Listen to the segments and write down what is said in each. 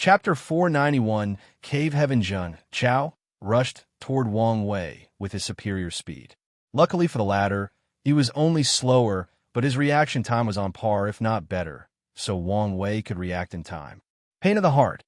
Chapter 491, Cave Heaven. Jun Chao rushed toward Wang Wei with his superior speed. Luckily for the latter, he was only slower, but his reaction time was on par, if not better, so Wang Wei could react in time. Pain of the heart.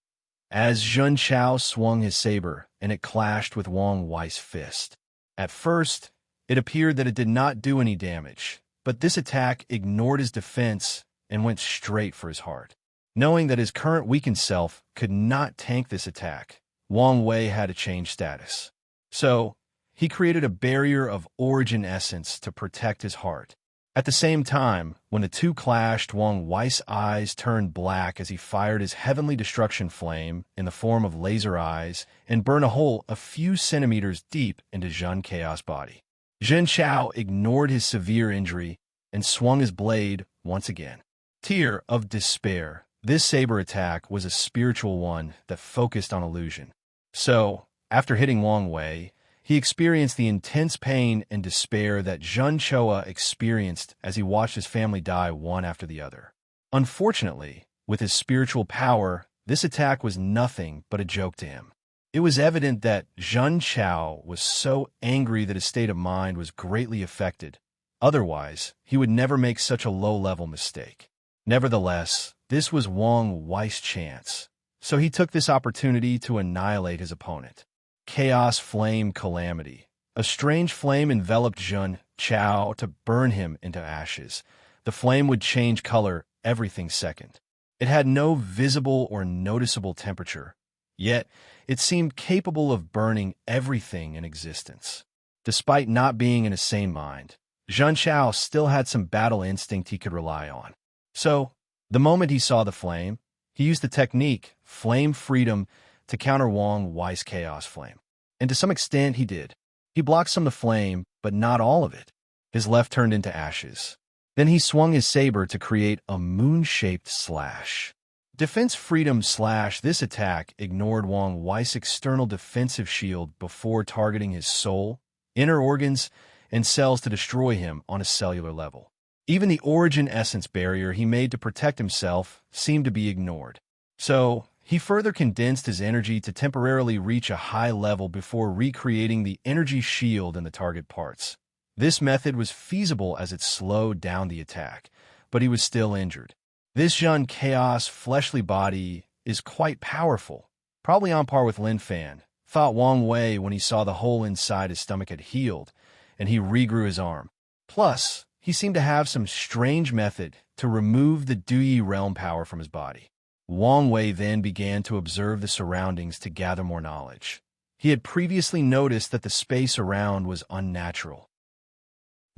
As Jun Chao swung his saber, and it clashed with Wang Wei's fist. At first, it appeared that it did not do any damage, but this attack ignored his defense and went straight for his heart. Knowing that his current weakened self could not tank this attack, Wang Wei had to change status. So, he created a barrier of origin essence to protect his heart. At the same time, when the two clashed, Wang Wei's eyes turned black as he fired his heavenly destruction flame in the form of laser eyes and burned a hole a few centimeters deep into Jun Chaos' body. Jun Chao ignored his severe injury and swung his blade once again. Tear of despair. This saber attack was a spiritual one that focused on illusion. So, after hitting Wang Wei, he experienced the intense pain and despair that Jun Chao experienced as he watched his family die one after the other. Unfortunately, with his spiritual power, this attack was nothing but a joke to him. It was evident that Jun Chao was so angry that his state of mind was greatly affected. Otherwise, he would never make such a low-level mistake. Nevertheless, this was Wang Wei's chance, so he took this opportunity to annihilate his opponent. Chaos Flame Calamity. A strange flame enveloped Jun Chao to burn him into ashes. The flame would change color every second. It had no visible or noticeable temperature, yet it seemed capable of burning everything in existence. Despite not being in a sane mind, Jun Chao still had some battle instinct he could rely on. So, the moment he saw the flame, he used the technique, Flame Freedom, to counter Wang Wei's Chaos Flame. And to some extent, he did. He blocked some of the flame, but not all of it. His left turned into ashes. Then he swung his saber to create a moon-shaped slash. Defense Freedom Slash. This attack ignored Wang Wei's external defensive shield before targeting his soul, inner organs, and cells to destroy him on a cellular level. Even the origin essence barrier he made to protect himself seemed to be ignored. So, he further condensed his energy to temporarily reach a high level before recreating the energy shield in the target parts. This method was feasible as it slowed down the attack, but he was still injured. This Jun Chaos fleshly body is quite powerful, probably on par with Lin Fan, thought Wang Wei when he saw the hole inside his stomach had healed, and he regrew his arm. Plus, he seemed to have some strange method to remove the Duyi realm power from his body. Wang Wei then began to observe the surroundings to gather more knowledge. He had previously noticed that the space around was unnatural.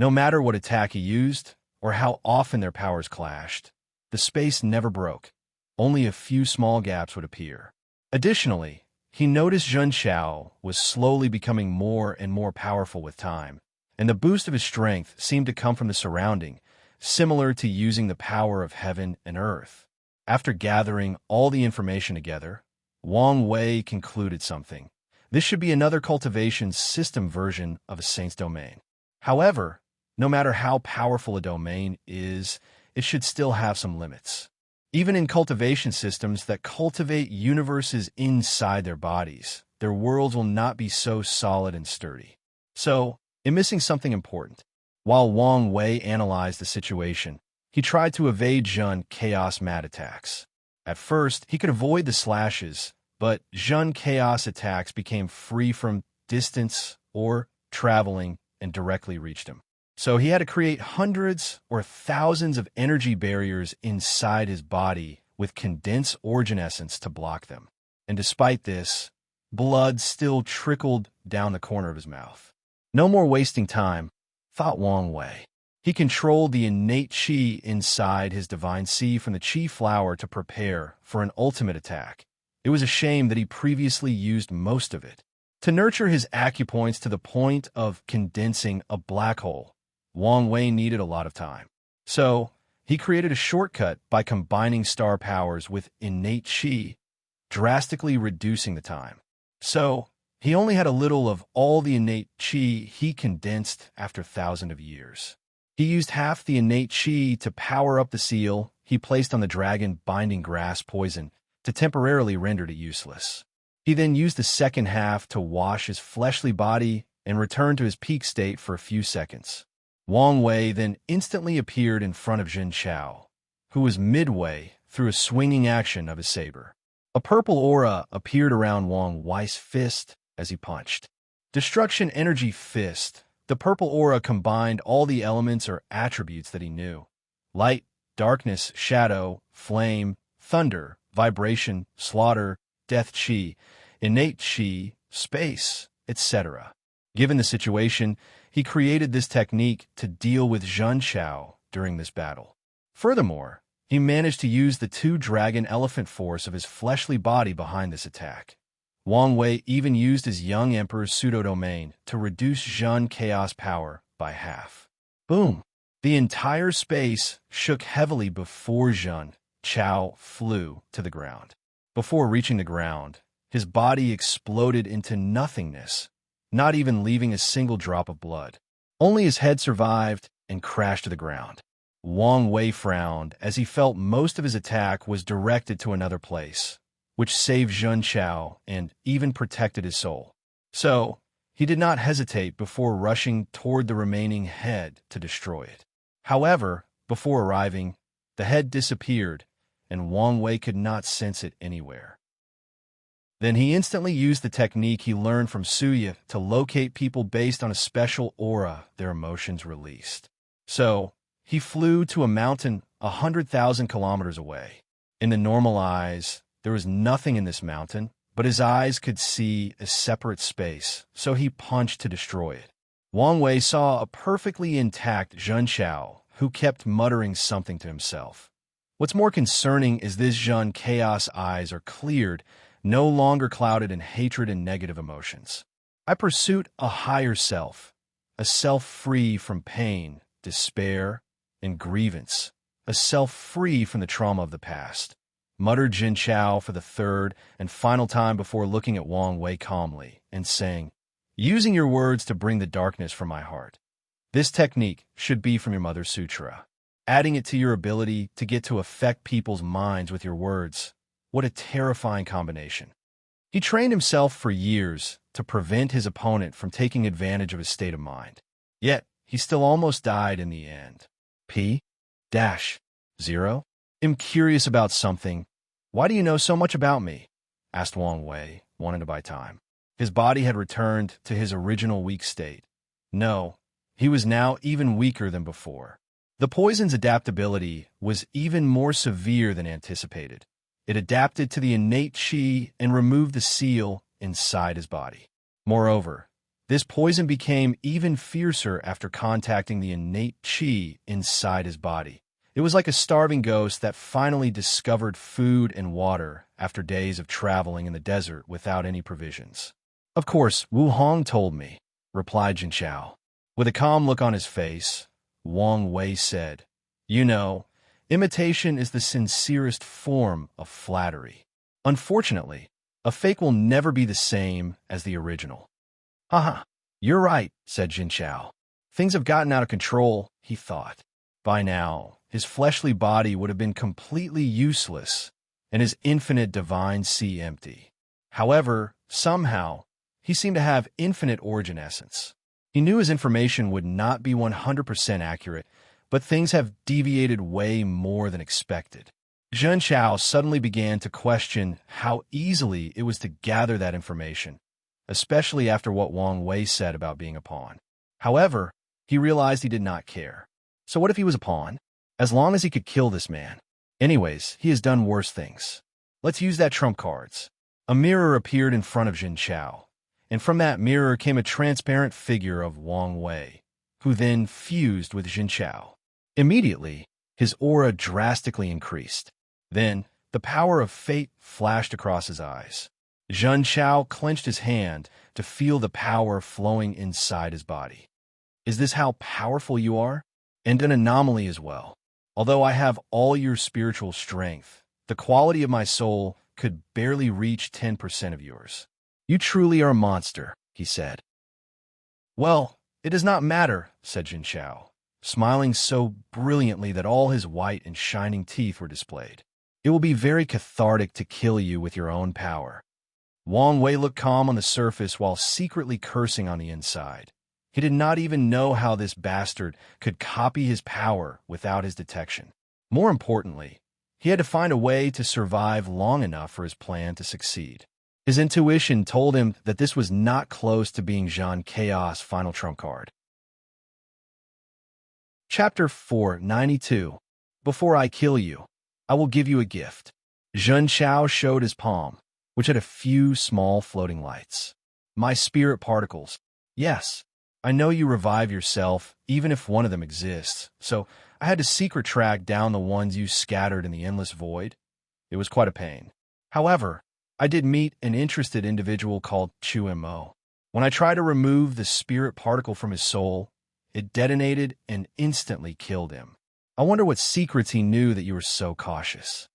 No matter what attack he used, or how often their powers clashed, the space never broke. Only a few small gaps would appear. Additionally, he noticed Jun Chao was slowly becoming more and more powerful with time, and the boost of his strength seemed to come from the surrounding, similar to using the power of heaven and earth. After gathering all the information together, Wang Wei concluded something. This should be another cultivation system version of a saint's domain. However, no matter how powerful a domain is, it should still have some limits. Even in cultivation systems that cultivate universes inside their bodies, their worlds will not be so solid and sturdy. So, in missing something important, while Wang Wei analyzed the situation, he tried to evade Jun Chaos mad attacks. At first, he could avoid the slashes, but Jun Chaos attacks became free from distance or traveling and directly reached him. So he had to create hundreds or thousands of energy barriers inside his body with condensed origin essence to block them. And despite this, blood still trickled down the corner of his mouth. No more wasting time, thought Wang Wei. He controlled the innate qi inside his divine seed from the qi flower to prepare for an ultimate attack. It was a shame that he previously used most of it. To nurture his acupoints to the point of condensing a black hole, Wang Wei needed a lot of time. So, he created a shortcut by combining star powers with innate qi, drastically reducing the time. So, he only had a little of all the innate qi he condensed after thousands of years. He used half the innate qi to power up the seal he placed on the dragon binding grass poison, to temporarily render it useless. He then used the second half to wash his fleshly body and return to his peak state for a few seconds. Wang Wei then instantly appeared in front of Jin Chao, who was midway through a swinging action of his saber. A purple aura appeared around Wang Wei's fist as he punched. Destruction Energy Fist. The purple aura combined all the elements or attributes that he knew: light, darkness, shadow, flame, thunder, vibration, slaughter, death chi, innate chi, space, etc. Given the situation, he created this technique to deal with Jin Chao during this battle. Furthermore, he managed to use the two dragon elephant force of his fleshly body behind this attack. Wang Wei even used his young emperor's pseudo-domain to reduce Jin chaos power by half. Boom! The entire space shook heavily before Jin Chao flew to the ground. Before reaching the ground, his body exploded into nothingness, not even leaving a single drop of blood. Only his head survived and crashed to the ground. Wang Wei frowned as he felt most of his attack was directed to another place, which saved Jin Chao and even protected his soul. So, he did not hesitate before rushing toward the remaining head to destroy it. However, before arriving, the head disappeared, and Wang Wei could not sense it anywhere. Then he instantly used the technique he learned from Suya to locate people based on a special aura their emotions released. So, he flew to a mountain 100,000 kilometers away. In the normal eyes, there was nothing in this mountain, but his eyes could see a separate space, so he punched to destroy it. Wang Wei saw a perfectly intact Jin Chao, who kept muttering something to himself. What's more concerning is this Jin chaos eyes are cleared, no longer clouded in hatred and negative emotions. I pursued a higher self, a self free from pain, despair, and grievance, a self free from the trauma of the past, muttered Jin Chao for the third and final time before looking at Wang Wei calmly and saying, "Using your words to bring the darkness from my heart. This technique should be from your Mother's Sutra. Adding it to your ability to get to affect people's minds with your words. What a terrifying combination." He trained himself for years to prevent his opponent from taking advantage of his state of mind. Yet, he still almost died in the end. P-0? I'm curious about something. Why do you know so much about me? Asked Wang Wei, wanting to buy time. His body had returned to his original weak state. No, he was now even weaker than before. The poison's adaptability was even more severe than anticipated. It adapted to the innate chi and removed the seal inside his body. Moreover, this poison became even fiercer after contacting the innate chi inside his body. It was like a starving ghost that finally discovered food and water after days of traveling in the desert without any provisions. Of course, Wu Hong told me, replied Jin Chao. With a calm look on his face, Wang Wei said, "You know, imitation is the sincerest form of flattery. Unfortunately, a fake will never be the same as the original." "Haha, you're right," said Jin Chao. Things have gotten out of control, he thought. By now, his fleshly body would have been completely useless and his infinite divine sea empty. However, somehow, he seemed to have infinite origin essence. He knew his information would not be 100% accurate, but things have deviated way more than expected. Jin Chao suddenly began to question how easily it was to gather that information, especially after what Wang Wei said about being a pawn. However, he realized he did not care. So what if he was a pawn? As long as he could kill this man. Anyways, he has done worse things. Let's use that trump cards. A mirror appeared in front of Jin Chao, and from that mirror came a transparent figure of Wang Wei, who then fused with Jin Chao. Immediately, his aura drastically increased. Then, the power of fate flashed across his eyes. Jin Chao clenched his hand to feel the power flowing inside his body. "Is this how powerful you are? And an anomaly as well. Although I have all your spiritual strength, the quality of my soul could barely reach 10% of yours. You truly are a monster," he said. "Well, it does not matter," said Jin Chao, smiling so brilliantly that all his white and shining teeth were displayed. It will be very cathartic to kill you with your own power. Wang Wei looked calm on the surface while secretly cursing on the inside. He did not even know how this bastard could copy his power without his detection. More importantly, he had to find a way to survive long enough for his plan to succeed. His intuition told him that this was not close to being Zhan Chaos' final trump card. Chapter 492. Before I kill you, I will give you a gift. Zhen Chao showed his palm, which had a few small floating lights. My spirit particles. Yes, I know you revive yourself, even if one of them exists, so I had to secret track down the ones you scattered in the endless void. It was quite a pain. However, I did meet an interested individual called Chu Mo. When I tried to remove the spirit particle from his soul, it detonated and instantly killed him. I wonder what secrets he knew that you were so cautious.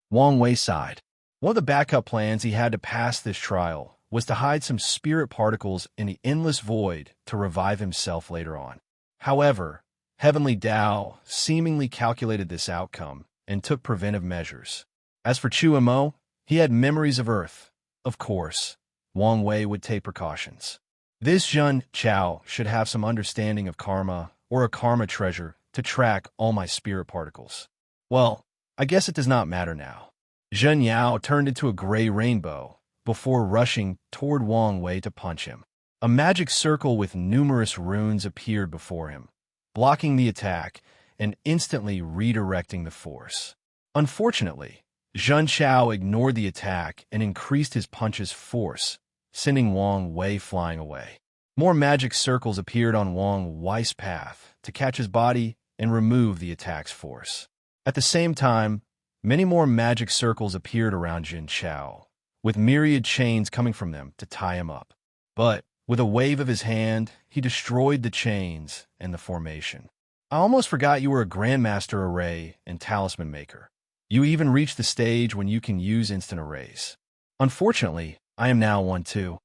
Wang Wei sighed. One of the backup plans he had to pass this trial was to hide some spirit particles in the endless void to revive himself later on. However, Heavenly Tao seemingly calculated this outcome and took preventive measures. As for Chu Mo, he had memories of Earth. Of course, Wang Wei would take precautions. This Zhen Chao should have some understanding of karma or a karma treasure to track all my spirit particles. Well, I guess it does not matter now. Zhen Yao turned into a gray rainbow before rushing toward Wang Wei to punch him. A magic circle with numerous runes appeared before him, blocking the attack and instantly redirecting the force. Unfortunately, Zhen Chao ignored the attack and increased his punch's force, sending Wang Wei flying away. More magic circles appeared on Wang Wei's path to catch his body and remove the attack's force. At the same time, many more magic circles appeared around Zhen Chao, with myriad chains coming from them to tie him up. But with a wave of his hand, he destroyed the chains and the formation. I almost forgot you were a Grandmaster Array and Talisman Maker. You even reached the stage when you can use instant arrays. Unfortunately, I am now one too.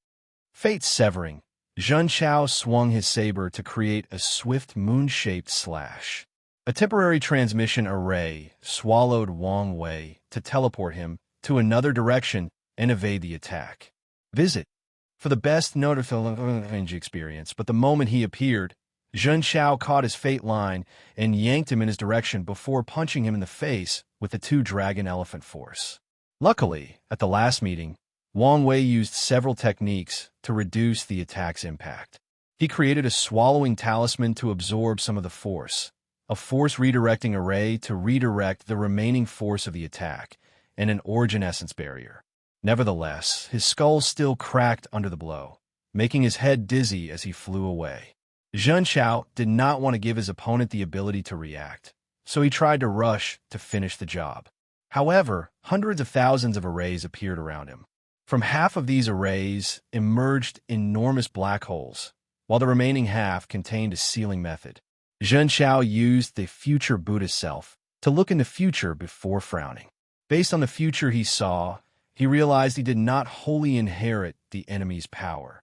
Fate severing, Zhen Chao swung his saber to create a swift moon-shaped slash. A temporary transmission array swallowed Wang Wei to teleport him to another direction and evade the attack. Visit. For the best notification experience, but the moment he appeared, Zhen Chao caught his fate line and yanked him in his direction before punching him in the face with the two-dragon elephant force. Luckily, at the last meeting, Wang Wei used several techniques to reduce the attack's impact. He created a swallowing talisman to absorb some of the force, a force redirecting array to redirect the remaining force of the attack, and an origin essence barrier. Nevertheless, his skull still cracked under the blow, making his head dizzy as he flew away. Zhen Chao did not want to give his opponent the ability to react, so he tried to rush to finish the job. However, hundreds of thousands of arrays appeared around him. From half of these arrays emerged enormous black holes, while the remaining half contained a sealing method. Zhen Chao used the future Buddhist self to look in the future before frowning. Based on the future he saw, he realized he did not wholly inherit the enemy's power.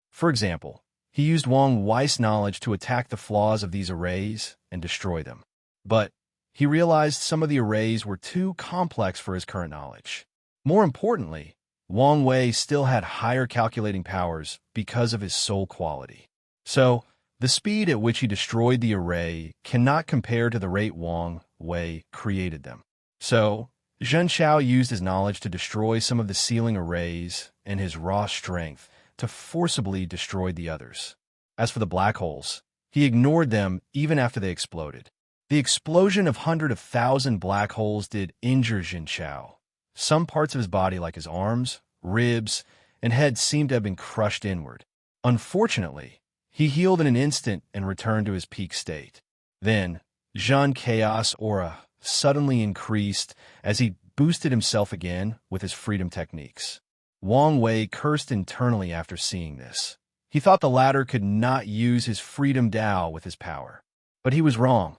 For example, he used Wang Wei's knowledge to attack the flaws of these arrays and destroy them. But he realized some of the arrays were too complex for his current knowledge. More importantly, Wang Wei still had higher calculating powers because of his soul quality. So, the speed at which he destroyed the array cannot compare to the rate Wang Wei created them. So, Zhen Chao used his knowledge to destroy some of the sealing arrays and his raw strength to forcibly destroy the others. As for the black holes, he ignored them even after they exploded. The explosion of hundreds of thousand black holes did injure Zhen Chao. Some parts of his body, like his arms, ribs, and head, seemed to have been crushed inward. Unfortunately, he healed in an instant and returned to his peak state. Then, Zhen Chaos' aura suddenly increased as he boosted himself again with his freedom techniques. Wang Wei cursed internally after seeing this. He thought the latter could not use his freedom Tao with his power. But he was wrong.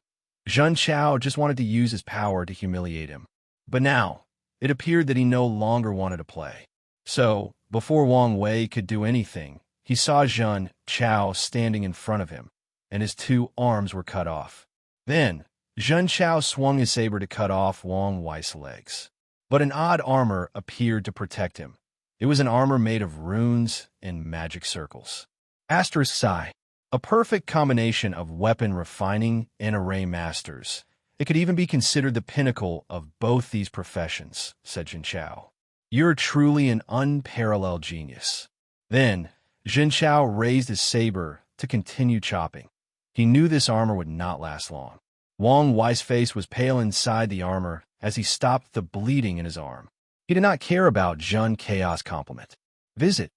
Zhen Chao just wanted to use his power to humiliate him. But now, it appeared that he no longer wanted to play. So, before Wang Wei could do anything, he saw Zhen Chao standing in front of him, and his two arms were cut off. Then, Zhen Chao swung his saber to cut off Wang Wei's legs. But an odd armor appeared to protect him. It was an armor made of runes and magic circles. Asterisk Psi. A perfect combination of weapon refining and array masters. It could even be considered the pinnacle of both these professions, said Zhen Chao. You're truly an unparalleled genius. Then, Zhen Chao raised his saber to continue chopping. He knew this armor would not last long. Wang Wei's face was pale inside the armor as he stopped the bleeding in his arm. He did not care about Zhen Chaos compliment. Visit.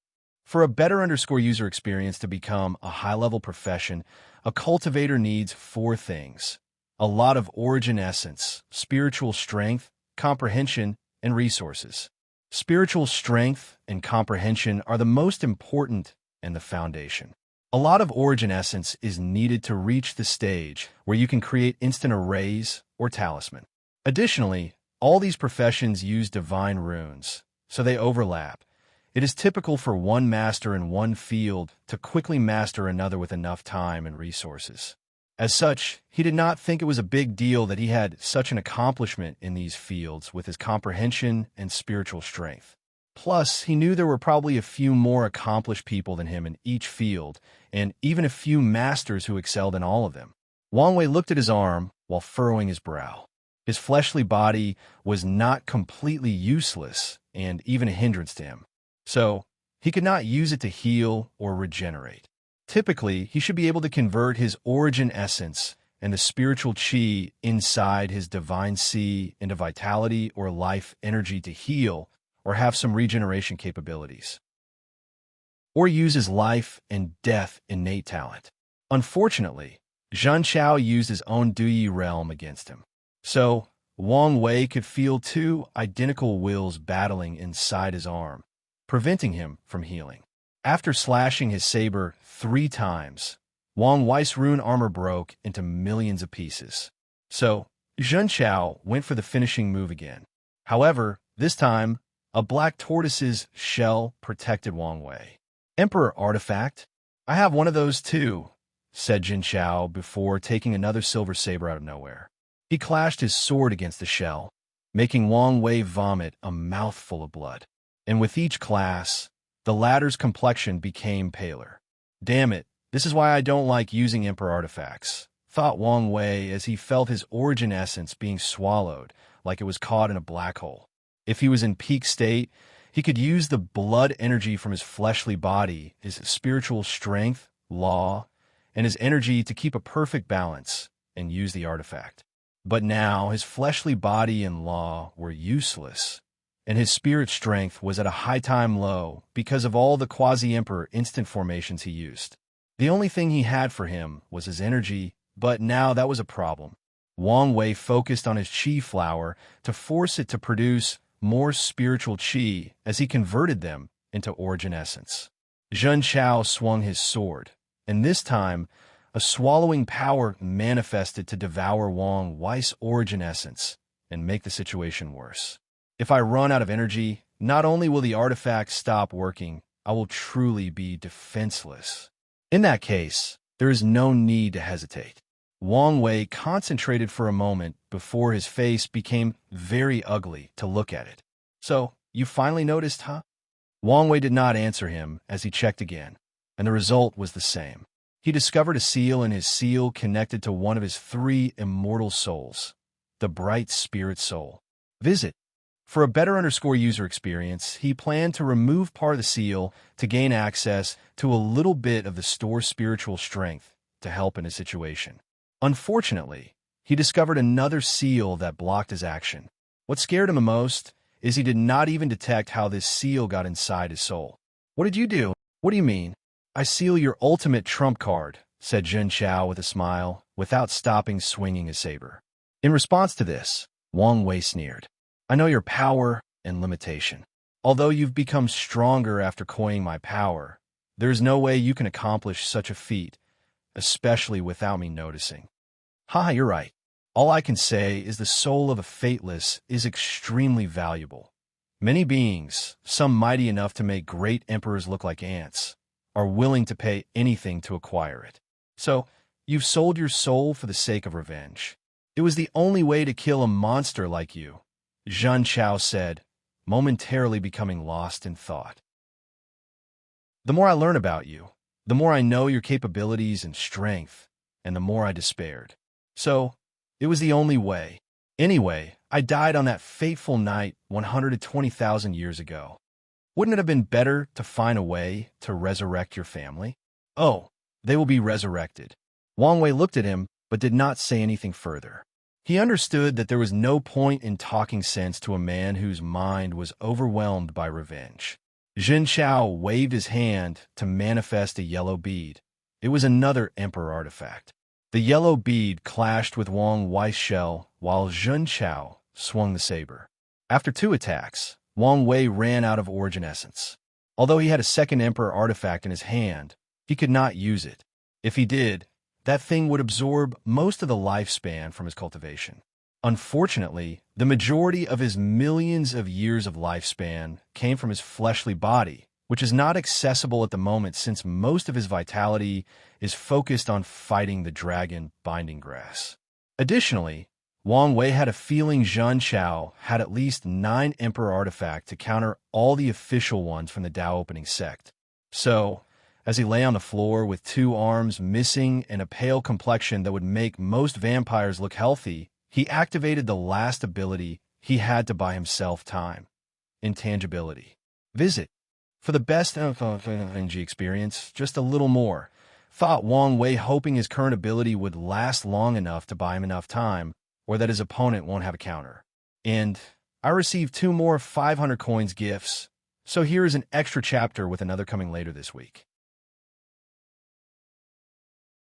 For a better user experience to become a high-level profession, a cultivator needs 4 things. A lot of origin essence, spiritual strength, comprehension, and resources. Spiritual strength and comprehension are the most important and the foundation. A lot of origin essence is needed to reach the stage where you can create instant arrays or talisman. Additionally, all these professions use divine runes, so they overlap. It is typical for one master in one field to quickly master another with enough time and resources. As such, he did not think it was a big deal that he had such an accomplishment in these fields with his comprehension and spiritual strength. Plus, he knew there were probably a few more accomplished people than him in each field, and even a few masters who excelled in all of them. Wang Wei looked at his arm while furrowing his brow. His fleshly body was not completely useless and even a hindrance to him. So, he could not use it to heal or regenerate. Typically, he should be able to convert his origin essence and the spiritual chi inside his divine C into vitality or life energy to heal or have some regeneration capabilities. Or use his life and death innate talent. Unfortunately, Zhen Chao used his own Duyi realm against him. So, Wang Wei could feel 2 identical wills battling inside his arm, preventing him from healing. After slashing his saber 3 times, Wang Wei's rune armor broke into millions of pieces. So, Zhen Chao went for the finishing move again. However, this time, a black tortoise's shell protected Wang Wei. Emperor artifact? I have one of those too, said Zhen Chao before taking another silver saber out of nowhere. He clashed his sword against the shell, making Wang Wei vomit a mouthful of blood. And with each class, the latter's complexion became paler. Damn it, this is why I don't like using Emperor artifacts, thought Wang Wei as he felt his origin essence being swallowed like it was caught in a black hole. If he was in peak state, he could use the blood energy from his fleshly body, his spiritual strength, law, and his energy to keep a perfect balance and use the artifact. But now his fleshly body and law were useless, and his spirit strength was at a high time low because of all the quasi-emperor instant formations he used. The only thing he had for him was his energy, but now that was a problem. Wang Wei focused on his chi flower to force it to produce more spiritual chi as he converted them into origin essence. Zhen Chao swung his sword, and this time, a swallowing power manifested to devour Wang Wei's origin essence and make the situation worse. If I run out of energy, not only will the artifact stop working, I will truly be defenseless. In that case, there is no need to hesitate. Wang Wei concentrated for a moment before his face became very ugly to look at it. So, you finally noticed, huh? Wang Wei did not answer him as he checked again, and the result was the same. He discovered a seal, and his seal connected to one of his 3 immortal souls, the bright spirit soul. Visit. For a better user experience, he planned to remove part of the seal to gain access to a little bit of the store's spiritual strength to help in his situation. Unfortunately, he discovered another seal that blocked his action. What scared him the most is he did not even detect how this seal got inside his soul. What did you do? What do you mean? I seal your ultimate trump card, said Zhen Chao with a smile, without stopping swinging his saber. In response to this, Wang Wei sneered. I know your power and limitation. Although you've become stronger after coining my power, there is no way you can accomplish such a feat, especially without me noticing. Ha, you're right. All I can say is the soul of a fateless is extremely valuable. Many beings, some mighty enough to make great emperors look like ants, are willing to pay anything to acquire it. So, you've sold your soul for the sake of revenge. It was the only way to kill a monster like you, Zhen Chao said, momentarily becoming lost in thought. The more I learn about you, the more I know your capabilities and strength, and the more I despaired. So, it was the only way. Anyway, I died on that fateful night 120,000 years ago. Wouldn't it have been better to find a way to resurrect your family? Oh, they will be resurrected. Wang Wei looked at him, but did not say anything further. He understood that there was no point in talking sense to a man whose mind was overwhelmed by revenge. Zhen Chao waved his hand to manifest a yellow bead. It was another Emperor artifact. The yellow bead clashed with Wang Wei's shell, while Zhen Chao swung the saber. After 2 attacks, Wang Wei ran out of origin essence. Although he had a second Emperor artifact in his hand, he could not use it. If he did, that thing would absorb most of the lifespan from his cultivation. Unfortunately, the majority of his millions of years of lifespan came from his fleshly body, which is not accessible at the moment since most of his vitality is focused on fighting the dragon binding grass. Additionally, Wang Wei had a feeling Zhen Chao had at least 9 Emperor artifacts to counter all the official ones from the Dao opening sect. So, as he lay on the floor with 2 arms missing and a pale complexion that would make most vampires look healthy, he activated the last ability he had to buy himself time: intangibility. Visit. For the best NG experience, just a little more, thought Wang Wei, hoping his current ability would last long enough to buy him enough time, or that his opponent won't have a counter. And I received 2 more 500 coins gifts, so here is an extra chapter with another coming later this week.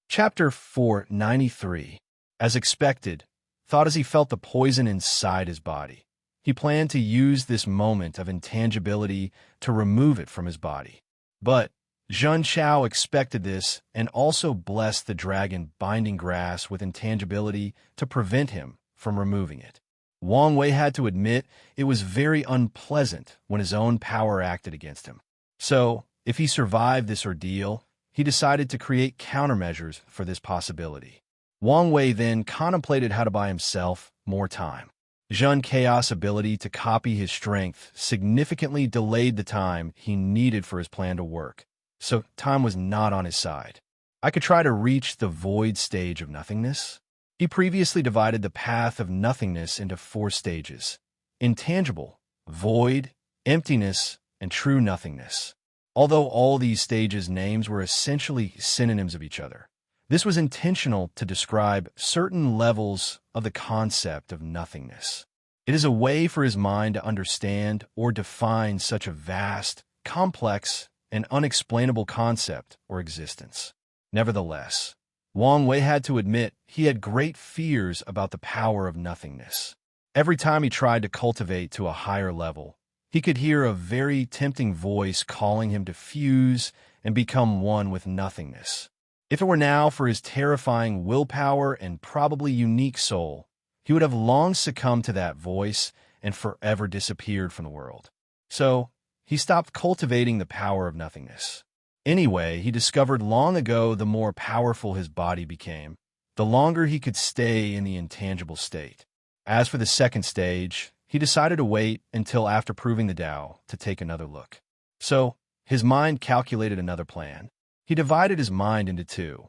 Chapter 493. As expected, thought as he felt the poison inside his body. He planned to use this moment of intangibility to remove it from his body. But Zhen Chao expected this and also blessed the dragon binding grass with intangibility to prevent him from removing it. Wang Wei had to admit it was very unpleasant when his own power acted against him. So, if he survived this ordeal, he decided to create countermeasures for this possibility. Wang Wei then contemplated how to buy himself more time. Zhen Chaos' ability to copy his strength significantly delayed the time he needed for his plan to work, so time was not on his side. I could try to reach the void stage of nothingness. He previously divided the path of nothingness into 4 stages: intangible, void, emptiness, and true nothingness. Although all these stages' names were essentially synonyms of each other, this was intentional to describe certain levels of the concept of nothingness. It is a way for his mind to understand or define such a vast, complex, and unexplainable concept or existence. Nevertheless, Wang Wei had to admit he had great fears about the power of nothingness. Every time he tried to cultivate to a higher level, he could hear a very tempting voice calling him to fuse and become one with nothingness. If it were now for his terrifying willpower and probably unique soul, he would have long succumbed to that voice and forever disappeared from the world. So, he stopped cultivating the power of nothingness. Anyway, he discovered long ago the more powerful his body became, the longer he could stay in the intangible state. As for the second stage, he decided to wait until after proving the Tao to take another look. So, his mind calculated another plan. He divided his mind into 2.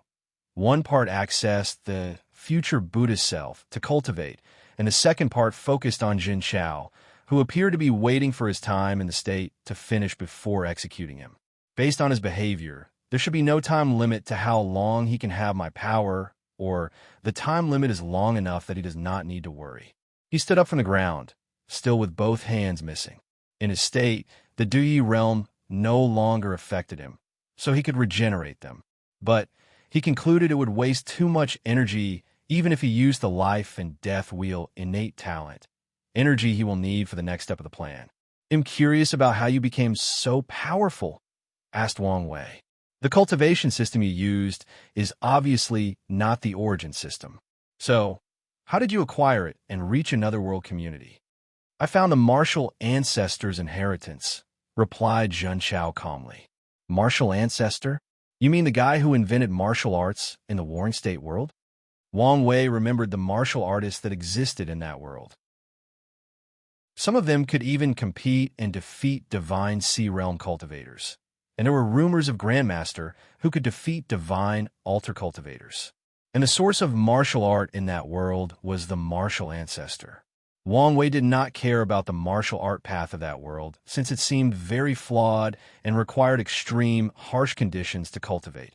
One part accessed the future Buddhist self to cultivate, and the second part focused on Zhen Chao, who appeared to be waiting for his time in the state to finish before executing him. Based on his behavior, there should be no time limit to how long he can have my power, or the time limit is long enough that he does not need to worry. He stood up from the ground, still with both hands missing. In his state, the Duyi realm no longer affected him, so he could regenerate them. But he concluded it would waste too much energy even if he used the life and death wheel innate talent, energy he will need for the next step of the plan. I'm curious about how you became so powerful, asked Wang Wei. The cultivation system you used is obviously not the origin system. So, how did you acquire it and reach another world community? I found a martial ancestor's inheritance, replied Zhen Chao calmly. Martial ancestor? You mean the guy who invented martial arts in the Warring State world? Wang Wei remembered the martial artists that existed in that world. Some of them could even compete and defeat divine Sea Realm cultivators. And there were rumors of Grandmaster who could defeat divine altar cultivators. And the source of martial art in that world was the martial ancestor. Wang Wei did not care about the martial art path of that world, since it seemed very flawed and required extreme, harsh conditions to cultivate.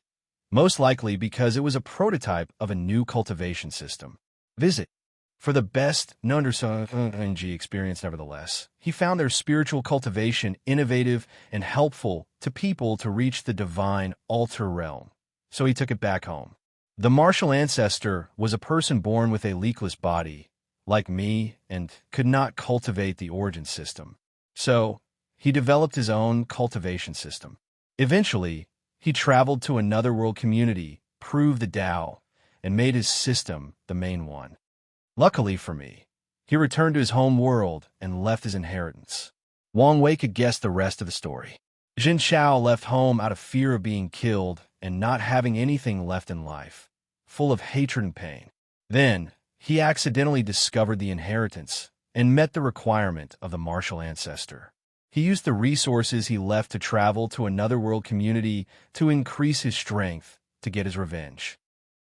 Most likely because it was a prototype of a new cultivation system. Visit. For the best NG experience, nevertheless, he found their spiritual cultivation innovative and helpful to people to reach the divine altar realm. So he took it back home. The martial ancestor was a person born with a leakless body, like me, and could not cultivate the origin system. So he developed his own cultivation system. Eventually, he traveled to another world community, proved the Tao, and made his system the main one. Luckily for me, he returned to his home world and left his inheritance. Wang Wei could guess the rest of the story. Jin Chao left home out of fear of being killed and not having anything left in life, full of hatred and pain. Then, he accidentally discovered the inheritance and met the requirement of the martial ancestor. He used the resources he left to travel to another world community to increase his strength to get his revenge.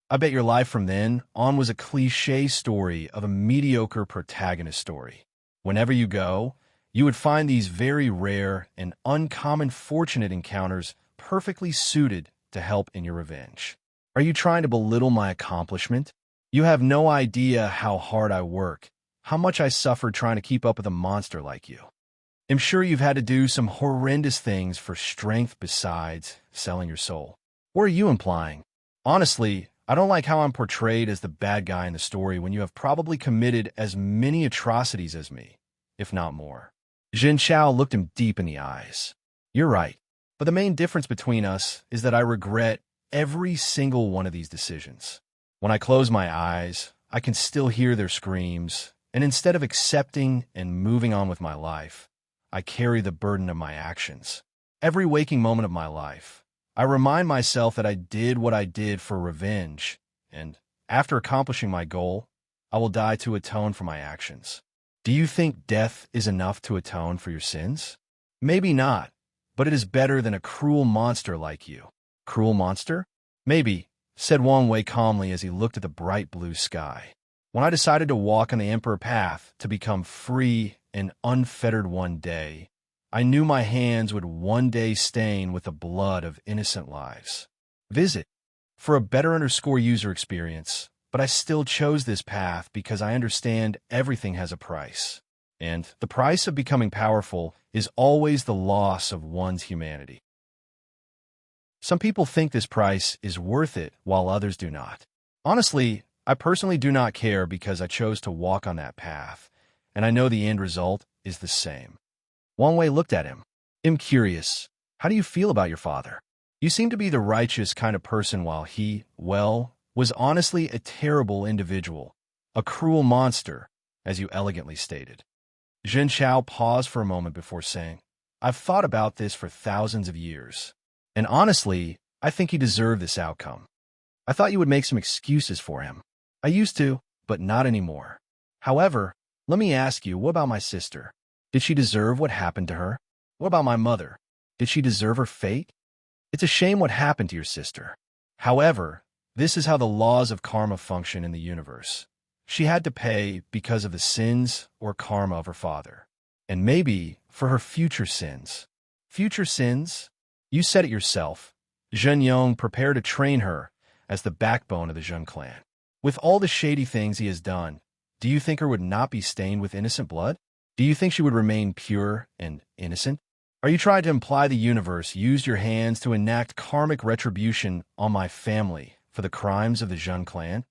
I bet your life from then on was a cliché story of a mediocre protagonist story. Whenever you go, you would find these very rare and uncommon fortunate encounters perfectly suited to help in your revenge. Are you trying to belittle my accomplishment? You have no idea how hard I work, how much I suffered trying to keep up with a monster like you. I'm sure you've had to do some horrendous things for strength besides selling your soul. What are you implying? Honestly, I don't like how I'm portrayed as the bad guy in the story when you have probably committed as many atrocities as me, if not more. Jin Chao looked him deep in the eyes. You're right, but the main difference between us is that I regret every single one of these decisions. When I close my eyes, I can still hear their screams, and instead of accepting and moving on with my life, I carry the burden of my actions. Every waking moment of my life, I remind myself that I did what I did for revenge, and after accomplishing my goal, I will die to atone for my actions. Do you think death is enough to atone for your sins? Maybe not, but it is better than a cruel monster like you. Cruel monster? Maybe, said Wang Wei calmly as he looked at the bright blue sky. When I decided to walk on the Emperor path to become free and unfettered one day, I knew my hands would one day stain with the blood of innocent lives. Visit for a better user experience, but I still chose this path because I understand everything has a price. And the price of becoming powerful is always the loss of one's humanity. Some people think this price is worth it while others do not. Honestly, I personally do not care because I chose to walk on that path, and I know the end result is the same. Wang Wei looked at him. I'm curious, how do you feel about your father? You seem to be the righteous kind of person while he, well, was honestly a terrible individual, a cruel monster, as you elegantly stated. Jin Chao paused for a moment before saying, I've thought about this for thousands of years, and honestly, I think he deserved this outcome. I thought you would make some excuses for him. I used to, but not anymore. However, let me ask you, what about my sister? Did she deserve what happened to her? What about my mother? Did she deserve her fate? It's a shame what happened to your sister. However, this is how the laws of karma function in the universe. She had to pay because of the sins or karma of her father. And maybe for her future sins. Future sins? You said it yourself. Zhen Yong prepared to train her as the backbone of the Zhen clan. With all the shady things he has done, do you think her would not be stained with innocent blood? Do you think she would remain pure and innocent? Are you trying to imply the universe used your hands to enact karmic retribution on my family for the crimes of the Zhen clan?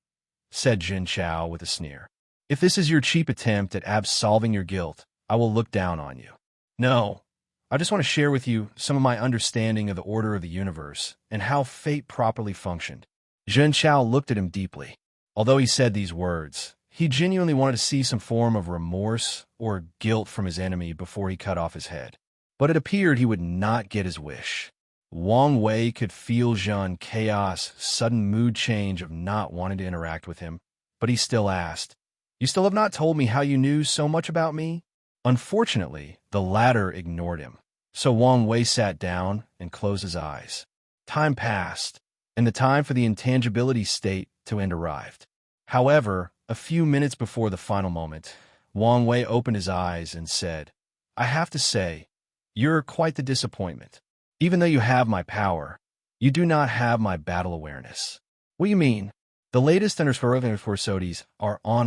Said Jin Chao with a sneer. If this is your cheap attempt at absolving your guilt, I will look down on you. No, I just want to share with you some of my understanding of the order of the universe and how fate properly functioned. Jin Chao looked at him deeply. Although he said these words, he genuinely wanted to see some form of remorse or guilt from his enemy before he cut off his head. But it appeared he would not get his wish. Wang Wei could feel Zhun Chaos' sudden mood change of not wanting to interact with him, but he still asked, "You still have not told me how you knew so much about me?" Unfortunately, the latter ignored him, so Wang Wei sat down and closed his eyes. Time passed, and the time for the intangibility state to end arrived. However, a few minutes before the final moment, Wang Wei opened his eyes and said, "I have to say, you're quite the disappointment. Even though you have my power, you do not have my battle awareness." "What do you mean?" "The latest _SODIs are on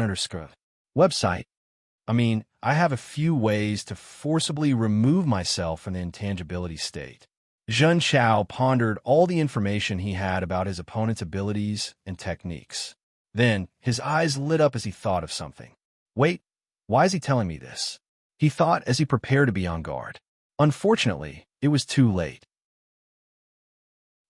website. I have a few ways to forcibly remove myself from the intangibility state." Zhun Chao pondered all the information he had about his opponent's abilities and techniques. Then, his eyes lit up as he thought of something. "Wait, why is he telling me this?" he thought as he prepared to be on guard. Unfortunately, it was too late.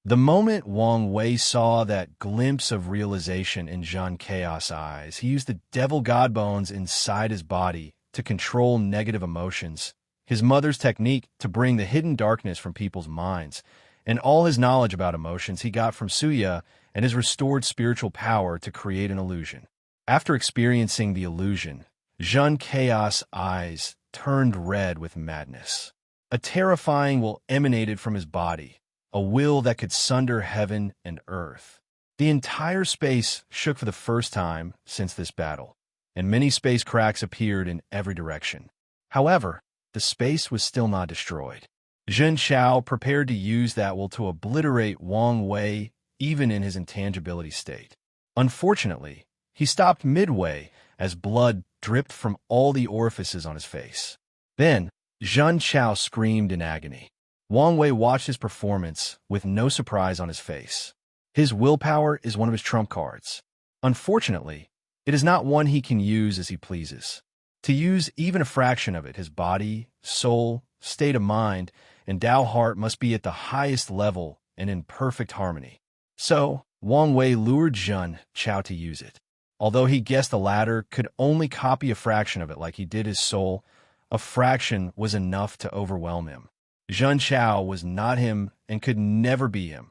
The moment Wang Wei saw that glimpse of realization in Zhun Chaos' eyes, he used the devil god bones inside his body to control negative emotions, his mother's technique to bring the hidden darkness from people's minds, and all his knowledge about emotions he got from Suya and his restored spiritual power to create an illusion. After experiencing the illusion, Zhun Chaos' eyes turned red with madness. A terrifying will emanated from his body, a will that could sunder heaven and earth. The entire space shook for the first time since this battle, and many space cracks appeared in every direction. However, the space was still not destroyed. Zhun Chao prepared to use that will to obliterate Wang Wei even in his intangibility state. Unfortunately, he stopped midway as blood dripped from all the orifices on his face. Then, Zhun Chao screamed in agony. Wang Wei watched his performance with no surprise on his face. His willpower is one of his trump cards. Unfortunately, it is not one he can use as he pleases. To use even a fraction of it, his body, soul, state of mind, and Tao heart must be at the highest level and in perfect harmony. So, Wang Wei lured Zhun Chao to use it. Although he guessed the latter could only copy a fraction of it like he did his soul, a fraction was enough to overwhelm him. Zhun Chao was not him and could never be him.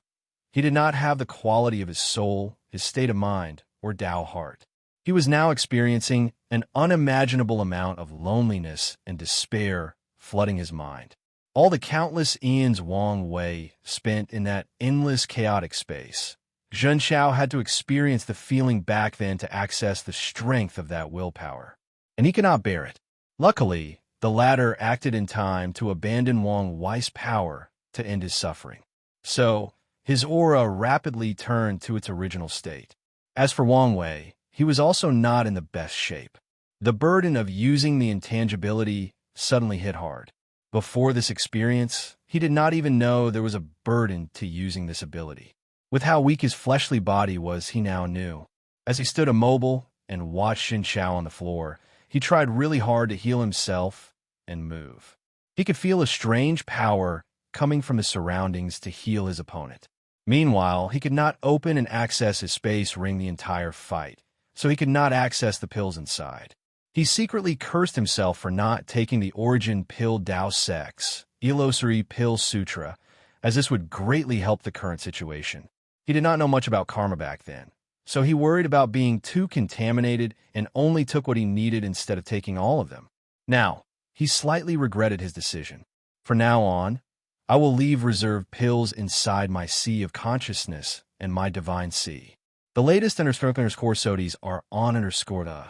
He did not have the quality of his soul, his state of mind, or Tao heart. He was now experiencing an unimaginable amount of loneliness and despair flooding his mind. All the countless eons Wang Wei spent in that endless chaotic space, Zhun Chao had to experience the feeling back then to access the strength of that willpower. And he could not bear it. Luckily, the latter acted in time to abandon Wang Wei's power to end his suffering. So, his aura rapidly turned to its original state. As for Wang Wei, he was also not in the best shape. The burden of using the intangibility suddenly hit hard. Before this experience, he did not even know there was a burden to using this ability. With how weak his fleshly body was, he now knew. As he stood immobile and watched Zhun Chao on the floor, he tried really hard to heal himself and move. He could feel a strange power coming from his surroundings to heal his opponent. Meanwhile, he could not open and access his space ring the entire fight, so he could not access the pills inside. He secretly cursed himself for not taking the Origin Pill Dao Sex, Illusory Pill Sutra, as this would greatly help the current situation. He did not know much about karma back then, so he worried about being too contaminated and only took what he needed instead of taking all of them. Now, he slightly regretted his decision. From now on, I will leave reserved pills inside my sea of consciousness and my divine sea. The latest _SODIs are on the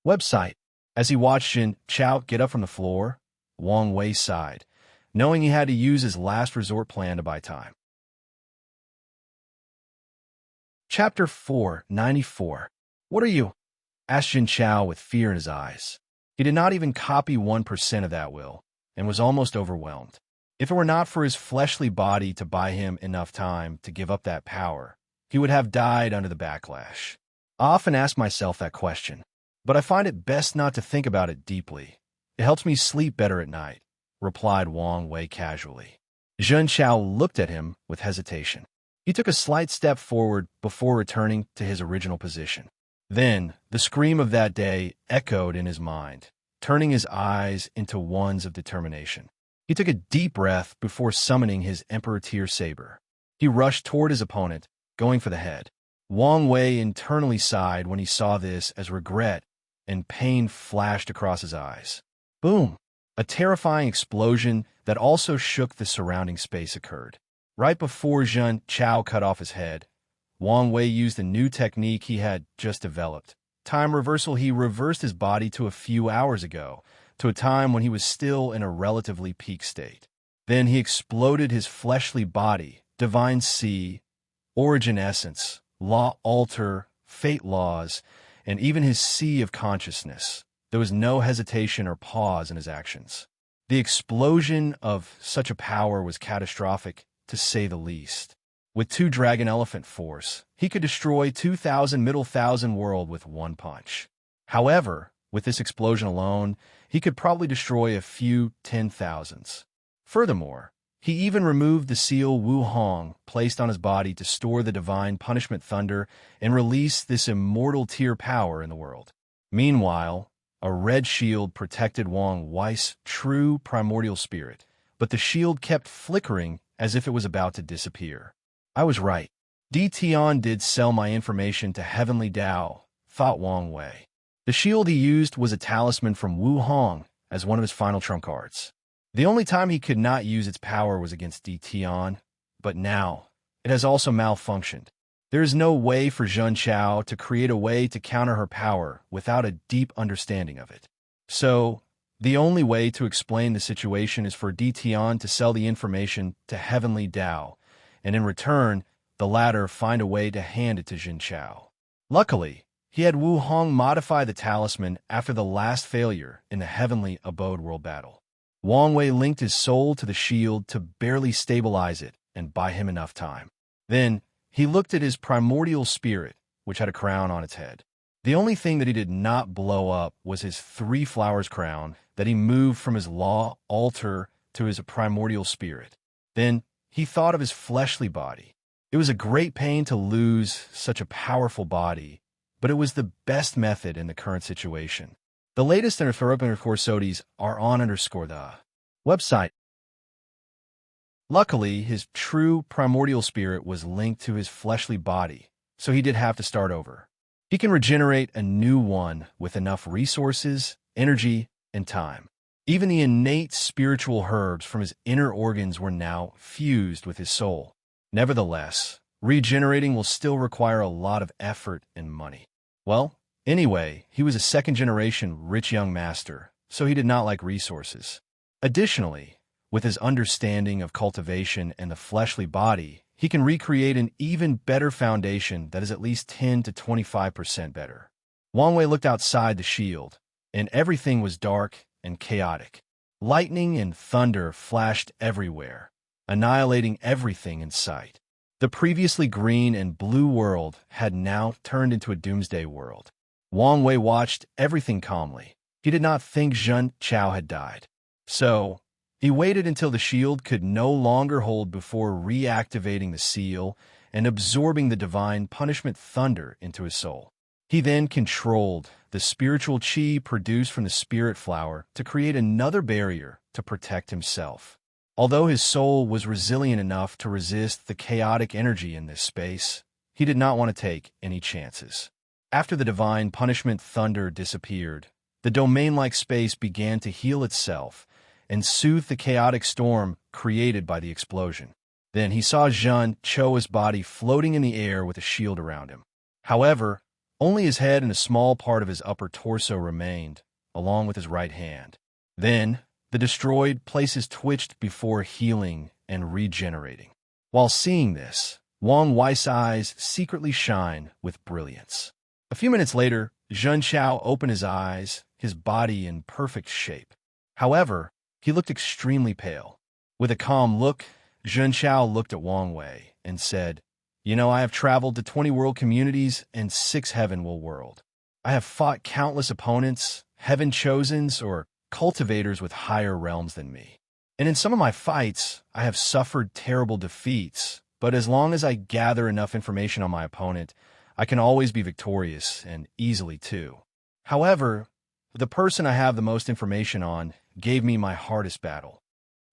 website. As he watched Zhun Chao get up from the floor, Wang Wei sighed, knowing he had to use his last resort plan to buy time. Chapter 494. "What are you?" asked Zhun Chao with fear in his eyes. He did not even copy 1% of that will, and was almost overwhelmed. If it were not for his fleshly body to buy him enough time to give up that power, he would have died under the backlash. I often ask myself that question, but I find it best not to think about it deeply. It helps me sleep better at night, replied Wang Wei casually. Zhun Chao looked at him with hesitation. He took a slight step forward before returning to his original position. Then, the scream of that day echoed in his mind, turning his eyes into ones of determination. He took a deep breath before summoning his Emperor Tier saber. He rushed toward his opponent, going for the head. Wang Wei internally sighed when he saw this as regret and pain flashed across his eyes. Boom! A terrifying explosion that also shook the surrounding space occurred. Right before Zhun Chao cut off his head, Wang Wei used a new technique he had just developed. Time reversal. He reversed his body to a few hours ago, to a time when he was still in a relatively peak state. Then he exploded his fleshly body, divine sea, origin essence, law altar, fate laws, and even his sea of consciousness. There was no hesitation or pause in his actions. The explosion of such a power was catastrophic, to say the least. With 2 Dragon Elephant Force, he could destroy 2,000 Middle Thousand World with one punch. However, with this explosion alone, he could probably destroy a few 10,000s. Furthermore, he even removed the seal Wu Hong placed on his body to store the divine punishment thunder and release this immortal tier power in the world. Meanwhile, a red shield protected Wang Wei's true primordial spirit, but the shield kept flickering as if it was about to disappear. I was right. Di Tian did sell my information to Heavenly Dao, thought Wang Wei. The shield he used was a talisman from Wu Hong as one of his final trump cards. The only time he could not use its power was against Di Tian, but now it has also malfunctioned. There is no way for Zhun Chao to create a way to counter her power without a deep understanding of it. So, the only way to explain the situation is for Di Tian to sell the information to Heavenly Dao, and in return, the latter find a way to hand it to Zhun Chao. Luckily, he had Wu Hong modify the talisman after the last failure in the Heavenly Abode World battle. Wang Wei linked his soul to the shield to barely stabilize it and buy him enough time. Then, he looked at his primordial spirit, which had a crown on its head. The only thing that he did not blow up was his 3 flowers crown that he moved from his law altar to his primordial spirit. Then, he thought of his fleshly body. It was a great pain to lose such a powerful body, but it was the best method in the current situation. The latest Sodies are on the website. Luckily, his true primordial spirit was linked to his fleshly body, so he did have to start over. He can regenerate a new one with enough resources, energy, and time. Even the innate spiritual herbs from his inner organs were now fused with his soul. Nevertheless, regenerating will still require a lot of effort and money. Well, anyway, he was a second-generation rich young master, so he did not like resources. Additionally, with his understanding of cultivation and the fleshly body, he can recreate an even better foundation that is at least 10 to 25% better. Wang Wei looked outside the shield, and everything was dark and chaotic. Lightning and thunder flashed everywhere, annihilating everything in sight. The previously green and blue world had now turned into a doomsday world. Wang Wei watched everything calmly. He did not think Zhun Chao had died. So, he waited until the shield could no longer hold before reactivating the seal and absorbing the divine punishment thunder into his soul. He then controlled the spiritual chi produced from the spirit flower to create another barrier to protect himself. Although his soul was resilient enough to resist the chaotic energy in this space, he did not want to take any chances. After the divine punishment thunder disappeared, the domain-like space began to heal itself and soothe the chaotic storm created by the explosion. Then he saw Zhun Chao's body floating in the air with a shield around him. However, only his head and a small part of his upper torso remained, along with his right hand. Then, the destroyed places twitched before healing and regenerating. While seeing this, Wang Wei's eyes secretly shine with brilliance. A few minutes later, Zhun Chao opened his eyes, his body in perfect shape. However, he looked extremely pale. With a calm look, Zhun Chao looked at Wang Wei and said, I have traveled to 20 world communities and 6 heaven world. I have fought countless opponents, heaven chosens, or cultivators with higher realms than me. And in some of my fights, I have suffered terrible defeats, but as long as I gather enough information on my opponent, I can always be victorious, and easily too. However, the person I have the most information on gave me my hardest battle.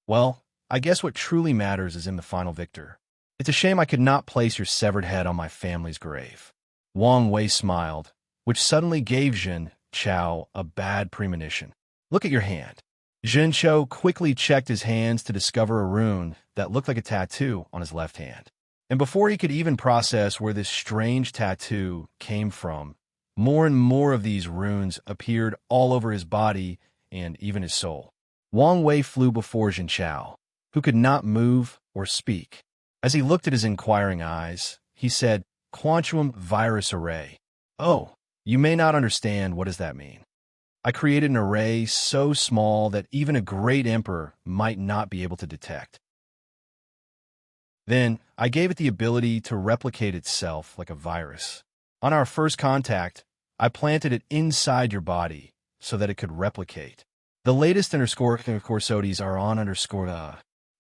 Well, I guess what truly matters is in the final victor. It's a shame I could not place your severed head on my family's grave. Wang Wei smiled, which suddenly gave Jin Chao a bad premonition. Look at your hand. Jin Chao quickly checked his hands to discover a rune that looked like a tattoo on his left hand. And before he could even process where this strange tattoo came from, more and more of these runes appeared all over his body and even his soul. Wang Wei flew before Jin Chao, who could not move or speak. As he looked at his inquiring eyes, he said, "Quantum virus array. Oh, you may not understand what does that mean. I created an array so small that even a great emperor might not be able to detect. Then, I gave it the ability to replicate itself like a virus. On our first contact, I planted it inside your body so that it could replicate. The latest _courses are on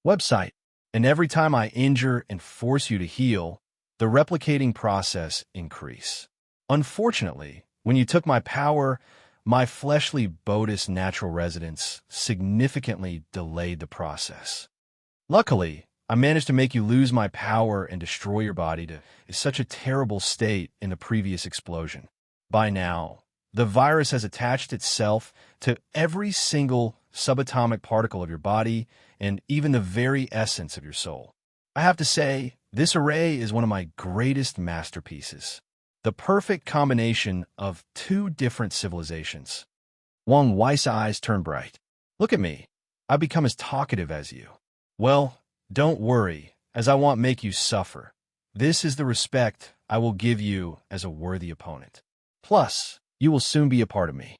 website, and every time I injure and force you to heal, the replicating process increase. Unfortunately, when you took my power, my fleshly Bodis natural residence significantly delayed the process. Luckily, I managed to make you lose my power and destroy your body to such a terrible state in the previous explosion. By now, the virus has attached itself to every single subatomic particle of your body and even the very essence of your soul. I have to say, this array is one of my greatest masterpieces. The perfect combination of two different civilizations." Wang Wei's eyes turned bright. "Look at me. I've become as talkative as you. Well, don't worry, as I won't make you suffer. This is the respect I will give you as a worthy opponent. Plus, you will soon be a part of me.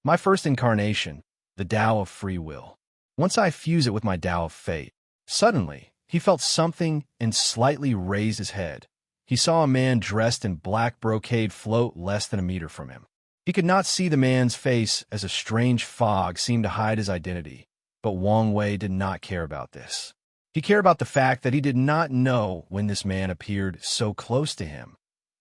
My first incarnation, the Tao of Free Will. Once I fuse it with my Tao of Fate." Suddenly, he felt something and slightly raised his head. He saw a man dressed in black brocade float less than a meter from him. He could not see the man's face as a strange fog seemed to hide his identity, but Wang Wei did not care about this. He cared about the fact that he did not know when this man appeared so close to him,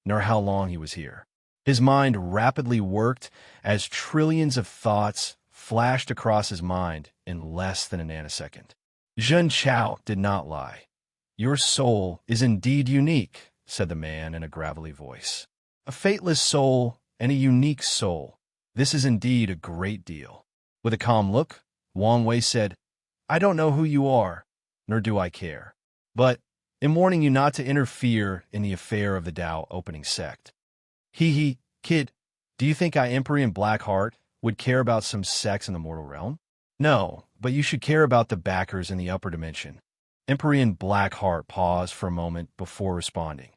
nor how long he was here. His mind rapidly worked as trillions of thoughts flashed across his mind in less than a nanosecond. Jin Chao did not lie. "Your soul is indeed unique," said the man in a gravelly voice. "A fateless soul and a unique soul. This is indeed a great deal." With a calm look, Wang Wei said, "I don't know who you are, nor do I care. But I'm warning you not to interfere in the affair of the Tao opening sect." He, kid, do you think Empyrean Blackheart would care about some sex in the mortal realm? No, but you should care about the backers in the upper dimension. Empyrean Blackheart paused for a moment before responding.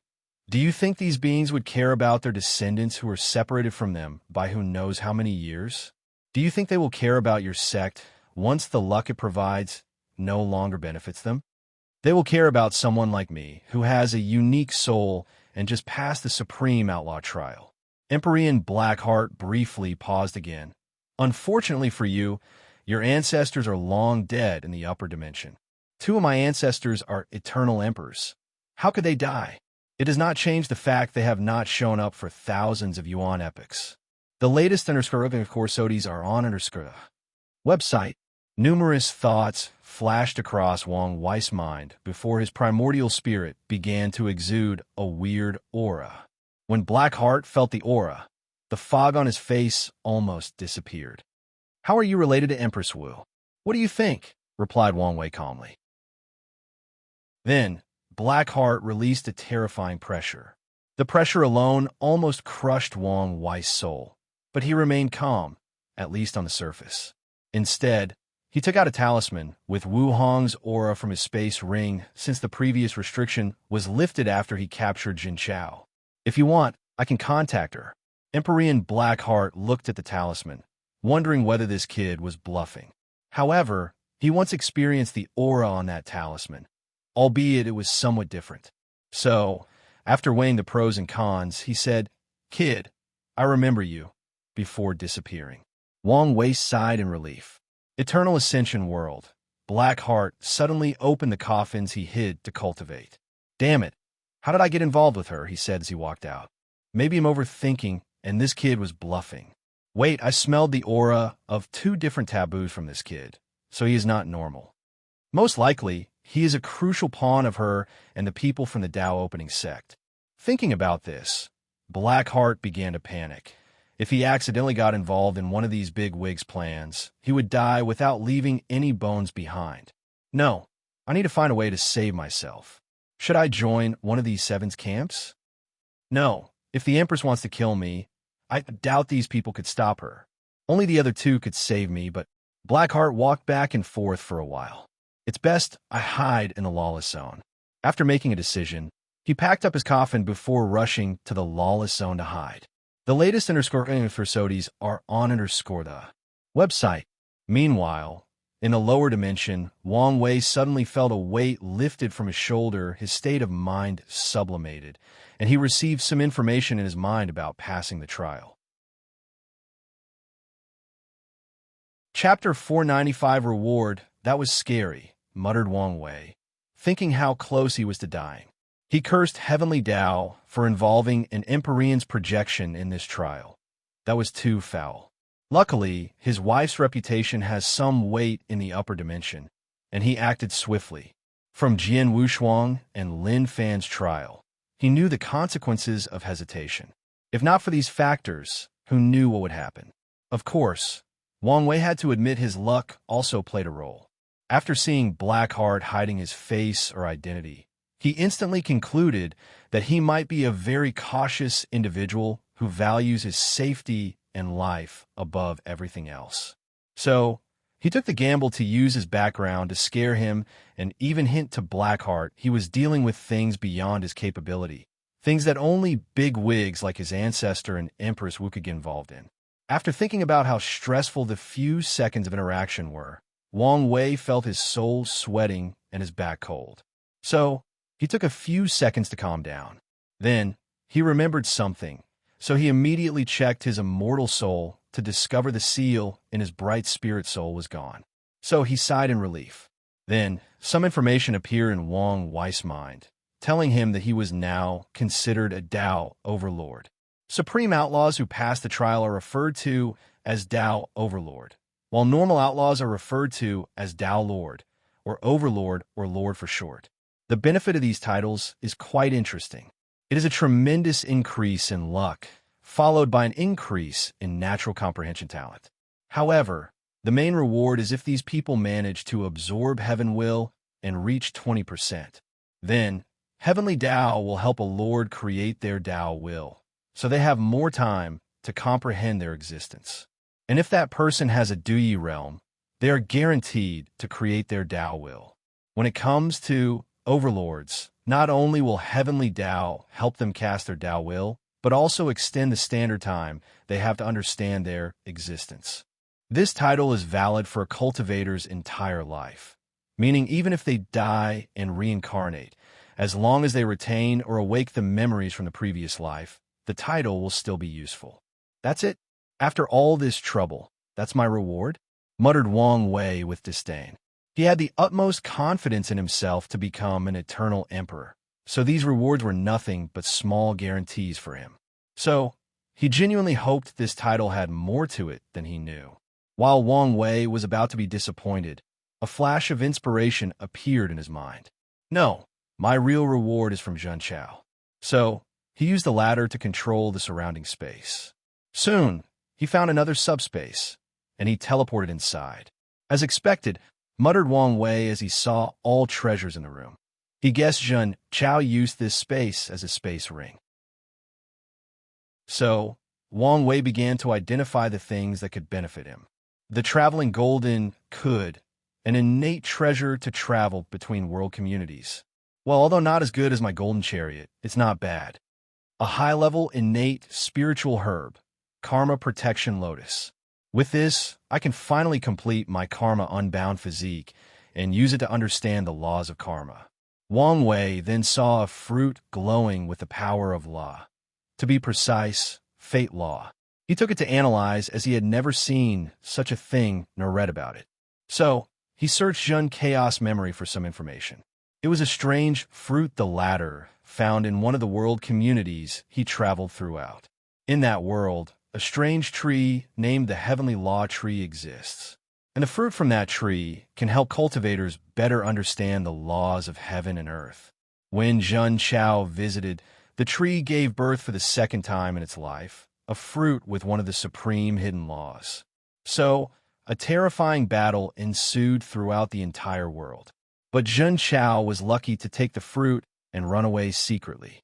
Do you think these beings would care about their descendants who are separated from them by who knows how many years? Do you think they will care about your sect once the luck it provides no longer benefits them? They will care about someone like me who has a unique soul and just passed the supreme outlaw trial. Empyrean Blackheart briefly paused again. Unfortunately for you, your ancestors are long dead in the upper dimension. 2 of my ancestors are eternal emperors. How could they die? It does not change the fact they have not shown up for thousands of yuan epochs. The latest _courses are on website. Numerous thoughts flashed across Wang Wei's mind before his primordial spirit began to exude a weird aura. When Blackheart felt the aura, the fog on his face almost disappeared. "How are you related to Empress Wu?" "What do you think?" replied Wang Wei calmly. Then, Blackheart released a terrifying pressure. The pressure alone almost crushed Wang Wei's soul, but he remained calm, at least on the surface. Instead, he took out a talisman with Wu Hong's aura from his space ring since the previous restriction was lifted after he captured Jin Chao. "If you want, I can contact her." Empyrean Blackheart looked at the talisman, wondering whether this kid was bluffing. However, he once experienced the aura on that talisman, albeit it was somewhat different. So, after weighing the pros and cons, he said, "Kid, I remember you," before disappearing. Wang Wei sighed in relief. Eternal Ascension World. Blackheart suddenly opened the coffins he hid to cultivate. "Damn it, how did I get involved with her?" he said as he walked out. "Maybe I'm overthinking, and this kid was bluffing. Wait, I smelled the aura of 2 different taboos from this kid, so he is not normal. Most likely, he is a crucial pawn of her and the people from the Tao opening sect. Thinking about this, Blackheart began to panic. If he accidentally got involved in one of these big wigs' plans, he would die without leaving any bones behind. No, I need to find a way to save myself. Should I join one of these Seven's camps? No, if the Empress wants to kill me, I doubt these people could stop her. Only the other two could save me, but Blackheart walked back and forth for a while. It's best I hide in the lawless zone. After making a decision, he packed up his coffin before rushing to the lawless zone to hide. The latest _episodes are on the website. Meanwhile, in the lower dimension, Wang Wei suddenly felt a weight lifted from his shoulder, his state of mind sublimated, and he received some information in his mind about passing the trial. Chapter 495 Reward. That was scary, muttered Wang Wei, thinking how close he was to dying. He cursed Heavenly Tao for involving an Empyrean's projection in this trial. That was too foul. Luckily, his wife's reputation has some weight in the upper dimension, and he acted swiftly. From Jian Wushuang and Lin Fan's trial, he knew the consequences of hesitation. If not for these factors, who knew what would happen? Of course, Wang Wei had to admit his luck also played a role. After seeing Blackheart hiding his face or identity, he instantly concluded that he might be a very cautious individual who values his safety and life above everything else. So, he took the gamble to use his background to scare him and even hint to Blackheart he was dealing with things beyond his capability, things that only big wigs like his ancestor and Empress Wu could get involved in. After thinking about how stressful the few seconds of interaction were, Wang Wei felt his soul sweating and his back cold. So, he took a few seconds to calm down. Then, he remembered something, so he immediately checked his immortal soul to discover the seal in his bright spirit soul was gone. So he sighed in relief. Then, some information appeared in Wang Wei's mind, telling him that he was now considered a Tao overlord. Supreme outlaws who pass the trial are referred to as Tao overlord, while normal outlaws are referred to as Tao lord, or overlord or lord for short. The benefit of these titles is quite interesting. It is a tremendous increase in luck, followed by an increase in natural comprehension talent. However, the main reward is if these people manage to absorb heaven will and reach 20%. Then, Heavenly Tao will help a lord create their Tao will, so they have more time to comprehend their existence. And if that person has a Duyi realm, they are guaranteed to create their Tao will. When it comes to overlords, not only will Heavenly Tao help them cast their Tao will, but also extend the standard time they have to understand their existence. This title is valid for a cultivator's entire life, meaning even if they die and reincarnate, as long as they retain or awake the memories from the previous life, the title will still be useful. That's it. After all this trouble, that's my reward? Muttered Wang Wei with disdain. He had the utmost confidence in himself to become an eternal emperor, so these rewards were nothing but small guarantees for him. So, he genuinely hoped this title had more to it than he knew. While Wang Wei was about to be disappointed, a flash of inspiration appeared in his mind. No, my real reward is from Zhen Chao. So, he used the ladder to control the surrounding space. Soon, he found another subspace, and he teleported inside. As expected, muttered Wang Wei as he saw all treasures in the room. He guessed Zhen Chao used this space as a space ring. So, Wang Wei began to identify the things that could benefit him. The traveling golden could, an innate treasure to travel between world communities. Well, although not as good as my golden chariot, it's not bad. A high-level innate spiritual herb, Karma Protection Lotus. With this, I can finally complete my Karma Unbound physique and use it to understand the laws of karma. Wang Wei then saw a fruit glowing with the power of law. To be precise, fate law. He took it to analyze as he had never seen such a thing nor read about it. So, he searched Zhen Chaos memory for some information. It was a strange fruit the latter found in one of the world communities he traveled throughout. In that world, a strange tree named the Heavenly Law Tree exists. And the fruit from that tree can help cultivators better understand the laws of heaven and earth. When Jun Chao visited, the tree gave birth for the second time in its life, a fruit with one of the supreme hidden laws. So, a terrifying battle ensued throughout the entire world. But Jun Chao was lucky to take the fruit and run away secretly.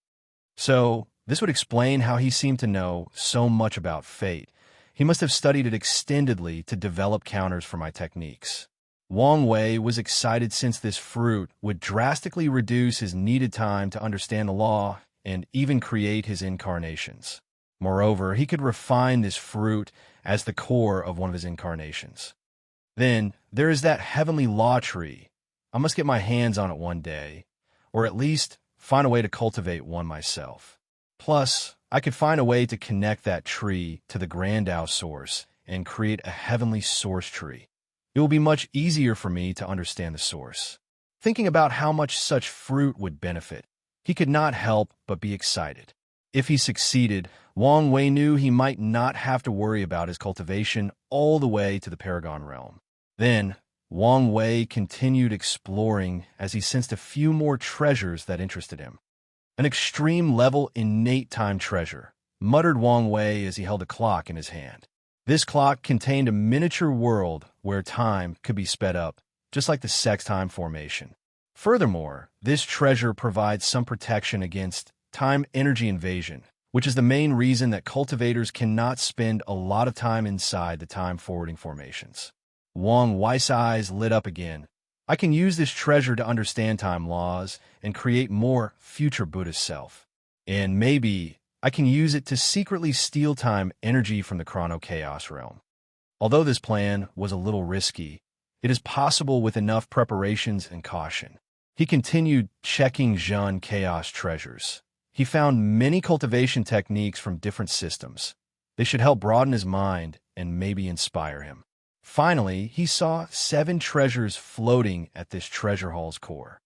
So, this would explain how he seemed to know so much about fate. He must have studied it extendedly to develop counters for my techniques. Wang Wei was excited since this fruit would drastically reduce his needed time to understand the law and even create his incarnations. Moreover, he could refine this fruit as the core of one of his incarnations. Then, there is that heavenly law tree. I must get my hands on it one day, or at least find a way to cultivate one myself. Plus, I could find a way to connect that tree to the Grandao source and create a heavenly source tree. It will be much easier for me to understand the source. Thinking about how much such fruit would benefit, he could not help but be excited. If he succeeded, Wang Wei knew he might not have to worry about his cultivation all the way to the Paragon realm. Then, Wang Wei continued exploring as he sensed a few more treasures that interested him. An extreme-level innate time treasure, muttered Wang Wei as he held a clock in his hand. This clock contained a miniature world where time could be sped up, just like the sextime formation. Furthermore, this treasure provides some protection against time energy invasion, which is the main reason that cultivators cannot spend a lot of time inside the time-forwarding formations. Wang Wei's eyes lit up again. I can use this treasure to understand time laws and create more future Buddhist self. And maybe I can use it to secretly steal time energy from the chrono-chaos realm. Although this plan was a little risky, it is possible with enough preparations and caution. He continued checking Zhen chaos treasures. He found many cultivation techniques from different systems. They should help broaden his mind and maybe inspire him. Finally, he saw 7 treasures floating at this treasure hall's core.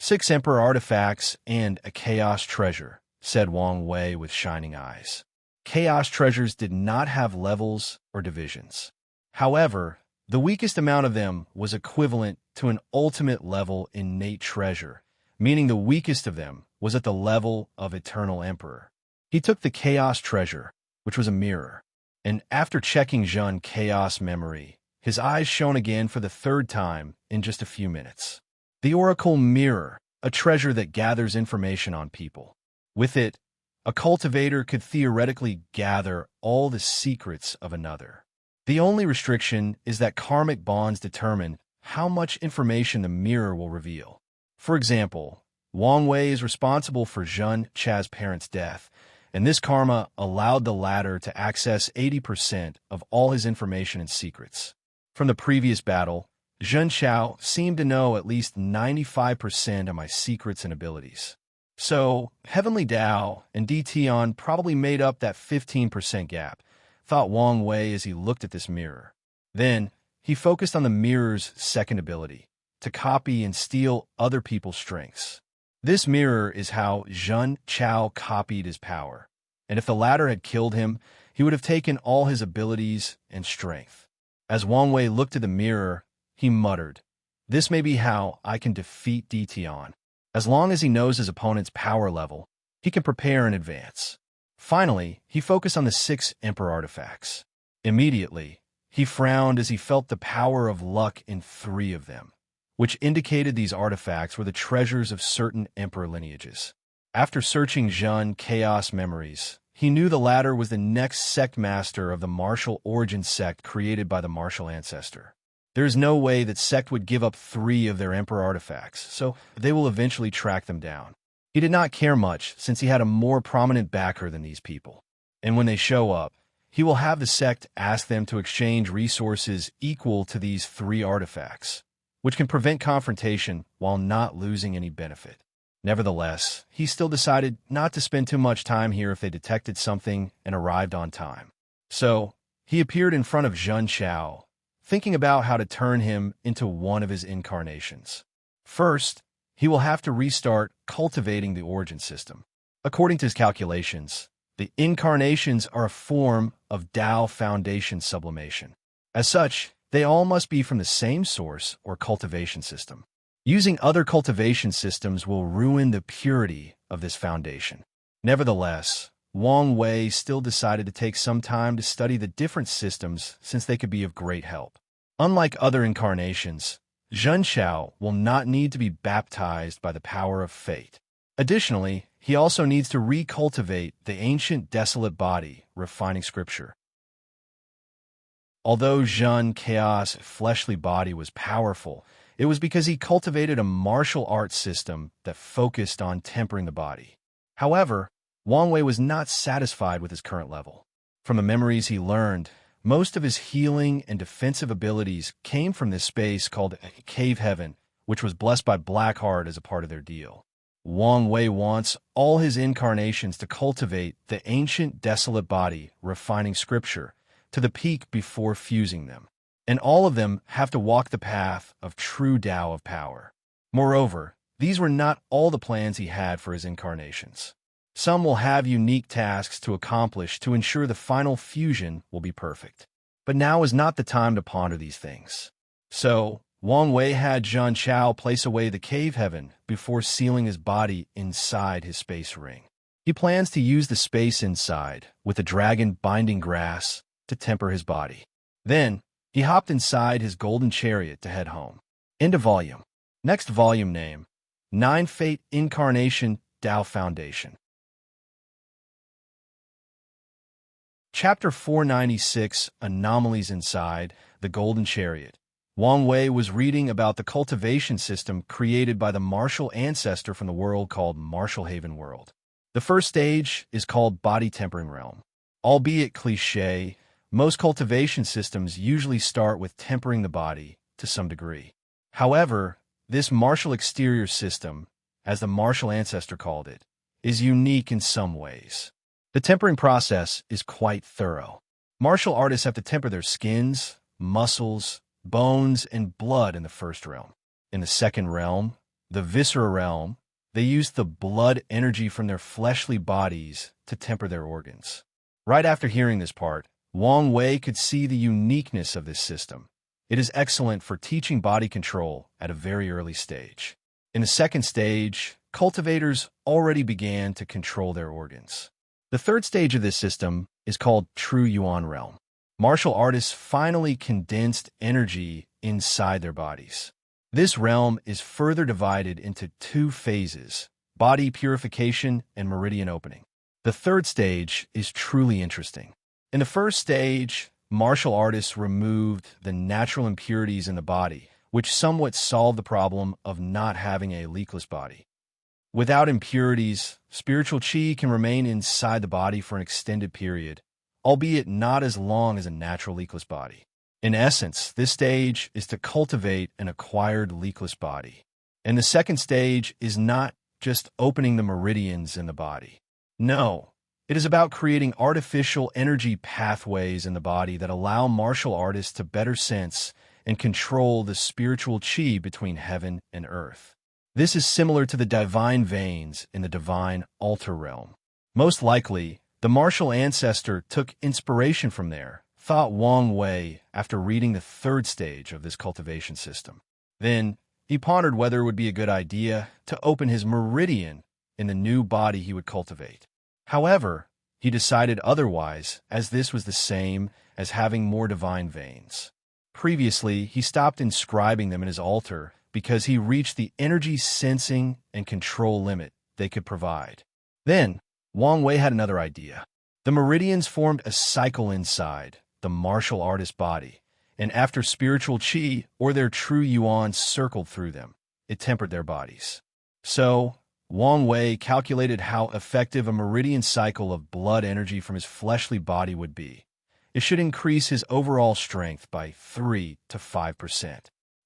6 Emperor artifacts and a chaos treasure, said Wang Wei with shining eyes. Chaos treasures did not have levels or divisions. However, the weakest amount of them was equivalent to an ultimate level innate treasure, meaning the weakest of them was at the level of Eternal Emperor. He took the chaos treasure, which was a mirror, and after checking Zhen chaos memory, his eyes shone again for the 3rd time in just a few minutes. The Oracle Mirror, a treasure that gathers information on people. With it, a cultivator could theoretically gather all the secrets of another. The only restriction is that karmic bonds determine how much information the mirror will reveal. For example, Wang Wei is responsible for Zhen Cha's parents' death, and this karma allowed the latter to access 80% of all his information and secrets. From the previous battle, Zhen Chao seemed to know at least 95% of my secrets and abilities. So, Heavenly Tao and Tian probably made up that 15% gap, thought Wang Wei as he looked at this mirror. Then, he focused on the mirror's second ability, to copy and steal other people's strengths. This mirror is how Zhen Chao copied his power, and if the latter had killed him, he would have taken all his abilities and strength. As Wang Wei looked at the mirror, he muttered, "This may be how I can defeat Tian." As long as he knows his opponent's power level, he can prepare in advance. Finally, he focused on the 6 Emperor artifacts. Immediately, he frowned as he felt the power of luck in 3 of them, which indicated these artifacts were the treasures of certain emperor lineages. After searching Zhen chaos memories, he knew the latter was the next sect master of the martial origin sect created by the martial ancestor. There is no way that sect would give up 3 of their emperor artifacts, so they will eventually track them down. He did not care much since he had a more prominent backer than these people. And when they show up, he will have the sect ask them to exchange resources equal to these 3 artifacts, which can prevent confrontation while not losing any benefit. Nevertheless, he still decided not to spend too much time here if they detected something and arrived on time. So, he appeared in front of Zhen Chao, thinking about how to turn him into one of his incarnations. First, he will have to restart cultivating the origin system. According to his calculations, the incarnations are a form of Tao Foundation sublimation. As such, they all must be from the same source or cultivation system. Using other cultivation systems will ruin the purity of this foundation. Nevertheless, Wang Wei still decided to take some time to study the different systems since they could be of great help. Unlike other incarnations, Zhen Xiao will not need to be baptized by the power of fate. Additionally, he also needs to recultivate the ancient desolate body, refining scripture. Although Zhen Chaos' fleshly body was powerful, it was because he cultivated a martial arts system that focused on tempering the body. However, Wang Wei was not satisfied with his current level. From the memories he learned, most of his healing and defensive abilities came from this space called Cave Heaven, which was blessed by Blackheart as a part of their deal. Wang Wei wants all his incarnations to cultivate the ancient desolate body, refining scripture, to the peak before fusing them. And all of them have to walk the path of true Tao of power. Moreover, these were not all the plans he had for his incarnations. Some will have unique tasks to accomplish to ensure the final fusion will be perfect. But now is not the time to ponder these things. So, Wang Wei had Zhen Xiao place away the cave heaven before sealing his body inside his space ring. He plans to use the space inside, with the dragon binding grass, to temper his body. Then, he hopped inside his golden chariot to head home. End of volume. Next volume name, 9 Fate Incarnation Tao Foundation. Chapter 496, Anomalies Inside, the Golden Chariot. Wang Wei was reading about the cultivation system created by the martial ancestor from the world called Martial Haven World. The first stage is called Body Tempering Realm. Albeit cliché, most cultivation systems usually start with tempering the body to some degree. However, this martial exterior system, as the martial ancestor called it, is unique in some ways. The tempering process is quite thorough. Martial artists have to temper their skins, muscles, bones, and blood in the first realm. In the second realm, the viscera realm, they use the blood energy from their fleshly bodies to temper their organs. Right after hearing this part, Wang Wei could see the uniqueness of this system. It is excellent for teaching body control at a very early stage. In the second stage, cultivators already began to control their organs. The third stage of this system is called True Yuan Realm. Martial artists finally condensed energy inside their bodies. This realm is further divided into 2 phases, body purification and meridian opening. The third stage is truly interesting. In the first stage, martial artists removed the natural impurities in the body, which somewhat solved the problem of not having a leakless body. Without impurities, spiritual qi can remain inside the body for an extended period, albeit not as long as a natural leakless body. In essence, this stage is to cultivate an acquired leakless body. And the second stage is not just opening the meridians in the body. No. It is about creating artificial energy pathways in the body that allow martial artists to better sense and control the spiritual qi between heaven and earth. This is similar to the divine veins in the divine altar realm. Most likely, the martial ancestor took inspiration from there, thought Wang Wei after reading the third stage of this cultivation system. Then, he pondered whether it would be a good idea to open his meridian in the new body he would cultivate. However, he decided otherwise, as this was the same as having more divine veins. Previously, he stopped inscribing them in his altar because he reached the energy sensing and control limit they could provide. Then, Wang Wei had another idea. The meridians formed a cycle inside the martial artist body, and after spiritual qi or their true yuan circled through them, it tempered their bodies. So, Wang Wei calculated how effective a meridian cycle of blood energy from his fleshly body would be. It should increase his overall strength by 3 to 5%.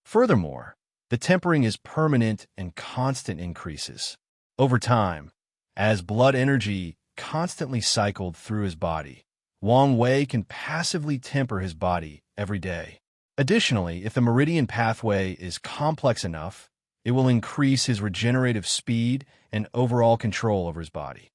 Furthermore, the tempering is permanent and constant increases. Over time, as blood energy constantly cycled through his body, Wang Wei can passively temper his body every day. Additionally, if the meridian pathway is complex enough, it will increase his regenerative speed and overall control over his body.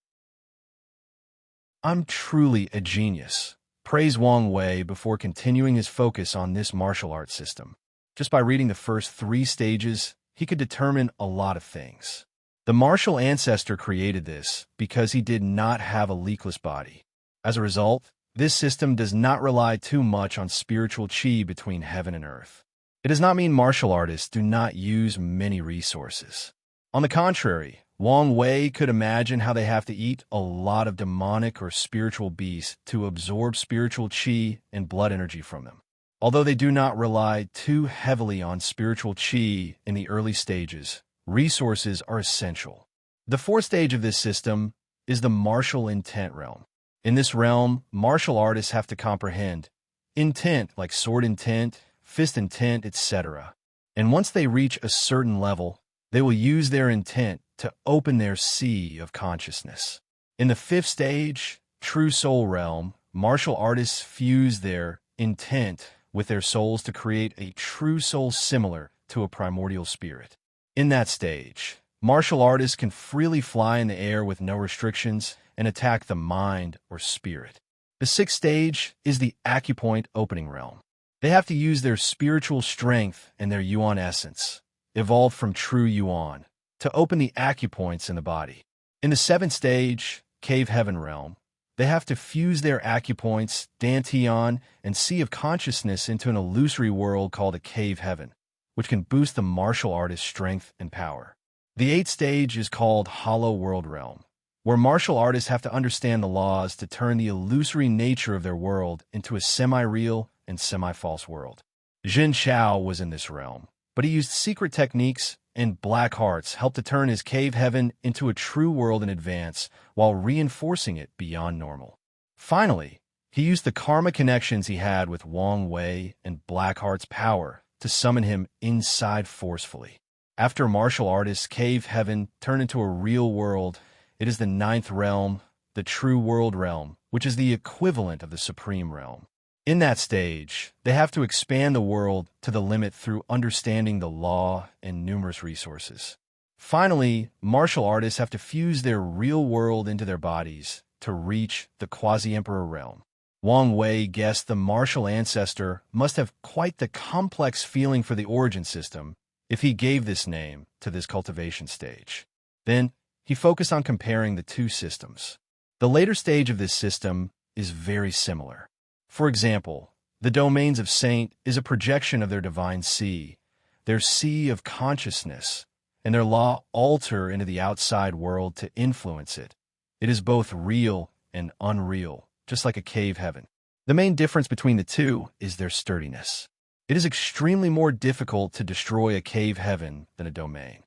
I'm truly a genius, praised Wang Wei before continuing his focus on this martial arts system. Just by reading the first 3 stages, he could determine a lot of things. The martial ancestor created this because he did not have a leakless body. As a result, this system does not rely too much on spiritual qi between heaven and earth. It does not mean martial artists do not use many resources. On the contrary, Wang Wei could imagine how they have to eat a lot of demonic or spiritual beasts to absorb spiritual qi and blood energy from them. Although they do not rely too heavily on spiritual qi in the early stages, resources are essential. The 4th stage of this system is the martial intent realm. In this realm, martial artists have to comprehend intent like sword intent, fist intent, etc. And once they reach a certain level, they will use their intent to open their sea of consciousness. In the 5th stage, true soul realm, martial artists fuse their intent with their souls to create a true soul similar to a primordial spirit. In that stage, martial artists can freely fly in the air with no restrictions and attack the mind or spirit. The 6th stage is the acupoint opening realm. They have to use their spiritual strength and their yuan essence, evolved from true yuan, to open the acupoints in the body. In the 7th stage, cave heaven realm, they have to fuse their acupoints, dantian, and sea of consciousness into an illusory world called a cave heaven, which can boost the martial artist's strength and power. The 8th stage is called hollow world realm, where martial artists have to understand the laws to turn the illusory nature of their world into a semi-real and semi-false world. Jin Chao was in this realm, but he used secret techniques, and black hearts helped to turn his cave heaven into a true world in advance while reinforcing it beyond normal. Finally, he used the karma connections he had with Wang Wei and Blackheart's power to summon him inside forcefully. After martial artists' cave heaven turned into a real world, it is the 9th realm, the true world realm, which is the equivalent of the supreme realm. In that stage, they have to expand the world to the limit through understanding the law and numerous resources. Finally, martial artists have to fuse their real world into their bodies to reach the quasi-emperor realm. Wang Wei guessed the martial ancestor must have quite the complex feeling for the origin system if he gave this name to this cultivation stage. Then, he focused on comparing the 2 systems. The later stage of this system is very similar. For example, the domains of saint is a projection of their divine sea, their sea of consciousness, and their law alter into the outside world to influence it. It is both real and unreal, just like a cave heaven. The main difference between the 2 is their sturdiness. It is extremely more difficult to destroy a cave heaven than a domain.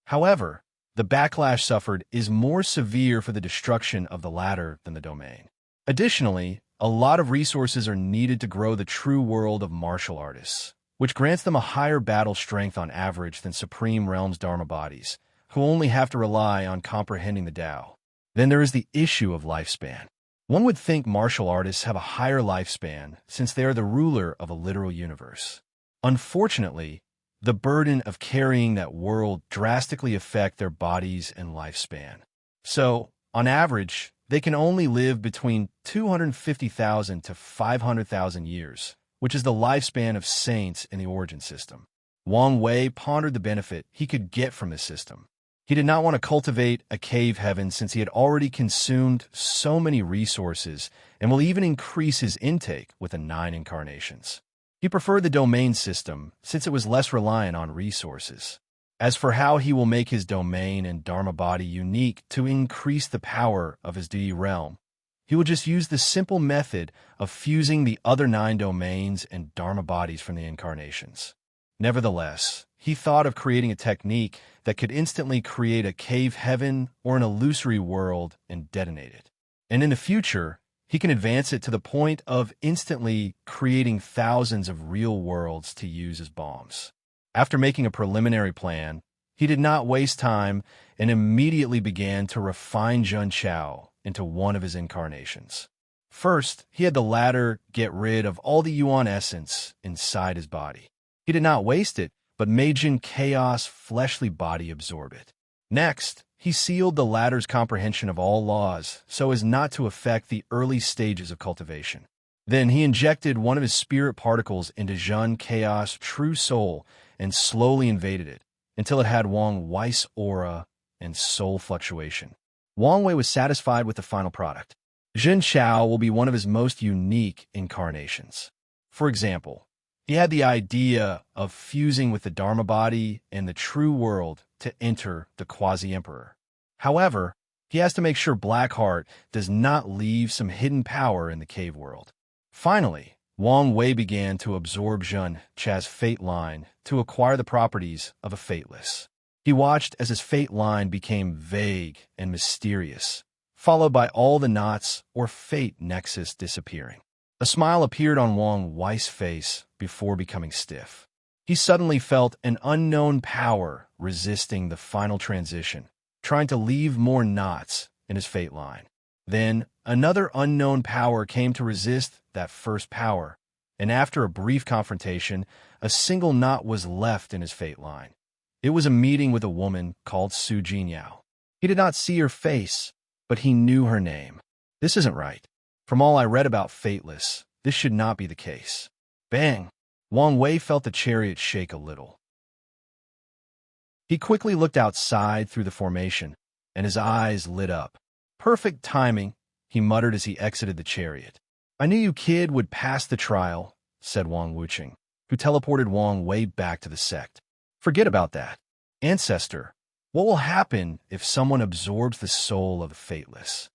However, the backlash suffered is more severe for the destruction of the latter than the domain. Additionally, a lot of resources are needed to grow the true world of martial artists, which grants them a higher battle strength on average than Supreme Realm's Dharma bodies, who only have to rely on comprehending the Tao. Then there is the issue of lifespan. One would think martial artists have a higher lifespan since they are the ruler of a literal universe. Unfortunately, the burden of carrying that world drastically affect their bodies and lifespan. So, on average, they can only live between 250,000 to 500,000 years, which is the lifespan of saints in the origin system. Wang Wei pondered the benefit he could get from this system. He did not want to cultivate a cave heaven since he had already consumed so many resources and will even increase his intake with the 9 incarnations. He preferred the domain system since it was less reliant on resources. As for how he will make his domain and Dharma body unique to increase the power of his deity realm, he will just use the simple method of fusing the other 9 domains and Dharma bodies from the incarnations. Nevertheless, he thought of creating a technique that could instantly create a cave heaven or an illusory world and detonate it. And in the future, he can advance it to the point of instantly creating thousands of real worlds to use as bombs. After making a preliminary plan, he did not waste time and immediately began to refine Jun Chao into one of his incarnations. First, he had the latter get rid of all the Yuan essence inside his body. He did not waste it, but made Jin Chaos' fleshly body absorb it. Next, he sealed the latter's comprehension of all laws so as not to affect the early stages of cultivation. Then he injected one of his spirit particles into Zhun Chaos' true soul and slowly invaded it until it had Wang Wei's aura and soul fluctuation. Wang Wei was satisfied with the final product. Jin Chao will be one of his most unique incarnations. For example, he had the idea of fusing with the Dharma body and the true world to enter the Quasi-Emperor. However, he has to make sure Blackheart does not leave some hidden power in the cave world. Finally, Wang Wei began to absorb Zhun Cha's fate line to acquire the properties of a fateless. He watched as his fate line became vague and mysterious, followed by all the knots or fate nexus disappearing. A smile appeared on Wang Wei's face before becoming stiff. He suddenly felt an unknown power resisting the final transition, trying to leave more knots in his fate line. Then, another unknown power came to resist that first power, and after a brief confrontation, a single knot was left in his fate line. It was a meeting with a woman called Su Jinyao. He did not see her face, but he knew her name. This isn't right. From all I read about Fateless, this should not be the case. Bang! Wang Wei felt the chariot shake a little. He quickly looked outside through the formation, and his eyes lit up. Perfect timing, he muttered as he exited the chariot. I knew you kid would pass the trial, said Wang Wuqing, who teleported Wang Wei back to the sect. Forget about that. Ancestor, what will happen if someone absorbs the soul of the Fateless?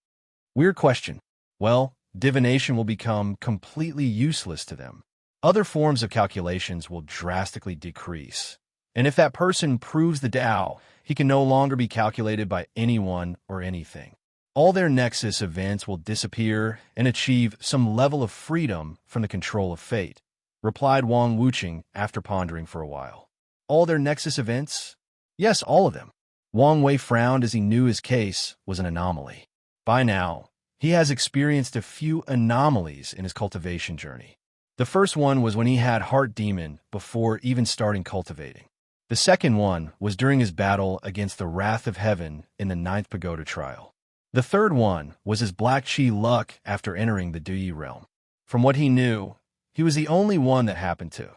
Weird question. Well, divination will become completely useless to them. Other forms of calculations will drastically decrease. And if that person proves the Tao, he can no longer be calculated by anyone or anything. All their nexus events will disappear and achieve some level of freedom from the control of fate, replied Wang Wuqing after pondering for a while. All their nexus events? Yes, all of them. Wang Wei frowned as he knew his case was an anomaly. By now, he has experienced a few anomalies in his cultivation journey. The first one was when he had Heart Demon before even starting cultivating. The second one was during his battle against the Wrath of Heaven in the 9th Pagoda trial. The third one was his Black Chi luck after entering the Duyi realm. From what he knew, he was the only one that happened to.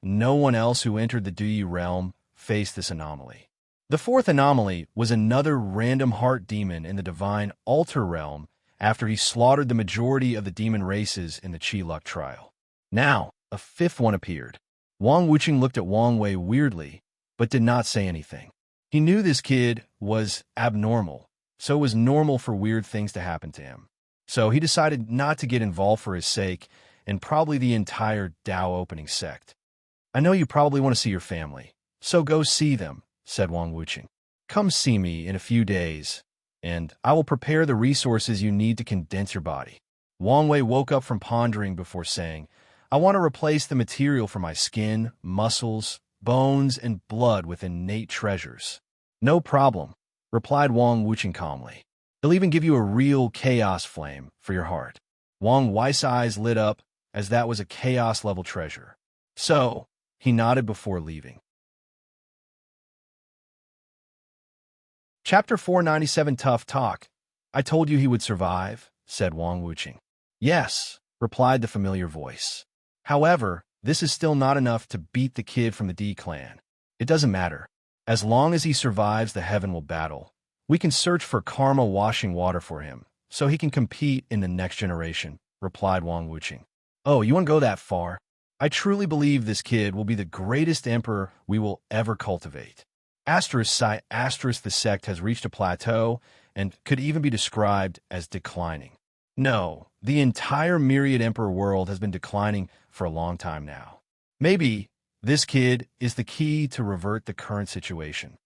No one else who entered the Duyi realm faced this anomaly. The fourth anomaly was another random heart demon in the divine altar realm after he slaughtered the majority of the demon races in the Chi luck trial. Now, a fifth one appeared. Wang Wuqing looked at Wang Wei weirdly, but did not say anything. He knew this kid was abnormal, so it was normal for weird things to happen to him. So he decided not to get involved for his sake and probably the entire Tao opening sect. I know you probably want to see your family, so go see them, said Wang Wuqing. Come see me in a few days, and I will prepare the resources you need to condense your body. Wang Wei woke up from pondering before saying, I want to replace the material for my skin, muscles, bones, and blood with innate treasures. No problem, replied Wang Wuqing calmly. They'll even give you a real chaos flame for your heart. Wang Wei's eyes lit up as that was a chaos-level treasure. So, he nodded before leaving. Chapter 497 Tough Talk. I told you he would survive, said Wang Wuqing. Yes, replied the familiar voice. However, this is still not enough to beat the kid from the D clan. It doesn't matter. As long as he survives the Heavenwell battle, we can search for karma washing water for him, so he can compete in the next generation, replied Wang Wuqing. Oh, you want to go that far? I truly believe this kid will be the greatest emperor we will ever cultivate. The sect has reached a plateau and could even be described as declining. No, the entire Myriad Emperor world has been declining for a long time now. Maybe this kid is the key to revert the current situation.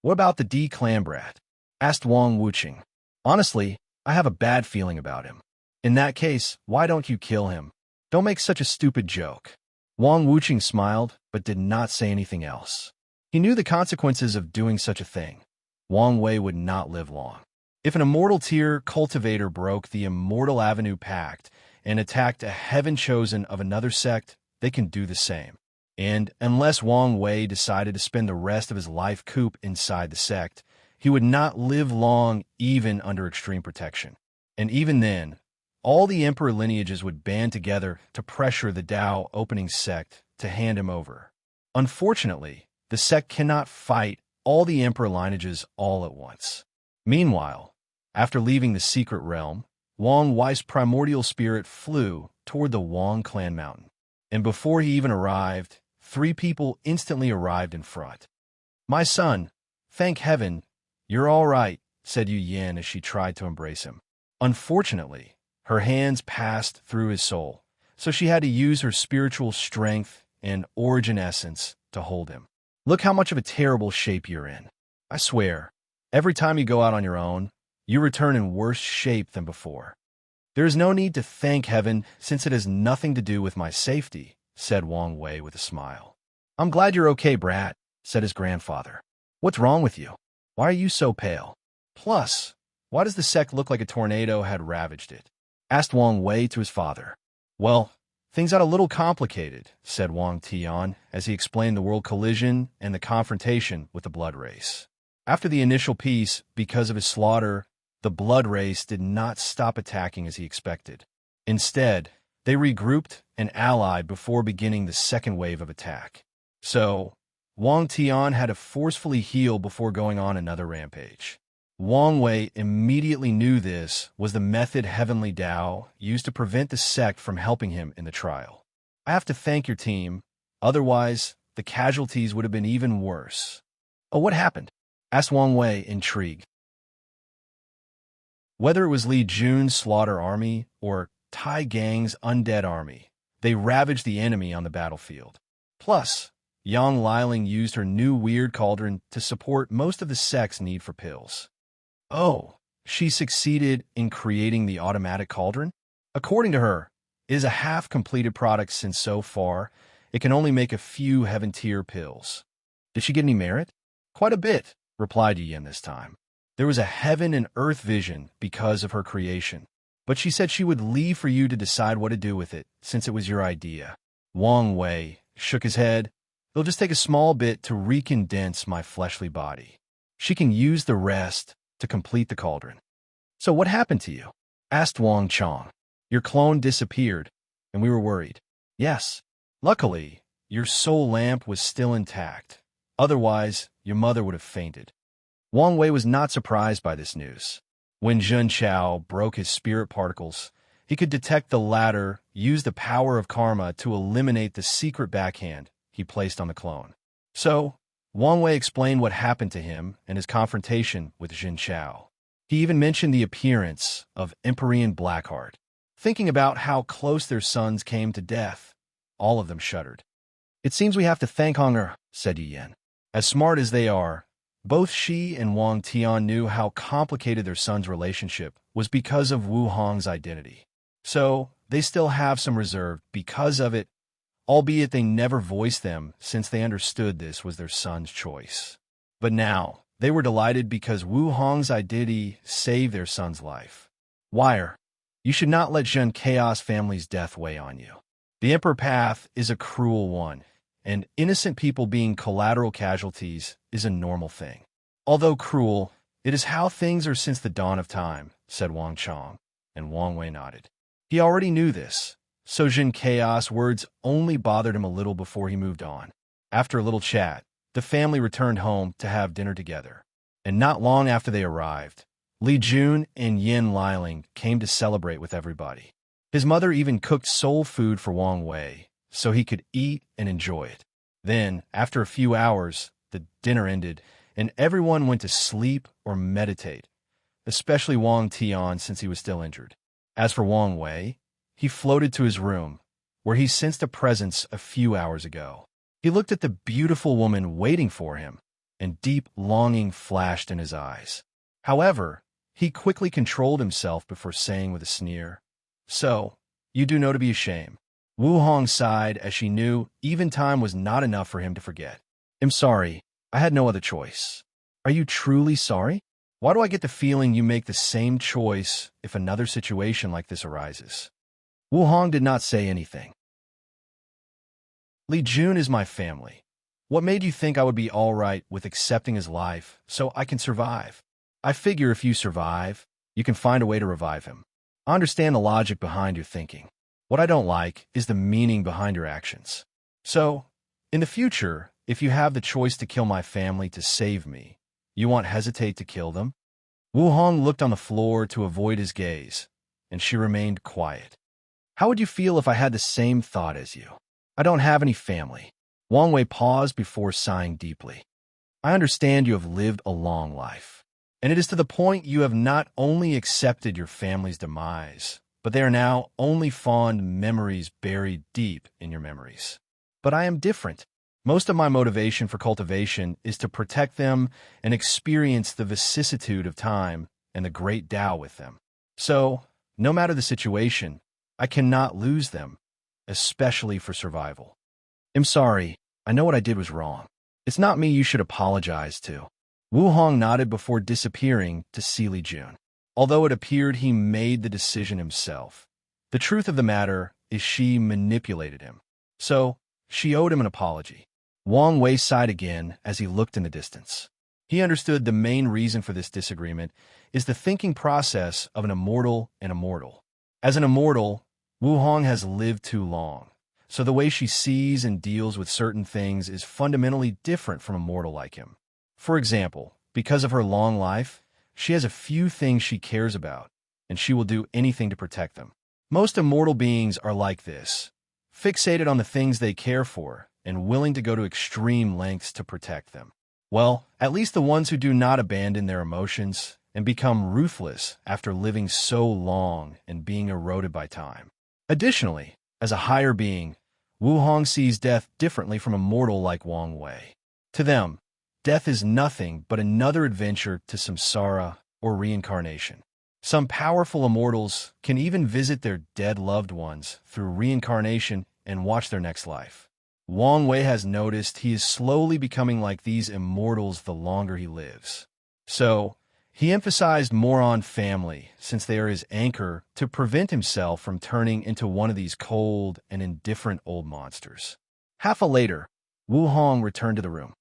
What about the D clan brat? Asked Wang Wuqing. Honestly, I have a bad feeling about him. In that case, why don't you kill him? Don't make such a stupid joke. Wang Wuqing smiled, but did not say anything else. He knew the consequences of doing such a thing. Wang Wei would not live long. If an Immortal Tier cultivator broke the Immortal Avenue Pact and attacked a heaven chosen of another sect, they can do the same. And unless Wang Wei decided to spend the rest of his life coop inside the sect, he would not live long even under extreme protection. And even then, all the emperor lineages would band together to pressure the Tao opening sect to hand him over. Unfortunately, the sect cannot fight all the emperor lineages all at once. Meanwhile, after leaving the secret realm, Wang Wei's primordial spirit flew toward the Wang clan mountain. And before he even arrived, 3 people instantly arrived in front. "My son, thank heaven, you're all right," said Yu Yin as she tried to embrace him. Unfortunately, her hands passed through his soul, so she had to use her spiritual strength and origin essence to hold him. "Look how much of a terrible shape you're in. I swear, every time you go out on your own, you return in worse shape than before." "There is no need to thank heaven since it has nothing to do with my safety," said Wang Wei with a smile. "I'm glad you're okay, brat," said his grandfather. "What's wrong with you? Why are you so pale? Plus, why does the sect look like a tornado had ravaged it?" asked Wang Wei to his father. "Well, things got a little complicated," said Wang Tian as he explained the world collision and the confrontation with the blood race. After the initial peace, because of his slaughter, the blood race did not stop attacking as he expected. Instead, they regrouped and allied before beginning the second wave of attack. So, Wang Tian had to forcefully heal before going on another rampage. Wang Wei immediately knew this was the method Heavenly Tao used to prevent the sect from helping him in the trial. "I have to thank your team, otherwise the casualties would have been even worse." "Oh, what happened?" asked Wang Wei, intrigued. Whether it was Li Jun's slaughter army or Tai Gang's undead army, they ravaged the enemy on the battlefield. Plus, Yang Liling used her new weird cauldron to support most of the sect's need for pills. Oh, she succeeded in creating the automatic cauldron? According to her, it is a half-completed product since so far, it can only make a few heaven-tier pills. Did she get any merit? Quite a bit, replied Yin this time. There was a heaven and earth vision because of her creation, but she said she would leave for you to decide what to do with it, since it was your idea. Wang Wei shook his head. "It'll just take a small bit to recondense my fleshly body. She can use the rest to complete the cauldron." "So what happened to you?" asked Wang Chong. "Your clone disappeared, and we were worried." "Yes. Luckily, your soul lamp was still intact. Otherwise, your mother would have fainted." Wang Wei was not surprised by this news. When Zhen Chao broke his spirit particles, he could detect the latter use the power of karma to eliminate the secret backhand he placed on the clone. So, Wang Wei explained what happened to him and his confrontation with Zhen Chao. He even mentioned the appearance of Empyrean Blackheart. Thinking about how close their sons came to death, all of them shuddered. "It seems we have to thank Honger," said Yi Yan. As smart as they are, both she and Wang Tian knew how complicated their son's relationship was because of Wu Hong's identity. So, they still have some reserve because of it, albeit they never voiced them since they understood this was their son's choice. But now, they were delighted because Wu Hong's identity saved their son's life. "Wire, you should not let Zhen Chaos family's death weigh on you. The Emperor path is a cruel one, and innocent people being collateral casualties is a normal thing. Although cruel, it is how things are since the dawn of time," said Wang Chong, and Wang Wei nodded. He already knew this, so Zhen Chaos' words only bothered him a little before he moved on. After a little chat, the family returned home to have dinner together. And not long after they arrived, Li Jun and Yin Liling came to celebrate with everybody. His mother even cooked soul food for Wang Wei, so he could eat and enjoy it. Then, after a few hours, the dinner ended, and everyone went to sleep or meditate, especially Wang Tian since he was still injured. As for Wang Wei, he floated to his room, where he sensed a presence a few hours ago. He looked at the beautiful woman waiting for him, and deep longing flashed in his eyes. However, he quickly controlled himself before saying with a sneer, "So, you do know to be a shame." Wu Hong sighed as she knew even time was not enough for him to forget. "I'm sorry, I had no other choice." "Are you truly sorry? Why do I get the feeling you make the same choice if another situation like this arises?" Wu Hong did not say anything. "Li Jun is my family. What made you think I would be all right with accepting his life so I can survive? I figure if you survive, you can find a way to revive him. I understand the logic behind your thinking. What I don't like is the meaning behind your actions. So, in the future, if you have the choice to kill my family to save me, you won't hesitate to kill them? Wu Hong looked on the floor to avoid his gaze, and she remained quiet. How would you feel if I had the same thought as you? I don't have any family. Wang Wei paused before sighing deeply. I understand you have lived a long life, and it is to the point you have not only accepted your family's demise, but they are now only fond memories buried deep in your memories. But I am different. Most of my motivation for cultivation is to protect them and experience the vicissitude of time and the great Tao with them. So, no matter the situation, I cannot lose them, especially for survival. I'm sorry. I know what I did was wrong. It's not me you should apologize to. Wu Hong nodded before disappearing to Li Jun. Although it appeared he made the decision himself, the truth of the matter is she manipulated him. So, she owed him an apology. Wang Wei sighed again as he looked in the distance. He understood the main reason for this disagreement is the thinking process of an immortal and immortal. As an immortal, Wu Hong has lived too long, so the way she sees and deals with certain things is fundamentally different from a mortal like him. For example, because of her long life, she has a few things she cares about, and she will do anything to protect them. Most immortal beings are like this, fixated on the things they care for and willing to go to extreme lengths to protect them. Well, at least the ones who do not abandon their emotions and become ruthless after living so long and being eroded by time. Additionally, as a higher being, Wu Hong sees death differently from a mortal like Wang Wei. To them, death is nothing but another adventure to samsara or reincarnation. Some powerful immortals can even visit their dead loved ones through reincarnation and watch their next life. Wang Wei has noticed he is slowly becoming like these immortals the longer he lives. So, he emphasized more on family, since they are his anchor, to prevent himself from turning into one of these cold and indifferent old monsters. Half a later, Wu Hong returned to the room.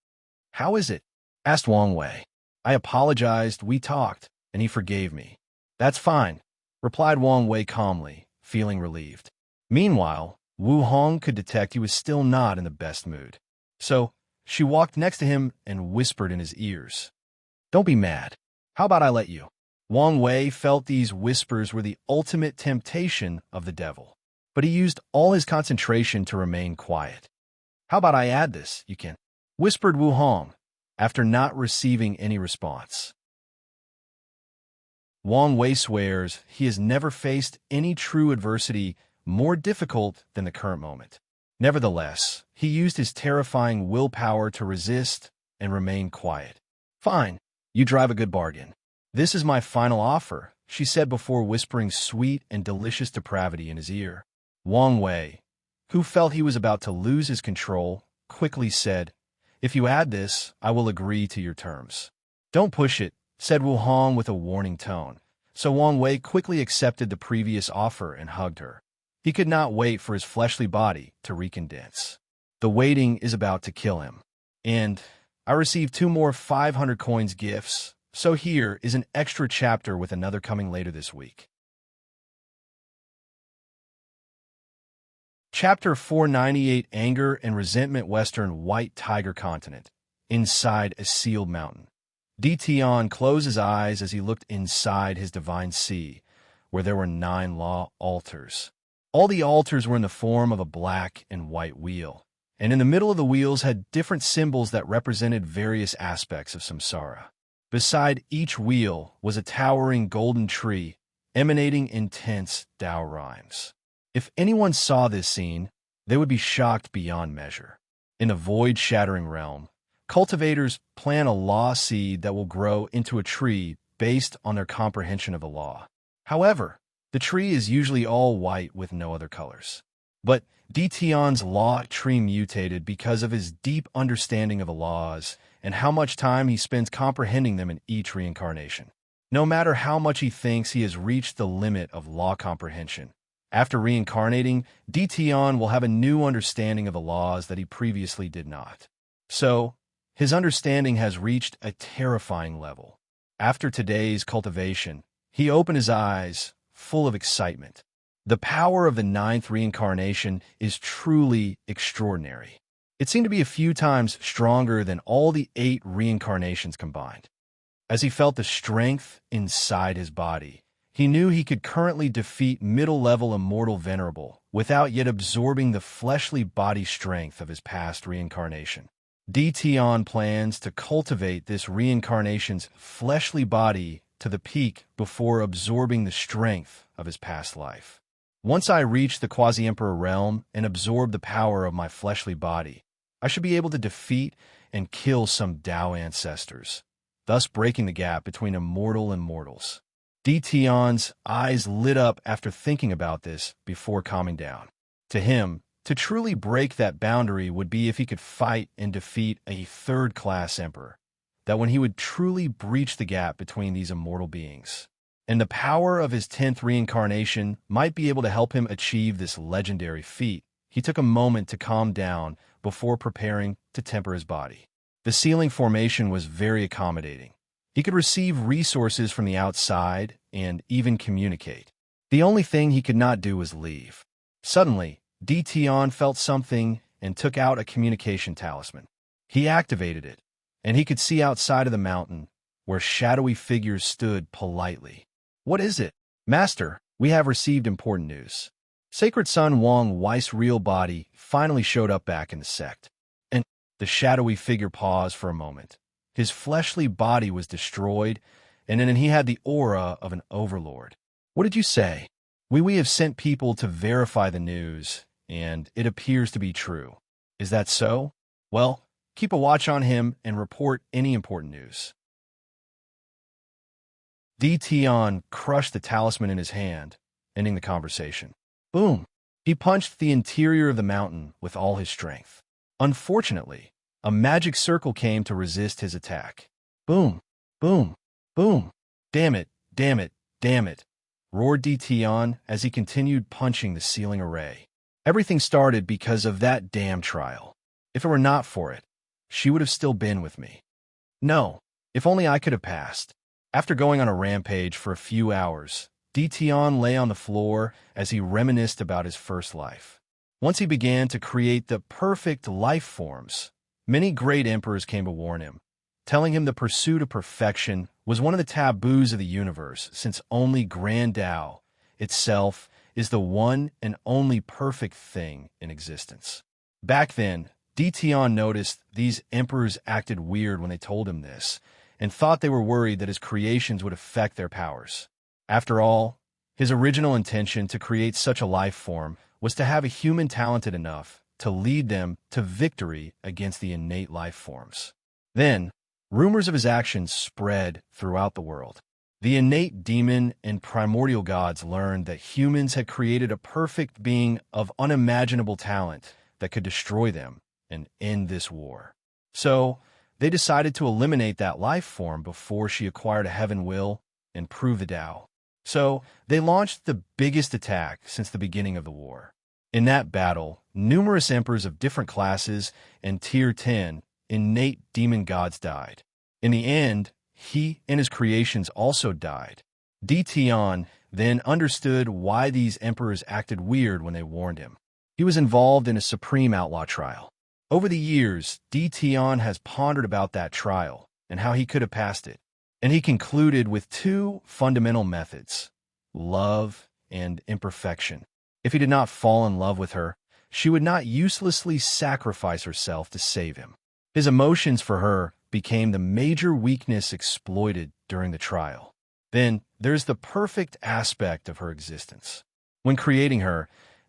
"How is it?" asked Wang Wei. "I apologized, we talked, and he forgave me." "That's fine," replied Wang Wei calmly, feeling relieved. Meanwhile, Wu Hong could detect he was still not in the best mood. So, she walked next to him and whispered in his ears, "Don't be mad. How about I let you?" Wang Wei felt these whispers were the ultimate temptation of the devil, but he used all his concentration to remain quiet. "How about I add this, you can?" whispered Wu Hong, after not receiving any response. Wang Wei swears he has never faced any true adversity more difficult than the current moment. Nevertheless, he used his terrifying willpower to resist and remain quiet. "Fine, you drive a good bargain. This is my final offer," she said before whispering sweet and delicious depravity in his ear. Wang Wei, who felt he was about to lose his control, quickly said, "If you add this, I will agree to your terms." "Don't push it," said Wu Hong with a warning tone. So Wang Wei quickly accepted the previous offer and hugged her. He could not wait for his fleshly body to recondense. The waiting is about to kill him. And I received 2 more 500 coins gifts, so here is an extra chapter with another coming later this week. Chapter 498, Anger and Resentment, Western White Tiger Continent, inside a sealed mountain. Tian closed his eyes as he looked inside his divine sea, where there were 9 law altars. All the altars were in the form of a black and white wheel, and in the middle of the wheels had different symbols that represented various aspects of samsara. Beside each wheel was a towering golden tree, emanating intense Tao rhymes. If anyone saw this scene, they would be shocked beyond measure. In the void-shattering realm, cultivators plant a law seed that will grow into a tree based on their comprehension of the law. However, the tree is usually all white with no other colors. But Tian's law tree mutated because of his deep understanding of the laws and how much time he spends comprehending them in each reincarnation. No matter how much he thinks he has reached the limit of law comprehension, after reincarnating, Tian will have a new understanding of the laws that he previously did not. So, his understanding has reached a terrifying level. After today's cultivation, he opened his eyes, full of excitement. The power of the ninth reincarnation is truly extraordinary. It seemed to be a few times stronger than all the 8 reincarnations combined. As he felt the strength inside his body, he knew he could currently defeat middle-level immortal Venerable without yet absorbing the fleshly body strength of his past reincarnation. Tion plans to cultivate this reincarnation's fleshly body to the peak before absorbing the strength of his past life. Once I reach the Quasi-Emperor realm and absorb the power of my fleshly body, I should be able to defeat and kill some Tao ancestors, thus breaking the gap between immortal and mortals. Tion's eyes lit up after thinking about this before calming down. To him, to truly break that boundary would be if he could fight and defeat a third-class emperor, that when he would truly breach the gap between these immortal beings. And the power of his 10th reincarnation might be able to help him achieve this legendary feat. He took a moment to calm down before preparing to temper his body. The ceiling formation was very accommodating. He could receive resources from the outside and even communicate. The only thing he could not do was leave. Suddenly, Tion felt something and took out a communication talisman. He activated it, and he could see outside of the mountain, where shadowy figures stood politely. "What is it?" "Master, we have received important news. Sacred Son Wang Wei's real body finally showed up back in the sect." And the shadowy figure paused for a moment. His fleshly body was destroyed, and then he had the aura of an overlord. "What did you say?" We have sent people to verify the news, and it appears to be true." "Is that so?" "Well, keep a watch on him and report any important news." Tion crushed the talisman in his hand, ending the conversation. Boom! He punched the interior of the mountain with all his strength. Unfortunately, a magic circle came to resist his attack. Boom! Boom! Boom! "Damn it! Damn it! Damn it!" roared Tion as he continued punching the ceiling array. "Everything started because of that damn trial. If it were not for it, she would have still been with me. No, if only I could have passed." After going on a rampage for a few hours, Tion lay on the floor as he reminisced about his first life. Once he began to create the perfect life forms, many great emperors came to warn him, telling him the pursuit of perfection was one of the taboos of the universe, since only Grand Tao itself is the one and only perfect thing in existence. Back then, Tion noticed these emperors acted weird when they told him this, and thought they were worried that his creations would affect their powers. After all, his original intention to create such a life form was to have a human talented enough to lead them to victory against the innate life forms. Then, rumors of his actions spread throughout the world. The innate demon and primordial gods learned that humans had created a perfect being of unimaginable talent that could destroy them and end this war. So, they decided to eliminate that life form before she acquired a heaven will and prove the Tao. So, they launched the biggest attack since the beginning of the war. In that battle, numerous emperors of different classes and Tier 10 innate demon gods died. In the end, he and his creations also died. Tion then understood why these emperors acted weird when they warned him. He was involved in a supreme outlaw trial. Over the years, Tion has pondered about that trial and how he could have passed it. And he concluded with 2 fundamental methods: love and imperfection. If he did not fall in love with her, she would not uselessly sacrifice herself to save him. His emotions for her became the major weakness exploited during the trial. Then there's the perfect aspect of her existence. When creating her,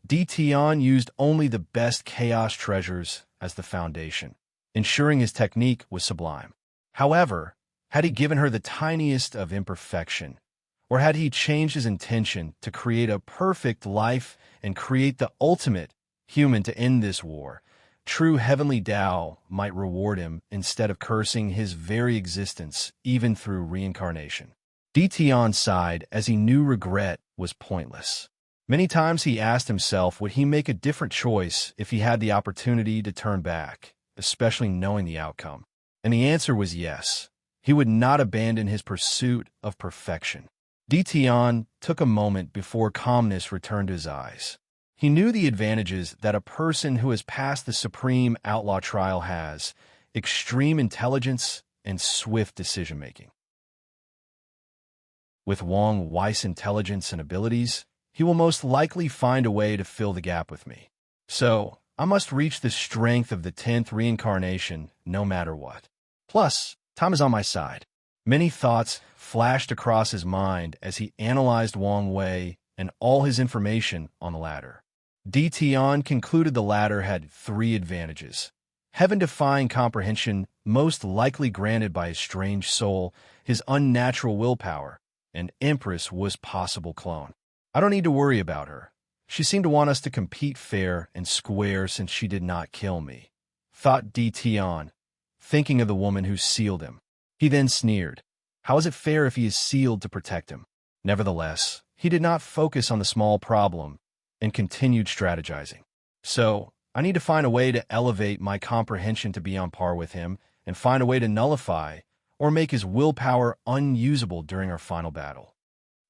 Tion used only the best chaos treasures as the foundation, ensuring his technique was sublime. However, had he given her the tiniest of imperfection, or had he changed his intention to create a perfect life and create the ultimate human to end this war, true heavenly Tao might reward him instead of cursing his very existence, even through reincarnation. Tion sighed as he knew regret was pointless. Many times he asked himself would he make a different choice if he had the opportunity to turn back, especially knowing the outcome. And the answer was yes. He would not abandon his pursuit of perfection. Dition took a moment before calmness returned to his eyes. He knew the advantages that a person who has passed the supreme outlaw trial has: extreme intelligence and swift decision-making. With Wang Wei's intelligence and abilities, he will most likely find a way to fill the gap with me. So, I must reach the strength of the 10th reincarnation no matter what. Plus, time is on my side. Many thoughts flashed across his mind as he analyzed Wang Wei and all his information on the ladder. Dition concluded the ladder had 3 advantages: heaven-defying comprehension, most likely granted by his strange soul, his unnatural willpower, and Empress was possible clone. I don't need to worry about her. She seemed to want us to compete fair and square since she did not kill me, thought Dition, thinking of the woman who sealed him. He then sneered. How is it fair if he is sealed to protect him? Nevertheless, he did not focus on the small problem and continued strategizing. So, I need to find a way to elevate my comprehension to be on par with him and find a way to nullify or make his willpower unusable during our final battle.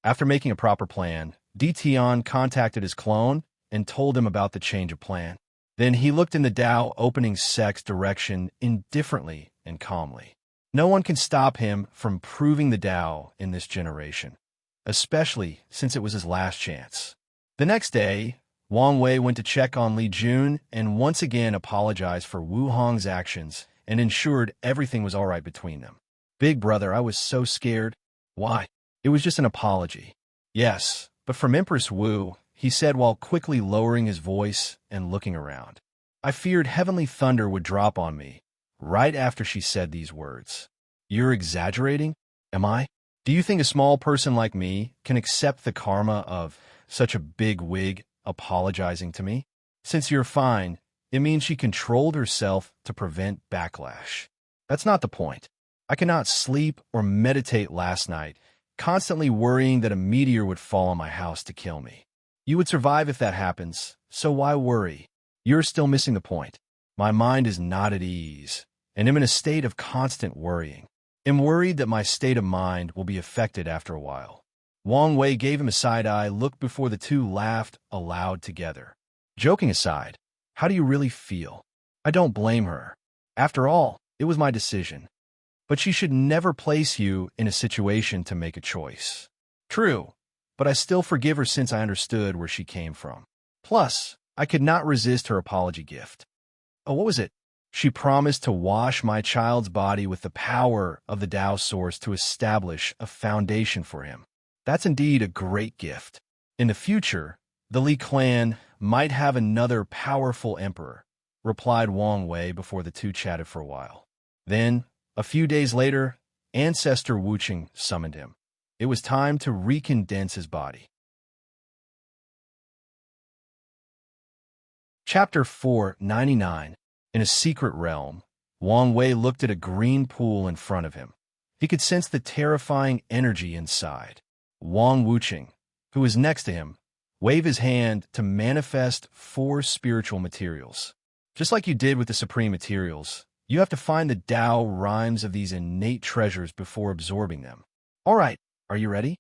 After making a proper plan, Dition contacted his clone and told him about the change of plan. Then he looked in the Tao opening sect's direction indifferently and calmly. No one can stop him from proving the Tao in this generation, especially since it was his last chance. The next day, Wang Wei went to check on Li Jun and once again apologized for Wu Hong's actions and ensured everything was all right between them. Big brother, I was so scared. Why? It was just an apology. Yes, but from Empress Wu, he said while quickly lowering his voice and looking around. I feared heavenly thunder would drop on me right after she said these words. You're exaggerating? Am I? Do you think a small person like me can accept the karma of such a big wig apologizing to me? Since you're fine, it means she controlled herself to prevent backlash. That's not the point. I cannot sleep or meditate last night, constantly worrying that a meteor would fall on my house to kill me. You would survive if that happens, so why worry? You're still missing the point. My mind is not at ease, and I'm in a state of constant worrying. I'm worried that my state of mind will be affected after a while. Wang Wei gave him a side-eye look before the two laughed aloud together. Joking aside, how do you really feel? I don't blame her. After all, it was my decision. But she should never place you in a situation to make a choice. True, but I still forgive her since I understood where she came from. Plus, I could not resist her apology gift. Oh, what was it? She promised to wash my child's body with the power of the Tao Source to establish a foundation for him. That's indeed a great gift. In the future, the Li clan might have another powerful emperor, replied Wang Wei before the two chatted for a while. Then, a few days later, Ancestor Wuching summoned him. It was time to recondense his body. Chapter 499. In a secret realm, Wang Wei looked at a green pool in front of him. He could sense the terrifying energy inside. Wang Wuching, who was next to him, waved his hand to manifest 4 spiritual materials. Just like you did with the supreme materials, you have to find the Tao rhymes of these innate treasures before absorbing them. All right, are you ready?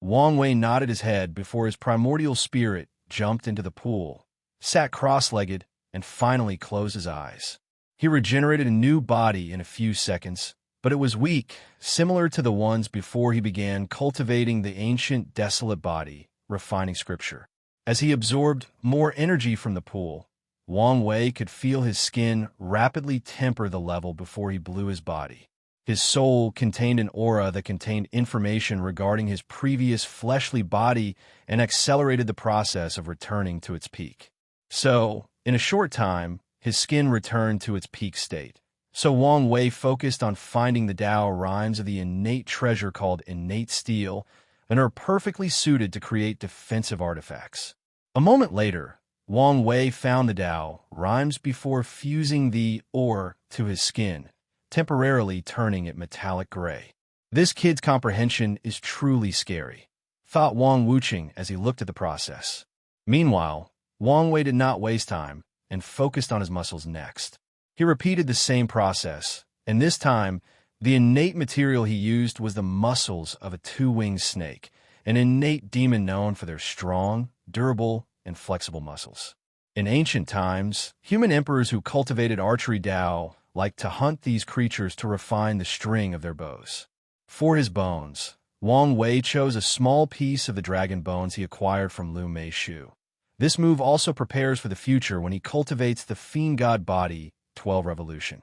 Wang Wei nodded his head before his primordial spirit jumped into the pool, sat cross-legged, and finally closed his eyes. He regenerated a new body in a few seconds, but it was weak, similar to the ones before he began cultivating the ancient desolate body, refining scripture. As he absorbed more energy from the pool, Wang Wei could feel his skin rapidly temper the level before he blew his body. His soul contained an aura that contained information regarding his previous fleshly body and accelerated the process of returning to its peak. So, in a short time, his skin returned to its peak state. So Wang Wei focused on finding the Tao rhymes of the innate treasure called innate steel and are perfectly suited to create defensive artifacts. A moment later, Wang Wei found the Tao rhymes before fusing the ore to his skin, temporarily turning it metallic gray. This kid's comprehension is truly scary, thought Wang Wuching as he looked at the process. Meanwhile, Wang Wei did not waste time and focused on his muscles next. He repeated the same process, and this time, the innate material he used was the muscles of a two-winged snake, an innate demon known for their strong, durable, and flexible muscles. In ancient times, human emperors who cultivated archery Dao liked to hunt these creatures to refine the string of their bows. For his bones, Wang Wei chose a small piece of the dragon bones he acquired from Lu Mei Shu. This move also prepares for the future when he cultivates the Fiend God Body 12 Revolution.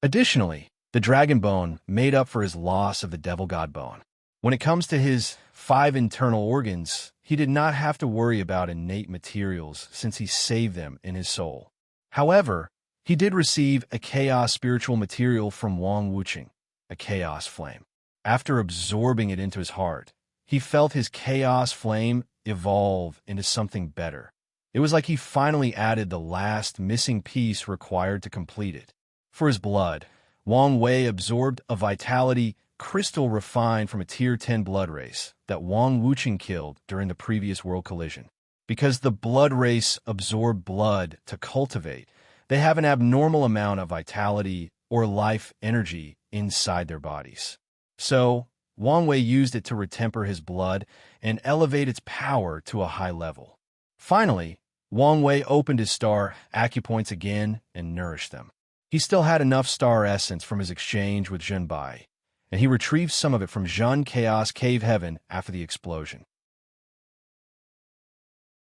Additionally, the dragon bone made up for his loss of the Devil God Bone. When it comes to his 5 internal organs, he did not have to worry about innate materials since he saved them in his soul. However, he did receive a chaos spiritual material from Wang Wuqing, a chaos flame. After absorbing it into his heart, he felt his chaos flame evolve into something better. It was like he finally added the last missing piece required to complete it. For his blood, Wang Wei absorbed a vitality crystal refined from a Tier 10 blood race that Wang Wuqing killed during the previous world collision. Because the blood race absorbed blood to cultivate, they have an abnormal amount of vitality or life energy inside their bodies. So, Wang Wei used it to retemper his blood and elevate its power to a high level. Finally, Wang Wei opened his star acupoints again and nourished them. He still had enough star essence from his exchange with Zhen Bai, and he retrieved some of it from Zhen Chaos Cave Heaven after the explosion.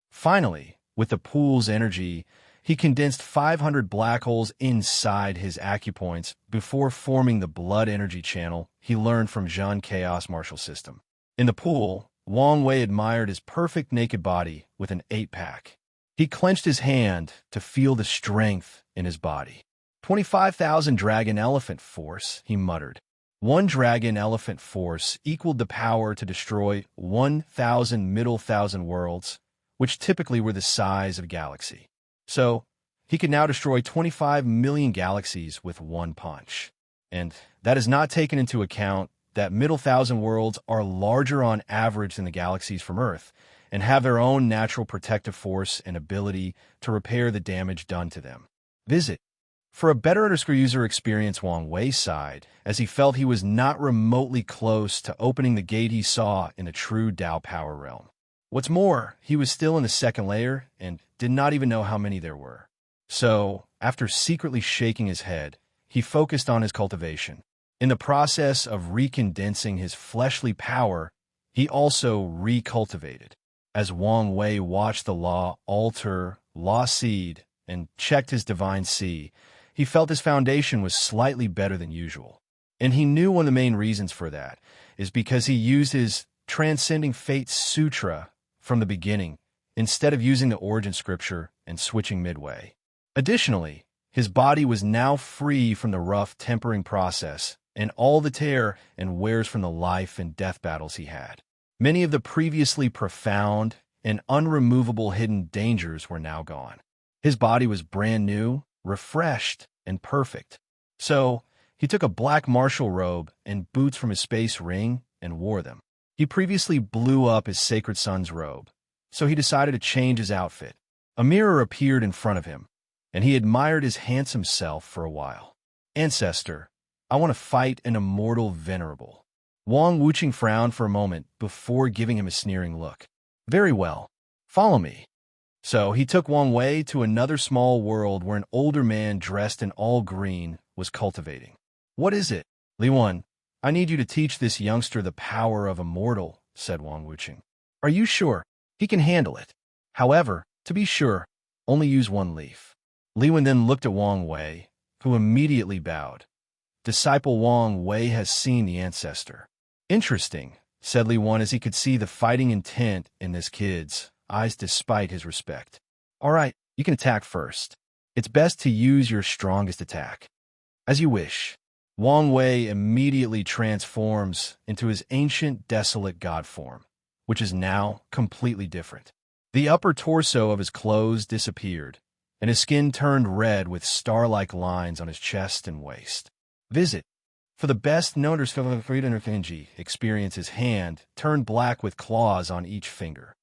Finally, with the pool's energy, he condensed 500 black holes inside his acupoints before forming the blood energy channel he learned from Zhen Chaos Martial System. In the pool, Wang Wei admired his perfect naked body with an 8-pack. He clenched his hand to feel the strength in his body. 25,000 dragon elephant force, he muttered. 1 dragon elephant force equaled the power to destroy 1,000 middle thousand worlds, which typically were the size of a galaxy. So, he could now destroy 25 million galaxies with one punch. And that is not taken into account that middle thousand worlds are larger on average than the galaxies from Earth, and have their own natural protective force and ability to repair the damage done to them. Visit. For a better user experience Wang Wei's side, as he felt he was not remotely close to opening the gate he saw in the true Dao power realm. What's more, he was still in the second layer and did not even know how many there were. So, after secretly shaking his head, he focused on his cultivation. In the process of recondensing his fleshly power, he also recultivated. As Wang Wei watched the law alter, law seed, and checked his divine sea, he felt his foundation was slightly better than usual. And he knew one of the main reasons for that is because he used his Transcending Fate Sutra from the beginning, instead of using the origin scripture and switching midway. Additionally, his body was now free from the rough tempering process and all the tear and wears from the life and death battles he had. Many of the previously profound and unremovable hidden dangers were now gone. His body was brand new, refreshed, and perfect. So, he took a black martial robe and boots from his space ring and wore them. He previously blew up his Sacred Son's robe, so he decided to change his outfit. A mirror appeared in front of him, and he admired his handsome self for a while. Ancestor, I want to fight an immortal venerable. Wang Wuqing frowned for a moment before giving him a sneering look. Very well. Follow me. So he took Wang Wei to another small world where an older man dressed in all green was cultivating. What is it? Li Wen, I need you to teach this youngster the power of immortal, said Wang Wuqing. Are you sure? He can handle it. However, to be sure, only use 1 leaf. Li Wen then looked at Wang Wei, who immediately bowed. Disciple Wang Wei has seen the ancestor. Interesting, said Li Wen as he could see the fighting intent in this kid's eyes despite his respect. All right, you can attack first. It's best to use your strongest attack. As you wish. Wang Wei immediately transforms into his ancient desolate god form, which is now completely different. The upper torso of his clothes disappeared, and his skin turned red with star-like lines on his chest and waist. Visit. For the best known experience, his hand turned black with claws on each finger.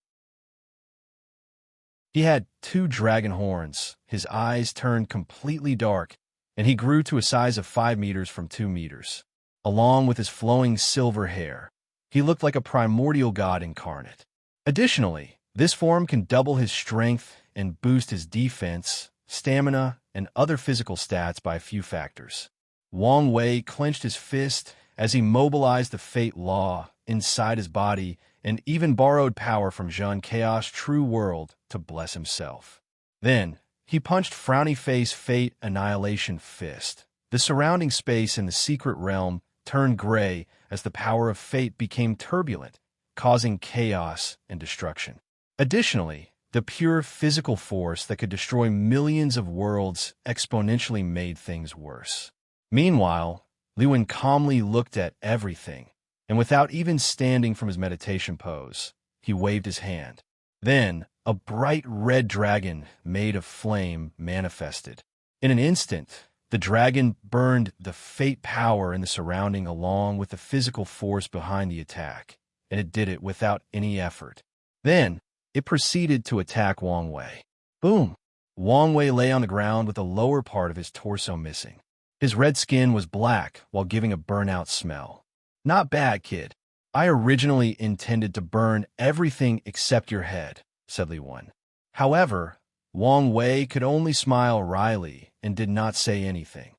He had 2 dragon horns, his eyes turned completely dark, and he grew to a size of 5 meters from 2 meters. Along with his flowing silver hair, he looked like a primordial god incarnate. Additionally, this form can double his strength and boost his defense, stamina, and other physical stats by a few factors. Wang Wei clenched his fist as he mobilized the fate law inside his body and even borrowed power from Zhun Chaos True World to bless himself. Then, he punched frowny face Fate Annihilation Fist. The surrounding space in the secret realm turned gray as the power of fate became turbulent, causing chaos and destruction. Additionally, the pure physical force that could destroy millions of worlds exponentially made things worse. Meanwhile, Li Wen calmly looked at everything, and without even standing from his meditation pose, he waved his hand. Then, a bright red dragon made of flame manifested. In an instant, the dragon burned the fate power in the surrounding along with the physical force behind the attack, and it did it without any effort. Then, it proceeded to attack Wang Wei. Boom! Wang Wei lay on the ground with the lower part of his torso missing. His red skin was black while giving a burnout smell. Not bad, kid. I originally intended to burn everything except your head, said Li Wen. However, Wang Wei could only smile wryly and did not say anything.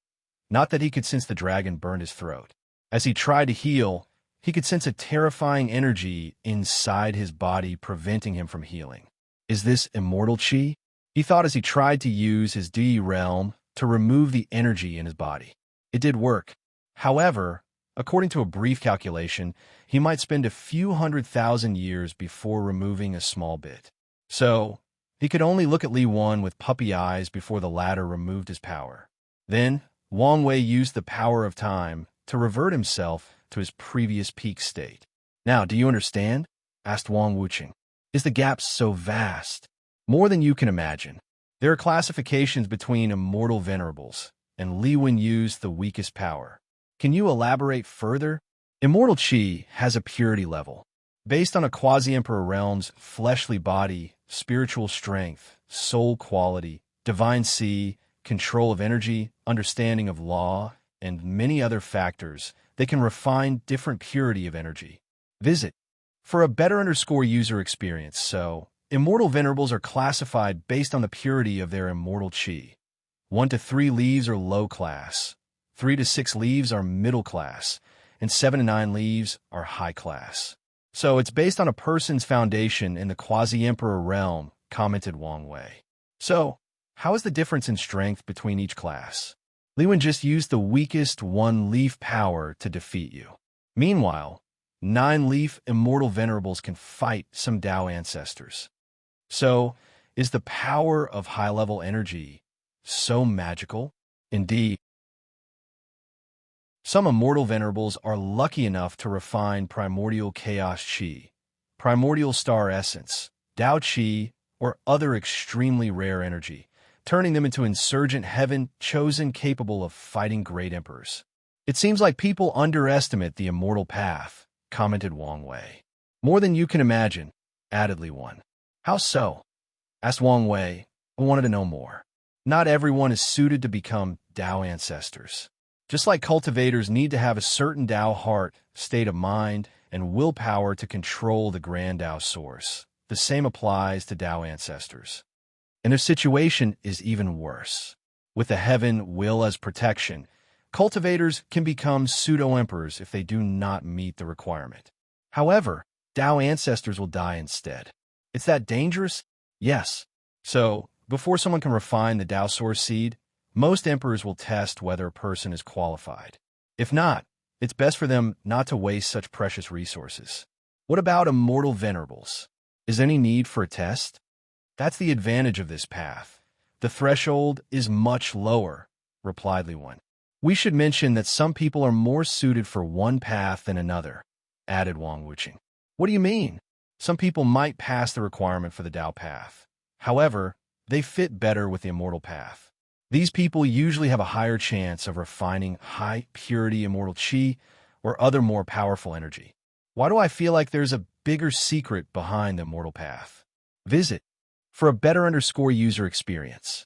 Not that he could sense the dragon burned his throat. As he tried to heal, he could sense a terrifying energy inside his body preventing him from healing. Is this immortal chi? He thought as he tried to use his Di realm to remove the energy in his body. It did work. However, according to a brief calculation, he might spend a few 100,000 years before removing a small bit. So, he could only look at Li Wen with puppy eyes before the latter removed his power. Then, Wang Wei used the power of time to revert himself to his previous peak state. Now, do you understand? Asked Wang Wuqing. Is the gap so vast? More than you can imagine. There are classifications between immortal venerables, and Li Wen used the weakest power. Can you elaborate further? Immortal Qi has a purity level. Based on a quasi-emperor realm's fleshly body, spiritual strength, soul quality, divine C, control of energy, understanding of law, and many other factors, they can refine different purity of energy. Visit for a better user experience. So, immortal venerables are classified based on the purity of their immortal Qi. 1 to 3 leaves are low class, 3 to 6 leaves are middle class, and 7 to 9 leaves are high class. So it's based on a person's foundation in the quasi-emperor realm, commented Wang Wei. So, how is the difference in strength between each class? Li Wen just used the weakest 1-leaf power to defeat you. Meanwhile, 9-leaf immortal venerables can fight some Dao ancestors. So, is the power of high-level energy so magical? Indeed. Some immortal venerables are lucky enough to refine primordial chaos chi, primordial star essence, Dao chi, or other extremely rare energy, turning them into insurgent heaven chosen capable of fighting great emperors. It seems like people underestimate the immortal path, commented Wang Wei. More than you can imagine, added Li Wen. How so? Asked Wang Wei. I wanted to know more. Not everyone is suited to become Dao ancestors. Just like cultivators need to have a certain Dao heart, state of mind, and willpower to control the grand Dao source, the same applies to Dao ancestors. And their situation is even worse. With the heaven will as protection, cultivators can become pseudo-emperors if they do not meet the requirement. However, Dao ancestors will die instead. It's that dangerous? Yes. So, before someone can refine the Dao source seed, most emperors will test whether a person is qualified. If not, it's best for them not to waste such precious resources. What about immortal venerables? Is there any need for a test? That's the advantage of this path. The threshold is much lower, replied Li Wen. We should mention that some people are more suited for one path than another, added Wang Wuqing. What do you mean? Some people might pass the requirement for the Dao path. However, they fit better with the immortal path. These people usually have a higher chance of refining high-purity immortal chi or other more powerful energy. Why do I feel like there's a bigger secret behind the immortal path? Visit for a better user experience.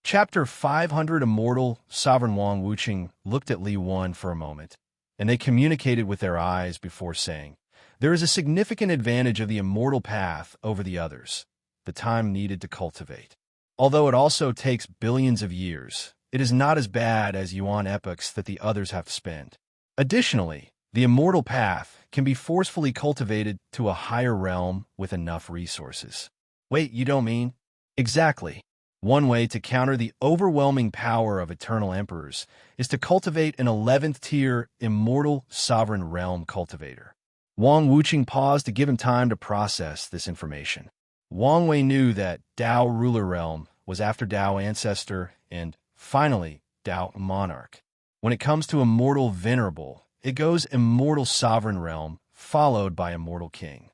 Chapter 500. Immortal Sovereign Wang Wuqing looked at Li Wan for a moment, and they communicated with their eyes before saying, "There is a significant advantage of the immortal path over the others, the time needed to cultivate. Although it also takes billions of years, it is not as bad as Yuan epochs that the others have to spend. Additionally, the immortal path can be forcefully cultivated to a higher realm with enough resources." Wait, you don't mean? Exactly. One way to counter the overwhelming power of eternal emperors is to cultivate an 11th tier immortal sovereign realm cultivator. Wang Wuqing paused to give him time to process this information. Wang Wei knew that Dao ruler realm was after Dao ancestor and, finally, Dao monarch. When it comes to immortal venerable, it goes immortal sovereign realm, followed by immortal king.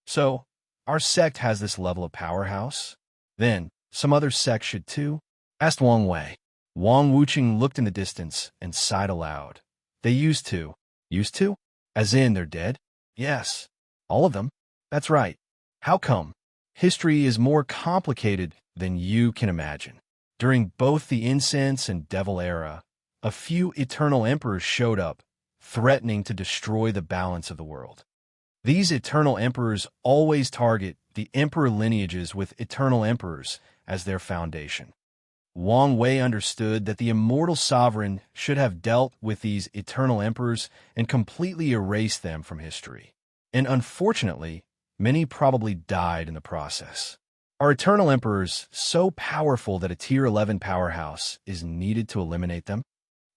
So, our sect has this level of powerhouse? Then, some other sects should too? Asked Wang Wei. Wang Wuqing looked in the distance and sighed aloud. They used to. Used to? As in they're dead? Yes. All of them? That's right. How come? History is more complicated than you can imagine. During both the Incense and Devil era, a few eternal emperors showed up, threatening to destroy the balance of the world. These eternal emperors always target the emperor lineages with eternal emperors as their foundation. Wang Wei understood that the immortal sovereign should have dealt with these eternal emperors and completely erased them from history. And unfortunately, many probably died in the process. Are eternal emperors so powerful that a Tier 11 powerhouse is needed to eliminate them?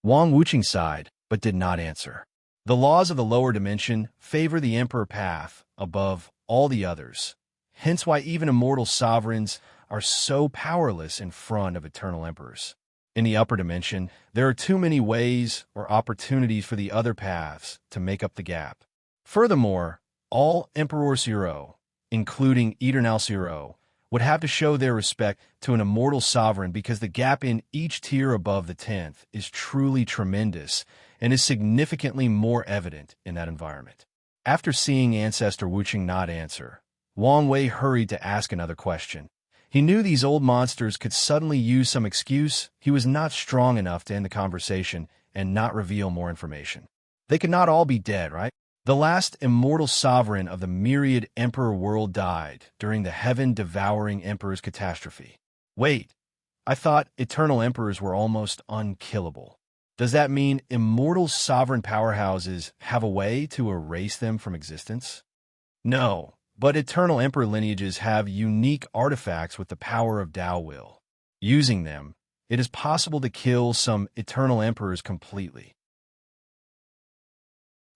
Wang Wuqing sighed, but did not answer. The laws of the lower dimension favor the emperor path above all the others, hence why even immortal sovereigns are so powerless in front of eternal emperors. In the upper dimension, there are too many ways or opportunities for the other paths to make up the gap. Furthermore, all Emperor Zero, including Eternal Zero, would have to show their respect to an immortal sovereign because the gap in each tier above the 10th is truly tremendous and is significantly more evident in that environment. After seeing Ancestor Wuqing not answer, Wang Wei hurried to ask another question. He knew these old monsters could suddenly use some excuse. He was not strong enough to end the conversation and not reveal more information. They could not all be dead, right? The last immortal sovereign of the myriad emperor world died during the heaven-devouring emperor's catastrophe. Wait, I thought eternal emperors were almost unkillable. Does that mean immortal sovereign powerhouses have a way to erase them from existence? No, but eternal emperor lineages have unique artifacts with the power of Dao will. Using them, it is possible to kill some eternal emperors completely.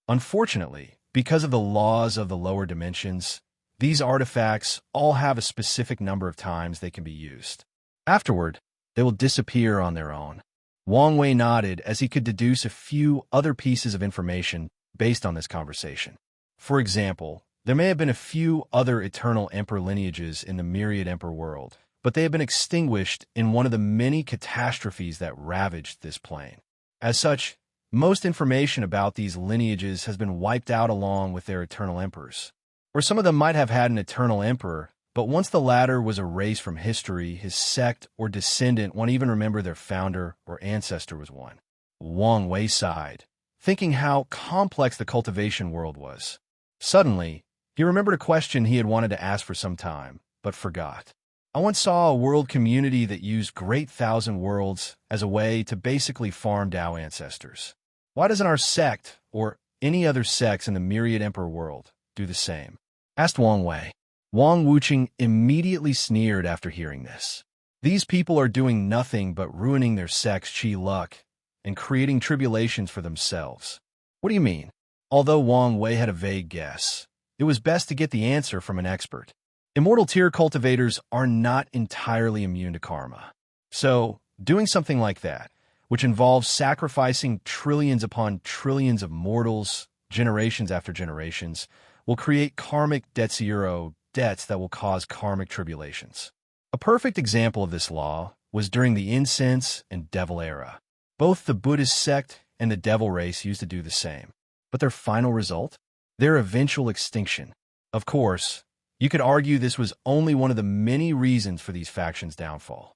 Unfortunately, because of the laws of the lower dimensions, these artifacts all have a specific number of times they can be used. Afterward, they will disappear on their own. Wang Wei nodded as he could deduce a few other pieces of information based on this conversation. For example, there may have been a few other eternal emperor lineages in the myriad emperor world, but they have been extinguished in one of the many catastrophes that ravaged this plane. As such, most information about these lineages has been wiped out along with their eternal emperors. Or some of them might have had an eternal emperor, but once the latter was erased from history, his sect or descendant won't even remember their founder or ancestor was one. Wang Wei sighed, thinking how complex the cultivation world was. Suddenly, he remembered a question he had wanted to ask for some time, but forgot. I once saw a world community that used Great Thousand Worlds as a way to basically farm Dao ancestors. Why doesn't our sect, or any other sects in the myriad emperor world, do the same? Asked Wang Wei. Wang Wuqing immediately sneered after hearing this. These people are doing nothing but ruining their sect's chi luck and creating tribulations for themselves. What do you mean? Although Wang Wei had a vague guess, it was best to get the answer from an expert. Immortal tier cultivators are not entirely immune to karma. So, doing something like that, which involves sacrificing trillions upon trillions of mortals, generations after generations, will create karmic debt zero debts that will cause karmic tribulations. A perfect example of this law was during the Incense and Devil era. Both the Buddhist sect and the Devil race used to do the same. But their final result? Their eventual extinction. Of course, you could argue this was only one of the many reasons for these factions' downfall.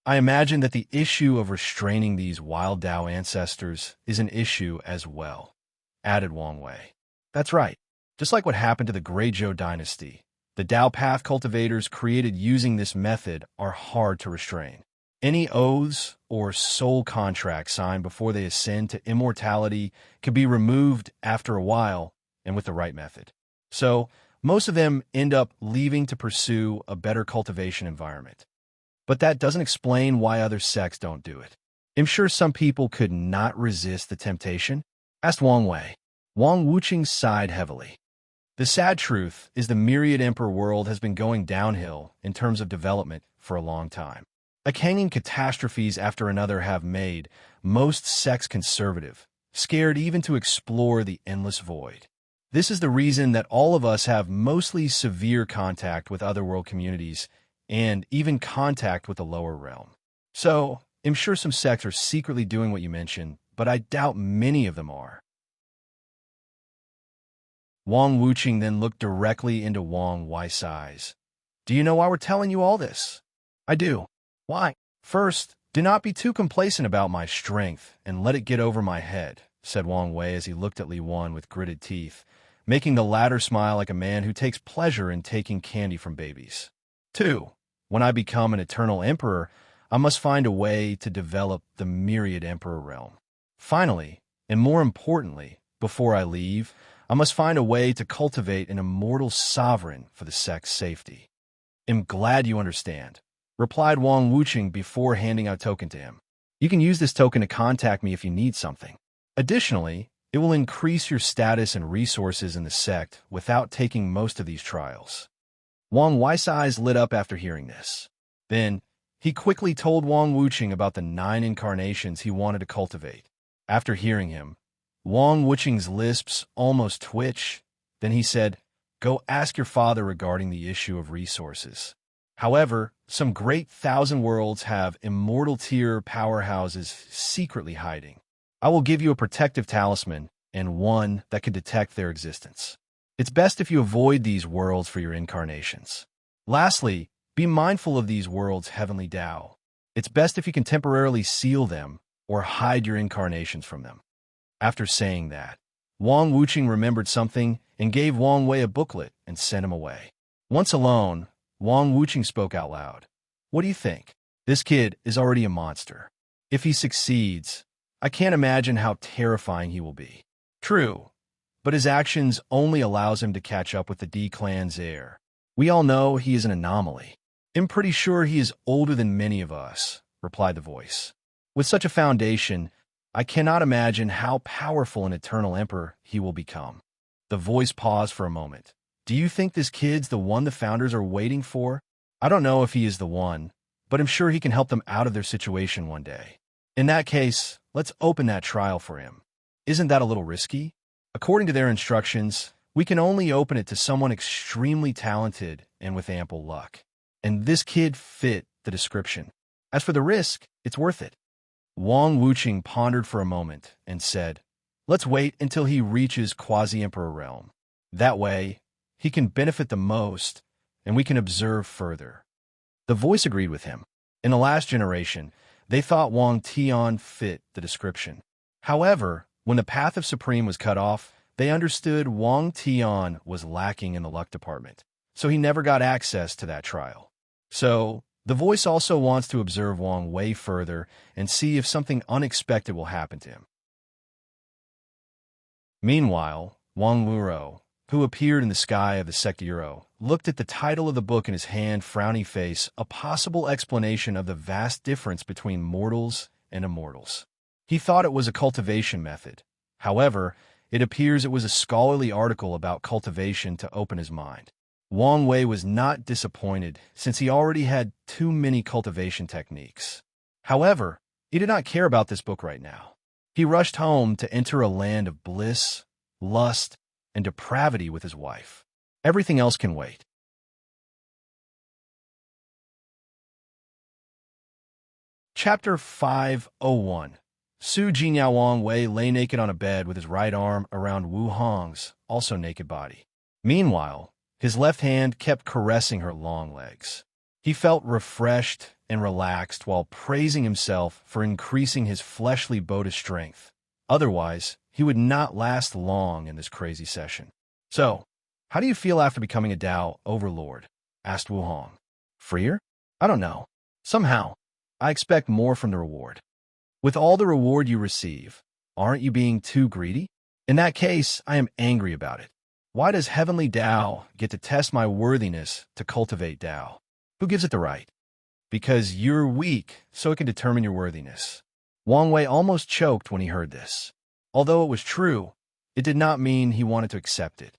I imagine that the issue of restraining these wild Dao ancestors is an issue as well, added Wang Wei. That's right. Just like what happened to the Greyjoy dynasty, the Dao path cultivators created using this method are hard to restrain. Any oaths or soul contracts signed before they ascend to immortality can be removed after a while and with the right method. So, most of them end up leaving to pursue a better cultivation environment. But that doesn't explain why other sects don't do it. I'm sure some people could not resist the temptation, asked Wang Wei. Wang Wuqing sighed heavily. The sad truth is the Myriad Emperor world has been going downhill in terms of development for a long time. Like hanging catastrophes after another have made most sects conservative, scared even to explore the endless void. This is the reason that all of us have mostly severe contact with otherworld communities and even contact with the lower realm. So, I'm sure some sects are secretly doing what you mentioned, but I doubt many of them are. Wang Wuqing then looked directly into Wang Wei's eyes. Do you know why we're telling you all this? I do. Why? First, do not be too complacent about my strength and let it get over my head, said Wang Wei as he looked at Li Wan with gritted teeth, making the latter smile like a man who takes pleasure in taking candy from babies. 2. When I become an eternal emperor, I must find a way to develop the Myriad Emperor realm. Finally, and more importantly, before I leave, I must find a way to cultivate an immortal sovereign for the sect's safety. I'm glad you understand, replied Wang Wuqing before handing out a token to him. You can use this token to contact me if you need something. Additionally, it will increase your status and resources in the sect without taking most of these trials. Wang Wei's eyes lit up after hearing this. Then, he quickly told Wang Wuqing about the 9 incarnations he wanted to cultivate. After hearing him, Wang Wuqing's lips almost twitched. Then he said, Go ask your father regarding the issue of resources. However, some great thousand worlds have immortal tier powerhouses secretly hiding. I will give you a protective talisman and one that can detect their existence. It's best if you avoid these worlds for your incarnations. Lastly, be mindful of these worlds' heavenly Dao. It's best if you can temporarily seal them or hide your incarnations from them. After saying that, Wang Wuqing remembered something and gave Wang Wei a booklet and sent him away. Once alone, Wang Wuqing spoke out loud. What do you think? This kid is already a monster. If he succeeds, I can't imagine how terrifying he will be. True, but his actions only allows him to catch up with the D clan's heir. We all know he is an anomaly. I'm pretty sure he is older than many of us, replied the voice. With such a foundation, I cannot imagine how powerful an eternal emperor he will become. The voice paused for a moment. Do you think this kid's the one the founders are waiting for? I don't know if he is the one, but I'm sure he can help them out of their situation one day. In that case, let's open that trial for him. Isn't that a little risky? According to their instructions, we can only open it to someone extremely talented and with ample luck. And this kid fit the description. As for the risk, it's worth it. Wang Wuqing pondered for a moment and said, Let's wait until he reaches Quasi-Emperor realm. That way, he can benefit the most, and we can observe further. The voice agreed with him. In the last generation, they thought Wang Tian fit the description. However, when the Path of Supreme was cut off, they understood Wang Tian was lacking in the luck department, so he never got access to that trial. So, the voice also wants to observe Wang Wei further and see if something unexpected will happen to him. Meanwhile, Wang Luo, who appeared in the sky of the Secturo, looked at the title of the book in his hand, frowny face, a possible explanation of the vast difference between mortals and immortals. He thought it was a cultivation method. However, it appears it was a scholarly article about cultivation to open his mind. Wang Wei was not disappointed since he already had too many cultivation techniques. However, he did not care about this book right now. He rushed home to enter a land of bliss, lust, and depravity with his wife. Everything else can wait. Chapter 501. Su Jinyao Wang Wei lay naked on a bed with his right arm around Wu Hong's also naked body. Meanwhile, his left hand kept caressing her long legs. He felt refreshed and relaxed while praising himself for increasing his fleshly Buddha strength. Otherwise, he would not last long in this crazy session. So, how do you feel after becoming a Tao overlord? Asked Wu Hong. Freer? I don't know. Somehow, I expect more from the reward. With all the reward you receive, aren't you being too greedy? In that case, I am angry about it. Why does Heavenly Tao get to test my worthiness to cultivate Tao? Who gives it the right? Because you're weak, so it can determine your worthiness. Wang Wei almost choked when he heard this. Although it was true, it did not mean he wanted to accept it.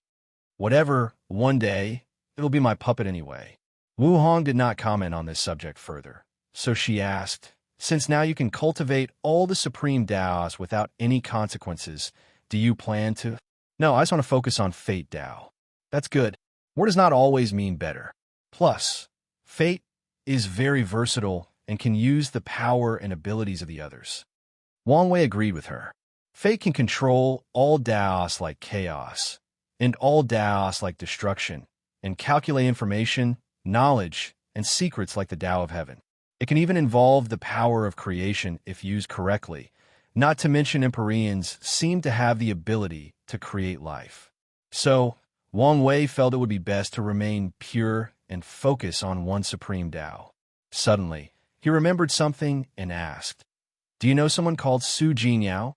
Whatever, one day, it'll be my puppet anyway. Wu Hong did not comment on this subject further, so she asked, since now you can cultivate all the supreme Taos without any consequences, do you plan to? No, I just want to focus on Fate Tao. That's good. War does not always mean better. Plus, Fate is very versatile and can use the power and abilities of the others. Wang Wei agreed with her. Fate can control all Taos like chaos, and all Taos like destruction, and calculate information, knowledge, and secrets like the Tao of Heaven. It can even involve the power of creation if used correctly. Not to mention Empyreans seem to have the ability to create life. So, Wang Wei felt it would be best to remain pure and focus on one supreme Tao. Suddenly, he remembered something and asked, do you know someone called Su Jinyao?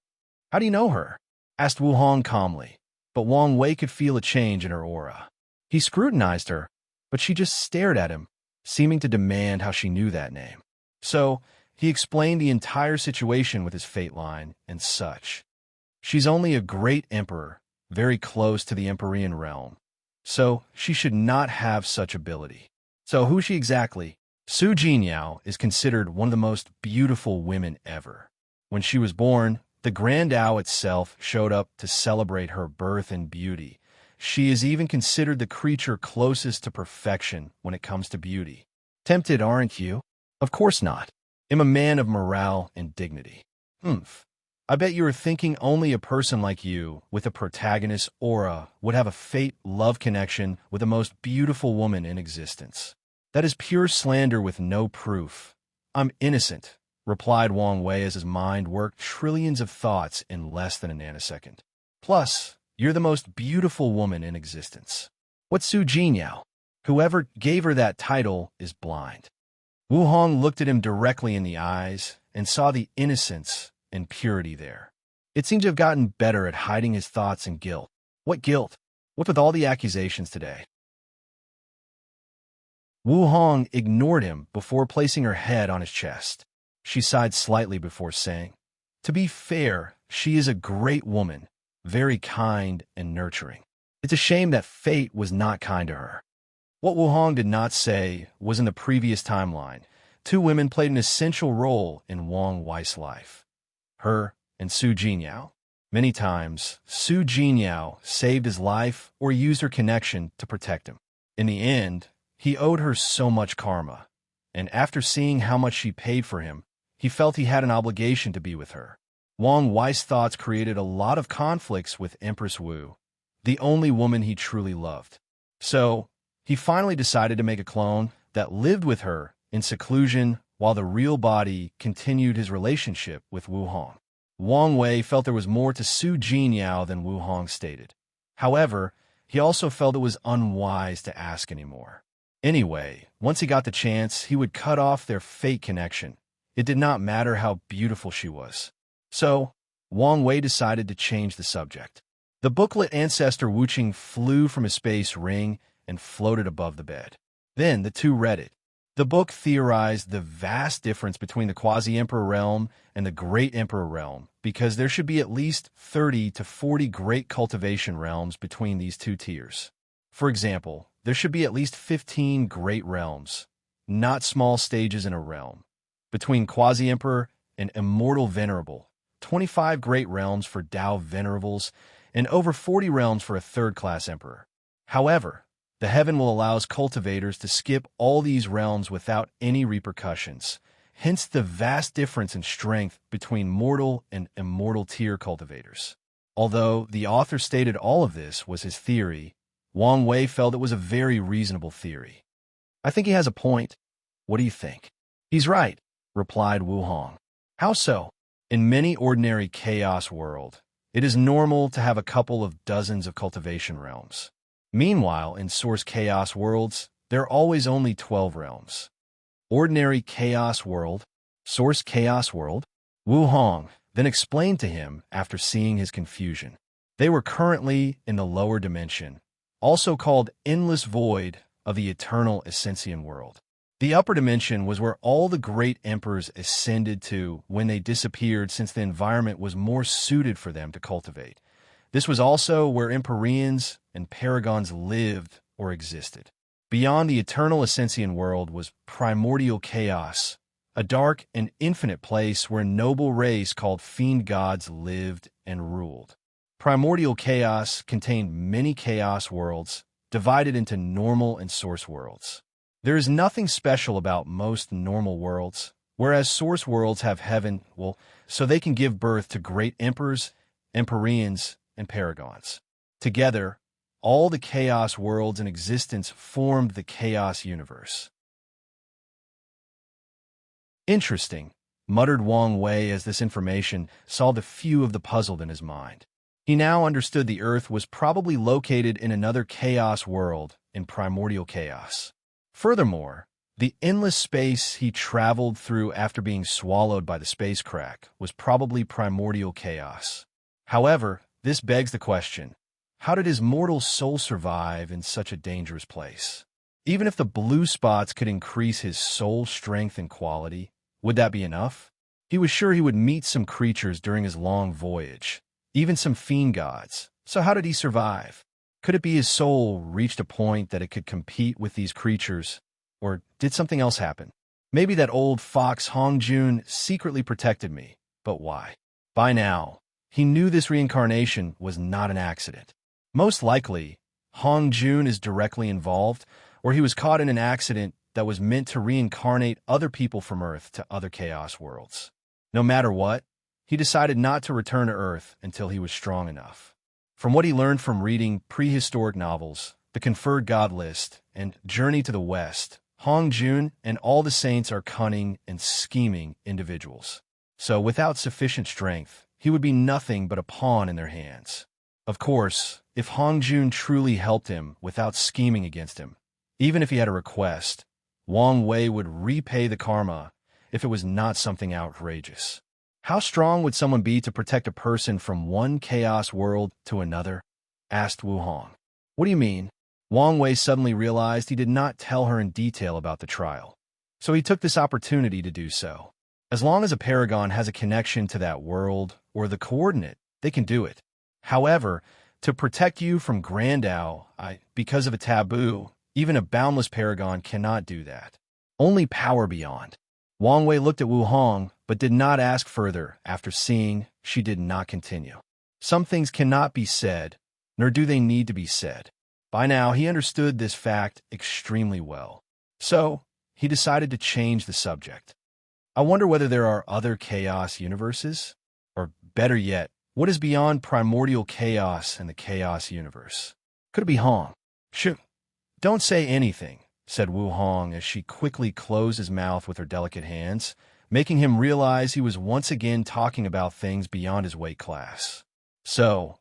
How do you know her? Asked Wu Hong calmly, but Wang Wei could feel a change in her aura. He scrutinized her, but she just stared at him, seeming to demand how she knew that name. So, he explained the entire situation with his fate line and such. She's only a great emperor, very close to the Empyrean realm, so she should not have such ability. So who's she exactly? Su Jinyao is considered one of the most beautiful women ever. When she was born, the Grand Tao itself showed up to celebrate her birth and beauty. She is even considered the creature closest to perfection when it comes to beauty. Tempted, aren't you? Of course not. I'm a man of morale and dignity. I bet you are thinking only a person like you, with a protagonist aura, would have a fate-love connection with the most beautiful woman in existence. That is pure slander with no proof. I'm innocent, replied Wang Wei as his mind worked trillions of thoughts in less than a nanosecond. Plus, you're the most beautiful woman in existence. What's Su Jinyao? Whoever gave her that title is blind. Wu Hong looked at him directly in the eyes and saw the innocence and purity there. It seemed to have gotten better at hiding his thoughts and guilt. What guilt? What with all the accusations today? Wu Hong ignored him before placing her head on his chest. She sighed slightly before saying, to be fair, she is a great woman, very kind and nurturing. It's a shame that fate was not kind to her. What Wu Hong did not say was in the previous timeline, two women played an essential role in Wang Wei's life. Her and Su Jinyao. Many times, Su Jinyao saved his life or used her connection to protect him. In the end, he owed her so much karma, and after seeing how much she paid for him, he felt he had an obligation to be with her. Wang Wei's thoughts created a lot of conflicts with Empress Wu, the only woman he truly loved. So, he finally decided to make a clone that lived with her in seclusion while the real body continued his relationship with Wu Hong. Wang Wei felt there was more to Su Jinyao than Wu Hong stated. However, he also felt it was unwise to ask anymore. Anyway, once he got the chance, he would cut off their fate connection. It did not matter how beautiful she was. So, Wang Wei decided to change the subject. The booklet Ancestor Wuqing flew from his space ring and floated above the bed. Then the two read it. The book theorized the vast difference between the Quasi-Emperor realm and the Great Emperor realm, because there should be at least 30 to 40 great cultivation realms between these two tiers. For example, there should be at least 15 great realms, not small stages in a realm, between Quasi-Emperor and Immortal Venerable, 25 great realms for Tao Venerables, and over 40 realms for a third-class emperor. However, the heaven will allow cultivators to skip all these realms without any repercussions, hence the vast difference in strength between mortal and immortal tier cultivators. Although the author stated all of this was his theory, Wang Wei felt it was a very reasonable theory. I think he has a point. What do you think? He's right, replied Wu Hong. How so? In many ordinary chaos world, it is normal to have a couple of dozens of cultivation realms. Meanwhile, in source chaos worlds, there are always only 12 realms. Ordinary chaos world, source chaos world? Wu Hong then explained to him after seeing his confusion. They were currently in the lower dimension, also called endless void of the eternal Ascension world. The upper dimension was where all the great emperors ascended to when they disappeared, since the environment was more suited for them to cultivate. This was also where Empyreans and Paragons lived or existed. Beyond the eternal Ascension world was primordial chaos, a dark and infinite place where a noble race called fiend gods lived and ruled. Primordial chaos contained many chaos worlds, divided into normal and source worlds. There is nothing special about most normal worlds, whereas source worlds have heaven, so they can give birth to great emperors, Empyreans, and Paragons. Together, all the chaos worlds in existence formed the chaos universe. Interesting, muttered Wang Wei as this information solved a few of the puzzle in his mind. He now understood the Earth was probably located in another chaos world in primordial chaos. Furthermore, the endless space he traveled through after being swallowed by the space crack was probably primordial chaos. However, this begs the question, how did his mortal soul survive in such a dangerous place? Even if the blue spots could increase his soul strength and quality, would that be enough? He was sure he would meet some creatures during his long voyage, even some fiend gods. So how did he survive? Could it be his soul reached a point that it could compete with these creatures? Or did something else happen? Maybe that old fox Hong Jun secretly protected me, but why? By now, he knew this reincarnation was not an accident. Most likely, Hong Jun is directly involved, or he was caught in an accident that was meant to reincarnate other people from Earth to other chaos worlds. No matter what, he decided not to return to Earth until he was strong enough. From what he learned from reading prehistoric novels, The Conferred God List, and Journey to the West, Hong Jun and all the saints are cunning and scheming individuals. So without sufficient strength, he would be nothing but a pawn in their hands. Of course, if Hong Jun truly helped him without scheming against him, even if he had a request, Wang Wei would repay the karma if it was not something outrageous. How strong would someone be to protect a person from one chaos world to another? Asked Wu Hong. What do you mean? Wang Wei suddenly realized he did not tell her in detail about the trial, so he took this opportunity to do so. As long as a paragon has a connection to that world or the coordinate, they can do it. However, to protect you from Grandao, because of a taboo, even a boundless paragon cannot do that. Only power beyond. Wang Wei looked at Wu Hong, but did not ask further after seeing she did not continue. Some things cannot be said, nor do they need to be said. By now, he understood this fact extremely well. So, he decided to change the subject. I wonder whether there are other chaos universes? Or better yet, what is beyond primordial chaos and the chaos universe? Could it be Hong? Shoo! Don't say anything, said Wu Hong as she quickly closed his mouth with her delicate hands, making him realize he was once again talking about things beyond his weight class. So,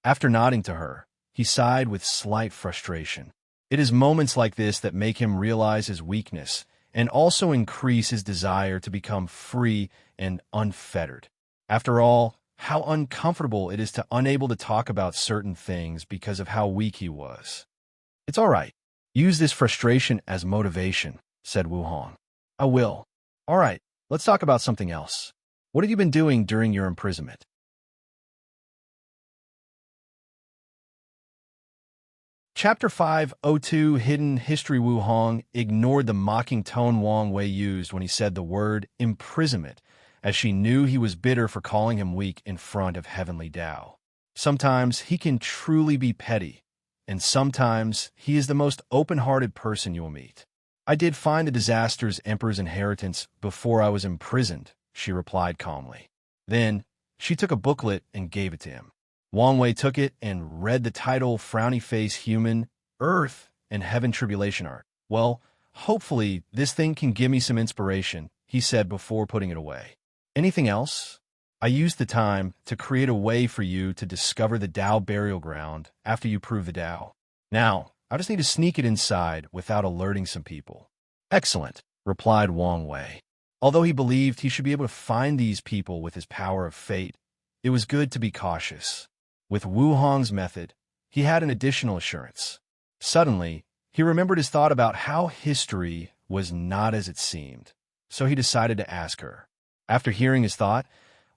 after nodding to her, he sighed with slight frustration. It is moments like this that make him realize his weakness and also increase his desire to become free and unfettered. After all, how uncomfortable it is to unable to talk about certain things because of how weak he was. It's all right. Use this frustration as motivation, said Wu Hong. I will. All right, let's talk about something else. What have you been doing during your imprisonment? Chapter 502 Hidden History. Wu Hong ignored the mocking tone Wang Wei used when he said the word imprisonment, as she knew he was bitter for calling him weak in front of Heavenly Tao. Sometimes he can truly be petty, and sometimes he is the most open-hearted person you will meet. I did find the disaster's Emperor's inheritance before I was imprisoned, she replied calmly. Then, she took a booklet and gave it to him. Wang Wei took it and read the title Frowny Face Human, Earth, and Heaven Tribulation Art. Well, Hopefully, this thing can give me some inspiration, he said before putting it away. Anything else? I used the time to create a way for you to discover the Tao burial ground after you prove the Tao. Now, I just need to sneak it inside without alerting some people. Excellent, replied Wang Wei. Although he believed he should be able to find these people with his power of fate, it was good to be cautious. With Wu Hong's method, he had an additional assurance. Suddenly, he remembered his thought about how history was not as it seemed, so he decided to ask her. After hearing his thought,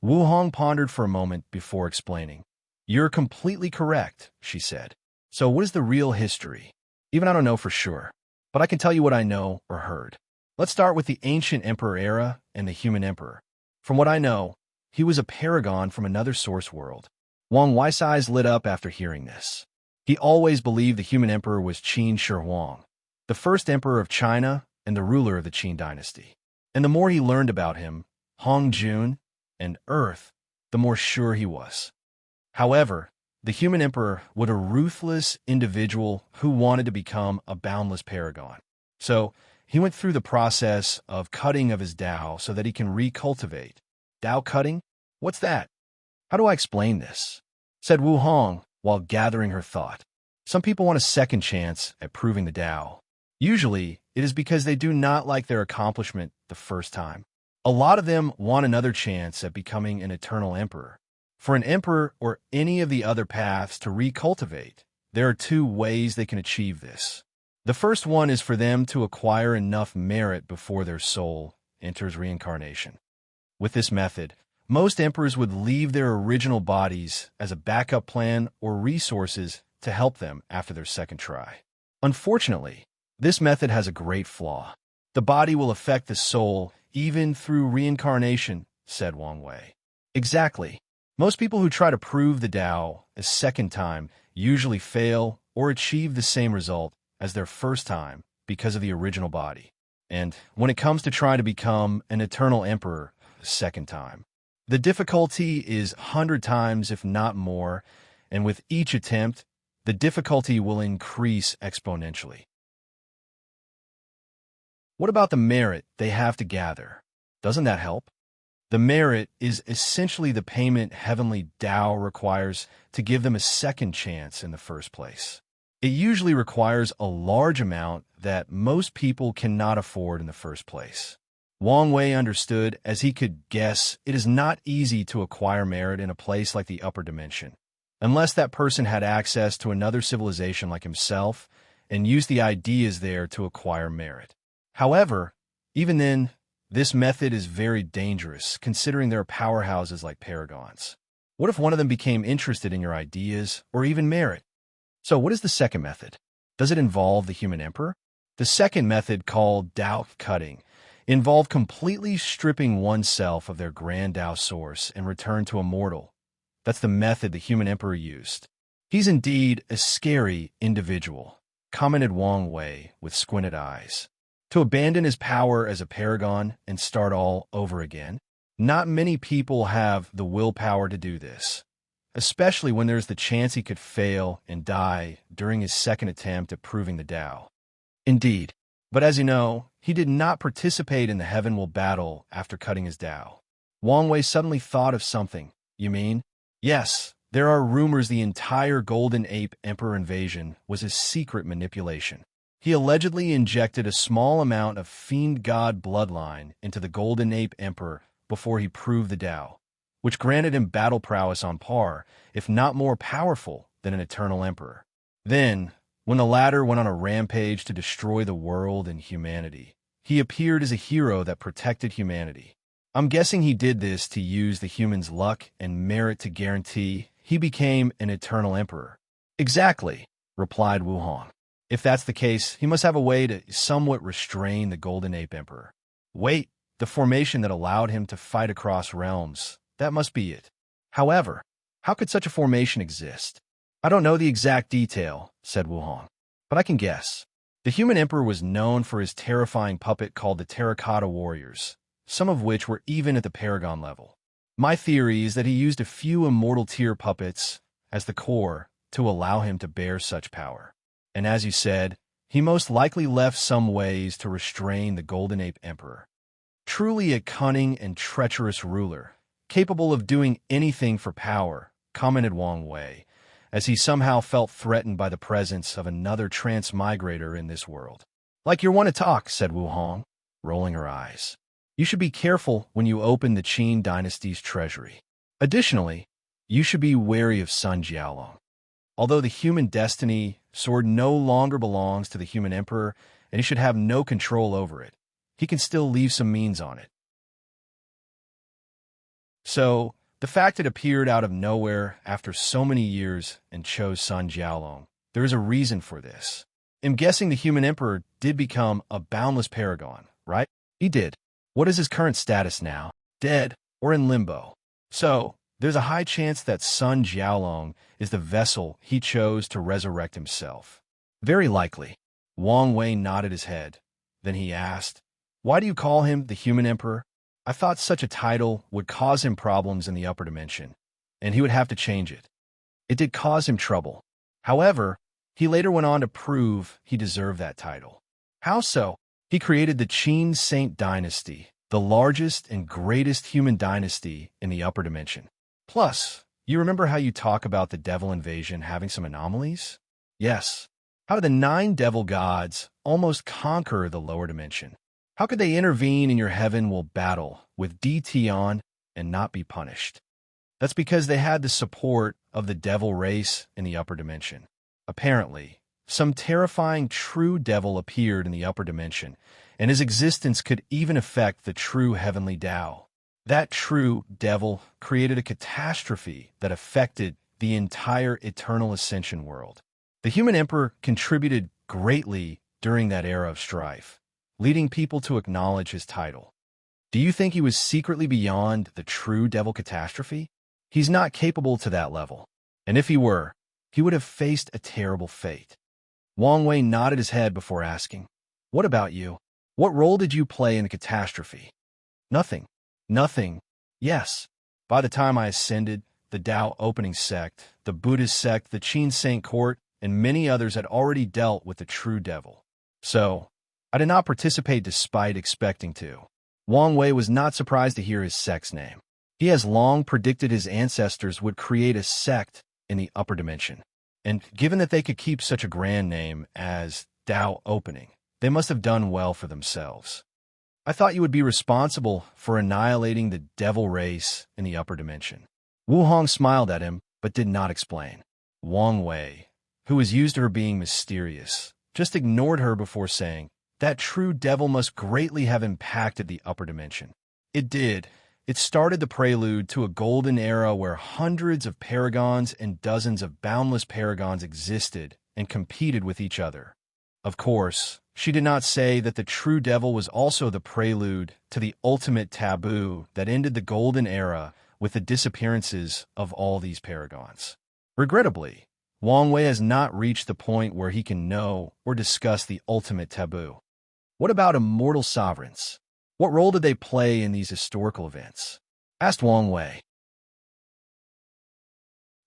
Wu Hong pondered for a moment before explaining. You're completely correct, she said. So what is the real history? Even I don't know for sure, but I can tell you what I know or heard. Let's start with the ancient emperor era and the human emperor. From what I know, he was a paragon from another source world. Wang Wei's eyes lit up after hearing this. He always believed the human emperor was Qin Shi Huang, the first emperor of China and the ruler of the Qin dynasty. And the more he learned about him, Hong Jun, and Earth, the more sure he was. However, the human emperor was a ruthless individual who wanted to become a boundless paragon. So, he went through the process of cutting of his Tao so that he can recultivate. Tao cutting? What's that? How do I explain this? Said Wu Hong while gathering her thought. Some people want a second chance at proving the Tao. Usually, it is because they do not like their accomplishment the first time. A lot of them want another chance at becoming an eternal emperor. For an emperor or any of the other paths to recultivate, there are two ways they can achieve this. The first one is for them to acquire enough merit before their soul enters reincarnation. With this method, most emperors would leave their original bodies as a backup plan or resources to help them after their second try. Unfortunately, this method has a great flaw. The body will affect the soul even through reincarnation, said Wang Wei. Exactly. Most people who try to prove the Tao a second time usually fail or achieve the same result as their first time because of the original body. And when it comes to trying to become an eternal emperor a second time, the difficulty is 100 times, if not more, and with each attempt, the difficulty will increase exponentially. What about the merit they have to gather? Doesn't that help? The merit is essentially the payment heavenly Tao requires to give them a second chance in the first place. It usually requires a large amount that most people cannot afford in the first place. Wang Wei understood, as he could guess, it is not easy to acquire merit in a place like the upper dimension, unless that person had access to another civilization like himself and used the ideas there to acquire merit. However, even then, this method is very dangerous, considering there are powerhouses like paragons. What if one of them became interested in your ideas or even merit? So what is the second method? Does it involve the human emperor? The second method, called Tao cutting, involved completely stripping oneself of their grand Tao source and return to a mortal. That's the method the human emperor used. He's indeed a scary individual, commented Wang Wei with squinted eyes. To abandon his power as a paragon and start all over again? Not many people have the willpower to do this, especially when there's the chance he could fail and die during his second attempt at proving the Tao. Indeed, but as you know, he did not participate in the heavenly battle after cutting his Tao. Wang Wei suddenly thought of something. You mean? Yes, there are rumors the entire Golden Ape Emperor invasion was a secret manipulation. He allegedly injected a small amount of fiend god bloodline into the Golden Ape Emperor before he proved the Tao, which granted him battle prowess on par, if not more powerful, than an eternal emperor. Then, when the latter went on a rampage to destroy the world and humanity, he appeared as a hero that protected humanity. I'm guessing he did this to use the humans' luck and merit to guarantee he became an eternal emperor. Exactly, replied Wu Hong. If that's the case, he must have a way to somewhat restrain the Golden Ape Emperor. Wait, the formation that allowed him to fight across realms, that must be it. However, how could such a formation exist? I don't know the exact detail, said Wu Hong, but I can guess. The human emperor was known for his terrifying puppet called the Terracotta Warriors, some of which were even at the Paragon level. My theory is that he used a few immortal tier puppets as the core to allow him to bear such power. And as you said, he most likely left some ways to restrain the Golden Ape Emperor. Truly a cunning and treacherous ruler, capable of doing anything for power, commented Wang Wei, as he somehow felt threatened by the presence of another transmigrator in this world. Like you want to talk, said Wu Hong, rolling her eyes. You should be careful when you open the Qin dynasty's treasury. Additionally, you should be wary of Sun Jiaolong. Although the human destiny sword no longer belongs to the human emperor and he should have no control over it, he can still leave some means on it. So, the fact it appeared out of nowhere after so many years and chose Sun Jiaolong, there is a reason for this. I'm guessing the human emperor did become a boundless paragon, right? He did. What is his current status now? Dead or in limbo? So, there's a high chance that Sun Jiaolong is the vessel he chose to resurrect himself. Very likely. Wang Wei nodded his head. Then he asked, why do you call him the human emperor? I thought such a title would cause him problems in the upper dimension, and he would have to change it. It did cause him trouble. However, he later went on to prove he deserved that title. How so? He created the Qin Saint dynasty, the largest and greatest human dynasty in the upper dimension. Plus, you remember how you talk about the devil invasion having some anomalies? Yes. How did the 9 devil gods almost conquer the lower dimension? How could they intervene in your heaven-will battle with DT on and not be punished? That's because they had the support of the devil race in the upper dimension. Apparently, some terrifying true devil appeared in the upper dimension, and his existence could even affect the true heavenly Tao. That true devil created a catastrophe that affected the entire Eternal Ascension world. The human emperor contributed greatly during that era of strife, leading people to acknowledge his title. Do you think he was secretly beyond the true devil catastrophe? He's not capable to that level, and if he were, he would have faced a terrible fate. Wang Wei nodded his head before asking, what about you? What role did you play in the catastrophe? Nothing. Nothing. Yes. By the time I ascended, the Tao opening sect, the Buddhist sect, the Qin Saint court, and many others had already dealt with the true devil. So, I did not participate despite expecting to. Wang Wei was not surprised to hear his sect's name. He has long predicted his ancestors would create a sect in the upper dimension. And given that they could keep such a grand name as Tao Opening, they must have done well for themselves. I thought you would be responsible for annihilating the devil race in the upper dimension. Wu Hong smiled at him, but did not explain. Wang Wei, who was used to her being mysterious, just ignored her before saying, that true devil must greatly have impacted the upper dimension. It did. It started the prelude to a golden era where hundreds of paragons and dozens of boundless paragons existed and competed with each other. Of course, she did not say that the true devil was also the prelude to the ultimate taboo that ended the golden era with the disappearances of all these paragons. Regrettably, Wang Wei has not reached the point where he can know or discuss the ultimate taboo. What about immortal sovereigns? What role did they play in these historical events? Asked Wang Wei.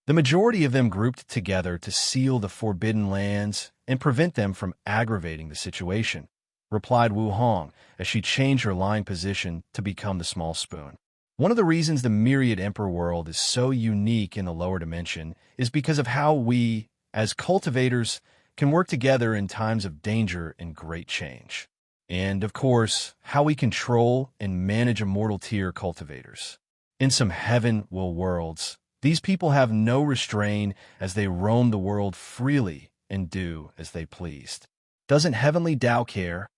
The majority of them grouped together to seal the forbidden lands and prevent them from aggravating the situation, replied Wu Hong as she changed her lying position to become the small spoon. One of the reasons the myriad emperor world is so unique in the lower dimension is because of how we, as cultivators, can work together in times of danger and great change. And, of course, how we control and manage immortal tier cultivators. In some heaven-will worlds, these people have no restraint as they roam the world freely and do as they pleased. Doesn't heavenly Tao care?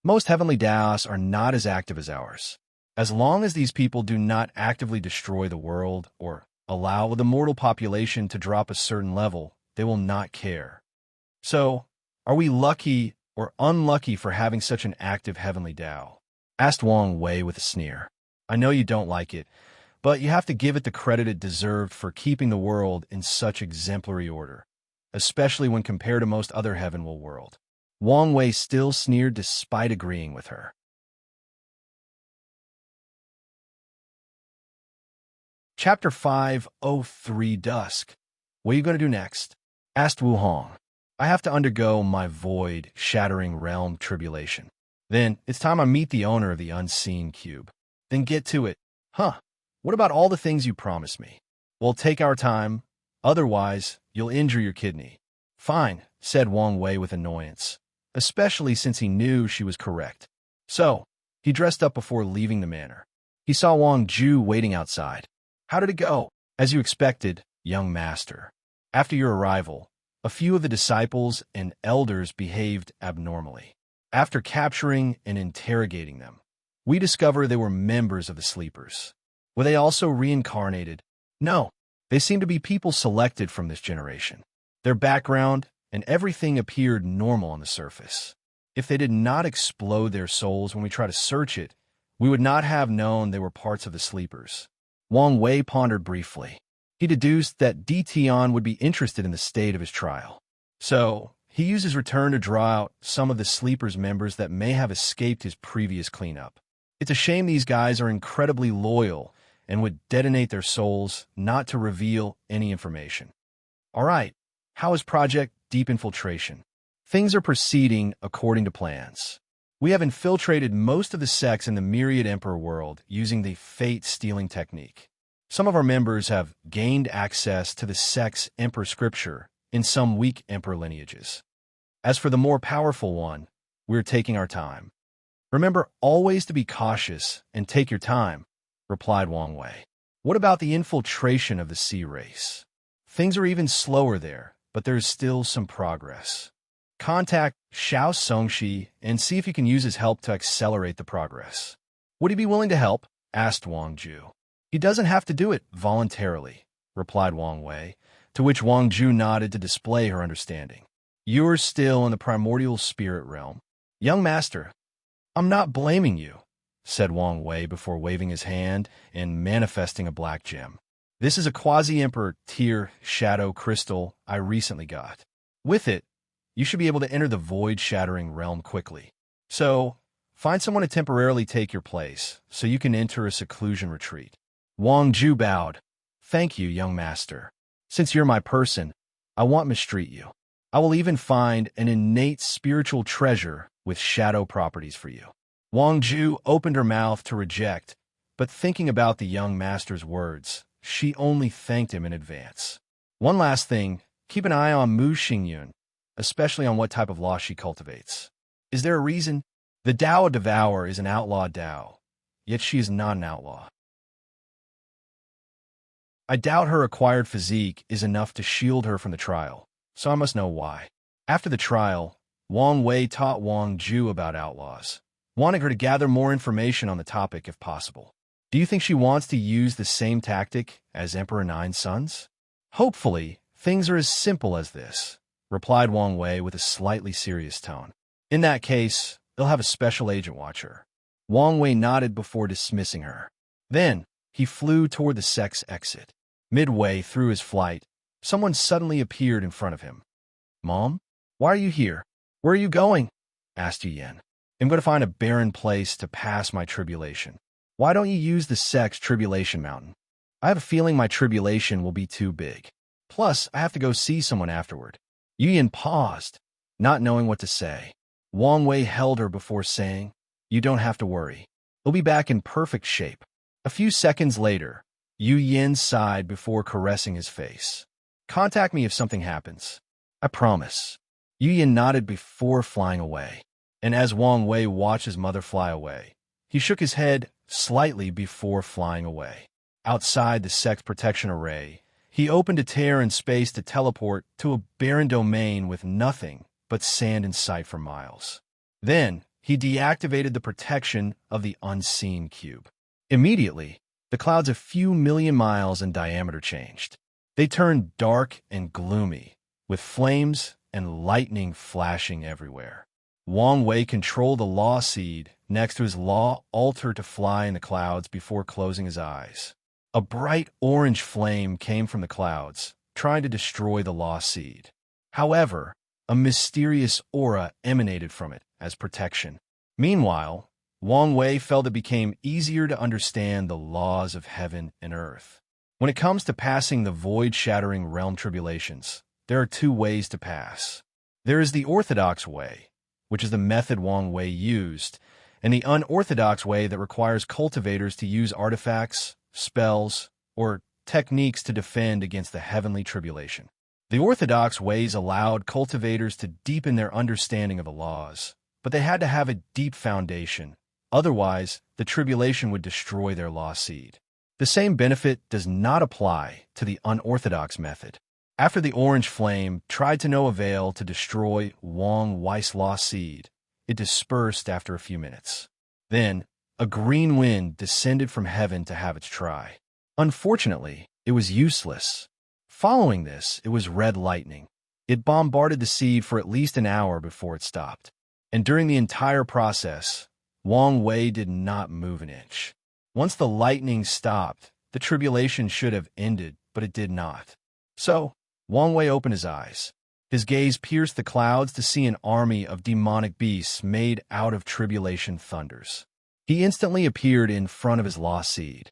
Most heavenly Taos are not as active as ours. As long as these people do not actively destroy the world or allow the mortal population to drop a certain level, they will not care. So, are we lucky or unlucky for having such an active heavenly Tao? Asked Wang Wei with a sneer. I know you don't like it, but you have to give it the credit it deserved for keeping the world in such exemplary order, especially when compared to most other heavenly world. Wang Wei still sneered despite agreeing with her. Chapter 503 Dusk. What are you going to do next? Asked Wu Hong. I have to undergo my void-shattering realm tribulation. Then it's time I meet the owner of the unseen cube. Then get to it. Huh. What about all the things you promised me? Well, take our time. Otherwise, you'll injure your kidney. Fine, said Wang Wei with annoyance, especially since he knew she was correct. So, he dressed up before leaving the manor. He saw Wang Ju waiting outside. How did it go? As you expected, young master. After your arrival, a few of the disciples and elders behaved abnormally. After capturing and interrogating them, we discover they were members of the Sleepers. Were they also reincarnated? No, they seemed to be people selected from this generation. Their background and everything appeared normal on the surface. If they did not explode their souls when we tried to search it, we would not have known they were parts of the Sleepers. Wang Wei pondered briefly. He deduced that Di Tian would be interested in the state of his trial. So, he used his return to draw out some of the Sleepers members that may have escaped his previous cleanup. It's a shame these guys are incredibly loyal and would detonate their souls not to reveal any information. All right, how is Project Deep Infiltration? Things are proceeding according to plans. We have infiltrated most of the sects in the Myriad Emperor world using the fate-stealing technique. Some of our members have gained access to the sect's Emperor scripture in some weak Emperor lineages. As for the more powerful one, we're taking our time. Remember always to be cautious and take your time, replied Wang Wei. What about the infiltration of the sea race? Things are even slower there, but there is still some progress. Contact Xiao Songxi and see if you can use his help to accelerate the progress. Would he be willing to help? Asked Wang Ju. He doesn't have to do it voluntarily, replied Wang Wei, to which Wang Ju nodded to display her understanding. You're still in the primordial spirit realm. Young master, I'm not blaming you, said Wang Wei before waving his hand and manifesting a black gem. This is a quasi-emperor tier shadow crystal I recently got. With it, you should be able to enter the void-shattering realm quickly. So, find someone to temporarily take your place so you can enter a seclusion retreat. Wang Ju bowed. Thank you, young master. Since you're my person, I won't mistreat you. I will even find an innate spiritual treasure with shadow properties for you. Wang Ju opened her mouth to reject, but thinking about the young master's words, she only thanked him in advance. One last thing, keep an eye on Mu Xingyun, especially on what type of law she cultivates. Is there a reason? The Dao of Devour is an outlaw Dao, yet she is not an outlaw. I doubt her acquired physique is enough to shield her from the trial, so I must know why. After the trial, Wang Wei taught Wang Ju about outlaws, wanting her to gather more information on the topic if possible. Do you think she wants to use the same tactic as Emperor Nine's sons? Hopefully, things are as simple as this, replied Wang Wei with a slightly serious tone. In that case, they'll have a special agent watch her. Wang Wei nodded before dismissing her. Then, he flew toward the sect's exit. Midway through his flight, someone suddenly appeared in front of him. Mom? Why are you here? Where are you going? Asked Yu Yan. I'm going to find a barren place to pass my tribulation. Why don't you use the sect's tribulation mountain? I have a feeling my tribulation will be too big. Plus, I have to go see someone afterward. Yu Yan paused, not knowing what to say. Wang Wei held her before saying, You don't have to worry. He'll be back in perfect shape. A few seconds later, Yu Yan sighed before caressing his face. Contact me if something happens. I promise. Yu Yan nodded before flying away. And as Wang Wei watched his mother fly away, he shook his head slightly before flying away. Outside the sect's protection array, he opened a tear in space to teleport to a barren domain with nothing but sand in sight for miles. Then, he deactivated the protection of the unseen cube. Immediately, the clouds a few million miles in diameter changed. They turned dark and gloomy, with flames and lightning flashing everywhere. Wang Wei controlled the law seed next to his law altar to fly in the clouds before closing his eyes. A bright orange flame came from the clouds, trying to destroy the law seed. However, a mysterious aura emanated from it as protection. Meanwhile, Wang Wei felt it became easier to understand the laws of heaven and earth. When it comes to passing the void-shattering realm tribulations, there are two ways to pass. There is the orthodox way, which is the method Wang Wei used, and the unorthodox way that requires cultivators to use artifacts, spells, or techniques to defend against the heavenly tribulation. The orthodox ways allowed cultivators to deepen their understanding of the laws, but they had to have a deep foundation. Otherwise, the tribulation would destroy their lost seed. The same benefit does not apply to the unorthodox method. After the orange flame tried to no avail to destroy Wang Wei's lost seed, it dispersed after a few minutes. Then, a green wind descended from heaven to have its try. Unfortunately, it was useless. Following this, it was red lightning. It bombarded the seed for at least an hour before it stopped. And during the entire process, Wang Wei did not move an inch. Once the lightning stopped, the tribulation should have ended, but it did not. So, Wang Wei opened his eyes. His gaze pierced the clouds to see an army of demonic beasts made out of tribulation thunders. He instantly appeared in front of his lost seed.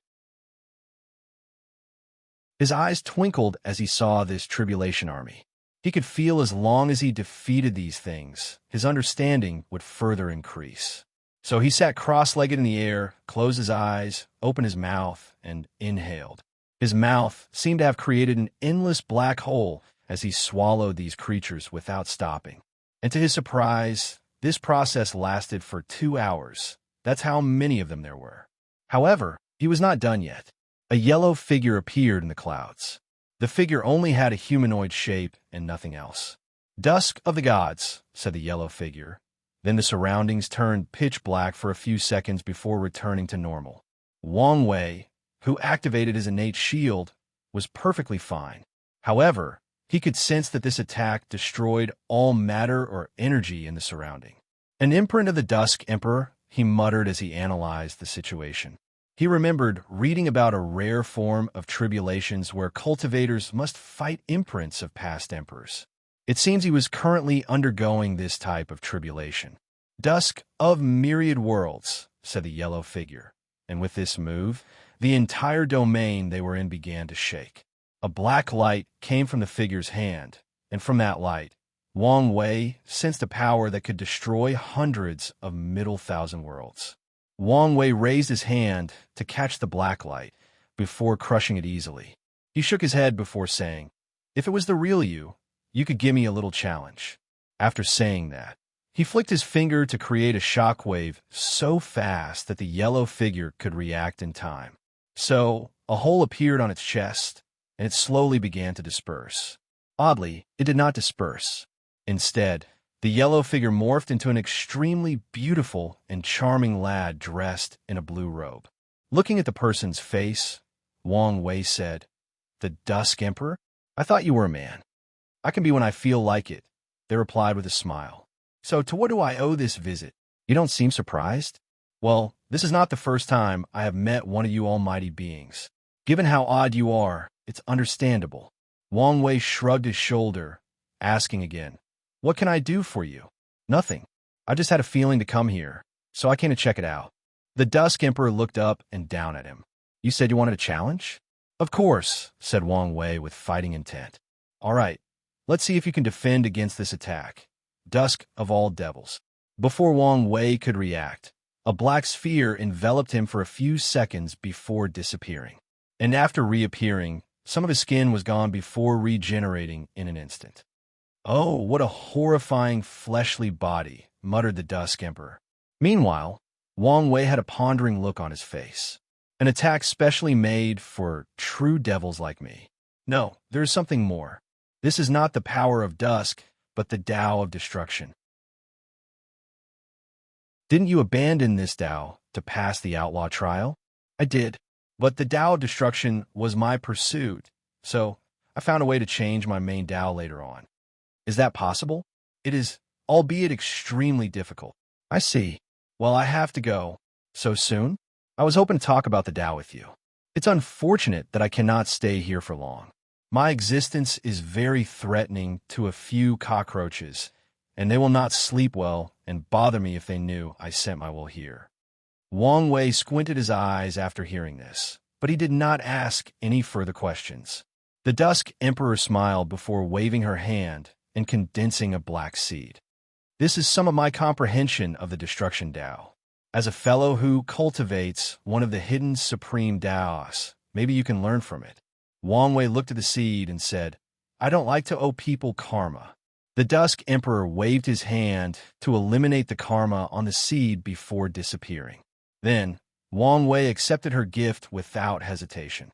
His eyes twinkled as he saw this tribulation army. He could feel as long as he defeated these things, his understanding would further increase. So he sat cross-legged in the air, closed his eyes, opened his mouth, and inhaled. His mouth seemed to have created an endless black hole as he swallowed these creatures without stopping. And to his surprise, this process lasted for 2 hours. That's how many of them there were. However, he was not done yet. A yellow figure appeared in the clouds. The figure only had a humanoid shape and nothing else. "Dusk of the gods," said the yellow figure. Then the surroundings turned pitch black for a few seconds before returning to normal. Wang Wei, who activated his innate shield, was perfectly fine. However, he could sense that this attack destroyed all matter or energy in the surrounding. "An imprint of the Dusk Emperor," he muttered as he analyzed the situation. He remembered reading about a rare form of tribulations where cultivators must fight imprints of past emperors. It seems he was currently undergoing this type of tribulation. "Dusk of myriad worlds," said the yellow figure, and with this move, the entire domain they were in began to shake. A black light came from the figure's hand, and from that light, Wang Wei sensed a power that could destroy hundreds of middle thousand worlds. Wang Wei raised his hand to catch the black light before crushing it easily. He shook his head before saying, "If it was the real you could give me a little challenge." After saying that, he flicked his finger to create a shockwave so fast that the yellow figure could react in time. So, a hole appeared on its chest, and it slowly began to disperse. Oddly, it did not disperse. Instead, the yellow figure morphed into an extremely beautiful and charming lad dressed in a blue robe. Looking at the person's face, Wang Wei said, "The Dusk Emperor? I thought you were a man." "I can be when I feel like it," they replied with a smile. "So to what do I owe this visit? You don't seem surprised?" "Well, this is not the first time I have met one of you almighty beings. Given how odd you are, it's understandable." Wang Wei shrugged his shoulder, asking again, "What can I do for you?" "Nothing. I just had a feeling to come here, so I came to check it out." The Dusk Emperor looked up and down at him. "You said you wanted a challenge?" "Of course," said Wang Wei with fighting intent. "All right, let's see if you can defend against this attack. Dusk of all devils." Before Wang Wei could react, a black sphere enveloped him for a few seconds before disappearing. And after reappearing, some of his skin was gone before regenerating in an instant. "Oh, what a horrifying fleshly body," muttered the Dusk Emperor. Meanwhile, Wang Wei had a pondering look on his face. "An attack specially made for true devils like me. No, there is something more. This is not the power of dusk, but the Tao of destruction." "Didn't you abandon this Tao to pass the outlaw trial?" "I did, but the Tao of destruction was my pursuit, so I found a way to change my main Tao later on." "Is that possible?" "It is, albeit extremely difficult." "I see. Well, I have to go. So soon? I was hoping to talk about the Tao with you. It's unfortunate that I cannot stay here for long. My existence is very threatening to a few cockroaches, and they will not sleep well and bother me if they knew I sent my will here." Wang Wei squinted his eyes after hearing this, but he did not ask any further questions. The Dusk Emperor smiled before waving her hand and condensing a black seed. This is some of my comprehension of the destruction Tao. As a fellow who cultivates one of the hidden supreme Taos, maybe you can learn from it. Wang Wei looked at the seed and said, I don't like to owe people karma. The Dusk Emperor waved his hand to eliminate the karma on the seed before disappearing. Then, Wang Wei accepted her gift without hesitation.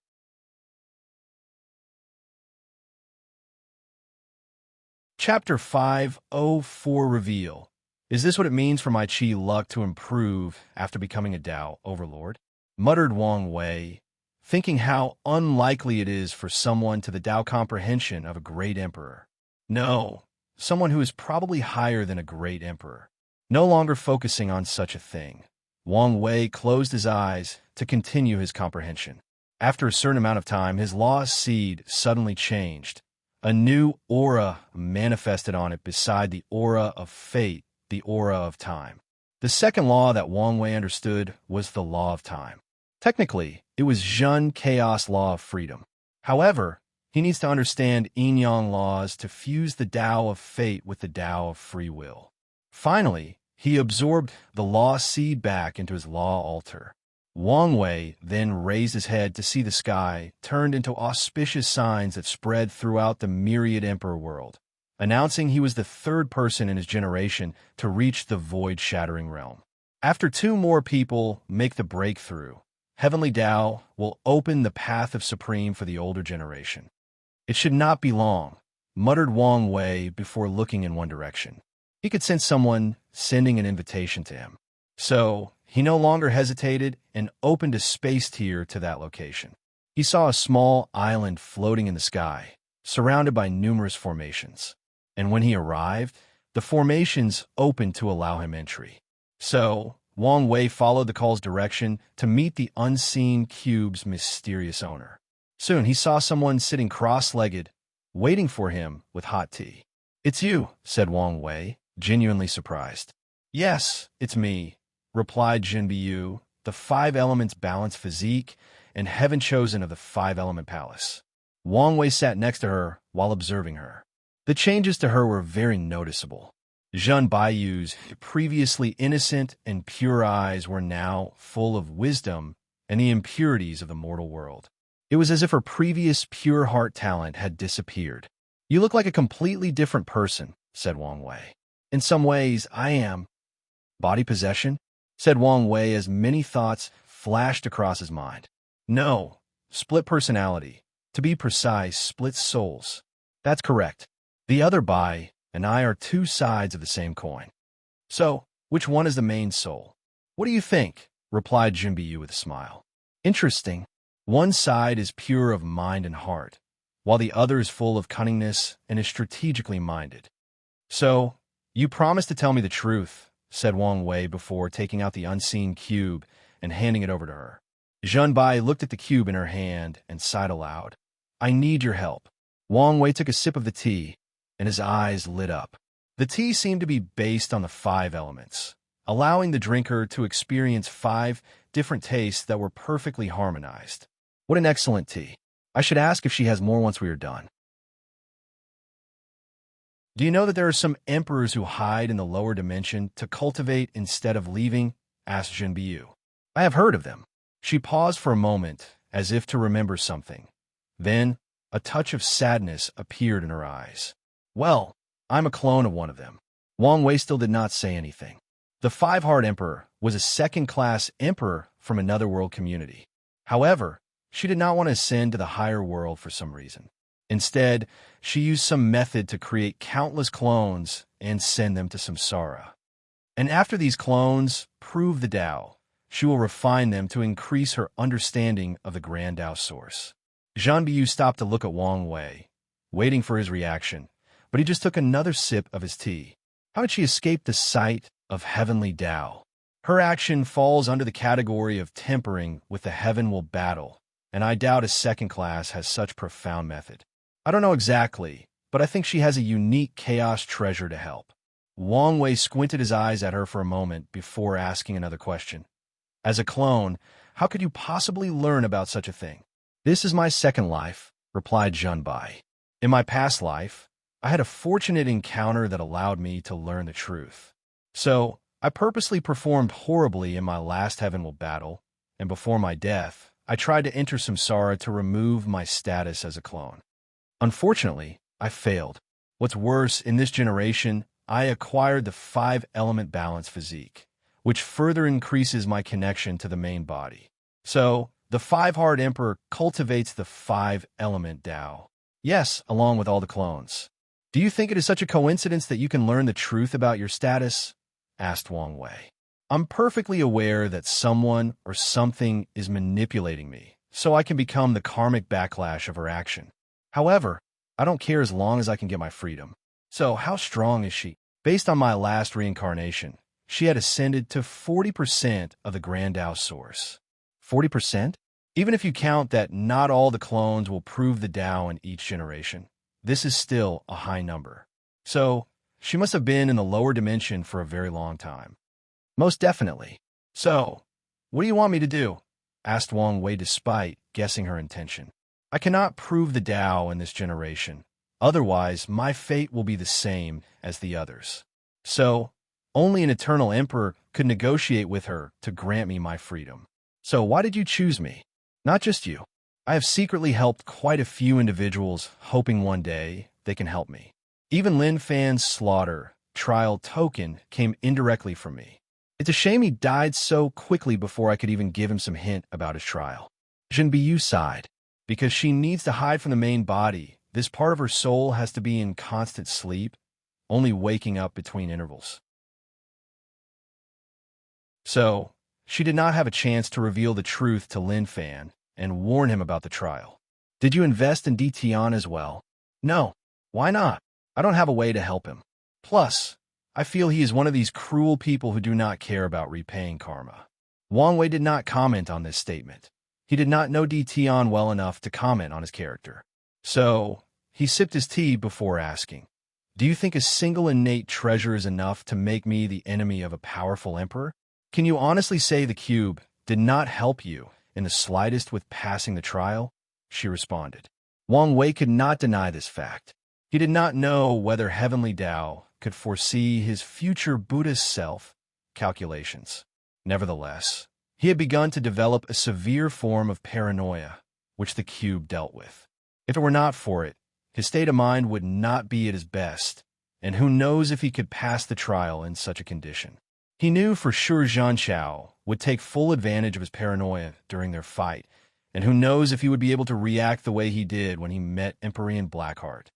Chapter 504 Reveal. Is this what it means for my Qi luck to improve after becoming a Tao Overlord? Muttered Wang Wei, thinking how unlikely it is for someone to the Tao comprehension of a great emperor. No, someone who is probably higher than a great emperor. No longer focusing on such a thing, Wang Wei closed his eyes to continue his comprehension. After a certain amount of time, his lost seed suddenly changed. A new aura manifested on it beside the aura of fate, the aura of time. The second law that Wang Wei understood was the law of time. Technically, it was Zhen Chaos Law of Freedom. However, he needs to understand yin-yang laws to fuse the Tao of fate with the Tao of free will. Finally, he absorbed the law seed back into his law altar. Wang Wei then raised his head to see the sky turned into auspicious signs that spread throughout the myriad emperor world, announcing he was the third person in his generation to reach the void-shattering realm. After 2 more people make the breakthrough, Heavenly Tao will open the path of Supreme for the older generation. It should not be long, muttered Wang Wei before looking in one direction. He could sense someone sending an invitation to him. So, he no longer hesitated and opened a space tier to that location. He saw a small island floating in the sky, surrounded by numerous formations. And when he arrived, the formations opened to allow him entry. So, Wang Wei followed the call's direction to meet the unseen cube's mysterious owner. Soon he saw someone sitting cross-legged, waiting for him with hot tea. It's you, said Wang Wei, genuinely surprised. Yes, it's me, replied Jin Biyu, the 5 elements balanced physique and heaven chosen of the 5-element palace. Wang Wei sat next to her while observing her. The changes to her were very noticeable. Zhen Baiyu's previously innocent and pure eyes were now full of wisdom and the impurities of the mortal world. It was as if her previous pure heart talent had disappeared. You look like a completely different person, said Wang Wei. In some ways, I am. Body possession? Said Wang Wei as many thoughts flashed across his mind. No, split personality. To be precise, split souls. That's correct. The other Bai and I are 2 sides of the same coin. So, which one is the main soul? What do you think? Replied Jin Biyu with a smile. Interesting. One side is pure of mind and heart, while the other is full of cunningness and is strategically minded. So, you promise to tell me the truth, said Wang Wei before taking out the unseen cube and handing it over to her. Zhen Bai looked at the cube in her hand and sighed aloud. I need your help. Wang Wei took a sip of the tea, and his eyes lit up. The tea seemed to be based on the 5 elements, allowing the drinker to experience 5 different tastes that were perfectly harmonized. What an excellent tea. I should ask if she has more once we are done. Do you know that there are some emperors who hide in the lower dimension to cultivate instead of leaving? Asked Jin Biyu. I have heard of them. She paused for a moment, as if to remember something. Then, a touch of sadness appeared in her eyes. Well, I'm a clone of one of them. Wang Wei still did not say anything. The 5-Heart Emperor was a second-class emperor from another world community. However, she did not want to ascend to the higher world for some reason. Instead, she used some method to create countless clones and send them to Samsara. And after these clones prove the Tao, she will refine them to increase her understanding of the Grand Tao Source. Zhan Biyu stopped to look at Wang Wei, waiting for his reaction, but he just took another sip of his tea. How did she escape the sight of heavenly Tao? Her action falls under the category of tempering with the heaven will battle, and I doubt a second class has such profound method. I don't know exactly, but I think she has a unique chaos treasure to help. Wang Wei squinted his eyes at her for a moment before asking another question. As a clone, how could you possibly learn about such a thing? This is my second life, replied Zhen Bai. In my past life, I had a fortunate encounter that allowed me to learn the truth. So, I purposely performed horribly in my last heavenly battle, and before my death, I tried to enter Samsara to remove my status as a clone. Unfortunately, I failed. What's worse, in this generation, I acquired the 5-element balance physique, which further increases my connection to the main body. So, the 5-heart emperor cultivates the 5-element Tao. Yes, along with all the clones. Do you think it is such a coincidence that you can learn the truth about your status? Asked Wang Wei. I'm perfectly aware that someone or something is manipulating me, so I can become the karmic backlash of her action. However, I don't care as long as I can get my freedom. So, how strong is she? Based on my last reincarnation, she had ascended to 40% of the Grand Tao source. 40%? Even if you count that not all the clones will prove the Tao in each generation, this is still a high number. So, she must have been in the lower dimension for a very long time. Most definitely. So, what do you want me to do? Asked Wang Wei despite guessing her intention. I cannot prove the Tao in this generation. Otherwise, my fate will be the same as the others. So, only an eternal emperor could negotiate with her to grant me my freedom. So why did you choose me? Not just you. I have secretly helped quite a few individuals, hoping one day they can help me. Even Lin Fan's slaughter trial token came indirectly from me. It's a shame he died so quickly before I could even give him some hint about his trial. Jinbiyu sighed. Because she needs to hide from the main body, this part of her soul has to be in constant sleep, only waking up between intervals. So, she did not have a chance to reveal the truth to Lin Fan and warn him about the trial. Did you invest in Tian as well? No. Why not? I don't have a way to help him. Plus, I feel he is one of these cruel people who do not care about repaying karma. Wang Wei did not comment on this statement. He did not know Tian well enough to comment on his character. So, he sipped his tea before asking, do you think a single innate treasure is enough to make me the enemy of a powerful emperor? Can you honestly say the cube did not help you in the slightest with passing the trial? She responded. Wang Wei could not deny this fact. He did not know whether Heavenly Tao could foresee his future Buddhist self calculations. Nevertheless, he had begun to develop a severe form of paranoia, which the cube dealt with. If it were not for it, his state of mind would not be at his best, and who knows if he could pass the trial in such a condition. He knew for sure Zhang Chao would take full advantage of his paranoia during their fight, and who knows if he would be able to react the way he did when he met Empyrean Blackheart.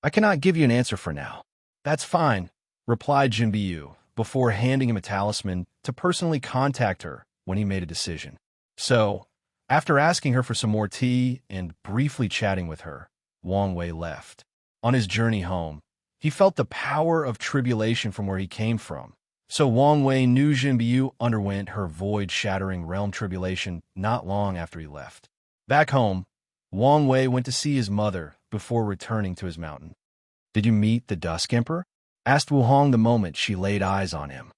I cannot give you an answer for now. That's fine, replied Jinbiyu, before handing him a talisman to personally contact her when he made a decision. So, after asking her for some more tea and briefly chatting with her, Wang Wei left. On his journey home, he felt the power of tribulation from where he came from. So Wang Wei knew Jinbiyu underwent her void-shattering realm tribulation not long after he left. Back home, Wang Wei went to see his mother before returning to his mountain. Did you meet the Dusk Emperor? Asked Wu Hong the moment she laid eyes on him.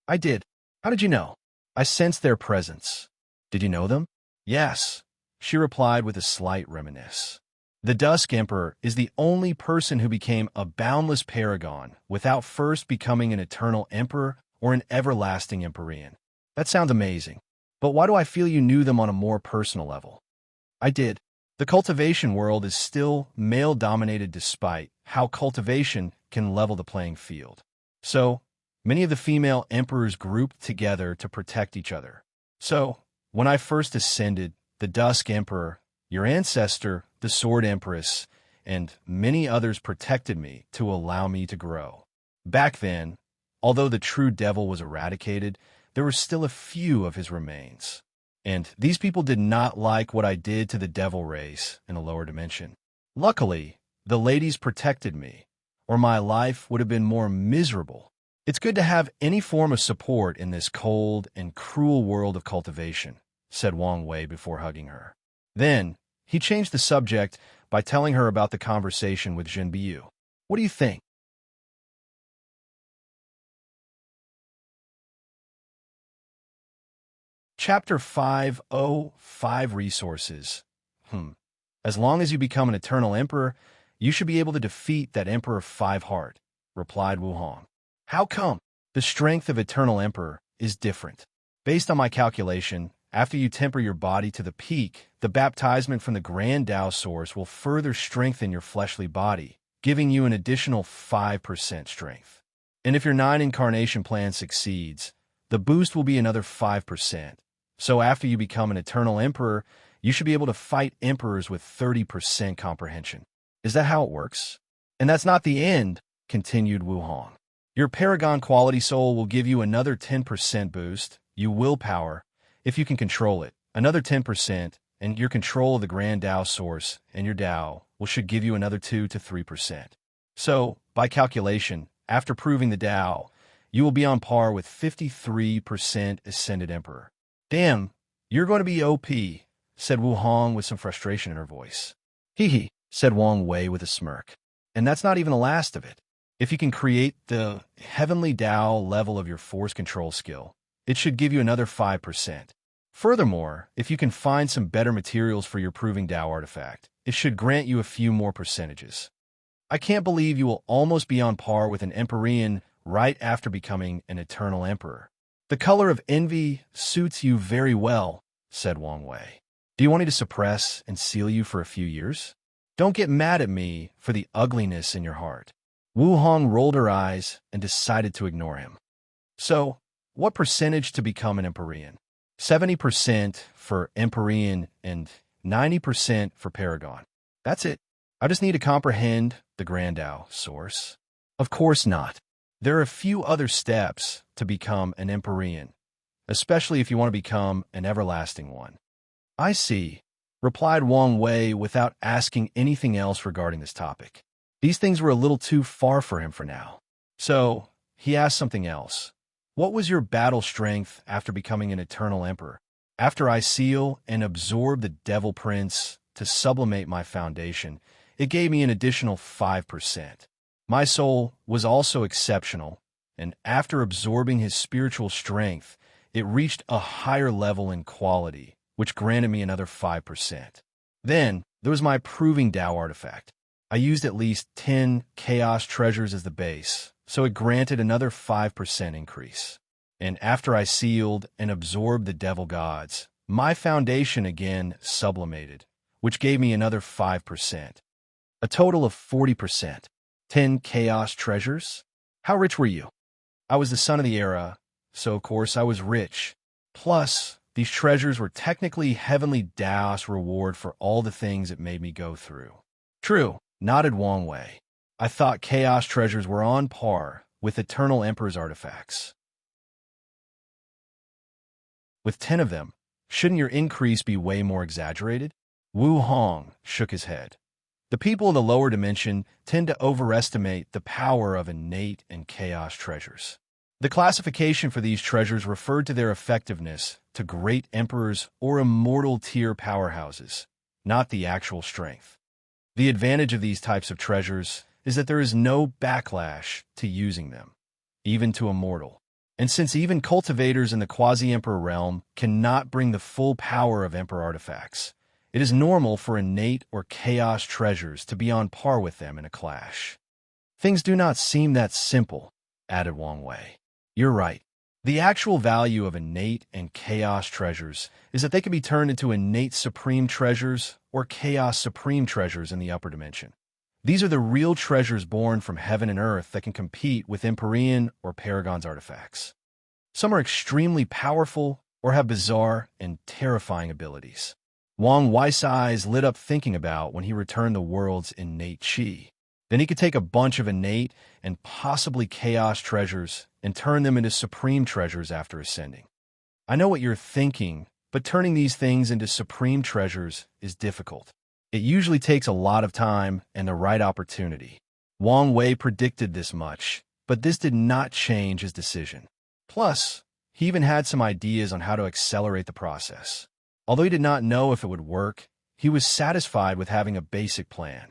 I did. How did you know? I sensed their presence. Did you know them? Yes, she replied with a slight reminiscence. The Dusk Emperor is the only person who became a boundless paragon without first becoming an eternal emperor or an everlasting Empyrean. That sounds amazing. But why do I feel you knew them on a more personal level? I did. The cultivation world is still male-dominated despite how cultivation can level the playing field. So, many of the female emperors grouped together to protect each other. So, when I first ascended, the Dusk Emperor, your ancestor, the Sword Empress, and many others protected me to allow me to grow. Back then, although the true devil was eradicated, there were still a few of his remains. And these people did not like what I did to the devil race in the lower dimension. Luckily, the ladies protected me, or my life would have been more miserable. It's good to have any form of support in this cold and cruel world of cultivation, said Wang Wei before hugging her. Then, he changed the subject by telling her about the conversation with Jinbiyu. What do you think? Chapter 505 Resources. As long as you become an eternal emperor, you should be able to defeat that Emperor 5-heart, replied Wu Hong. How come? The strength of Eternal Emperor is different. Based on my calculation, after you temper your body to the peak, the baptisement from the Grand Tao Source will further strengthen your fleshly body, giving you an additional 5% strength. And if your 9-incarnation plan succeeds, the boost will be another 5%. So after you become an Eternal Emperor, you should be able to fight emperors with 30% comprehension. Is that how it works? And that's not the end, continued Wu Hong. Your Paragon Quality Soul will give you another 10% boost, you willpower, if you can control it, another 10%, and your control of the Grand Tao Source and your Tao should give you another 2 to 3%. So, by calculation, after proving the Tao, you will be on par with 53% Ascended Emperor. Damn, you're going to be OP, said Wu Hong with some frustration in her voice. Hee hee, said Wang Wei with a smirk. And that's not even the last of it. If you can create the Heavenly Tao level of your force control skill, it should give you another 5%. Furthermore, if you can find some better materials for your Proving Tao artifact, it should grant you a few more percentages. I can't believe you will almost be on par with an Empyrean right after becoming an Eternal Emperor. The color of envy suits you very well, said Wang Wei. Do you want me to suppress and seal you for a few years? Don't get mad at me for the ugliness in your heart. Wu Hong rolled her eyes and decided to ignore him. So, what percentage to become an Empyrean? 70% for Empyrean and 90% for Paragon. That's it. I just need to comprehend the Grand Tao Source. Of course not. There are a few other steps to become an Empyrean, especially if you want to become an everlasting one. I see, replied Wang Wei without asking anything else regarding this topic. These things were a little too far for him for now. So, he asked something else. What was your battle strength after becoming an Eternal Emperor? After I seal and absorb the Devil Prince to sublimate my foundation, it gave me an additional 5%. My soul was also exceptional, and after absorbing his spiritual strength, it reached a higher level in quality, which granted me another 5%. Then, there was my Proving Tao artifact. I used at least 10 Chaos Treasures as the base, so it granted another 5% increase. And after I sealed and absorbed the Devil Gods, my foundation again sublimated, which gave me another 5%. A total of 40%. 10 Chaos Treasures? How rich were you? I was the son of the era, so of course I was rich. Plus, these treasures were technically Heavenly Tao's reward for all the things it made me go through. True, nodded Wang Wei. I thought Chaos Treasures were on par with Eternal Emperor's artifacts. With 10 of them, shouldn't your increase be way more exaggerated? Wu Hong shook his head. The people in the lower dimension tend to overestimate the power of innate and chaos treasures. The classification for these treasures referred to their effectiveness to great emperors or immortal tier powerhouses, not the actual strength. The advantage of these types of treasures is that there is no backlash to using them, even to a mortal. And since even cultivators in the quasi-emperor realm cannot bring the full power of emperor artifacts, it is normal for innate or chaos treasures to be on par with them in a clash. Things do not seem that simple, added Wang Wei. You're right. The actual value of innate and chaos treasures is that they can be turned into innate supreme treasures or chaos supreme treasures in the upper dimension. These are the real treasures born from heaven and earth that can compete with Empyrean or Paragon's artifacts. Some are extremely powerful or have bizarre and terrifying abilities. Wang Wei's eyes lit up thinking about when he returned the world's innate chi. Then he could take a bunch of innate and possibly chaos treasures and turn them into supreme treasures after ascending. I know what you're thinking, but turning these things into supreme treasures is difficult. It usually takes a lot of time and the right opportunity. Wang Wei predicted this much, but this did not change his decision. Plus, he even had some ideas on how to accelerate the process. Although he did not know if it would work, he was satisfied with having a basic plan.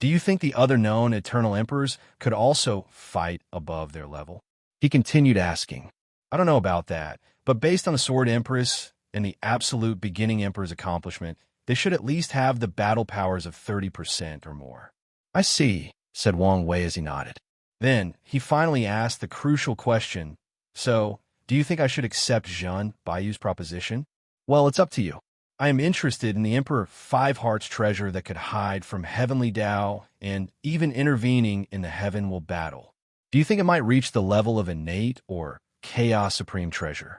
Do you think the other known Eternal Emperors could also fight above their level? He continued asking. I don't know about that, but based on the Sword Empress and the absolute beginning Emperor's accomplishment, they should at least have the battle powers of 30% or more. I see, said Wang Wei as he nodded. Then, he finally asked the crucial question, so, do you think I should accept Zhan Baiyu's proposition? Well, it's up to you. I am interested in the Emperor Five Hearts treasure that could hide from heavenly Tao and even intervening in the heavenly battle. Do you think it might reach the level of innate or chaos supreme treasure?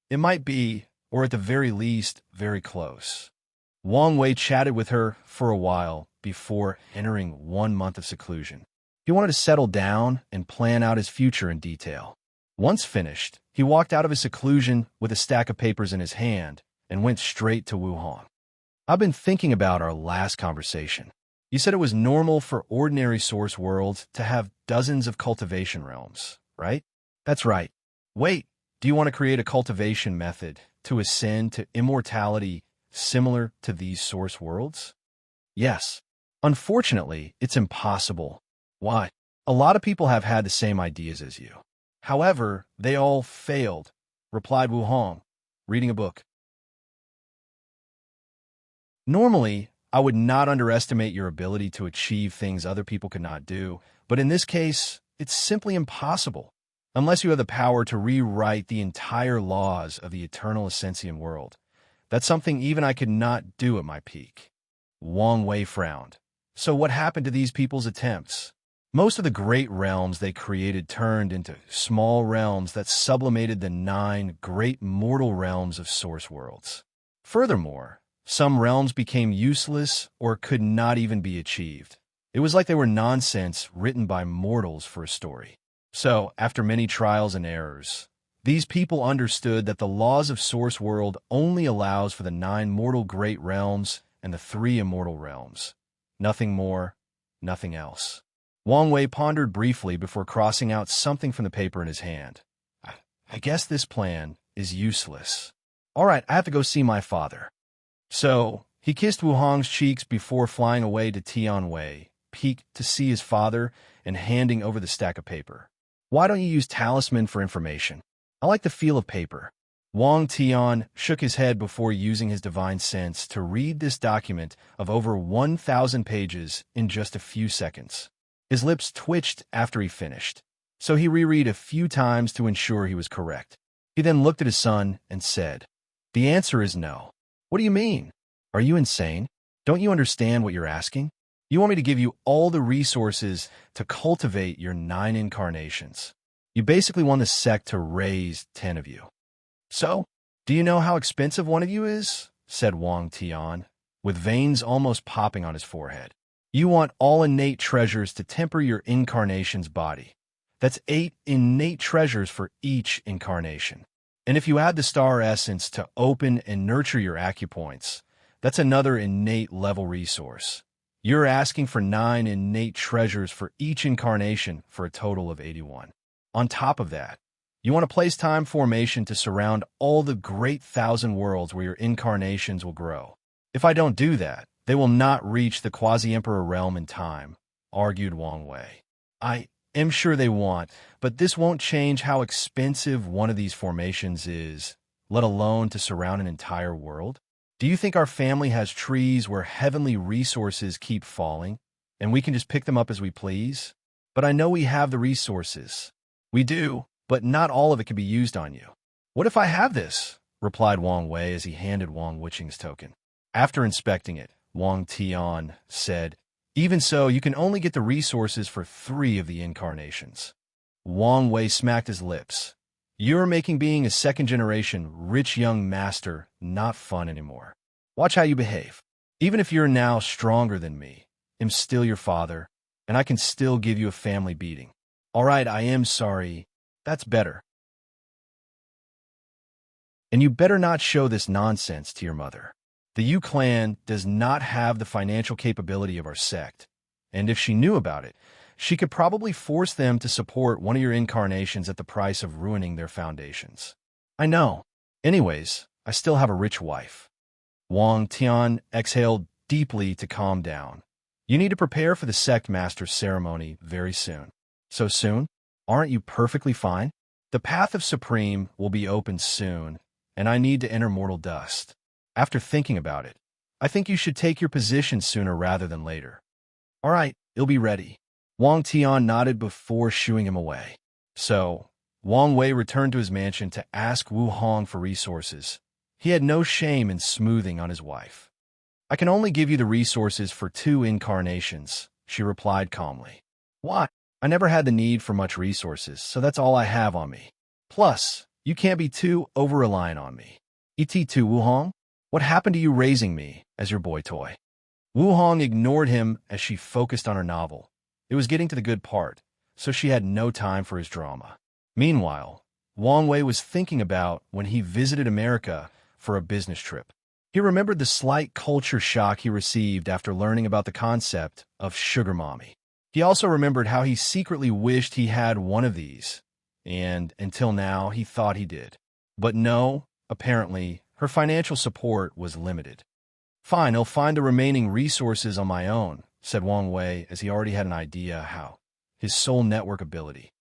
It might be, or at the very least, very close. Wang Wei chatted with her for a while before entering 1 month of seclusion. He wanted to settle down and plan out his future in detail. Once finished, he walked out of his seclusion with a stack of papers in his hand and went straight to Wuhan. I've been thinking about our last conversation. You said it was normal for ordinary source worlds to have dozens of cultivation realms, right? That's right. Wait, do you want to create a cultivation method to ascend to immortality similar to these source worlds? Yes. Unfortunately, it's impossible. Why? A lot of people have had the same ideas as you. However, they all failed, replied Wu Hong, reading a book. Normally, I would not underestimate your ability to achieve things other people could not do, but in this case, it's simply impossible, unless you have the power to rewrite the entire laws of the eternal Ascensian world. That's something even I could not do at my peak. Wang Wei frowned. So what happened to these people's attempts? Most of the great realms they created turned into small realms that sublimated the 9 great mortal realms of source worlds. Furthermore, some realms became useless or could not even be achieved. It was like they were nonsense written by mortals for a story. So, after many trials and errors, these people understood that the laws of source world only allows for the 9 mortal great realms and the 3 immortal realms. Nothing more, nothing else. Wang Wei pondered briefly before crossing out something from the paper in his hand. I guess this plan is useless. All right, I have to go see my father. So, he kissed Wu Hong's cheeks before flying away to Tianwei, piqued to see his father and handing over the stack of paper. Why don't you use talisman for information? I like the feel of paper. Wang Tian shook his head before using his divine sense to read this document of over 1,000 pages in just a few seconds. His lips twitched after he finished, so he reread a few times to ensure he was correct. He then looked at his son and said, "The answer is no." What do you mean? Are you insane? Don't you understand what you're asking? You want me to give you all the resources to cultivate your 9 incarnations. You basically want the sect to raise 10 of you. So, do you know how expensive one of you is? Said Wang Tian, with veins almost popping on his forehead. You want all innate treasures to temper your incarnation's body. That's 8 innate treasures for each incarnation. And if you add the star essence to open and nurture your acupoints, that's another innate level resource. You're asking for 9 innate treasures for each incarnation for a total of 81. On top of that, you want a place-time formation to surround all the great 1,000 worlds where your incarnations will grow. If I don't do that, they will not reach the quasi-emperor realm in time, argued Wang Wei. I am sure they won't, but this won't change how expensive one of these formations is, let alone to surround an entire world. Do you think our family has trees where heavenly resources keep falling, and we can just pick them up as we please? But I know we have the resources. We do, but not all of it can be used on you. What if I have this? Replied Wang Wei as he handed Wang Wuqing's token. After inspecting it, Wang Tian said, even so, you can only get the resources for 3 of the incarnations. Wang Wei smacked his lips. You're making being a second-generation, rich young master not fun anymore. Watch how you behave. Even if you're now stronger than me, I'm still your father, and I can still give you a family beating. All right, I am sorry. That's better. And you better not show this nonsense to your mother. The Yu clan does not have the financial capability of our sect, and if she knew about it, she could probably force them to support one of your incarnations at the price of ruining their foundations. I know. Anyways, I still have a rich wife. Wang Tian exhaled deeply to calm down. You need to prepare for the sect master's ceremony very soon. So soon? Aren't you perfectly fine? The path of Supreme will be opened soon, and I need to enter mortal dust. After thinking about it, I think you should take your position sooner rather than later. All right, it'll be ready. Wang Tian nodded before shooing him away. So, Wang Wei returned to his mansion to ask Wu Hong for resources. He had no shame in smoothing on his wife. I can only give you the resources for 2 incarnations, she replied calmly. Why? I never had the need for much resources, so that's all I have on me. Plus, you can't be too over-reliant on me. Et2 Wu Hong? What happened to you raising me as your boy toy? Wu Hong ignored him as she focused on her novel. It was getting to the good part, so she had no time for his drama. Meanwhile, Wang Wei was thinking about when he visited America for a business trip. He remembered the slight culture shock he received after learning about the concept of sugar mommy. He also remembered how he secretly wished he had one of these, and until now he thought he did. But no, apparently, her financial support was limited. Fine, I'll find the remaining resources on my own, said Wang Wei, as he already had an idea how. His soul network ability.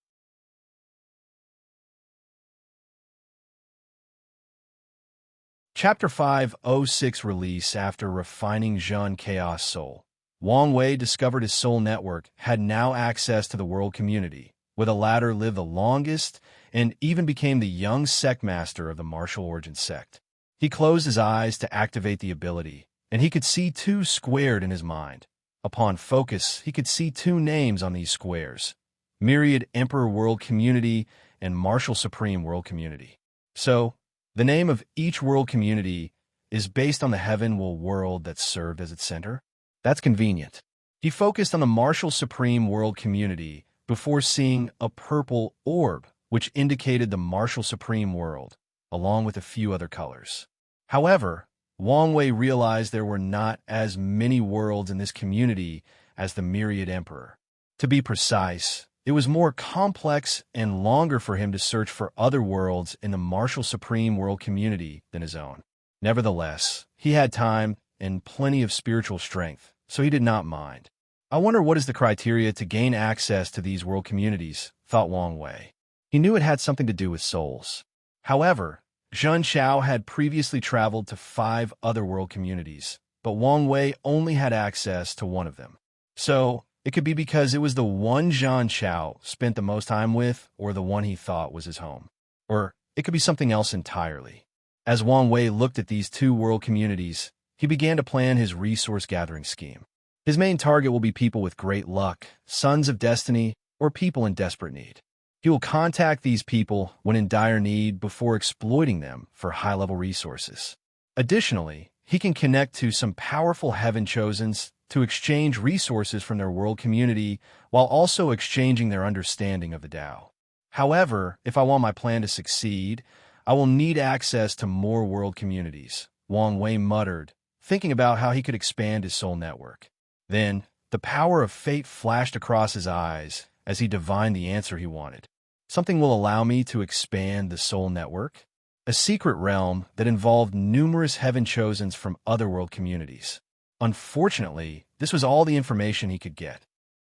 Chapter 506 Release. After refining Zhen Chaos Soul, Wang Wei discovered his soul network had now access to the world community, where the latter lived the longest and even became the young sect master of the martial origin sect. He closed his eyes to activate the ability, and he could see 2 squared in his mind. Upon focus, he could see 2 names on these squares: Myriad Emperor World Community and Martial Supreme World Community. So, the name of each world community is based on the heavenly world that served as its center. That's convenient. He focused on the Martial Supreme World Community before seeing a purple orb, which indicated the Martial Supreme World, along with a few other colors. However, Wang Wei realized there were not as many worlds in this community as the Myriad Emperor. To be precise, it was more complex and longer for him to search for other worlds in the Martial Supreme World Community than his own. Nevertheless, he had time and plenty of spiritual strength, so he did not mind. I wonder what is the criteria to gain access to these world communities, thought Wang Wei. He knew it had something to do with souls. However, Zhen Xiao had previously traveled to 5 other world communities, but Wang Wei only had access to one of them. So, it could be because it was the one Zhen Xiao spent the most time with, or the one he thought was his home. Or it could be something else entirely. As Wang Wei looked at these 2 world communities, he began to plan his resource-gathering scheme. His main target will be people with great luck, sons of destiny, or people in desperate need. He will contact these people when in dire need before exploiting them for high-level resources. Additionally, he can connect to some powerful heaven chosens to exchange resources from their world community while also exchanging their understanding of the Tao. However, if I want my plan to succeed, I will need access to more world communities, Wang Wei muttered, thinking about how he could expand his soul network. Then, the power of fate flashed across his eyes as he divined the answer he wanted. Something will allow me to expand the soul network? A secret realm that involved numerous heaven chosens from other world communities. Unfortunately, this was all the information he could get.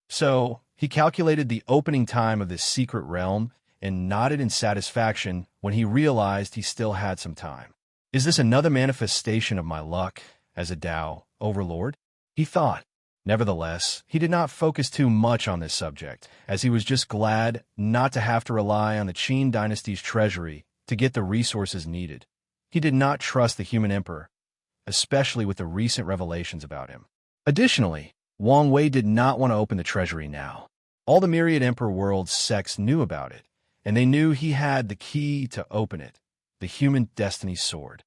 So, he calculated the opening time of this secret realm and nodded in satisfaction when he realized he still had some time. Is this another manifestation of my luck as a Tao overlord? He thought. Nevertheless, he did not focus too much on this subject, as he was just glad not to have to rely on the Qin dynasty's treasury to get the resources needed. He did not trust the human emperor, especially with the recent revelations about him. Additionally, Wang Wei did not want to open the treasury now. All the Myriad Emperor World's sects knew about it, and they knew he had the key to open it, the human destiny sword.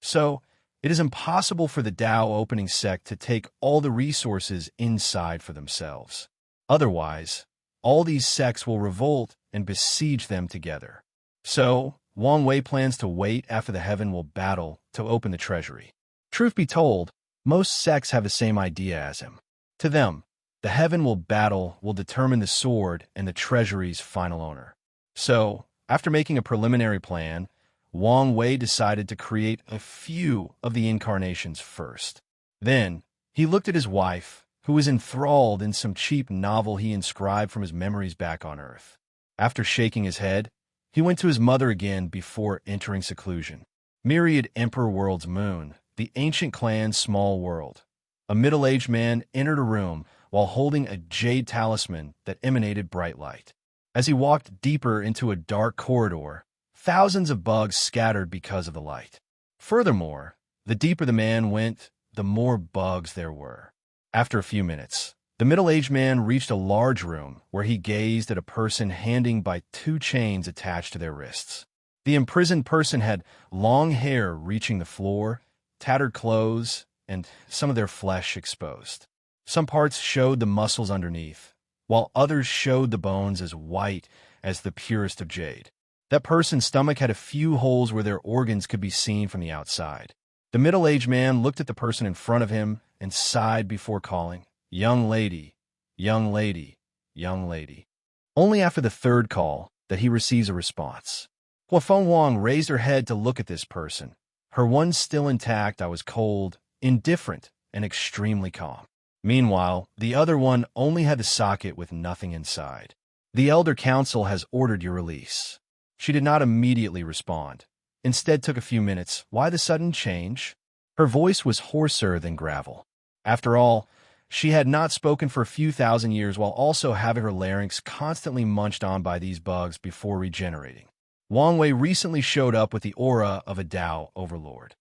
So, it is impossible for the Tao opening sect to take all the resources inside for themselves. Otherwise, all these sects will revolt and besiege them together. So, Wang Wei plans to wait after the heaven will battle to open the treasury. Truth be told, most sects have the same idea as him. To them, the heaven will battle will determine the sword and the treasury's final owner. So, after making a preliminary plan, Wang Wei decided to create a few of the incarnations first. Then, he looked at his wife, who was enthralled in some cheap novel he inscribed from his memories back on Earth. After shaking his head, he went to his mother again before entering seclusion. Myriad Emperor World's moon, the ancient clan's small world. A middle-aged man entered a room while holding a jade talisman that emanated bright light. As he walked deeper into a dark corridor, thousands of bugs scattered because of the light. Furthermore, the deeper the man went, the more bugs there were. After a few minutes, the middle-aged man reached a large room where he gazed at a person hanging by two chains attached to their wrists. The imprisoned person had long hair reaching the floor, tattered clothes, and some of their flesh exposed. Some parts showed the muscles underneath, while others showed the bones as white as the purest of jade. That person's stomach had a few holes where their organs could be seen from the outside. The middle-aged man looked at the person in front of him and sighed before calling, "Young lady, young lady, young lady." Only after the third call that he receives a response. Huafeng Wang raised her head to look at this person. Her one still intact, I was cold, indifferent, and extremely calm. Meanwhile, the other one only had the socket with nothing inside. "The Elder Council has ordered your release." She did not immediately respond. Instead took a few minutes. Why the sudden change? Her voice was hoarser than gravel. After all, she had not spoken for a few thousand years while also having her larynx constantly munched on by these bugs before regenerating. Wang Wei recently showed up with the aura of a Tao overlord.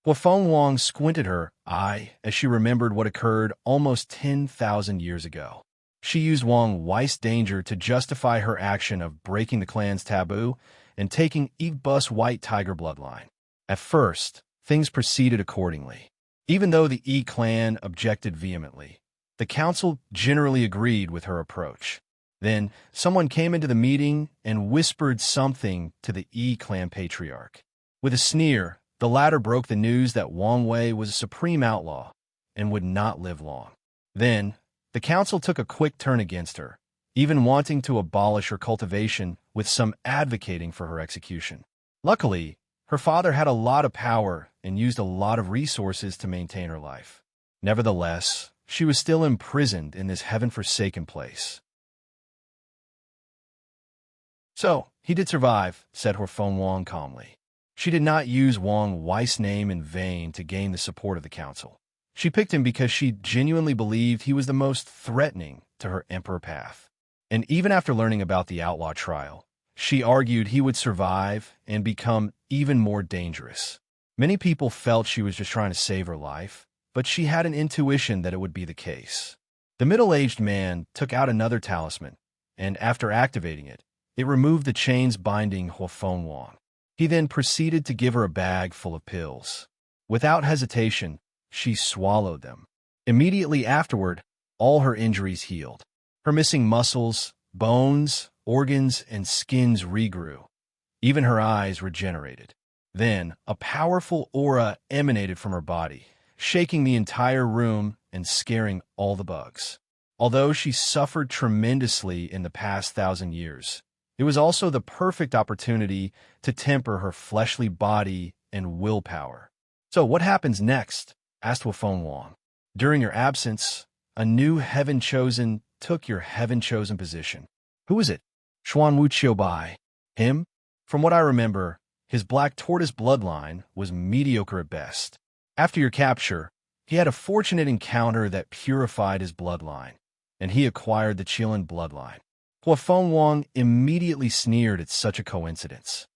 Huafeng Wang squinted her eye as she remembered what occurred almost 10,000 years ago. She used Wang Wei's danger to justify her action of breaking the clan's taboo and taking Igbu's white tiger bloodline. At first, things proceeded accordingly. Even though the E clan objected vehemently, the council generally agreed with her approach. Then, someone came into the meeting and whispered something to the E clan patriarch. With a sneer, the latter broke the news that Wang Wei was a supreme outlaw and would not live long. Then, the council took a quick turn against her, even wanting to abolish her cultivation with some advocating for her execution. Luckily, her father had a lot of power and used a lot of resources to maintain her life. Nevertheless, she was still imprisoned in this heaven-forsaken place. "So, he did survive," said Huafeng Wang calmly. She did not use Wang Wei's name in vain to gain the support of the council. She picked him because she genuinely believed he was the most threatening to her emperor path. And even after learning about the outlaw trial, she argued he would survive and become even more dangerous. Many people felt she was just trying to save her life, but she had an intuition that it would be the case. The middle-aged man took out another talisman, and after activating it, it removed the chains binding Huafeng Wang. He then proceeded to give her a bag full of pills. Without hesitation, she swallowed them. Immediately afterward, all her injuries healed. Her missing muscles, bones, organs, and skins regrew. Even her eyes regenerated. Then, a powerful aura emanated from her body, shaking the entire room and scaring all the bugs. Although she suffered tremendously in the past 1,000 years, it was also the perfect opportunity to temper her fleshly body and willpower. "So what happens next?" asked Huafeng Wang. "During your absence, a new heaven-chosen took your heaven-chosen position." "Who is it?" "Xuan Wuqiubai." "Him?" "From what I remember, his black tortoise bloodline was mediocre at best. After your capture, he had a fortunate encounter that purified his bloodline, and he acquired the Qilin bloodline." Huafeng Wang immediately sneered at such a coincidence.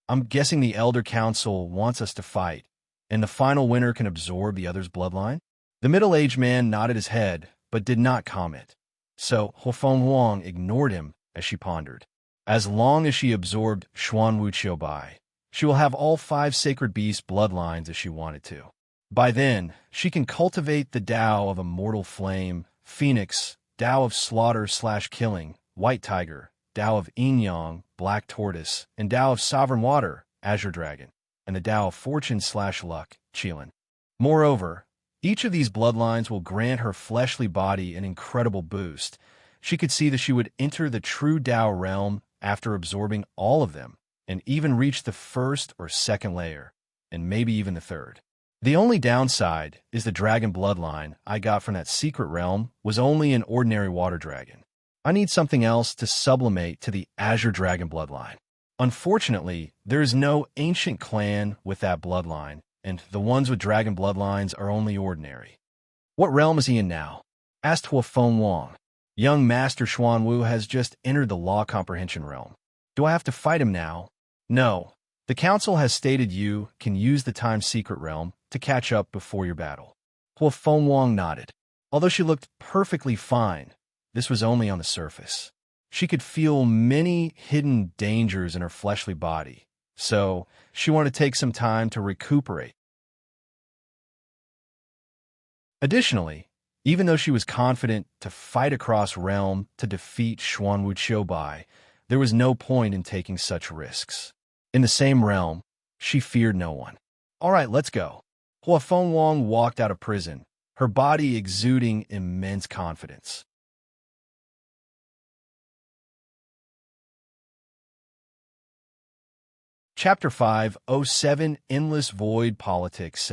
"I'm guessing the Elder Council wants us to fight, and the final winner can absorb the other's bloodline?" The middle-aged man nodded his head, but did not comment. So Huafeng Wang ignored him as she pondered. As long as she absorbed Xuan Wuqiubai, she will have all 5 sacred beast bloodlines if she wanted to. By then, she can cultivate the Tao of Immortal Flame, Phoenix, Tao of Slaughter/Killing, White Tiger, Tao of Yin-Yang, Black Tortoise, and Tao of Sovereign Water, Azure Dragon, and the Tao of Fortune/Luck, Qilin. Moreover, each of these bloodlines will grant her fleshly body an incredible boost. She could see that she would enter the true Tao realm after absorbing all of them, and even reach the first or second layer, and maybe even the third. The only downside is the dragon bloodline I got from that secret realm was only an ordinary water dragon. I need something else to sublimate to the Azure Dragon bloodline. Unfortunately, there is no ancient clan with that bloodline, and the ones with dragon bloodlines are only ordinary. What realm is he in now? Asked Huafeng Wang. Young Master Xuanwu has just entered the law comprehension realm. Do I have to fight him now? No. The council has stated you can use the time secret realm to catch up before your battle. Huafeng Wang nodded. Although she looked perfectly fine, this was only on the surface. She could feel many hidden dangers in her fleshly body, so she wanted to take some time to recuperate. Additionally, even though she was confident to fight across realm to defeat Xuanwu Qiubai, there was no point in taking such risks. In the same realm, she feared no one. All right, let's go. Huafeng Wang walked out of prison, her body exuding immense confidence. Chapter 5:07 Endless Void Politics.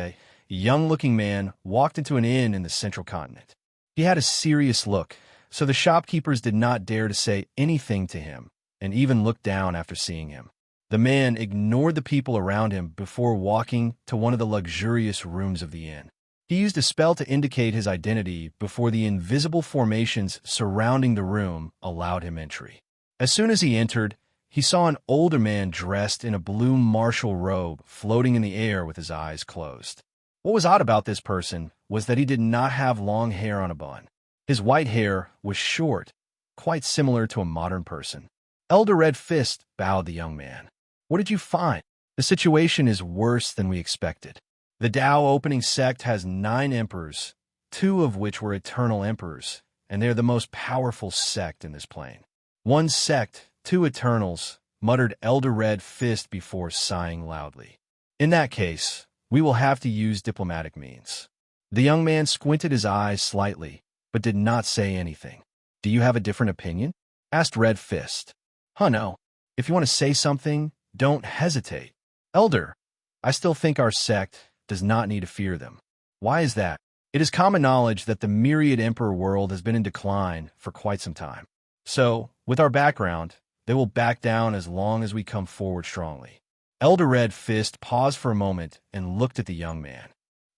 A young-looking man walked into an inn in the central continent. He had a serious look, so the shopkeepers did not dare to say anything to him, and even looked down after seeing him. The man ignored the people around him before walking to one of the luxurious rooms of the inn. He used a spell to indicate his identity before the invisible formations surrounding the room allowed him entry. As soon as he entered, he saw an older man dressed in a blue martial robe floating in the air with his eyes closed. What was odd about this person was that he did not have long hair on a bun. His white hair was short, quite similar to a modern person. Elder Red Fist bowed the young man. What did you find? The situation is worse than we expected. The Tao opening sect has 9 emperors, 2 of which were eternal emperors, and they are the most powerful sect in this plane. 1 sect, 2 eternals, muttered Elder Red Fist before sighing loudly. In that case, we will have to use diplomatic means. The young man squinted his eyes slightly, but did not say anything. Do you have a different opinion? Asked Red Fist. No. If you want to say something, don't hesitate. Elder, I still think our sect does not need to fear them. Why is that? It is common knowledge that the myriad emperor world has been in decline for quite some time. So, with our background, they will back down as long as we come forward strongly. Elder Red Fist paused for a moment and looked at the young man.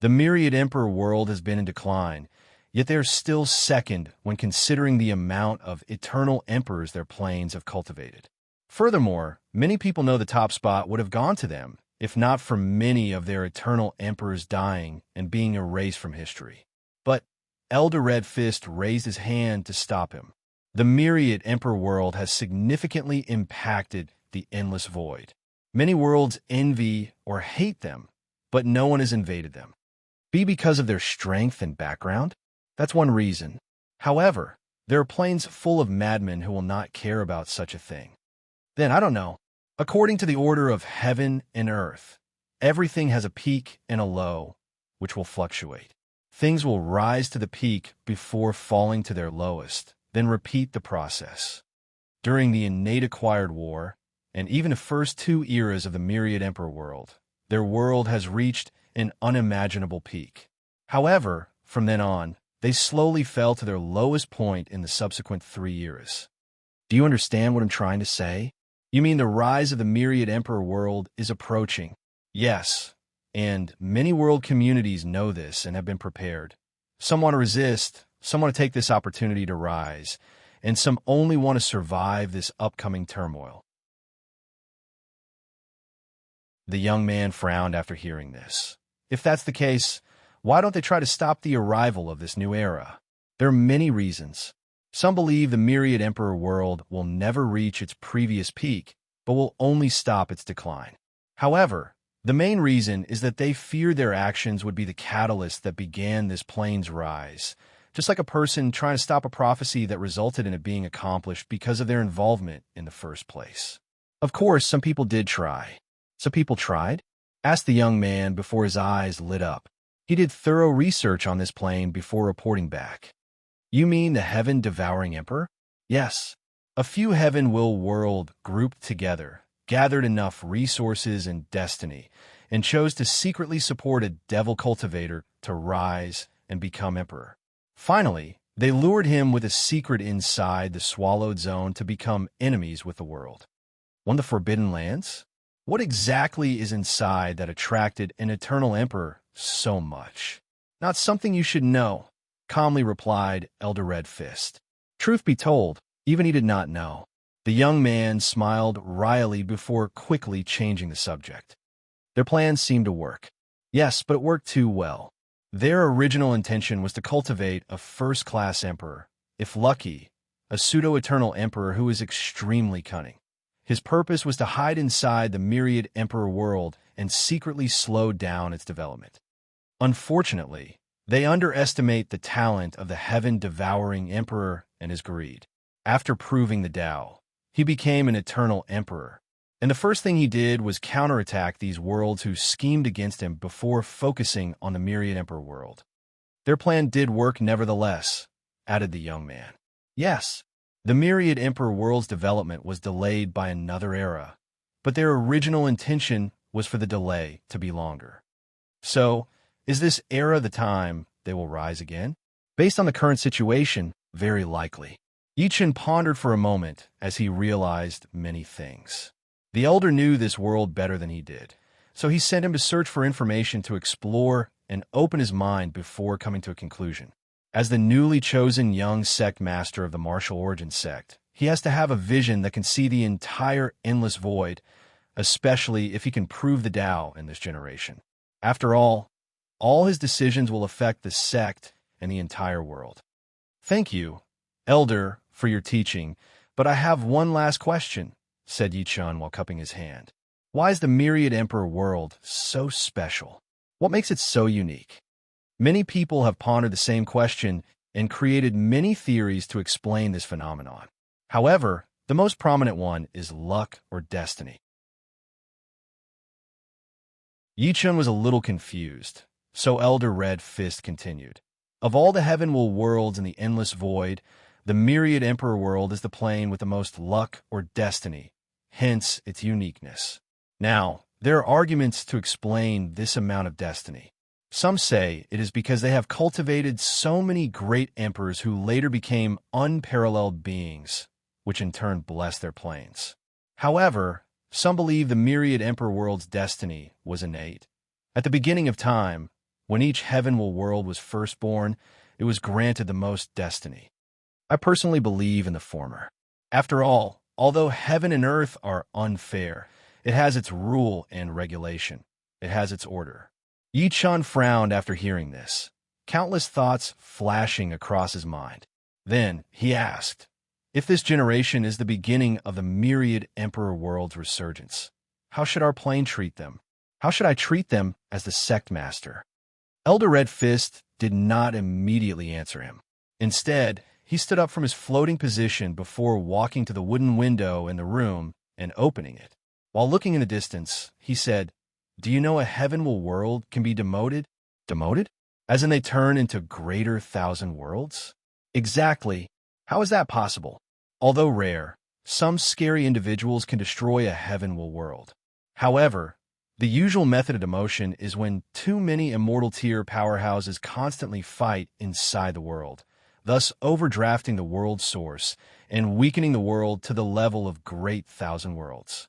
The myriad emperor world has been in decline, yet they are still second when considering the amount of eternal emperors their planes have cultivated. Furthermore, many people know the top spot would have gone to them if not for many of their eternal emperors dying and being erased from history. But Elder Red Fist raised his hand to stop him. The myriad emperor world has significantly impacted the endless void. Many worlds envy or hate them, but no one has invaded them. Be because of their strength and background? That's one reason. However, there are planes full of madmen who will not care about such a thing. Then, I don't know. According to the order of heaven and earth, everything has a peak and a low, which will fluctuate. Things will rise to the peak before falling to their lowest, then repeat the process. During the innate acquired war, and even the first 2 eras of the myriad emperor world, their world has reached an unimaginable peak. However, from then on, they slowly fell to their lowest point in the subsequent 3 eras. Do you understand what I'm trying to say? You mean the rise of the myriad emperor world is approaching? Yes, and many world communities know this and have been prepared. Some want to resist, some want to take this opportunity to rise, and some only want to survive this upcoming turmoil. The young man frowned after hearing this. If that's the case, why don't they try to stop the arrival of this new era? There are many reasons. Some believe the myriad emperor world will never reach its previous peak, but will only stop its decline. However, the main reason is that they fear their actions would be the catalyst that began this plane's rise, just like a person trying to stop a prophecy that resulted in it being accomplished because of their involvement in the first place. Of course, some people did try. Some people tried? Asked the young man before his eyes lit up. He did thorough research on this plane before reporting back. You mean the heaven-devouring emperor? Yes. A few heaven-will world grouped together, gathered enough resources and destiny, and chose to secretly support a devil cultivator to rise and become emperor. Finally, they lured him with a secret inside the swallowed zone to become enemies with the world. One of the forbidden lands? What exactly is inside that attracted an eternal emperor so much? Not something you should know. calmly replied Elder Red Fist. Truth be told, even he did not know. The young man smiled wryly before quickly changing the subject. Their plan seemed to work. Yes, but it worked too well. Their original intention was to cultivate a first-class emperor, if lucky, a pseudo-eternal emperor who is extremely cunning. His purpose was to hide inside the myriad emperor world and secretly slow down its development. Unfortunately, they underestimate the talent of the heaven-devouring emperor and his greed. After proving the Tao, he became an eternal emperor, and the first thing he did was counterattack these worlds who schemed against him before focusing on the myriad emperor world. Their plan did work nevertheless, added the young man. Yes, the myriad emperor world's development was delayed by another era, but their original intention was for the delay to be longer. So, is this era the time they will rise again? Based on the current situation, very likely. Yichen pondered for a moment as he realized many things. The elder knew this world better than he did, so he sent him to search for information to explore and open his mind before coming to a conclusion. As the newly chosen young sect master of the martial origin sect, he has to have a vision that can see the entire endless void, especially if he can prove the Tao in this generation. After all his decisions will affect the sect and the entire world. Thank you, Elder, for your teaching, but I have one last question, said Yichun while cupping his hand. Why is the myriad emperor world so special? What makes it so unique? Many people have pondered the same question and created many theories to explain this phenomenon. However, the most prominent one is luck or destiny. Yichun was a little confused, so Elder Red Fist continued. Of all the heavenward worlds in the endless void, the myriad emperor world is the plane with the most luck or destiny, hence its uniqueness. Now, there are arguments to explain this amount of destiny. Some say it is because they have cultivated so many great emperors who later became unparalleled beings, which in turn blessed their planes. However, some believe the myriad emperor world's destiny was innate. At the beginning of time, when each heavenward world was first born, it was granted the most destiny. I personally believe in the former. After all, although heaven and earth are unfair, it has its rule and regulation. It has its order. Yichun frowned after hearing this, countless thoughts flashing across his mind. Then he asked, if this generation is the beginning of the myriad emperor world's resurgence, how should our plane treat them? How should I treat them as the sect master? Elder Red Fist did not immediately answer him. Instead, he stood up from his floating position before walking to the wooden window in the room and opening it. While looking in the distance, he said, do you know a heavenward world can be demoted? Demoted? As in they turn into greater thousand worlds? Exactly. How is that possible? Although rare, some scary individuals can destroy a heavenward world. However, the usual method of demotion is when too many immortal tier powerhouses constantly fight inside the world, thus overdrafting the world source and weakening the world to the level of great thousand worlds.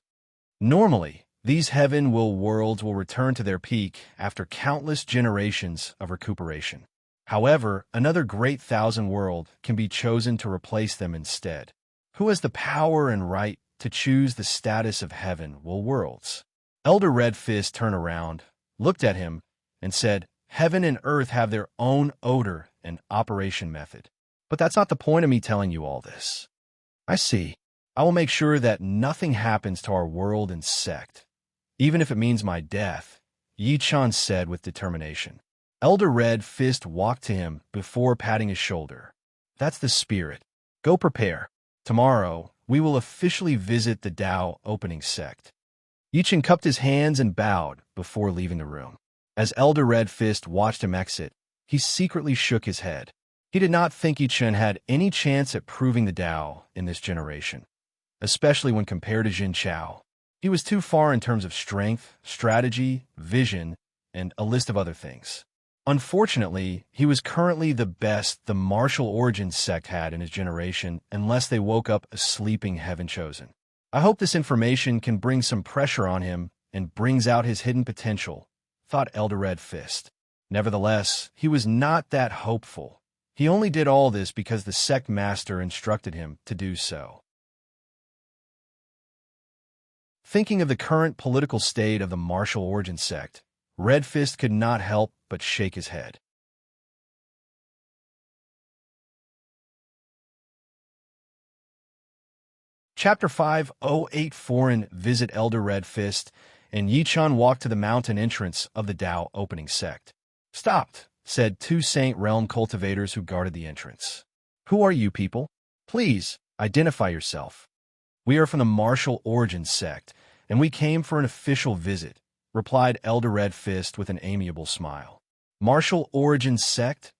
Normally, these heavenward worlds will return to their peak after countless generations of recuperation. However, another great thousand world can be chosen to replace them instead. Who has the power and right to choose the status of heavenward worlds? Elder Red Fist turned around, looked at him, and said, heaven and earth have their own odor and operation method. But that's not the point of me telling you all this. I see. I will make sure that nothing happens to our world and sect, even if it means my death, Yichun said with determination. Elder Red Fist walked to him before patting his shoulder. That's the spirit. Go prepare. Tomorrow, we will officially visit the Tao opening sect. Yichun cupped his hands and bowed before leaving the room. As Elder Red Fist watched him exit, he secretly shook his head. He did not think Yichun had any chance at proving the Tao in this generation, especially when compared to Jin Chao. He was too far in terms of strength, strategy, vision, and a list of other things. Unfortunately, he was currently the best the martial origin sect had in his generation unless they woke up a sleeping heaven chosen. I hope this information can bring some pressure on him and brings out his hidden potential, thought Elder Red Fist. Nevertheless, he was not that hopeful. He only did all this because the sect master instructed him to do so. Thinking of the current political state of the martial origin sect, Red Fist could not help but shake his head. Chapter 508 Foreign Visit Elder Red Fist and Yichun walked to the mountain entrance of the Dao opening sect. "Stopped," said two Saint Realm cultivators who guarded the entrance. "Who are you people? Please, identify yourself." "We are from the Martial Origin sect, and we came for an official visit," replied Elder Red Fist with an amiable smile. "Martial Origin sect?"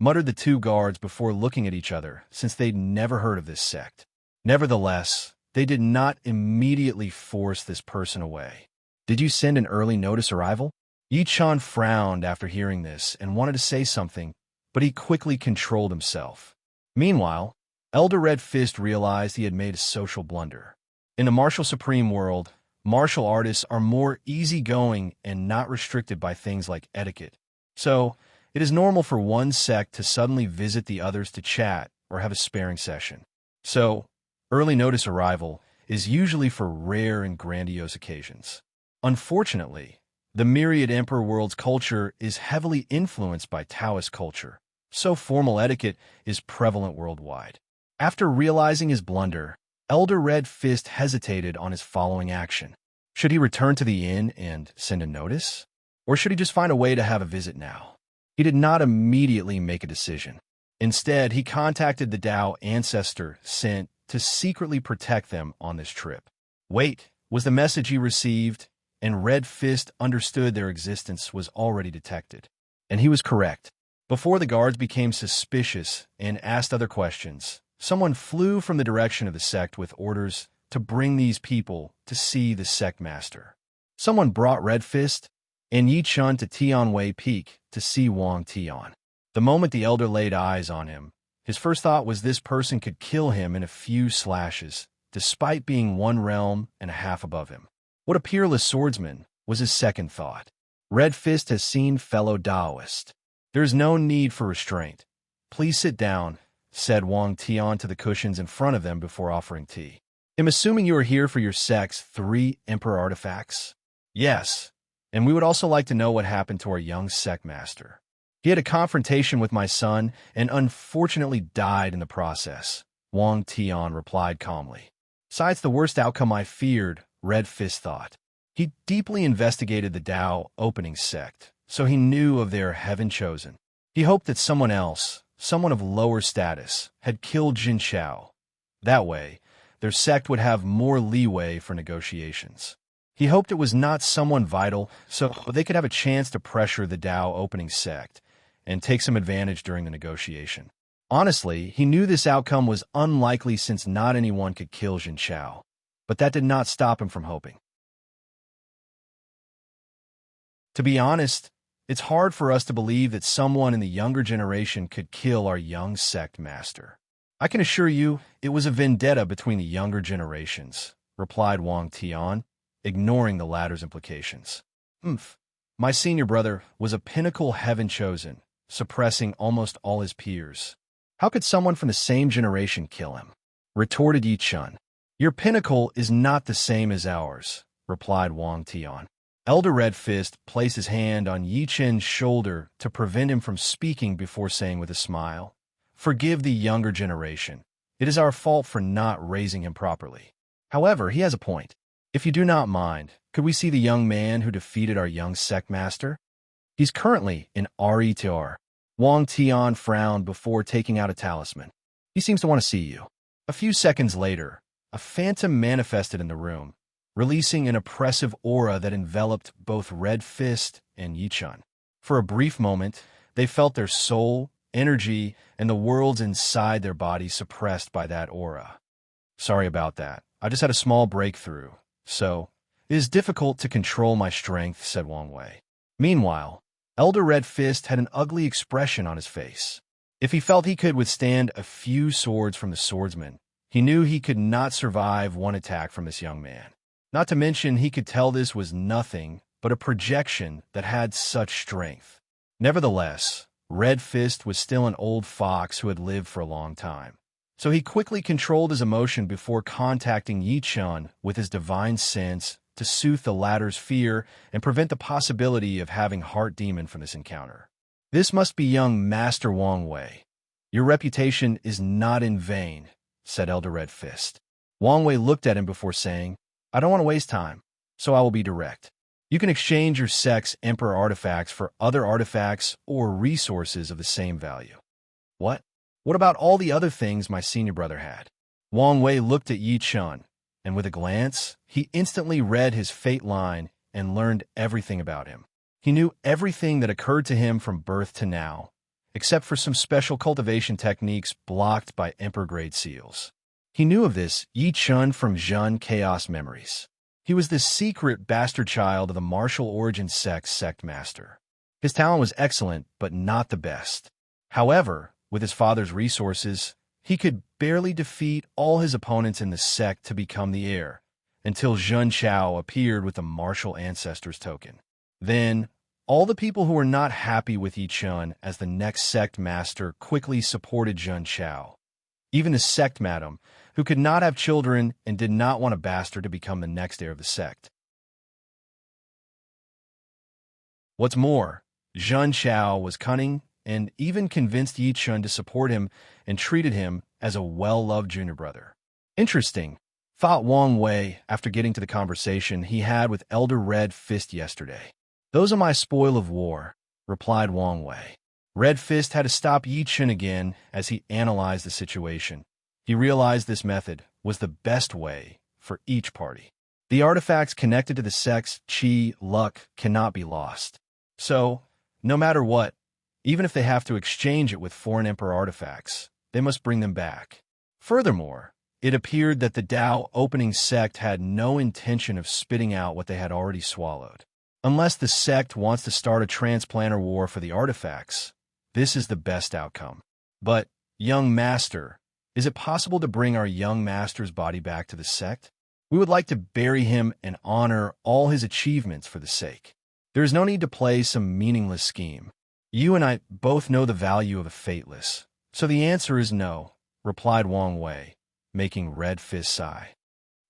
muttered the two guards before looking at each other, since they'd never heard of this sect. Nevertheless, they did not immediately force this person away. "Did you send an early notice arrival?" Yichun frowned after hearing this and wanted to say something, but he quickly controlled himself. Meanwhile, Elder Red Fist realized he had made a social blunder. In the martial supreme world, martial artists are more easygoing and not restricted by things like etiquette. So, it is normal for one sect to suddenly visit the others to chat or have a sparring session. So, early notice arrival is usually for rare and grandiose occasions. Unfortunately, the Myriad Emperor world's culture is heavily influenced by Taoist culture, so formal etiquette is prevalent worldwide. After realizing his blunder, Elder Red Fist hesitated on his following action. Should he return to the inn and send a notice? Or should he just find a way to have a visit now? He did not immediately make a decision. Instead, he contacted the Dao ancestor sent to secretly protect them on this trip. "Wait," was the message he received, and Red Fist understood their existence was already detected. And he was correct. Before the guards became suspicious and asked other questions, someone flew from the direction of the sect with orders to bring these people to see the sect master. Someone brought Red Fist and Yichun to Tianwei Peak to see Wang Tian. The moment the elder laid eyes on him, his first thought was this person could kill him in a few slashes, despite being 1.5 realms above him. What a peerless swordsman was his second thought. Red Fist has seen fellow Taoist. There is no need for restraint. "Please sit down," said Wang Tian to the cushions in front of them before offering tea. "I'm assuming you are here for your sect's 3 Emperor artifacts?" "Yes, and we would also like to know what happened to our young sect master. He had a confrontation with my son and unfortunately died in the process," Wang Tian replied calmly. "Besides the worst outcome I feared," Red Fist thought. He deeply investigated the Dao opening sect, so he knew of their heaven chosen. He hoped that someone else, someone of lower status, had killed Jin Chao. That way, their sect would have more leeway for negotiations. He hoped it was not someone vital, so they could have a chance to pressure the Dao opening sect and take some advantage during the negotiation. Honestly, he knew this outcome was unlikely since not anyone could kill Jin Chao, but that did not stop him from hoping. To be honest, it's hard for us to believe that someone in the younger generation could kill our young sect master. "I can assure you it was a vendetta between the younger generations," replied Wang Tian, ignoring the latter's implications. My senior brother was a pinnacle heaven chosen, suppressing almost all his peers. How could someone from the same generation kill him?" retorted Yichun. "Your pinnacle is not the same as ours," replied Wang Tian. Elder Red Fist placed his hand on Yichun's shoulder to prevent him from speaking before saying with a smile, "Forgive the younger generation. It is our fault for not raising him properly. However, he has a point. If you do not mind, could we see the young man who defeated our young sect master? He's currently in RETR." Wang Tian frowned before taking out a talisman. "He seems to want to see you." A few seconds later, a phantom manifested in the room, releasing an oppressive aura that enveloped both Red Fist and Yichun. For a brief moment, they felt their soul, energy, and the worlds inside their bodies suppressed by that aura. "Sorry about that. I just had a small breakthrough, so it is difficult to control my strength," said Wang Wei. Meanwhile, Elder Red Fist had an ugly expression on his face. If he felt he could withstand a few swords from the swordsman, he knew he could not survive one attack from this young man. Not to mention, he could tell this was nothing but a projection that had such strength. Nevertheless, Red Fist was still an old fox who had lived for a long time. So he quickly controlled his emotion before contacting Yi Chun with his divine sense to soothe the latter's fear and prevent the possibility of having Heart Demon from this encounter. "This must be young Master Wang Wei. Your reputation is not in vain," said Elder Red Fist. Wang Wei looked at him before saying, "I don't want to waste time, so I will be direct. You can exchange your sect's Emperor artifacts for other artifacts or resources of the same value." "What? What about all the other things my senior brother had?" Wang Wei looked at Yi Chun, and with a glance, he instantly read his fate line and learned everything about him. He knew everything that occurred to him from birth to now, except for some special cultivation techniques blocked by Emperor-grade seals. He knew of this Yi Chun from Zhun Chaos Memories. He was the secret bastard child of the martial origin sect master. His talent was excellent, but not the best. However, with his father's resources, he could barely defeat all his opponents in the sect to become the heir, until Zhun Chao appeared with the martial ancestors token. Then, all the people who were not happy with Yi Chun as the next sect master quickly supported Zhun Chao. Even the sect madam, who could not have children and did not want a bastard to become the next heir of the sect. What's more, Zhun Chao was cunning and even convinced Yi Chun to support him and treated him as a well-loved junior brother. Interesting, thought Wang Wei after getting to the conversation he had with Elder Red Fist yesterday. "Those are my spoil of war," replied Wang Wei. Red Fist had to stop Yi Chun again as he analyzed the situation. He realized this method was the best way for each party. The artifacts connected to the sect's chi luck cannot be lost. So, no matter what, even if they have to exchange it with foreign emperor artifacts, they must bring them back. Furthermore, it appeared that the Dao opening sect had no intention of spitting out what they had already swallowed. Unless the sect wants to start a transplanter war for the artifacts, this is the best outcome. But, young master, is it possible to bring our young master's body back to the sect? We would like to bury him and honor all his achievements for the sake. There is no need to play some meaningless scheme. You and I both know the value of a fateless, so the answer is no," replied Wang Wei, making Red Fist sigh.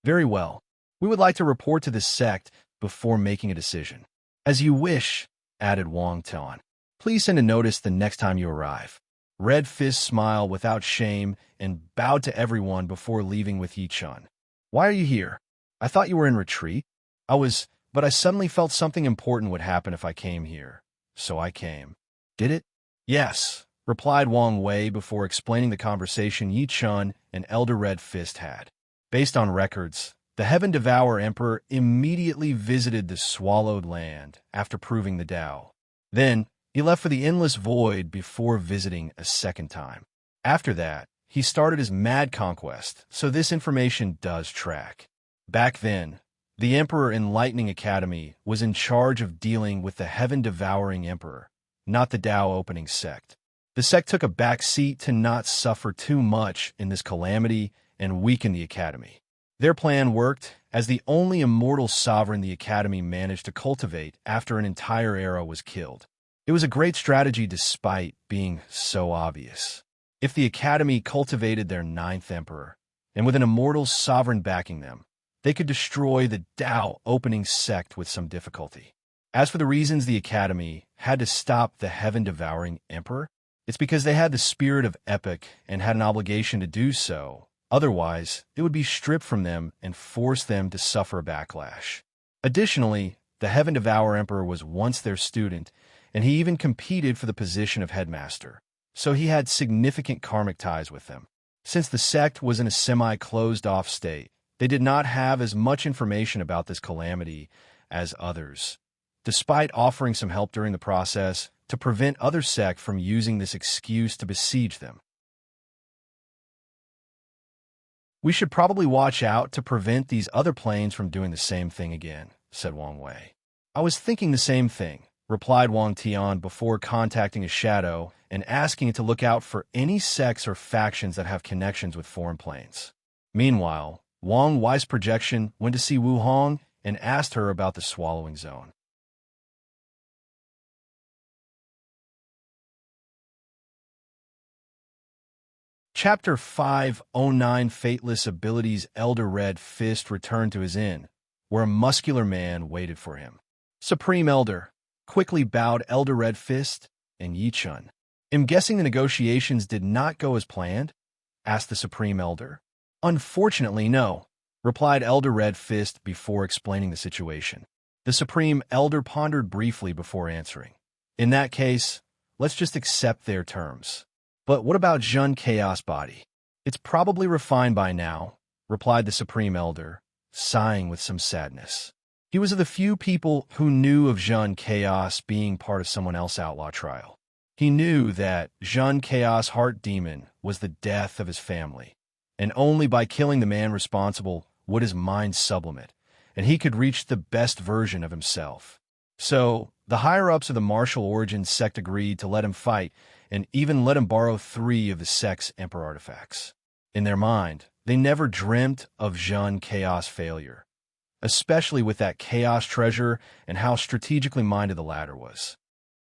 "Very well. We would like to report to the sect before making a decision." "As you wish," added Wang Tian. "Please send a notice the next time you arrive." Red Fist smiled without shame and bowed to everyone before leaving with Yi Chun. "Why are you here? I thought you were in retreat." But I suddenly felt something important would happen if I came here, so I came." "Did it?" "Yes," replied Wang Wei before explaining the conversation Yi Chun and Elder Red Fist had. Based on records, the Heaven Devourer Emperor immediately visited the Swallowed Land after proving the Tao. Then, he left for the Endless Void before visiting a second time. After that, he started his mad conquest, so this information does track. Back then, the Emperor Enlightening Academy was in charge of dealing with the Heaven-Devouring Emperor, not the Tao Opening Sect. The sect took a back seat to not suffer too much in this calamity and weaken the Academy. Their plan worked, as the only immortal sovereign the Academy managed to cultivate after an entire era was killed. It was a great strategy despite being so obvious. If the Academy cultivated their ninth emperor, and with an immortal sovereign backing them, they could destroy the Tao Opening Sect with some difficulty. As for the reasons the Academy had to stop the Heaven-Devouring Emperor, it's because they had the spirit of epic and had an obligation to do so. Otherwise, it would be stripped from them and force them to suffer a backlash. Additionally, the Heaven-Devourer Emperor was once their student, and he even competed for the position of headmaster, so he had significant karmic ties with them. Since the sect was in a semi-closed-off state, they did not have as much information about this calamity as others, despite offering some help during the process to prevent other sects from using this excuse to besiege them. "We should probably watch out to prevent these other planes from doing the same thing again," said Wang Wei. "I was thinking the same thing," replied Wang Tian before contacting a shadow and asking it to look out for any sects or factions that have connections with foreign planes. Meanwhile, Wang Wei's projection went to see Wu Hong and asked her about the swallowing zone. Chapter 509 Fateless Abilities. Elder Red Fist returned to his inn, where a muscular man waited for him. Supreme Elder quickly bowed. Elder Red Fist and Yi Chun. "I'm guessing the negotiations did not go as planned?" asked the Supreme Elder. "Unfortunately, no," replied Elder Red Fist before explaining the situation. The Supreme Elder pondered briefly before answering. "In that case, let's just accept their terms. But what about Jun Chaos Body?" "It's probably refined by now," replied the Supreme Elder, sighing with some sadness. He was of the few people who knew of Jun Chaos being part of someone else's outlaw trial. He knew that Jun Chaos Heart Demon was the death of his family, and only by killing the man responsible would his mind sublimate, and he could reach the best version of himself. So, the higher-ups of the martial origins sect agreed to let him fight, and even let him borrow 3 of the sect's Emperor artifacts. In their mind, they never dreamt of Jun Chaos' failure, especially with that Chaos treasure and how strategically minded the latter was.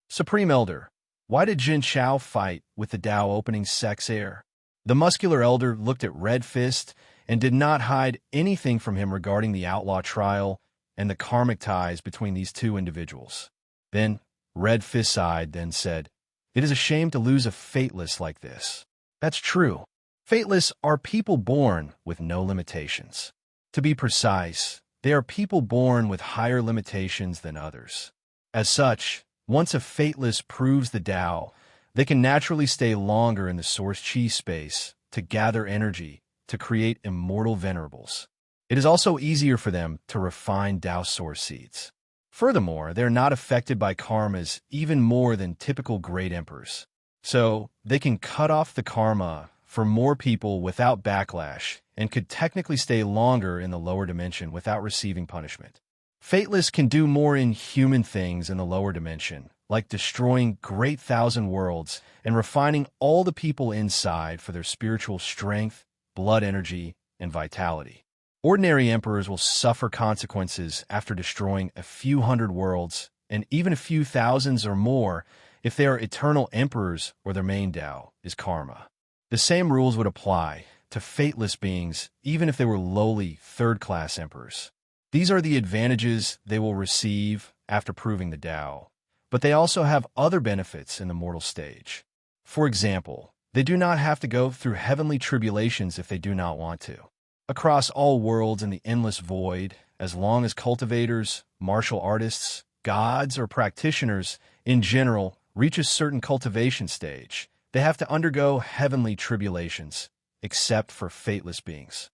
"Supreme Elder, why did Jin Chao fight with the Dao opening sect's heir?" The muscular elder looked at Red Fist and did not hide anything from him regarding the outlaw trial and the karmic ties between these 2 individuals. Then, Red Fist sighed, then said, "It is a shame to lose a Fateless like this." "That's true. Fateless are people born with no limitations. To be precise, they are people born with higher limitations than others. As such, once a Fateless proves the Tao, they can naturally stay longer in the Source Chi space to gather energy to create immortal venerables. It is also easier for them to refine Tao Source seeds. Furthermore, they are not affected by karmas even more than typical great emperors. So, they can cut off the karma for more people without backlash and could technically stay longer in the lower dimension without receiving punishment. Fateless can do more inhuman things in the lower dimension, like destroying great 1,000 worlds and refining all the people inside for their spiritual strength, blood energy, and vitality. Ordinary emperors will suffer consequences after destroying a few hundred worlds, and even a few thousands or more if they are eternal emperors or their main Tao is karma. The same rules would apply to fateless beings even if they were lowly third-class emperors. These are the advantages they will receive after proving the Tao, but they also have other benefits in the mortal stage. For example, they do not have to go through heavenly tribulations if they do not want to. Across all worlds in the endless void, as long as cultivators, martial artists, gods, or practitioners in general reach a certain cultivation stage, they have to undergo heavenly tribulations, except for fateless beings.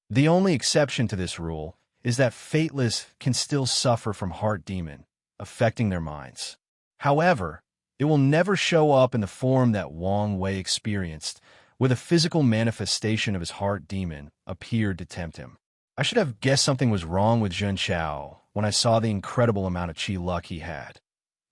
The only exception to this rule is that fateless can still suffer from heart demon, affecting their minds. However, it will never show up in the form that Wang Wei experienced, where the physical manifestation of his heart demon appeared to tempt him. I should have guessed something was wrong with Jun Chao when I saw the incredible amount of chi luck he had.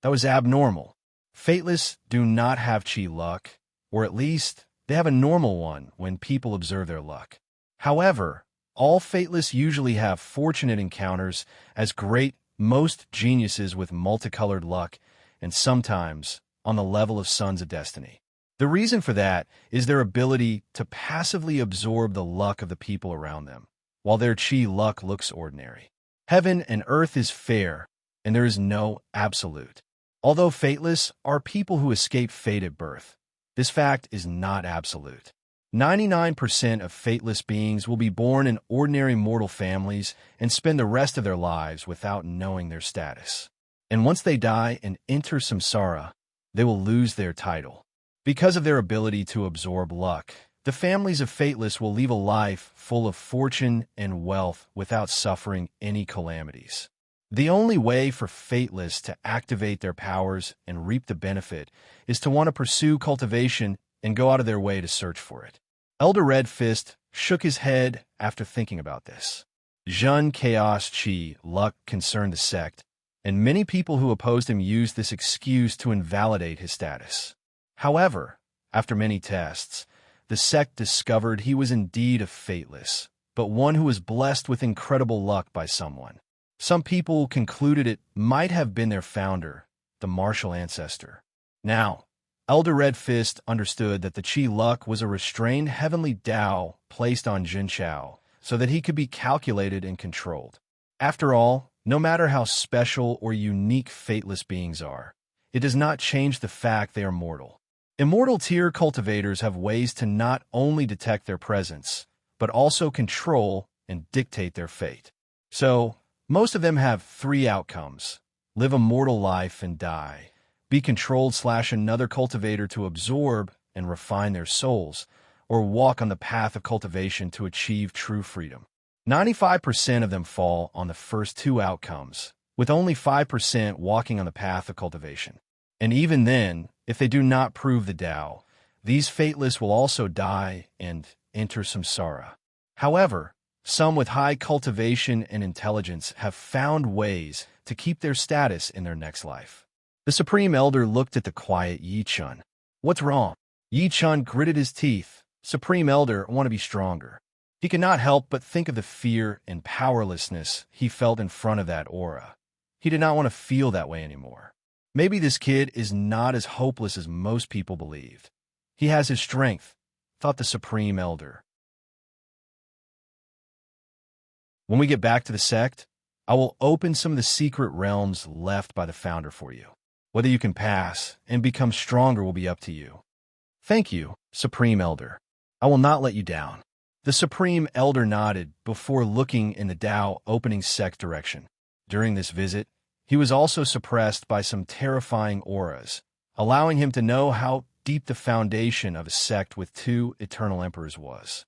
That was abnormal. Fateless do not have chi luck, or at least they have a normal one when people observe their luck. However, all fateless usually have fortunate encounters as great most geniuses with multicolored luck, and sometimes on the level of Sons of Destiny. The reason for that is their ability to passively absorb the luck of the people around them, while their chi luck looks ordinary. Heaven and earth is fair, and there is no absolute. Although fateless are people who escape fate at birth, this fact is not absolute. 99% of fateless beings will be born in ordinary mortal families and spend the rest of their lives without knowing their status. And once they die and enter samsara, they will lose their title. Because of their ability to absorb luck, the families of fateless will leave a life full of fortune and wealth without suffering any calamities. The only way for fateless to activate their powers and reap the benefit is to want to pursue cultivation and go out of their way to search for it. Elder Red Fist shook his head after thinking about this. Jun Chaos Chi luck concerned the sect, and many people who opposed him used this excuse to invalidate his status. However, after many tests, the sect discovered he was indeed a fateless, but one who was blessed with incredible luck by someone. Some people concluded it might have been their founder, the martial ancestor. Now, Elder Red Fist understood that the Qi Luck was a restrained heavenly Tao placed on Jin Chao so that he could be calculated and controlled. After all, no matter how special or unique fateless beings are, it does not change the fact they are mortal. Immortal tier cultivators have ways to not only detect their presence, but also control and dictate their fate. So, most of them have three outcomes: live a mortal life and die, be controlled/another cultivator to absorb and refine their souls, or walk on the path of cultivation to achieve true freedom. 95% of them fall on the first two outcomes, with only 5% walking on the path of cultivation. And even then, if they do not prove the Tao, these fateless will also die and enter samsara. However, some with high cultivation and intelligence have found ways to keep their status in their next life. The Supreme Elder looked at the quiet Yi Chun. What's wrong? Yi Chun gritted his teeth. Supreme Elder, I want to be stronger. He could not help but think of the fear and powerlessness he felt in front of that aura. He did not want to feel that way anymore. Maybe this kid is not as hopeless as most people believed. He has his strength, thought the Supreme Elder. When we get back to the sect, I will open some of the secret realms left by the founder for you. Whether you can pass and become stronger will be up to you. Thank you, Supreme Elder. I will not let you down. The Supreme Elder nodded before looking in the Tao opening sect direction. During this visit, he was also suppressed by some terrifying auras, allowing him to know how deep the foundation of a sect with two eternal emperors was.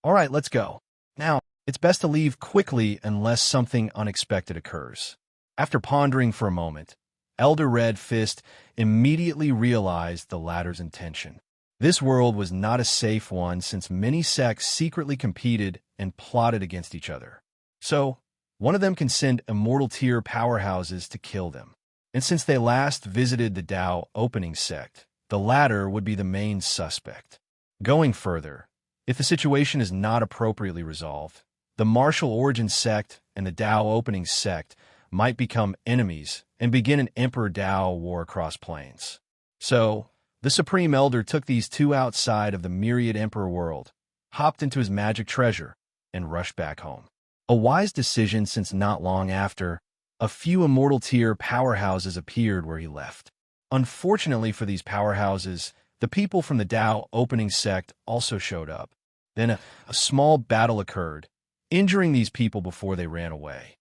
All right, let's go. Now, it's best to leave quickly unless something unexpected occurs. After pondering for a moment, Elder Red Fist immediately realized the latter's intention. This world was not a safe one since many sects secretly competed and plotted against each other. So, one of them can send immortal tier powerhouses to kill them. And since they last visited the Tao opening sect, the latter would be the main suspect. Going further, if the situation is not appropriately resolved, the martial origin sect and the Tao opening sect might become enemies and begin an Emperor Tao war across planes. So, the Supreme Elder took these two outside of the myriad Emperor world, hopped into his magic treasure, and rushed back home. A wise decision since not long after, a few immortal tier powerhouses appeared where he left. Unfortunately for these powerhouses, the people from the Tao opening sect also showed up. Then a small battle occurred, injuring these people before they ran away.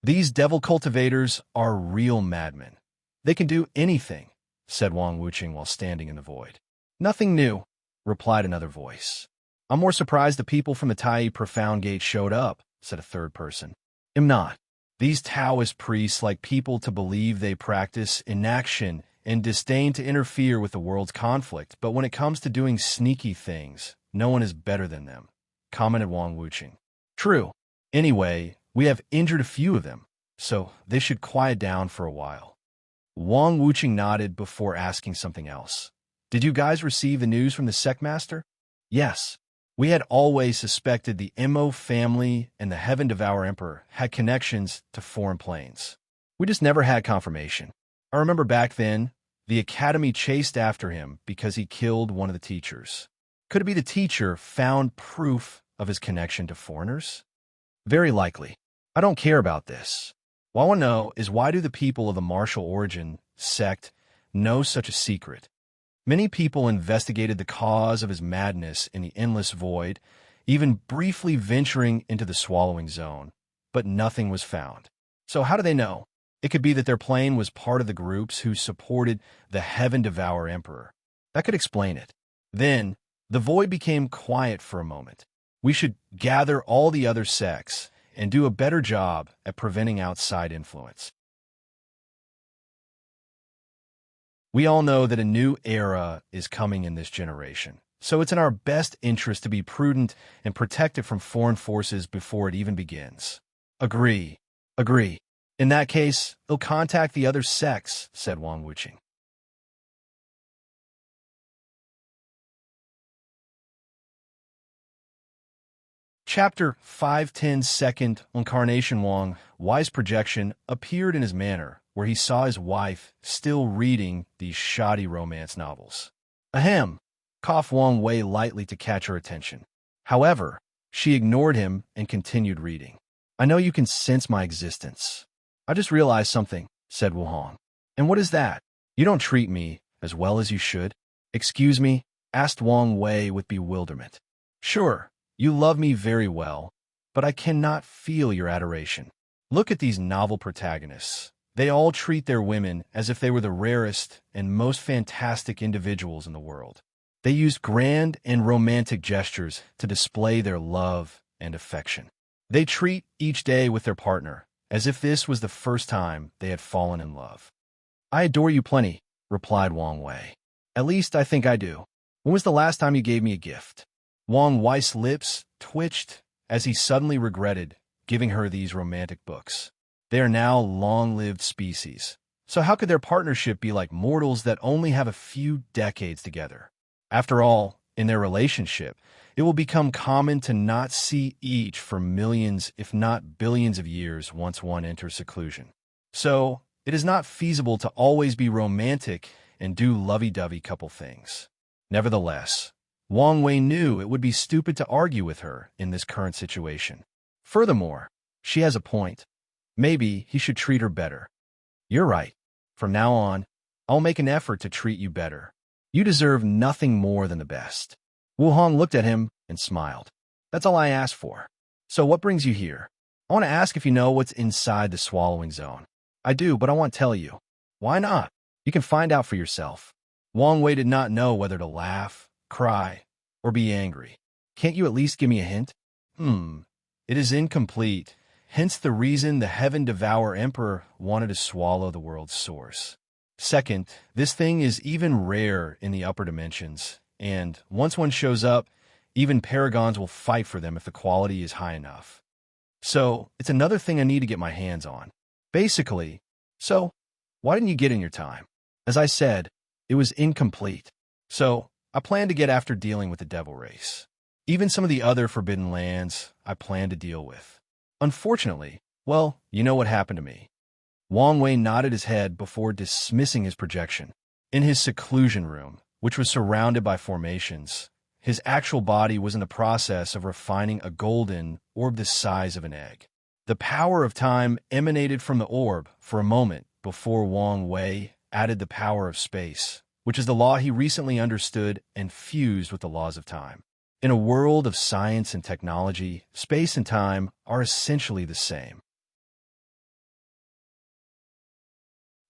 These devil cultivators are real madmen. They can do anything, said Wang Wuqing while standing in the void. Nothing new, replied another voice. I'm more surprised the people from the Tai Profound Gate showed up, said a third person. I'm not. These Taoist priests like people to believe they practice inaction and disdain to interfere with the world's conflict, but when it comes to doing sneaky things, no one is better than them, commented Wang Wuqing. True. Anyway, we have injured a few of them, so they should quiet down for a while. Wang Wuqing nodded before asking something else. Did you guys receive the news from the sect master? Yes. We had always suspected the Mo family and the Heaven Devourer Emperor had connections to foreign planes. We just never had confirmation. I remember back then, the academy chased after him because he killed one of the teachers. Could it be the teacher found proof of his connection to foreigners? Very likely. I don't care about this. What I want to know is why do the people of the martial origin sect know such a secret? Many people investigated the cause of his madness in the endless void, even briefly venturing into the swallowing zone, but nothing was found. So how do they know? It could be that their plane was part of the groups who supported the Heaven Devourer Emperor. That could explain it. Then, the void became quiet for a moment. We should gather all the other sects and do a better job at preventing outside influence. We all know that a new era is coming in this generation, so it's in our best interest to be prudent and protect it from foreign forces before it even begins. Agree. Agree. In that case, they'll contact the other sects, said Wang Wuqing. Chapter 510 Second Incarnation Wang, Wise Projection, appeared in his manor, where he saw his wife still reading these shoddy romance novels. Ahem, coughed Wang Wei lightly to catch her attention. However, she ignored him and continued reading. I know you can sense my existence. I just realized something, said Wu Hong. And what is that? You don't treat me as well as you should. Excuse me? Asked Wang Wei with bewilderment. Sure, you love me very well, but I cannot feel your adoration. Look at these novel protagonists. They all treat their women as if they were the rarest and most fantastic individuals in the world. They use grand and romantic gestures to display their love and affection. They treat each day with their partner as if this was the first time they had fallen in love. I adore you plenty, replied Wang Wei. At least I think I do. When was the last time you gave me a gift? Wang Wei's lips twitched as he suddenly regretted giving her these romantic books. They are now long-lived species, so how could their partnership be like mortals that only have a few decades together? After all, in their relationship, it will become common to not see each for millions, if not billions of years once one enters seclusion. So, it is not feasible to always be romantic and do lovey-dovey couple things. Nevertheless, Wang Wei knew it would be stupid to argue with her in this current situation. Furthermore, she has a point. Maybe he should treat her better. You're right. From now on, I'll make an effort to treat you better. You deserve nothing more than the best. Wu Hong looked at him and smiled. That's all I asked for. So what brings you here? I want to ask if you know what's inside the swallowing zone. I do, but I won't tell you. Why not? You can find out for yourself. Wang Wei did not know whether to laugh, cry, or be angry. Can't you at least give me a hint? It is incomplete. Hence the reason the Heaven-Devourer Emperor wanted to swallow the world's source. Second, this thing is even rare in the upper dimensions, and once one shows up, even paragons will fight for them if the quality is high enough. So, it's another thing I need to get my hands on. Basically, so, why didn't you get in your time? As I said, it was incomplete. So, I plan to get after dealing with the devil race. Even some of the other forbidden lands I plan to deal with. Unfortunately, well, you know what happened to me. Wang Wei nodded his head before dismissing his projection. In his seclusion room, which was surrounded by formations, his actual body was in the process of refining a golden orb the size of an egg. The power of time emanated from the orb for a moment before Wang Wei added the power of space, which is the law he recently understood and fused with the laws of time. In a world of science and technology, space and time are essentially the same.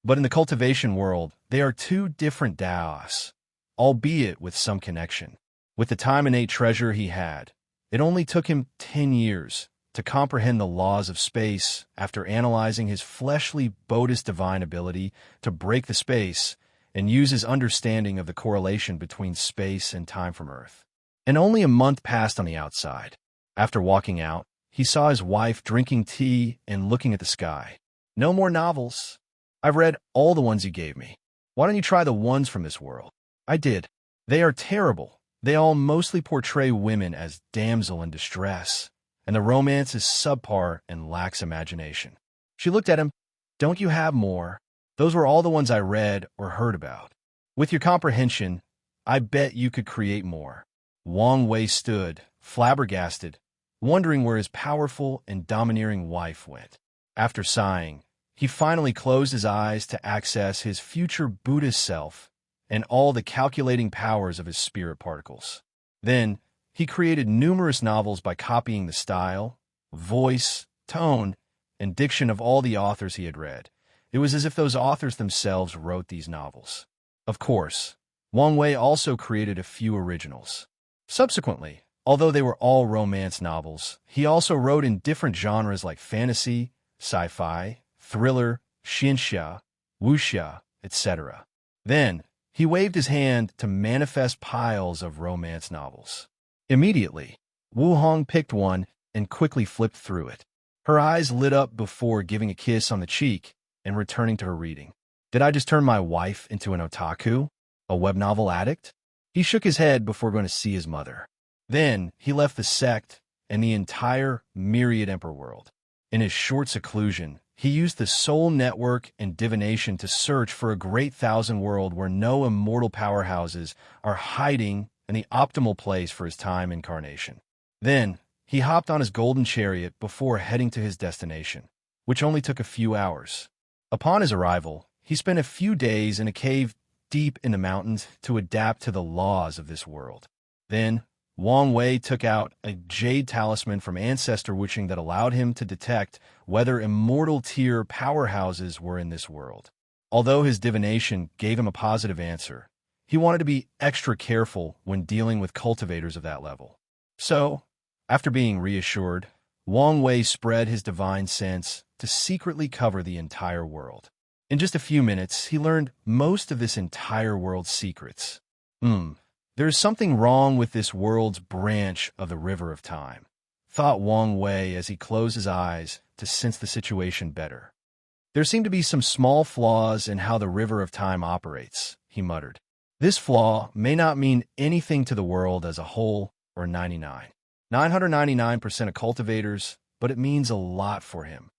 But in the cultivation world, they are two different Daos, albeit with some connection. With the time innate treasure he had, it only took him 10 years to comprehend the laws of space after analyzing his fleshly Bodhis divine ability to break the space and use his understanding of the correlation between space and time from Earth. And only a month passed on the outside. After walking out, he saw his wife drinking tea and looking at the sky. No more novels. I've read all the ones you gave me. Why don't you try the ones from this world? I did. They are terrible. They all mostly portray women as damsel in distress, and the romance is subpar and lacks imagination. She looked at him. Don't you have more? Those were all the ones I read or heard about. With your comprehension, I bet you could create more. Wang Wei stood, flabbergasted, wondering where his powerful and domineering wife went. After sighing, he finally closed his eyes to access his future Buddhist self and all the calculating powers of his spirit particles. Then, he created numerous novels by copying the style, voice, tone, and diction of all the authors he had read. It was as if those authors themselves wrote these novels. Of course, Wang Wei also created a few originals. Subsequently, although they were all romance novels, he also wrote in different genres like fantasy, sci-fi, thriller, xianxia, wuxia, etc. Then, he waved his hand to manifest piles of romance novels. Immediately, Wu Hong picked one and quickly flipped through it. Her eyes lit up before giving a kiss on the cheek and returning to her reading. Did I just turn my wife into an otaku? A web novel addict? He shook his head before going to see his mother. Then, he left the sect and the entire myriad emperor world. In his short seclusion, he used the soul network and divination to search for a great thousand world where no immortal powerhouses are hiding and the optimal place for his time incarnation. Then, he hopped on his golden chariot before heading to his destination, which only took a few hours. Upon his arrival, he spent a few days in a cave deep in the mountains to adapt to the laws of this world. Then, Wang Wei took out a jade talisman from ancestor witching that allowed him to detect whether immortal tier powerhouses were in this world. Although his divination gave him a positive answer, he wanted to be extra careful when dealing with cultivators of that level. So, after being reassured, Wang Wei spread his divine sense to secretly cover the entire world. In just a few minutes, he learned most of this entire world's secrets. There is something wrong with this world's branch of the River of Time, thought Wang Wei as he closed his eyes to sense the situation better. There seem to be some small flaws in how the River of Time operates, he muttered. This flaw may not mean anything to the world as a whole or 999% of cultivators, but it means a lot for him.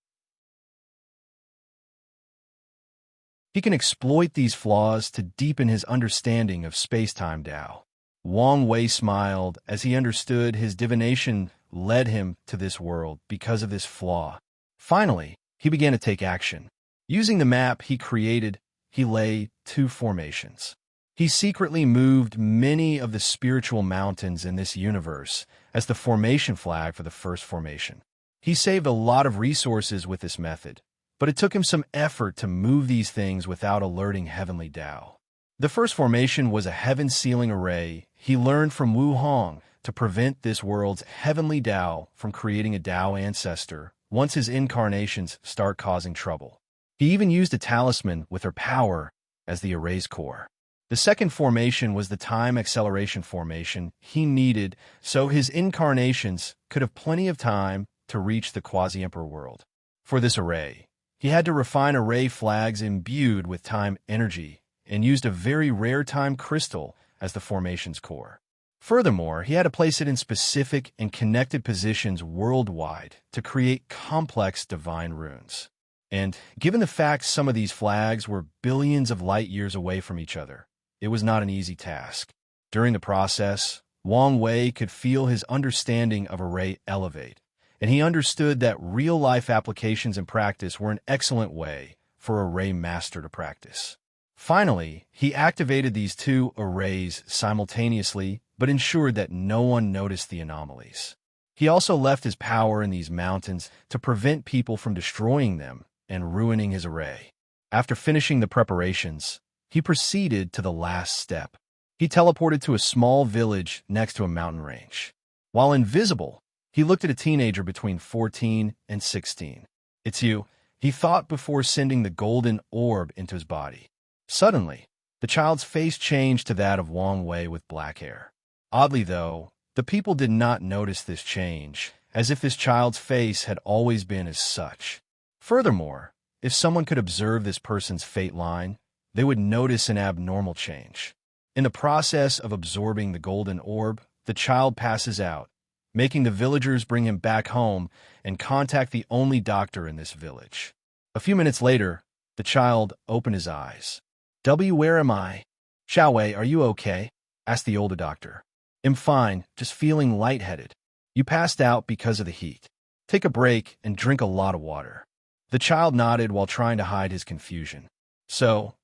He can exploit these flaws to deepen his understanding of space-time Tao. Wang Wei smiled as he understood his divination led him to this world because of this flaw. Finally, he began to take action. Using the map he created, he laid 2 formations. He secretly moved many of the spiritual mountains in this universe as the formation flag for the first formation. He saved a lot of resources with this method, but it took him some effort to move these things without alerting Heavenly Tao. The first formation was a heaven-sealing array he learned from Wu Hong to prevent this world's Heavenly Tao from creating a Tao ancestor once his incarnations start causing trouble. He even used a talisman with her power as the array's core. The second formation was the time acceleration formation he needed so his incarnations could have plenty of time to reach the quasi-emperor world. For this array, he had to refine array flags imbued with time energy and used a very rare time crystal as the formation's core. Furthermore, he had to place it in specific and connected positions worldwide to create complex divine runes. And given the fact some of these flags were billions of light years away from each other, it was not an easy task. During the process, Wang Wei could feel his understanding of array elevate, and he understood that real-life applications in practice were an excellent way for array master to practice. Finally, he activated these 2 arrays simultaneously, but ensured that no one noticed the anomalies. He also left his power in these mountains to prevent people from destroying them and ruining his array. After finishing the preparations, he proceeded to the last step. He teleported to a small village next to a mountain range. While invisible, he looked at a teenager between 14 and 16. "It's you," he thought before sending the golden orb into his body. Suddenly, the child's face changed to that of Wang Wei with black hair. Oddly, though, the people did not notice this change, as if this child's face had always been as such. Furthermore, if someone could observe this person's fate line, they would notice an abnormal change. In the process of absorbing the golden orb, the child passes out, making the villagers bring him back home and contact the only doctor in this village. A few minutes later, the child opened his eyes. "Where am I?" "Xiao Wei, are you okay?" asked the older doctor. "I'm fine, just feeling lightheaded. You passed out because of the heat. Take a break and drink a lot of water." The child nodded while trying to hide his confusion. So,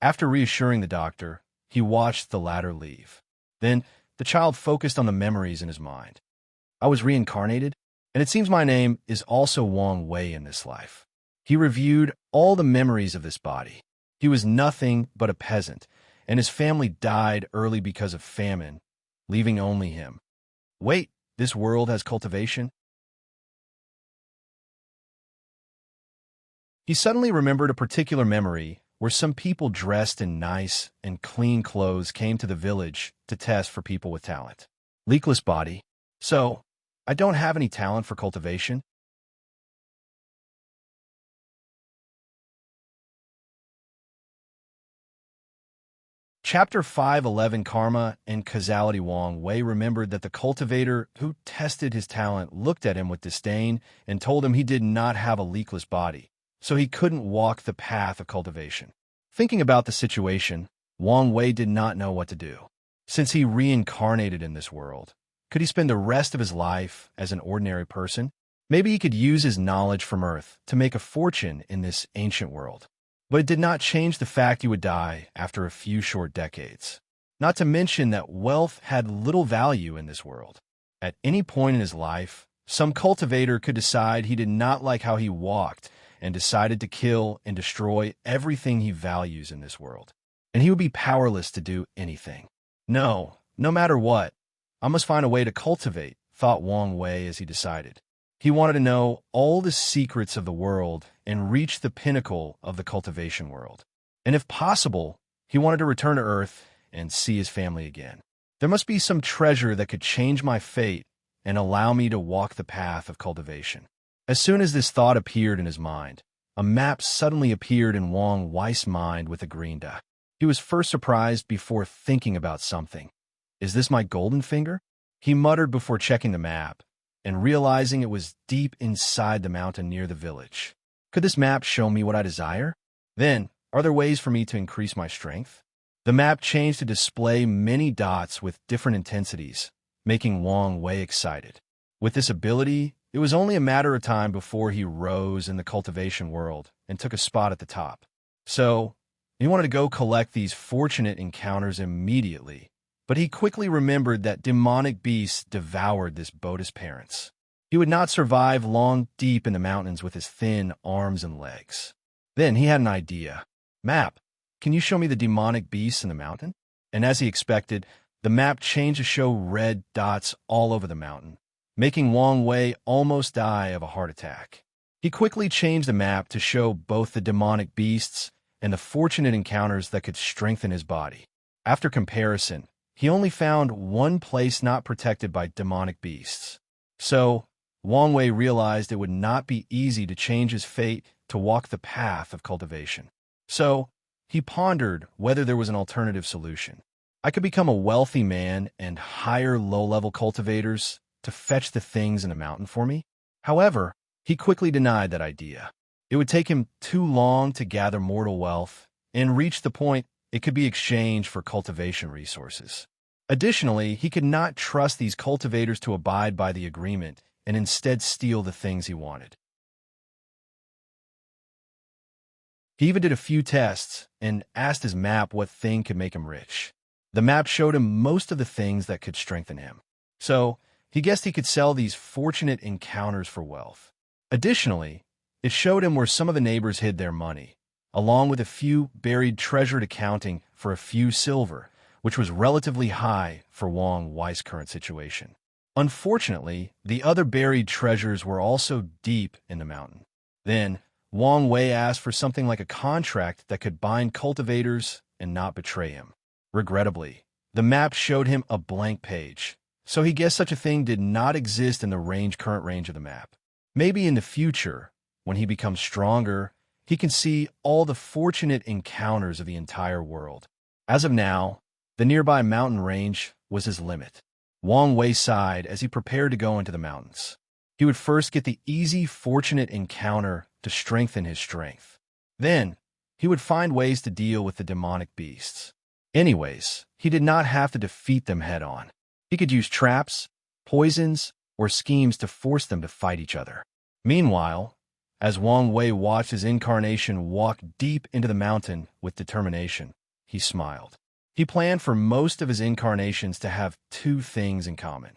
after reassuring the doctor, he watched the latter leave. Then, the child focused on the memories in his mind. "I was reincarnated, and it seems my name is also Wang Wei in this life." He reviewed all the memories of this body. He was nothing but a peasant, and his family died early because of famine, leaving only him. Wait, this world has cultivation? He suddenly remembered a particular memory where some people dressed in nice and clean clothes came to the village to test for people with talent. Leakless body. So, I don't have any talent for cultivation? Chapter 511 Karma and Causality. Wang Wei remembered that the cultivator who tested his talent looked at him with disdain and told him he did not have a leakless body, so he couldn't walk the path of cultivation. Thinking about the situation, Wang Wei did not know what to do. Since he reincarnated in this world, could he spend the rest of his life as an ordinary person? Maybe he could use his knowledge from Earth to make a fortune in this ancient world. But it did not change the fact he would die after a few short decades. Not to mention that wealth had little value in this world. At any point in his life, some cultivator could decide he did not like how he walked and decided to kill and destroy everything he values in this world. And he would be powerless to do anything. No matter what, I must find a way to cultivate, thought Wang Wei as he decided. He wanted to know all the secrets of the world and reach the pinnacle of the cultivation world. And if possible, he wanted to return to Earth and see his family again. There must be some treasure that could change my fate and allow me to walk the path of cultivation. As soon as this thought appeared in his mind, a map suddenly appeared in Wang Wei's mind with a green dot. He was first surprised before thinking about something. Is this my golden finger? He muttered before checking the map and realizing it was deep inside the mountain near the village. Could this map show me what I desire? Then, are there ways for me to increase my strength? The map changed to display many dots with different intensities, making Wang Wei excited. With this ability, it was only a matter of time before he rose in the cultivation world and took a spot at the top. So, he wanted to go collect these fortunate encounters immediately. But he quickly remembered that demonic beasts devoured this boat's parents. He would not survive long deep in the mountains with his thin arms and legs. Then he had an idea. Map, can you show me the demonic beasts in the mountain? And as he expected, the map changed to show red dots all over the mountain, making Wang Wei almost die of a heart attack. He quickly changed the map to show both the demonic beasts and the fortunate encounters that could strengthen his body. After comparison, he only found one place not protected by demonic beasts. So, Wang Wei realized it would not be easy to change his fate to walk the path of cultivation. So, he pondered whether there was an alternative solution. I could become a wealthy man and hire low-level cultivators to fetch the things in the mountain for me. However, he quickly denied that idea. It would take him too long to gather mortal wealth and reach the point it could be exchanged for cultivation resources. Additionally, he could not trust these cultivators to abide by the agreement and instead steal the things he wanted. He even did a few tests and asked his map what thing could make him rich. The map showed him most of the things that could strengthen him. So, he guessed he could sell these fortunate encounters for wealth. Additionally, it showed him where some of the neighbors hid their money, along with a few buried treasured accounting for a few silver, which was relatively high for Wang Wei's current situation. Unfortunately, the other buried treasures were also deep in the mountain. Then, Wang Wei asked for something like a contract that could bind cultivators and not betray him. Regrettably, the map showed him a blank page, so he guessed such a thing did not exist in the current range of the map. Maybe in the future, when he becomes stronger, he can see all the fortunate encounters of the entire world. As of now, the nearby mountain range was his limit. Wang Wei sighed as he prepared to go into the mountains. He would first get the easy, fortunate encounter to strengthen his strength. Then, he would find ways to deal with the demonic beasts. Anyways, he did not have to defeat them head-on. He could use traps, poisons, or schemes to force them to fight each other. Meanwhile, as Wang Wei watched his incarnation walk deep into the mountain with determination, he smiled. He planned for most of his incarnations to have two things in common.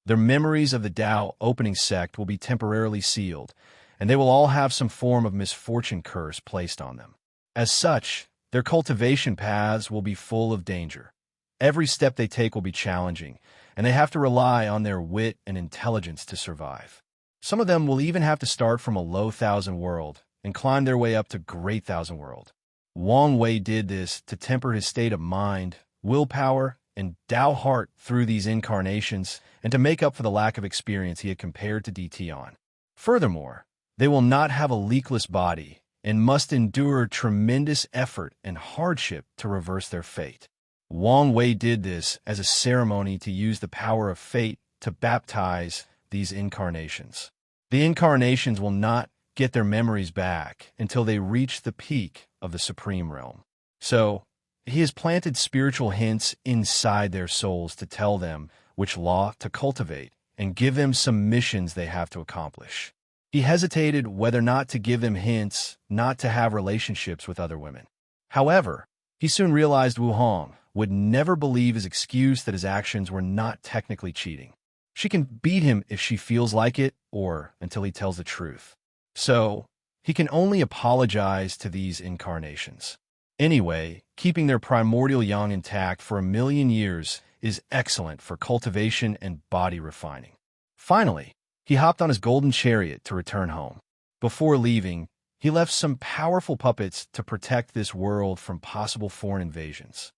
Their memories of the Tao opening sect will be temporarily sealed, and they will all have some form of misfortune curse placed on them. As such, their cultivation paths will be full of danger. Every step they take will be challenging, and they have to rely on their wit and intelligence to survive. Some of them will even have to start from a low thousand world and climb their way up to great thousand world. Wang Wei did this to temper his state of mind, willpower, and Tao heart through these incarnations and to make up for the lack of experience he had compared to DT on. Furthermore, they will not have a leakless body and must endure tremendous effort and hardship to reverse their fate. Wang Wei did this as a ceremony to use the power of fate to baptize these incarnations. The incarnations will not get their memories back until they reach the peak of the Supreme Realm. So, he has planted spiritual hints inside their souls to tell them which law to cultivate and give them some missions they have to accomplish. He hesitated whether or not to give them hints not to have relationships with other women. However, he soon realized Wu Hong would never believe his excuse that his actions were not technically cheating. She can beat him if she feels like it or until he tells the truth. So, he can only apologize to these incarnations. Anyway, keeping their primordial yang intact for 1,000,000 years is excellent for cultivation and body refining. Finally, he hopped on his golden chariot to return home. Before leaving, he left some powerful puppets to protect this world from possible foreign invasions.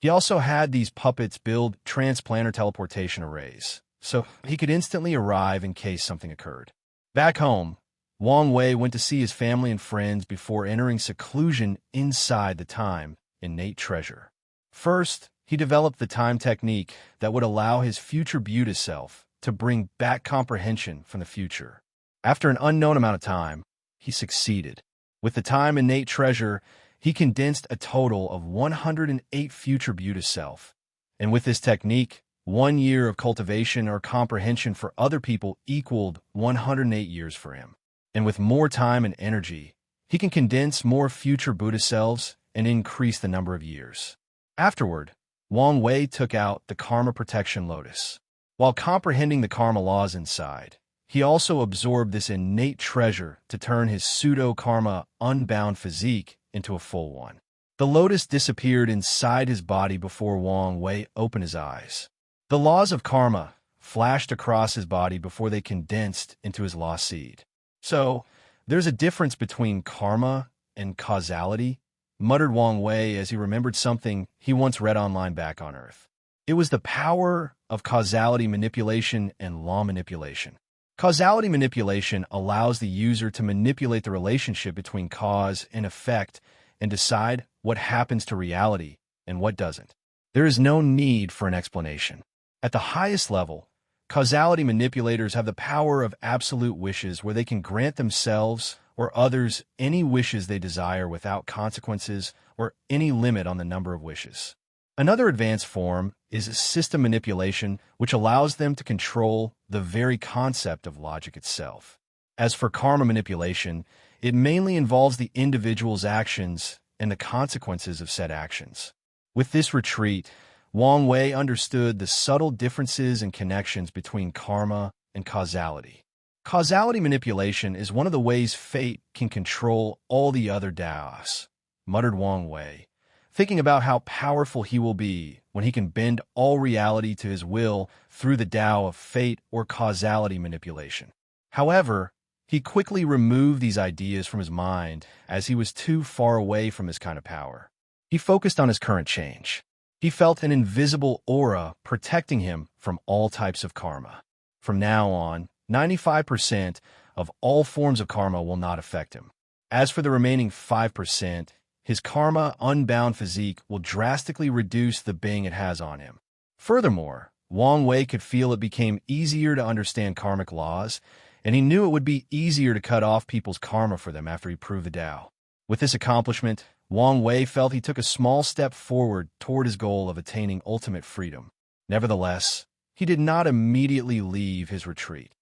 He also had these puppets build transplanter teleportation arrays, so he could instantly arrive in case something occurred. Back home, Wang Wei went to see his family and friends before entering seclusion inside the time innate treasure. First, he developed the time technique that would allow his future beauty self to bring back comprehension from the future. After an unknown amount of time, he succeeded. With the time innate treasure, he condensed a total of 108 future beauty self. And with this technique, 1 year of cultivation or comprehension for other people equaled 108 years for him. And with more time and energy, he can condense more future Buddha selves and increase the number of years. Afterward, Wang Wei took out the Karma Protection Lotus. While comprehending the karma laws inside, he also absorbed this innate treasure to turn his pseudo-karma unbound physique into a full one. The lotus disappeared inside his body before Wang Wei opened his eyes. The laws of karma flashed across his body before they condensed into his lost seed. So, there's a difference between karma and causality, muttered Wang Wei as he remembered something he once read online back on Earth. It was the power of causality manipulation and law manipulation. Causality manipulation allows the user to manipulate the relationship between cause and effect and decide what happens to reality and what doesn't. There is no need for an explanation. At the highest level, causality manipulators have the power of absolute wishes where they can grant themselves or others any wishes they desire without consequences or any limit on the number of wishes. Another advanced form is system manipulation, which allows them to control the very concept of logic itself. As for karma manipulation, it mainly involves the individual's actions and the consequences of said actions. With this retreat, Wang Wei understood the subtle differences and connections between karma and causality. Causality manipulation is one of the ways fate can control all the other Daos, muttered Wang Wei, thinking about how powerful he will be when he can bend all reality to his will through the Tao of fate or causality manipulation. However, he quickly removed these ideas from his mind as he was too far away from this kind of power. He focused on his current change. He felt an invisible aura protecting him from all types of karma. From now on, 95% of all forms of karma will not affect him. As for the remaining 5%, his karma unbound physique will drastically reduce the bang it has on him. Furthermore, Wang Wei could feel it became easier to understand karmic laws, and he knew it would be easier to cut off people's karma for them after he proved the Tao. With this accomplishment, Wang Wei felt he took a small step forward toward his goal of attaining ultimate freedom. Nevertheless, he did not immediately leave his retreat.